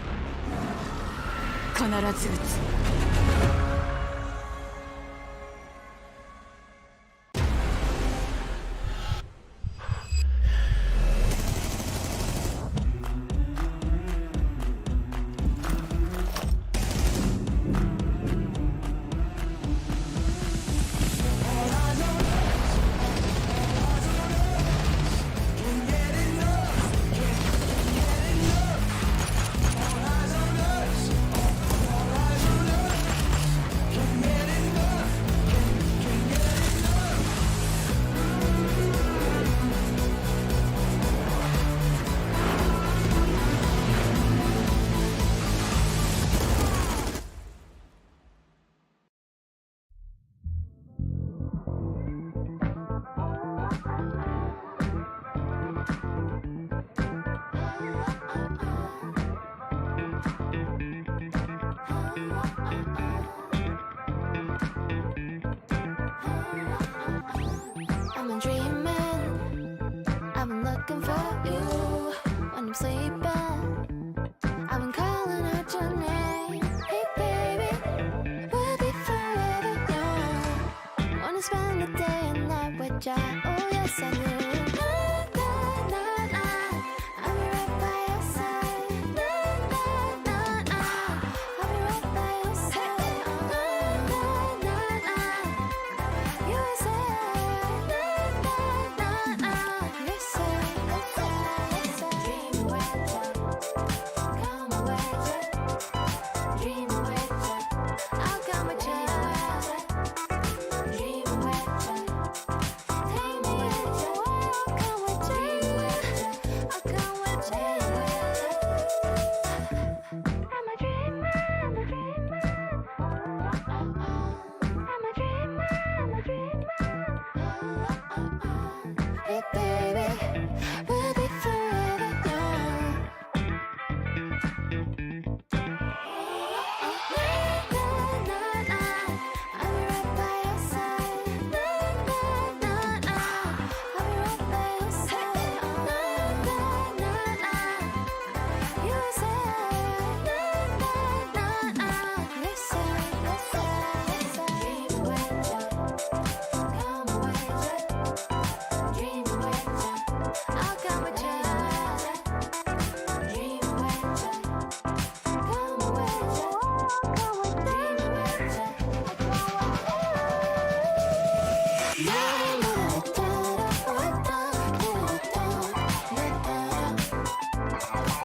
必ず撃つ。I've been dreaming, I've been looking for you when I'm sleeping. I've been calling out your name. Hey baby, we'll be forever young. Wanna spend the day and night with ya. Oh yes I do. Na, na, na, na. I'll be right by your side. Na, na, na, na. I'll be right by your side. Na, na, na, na. You say. Take me with you. It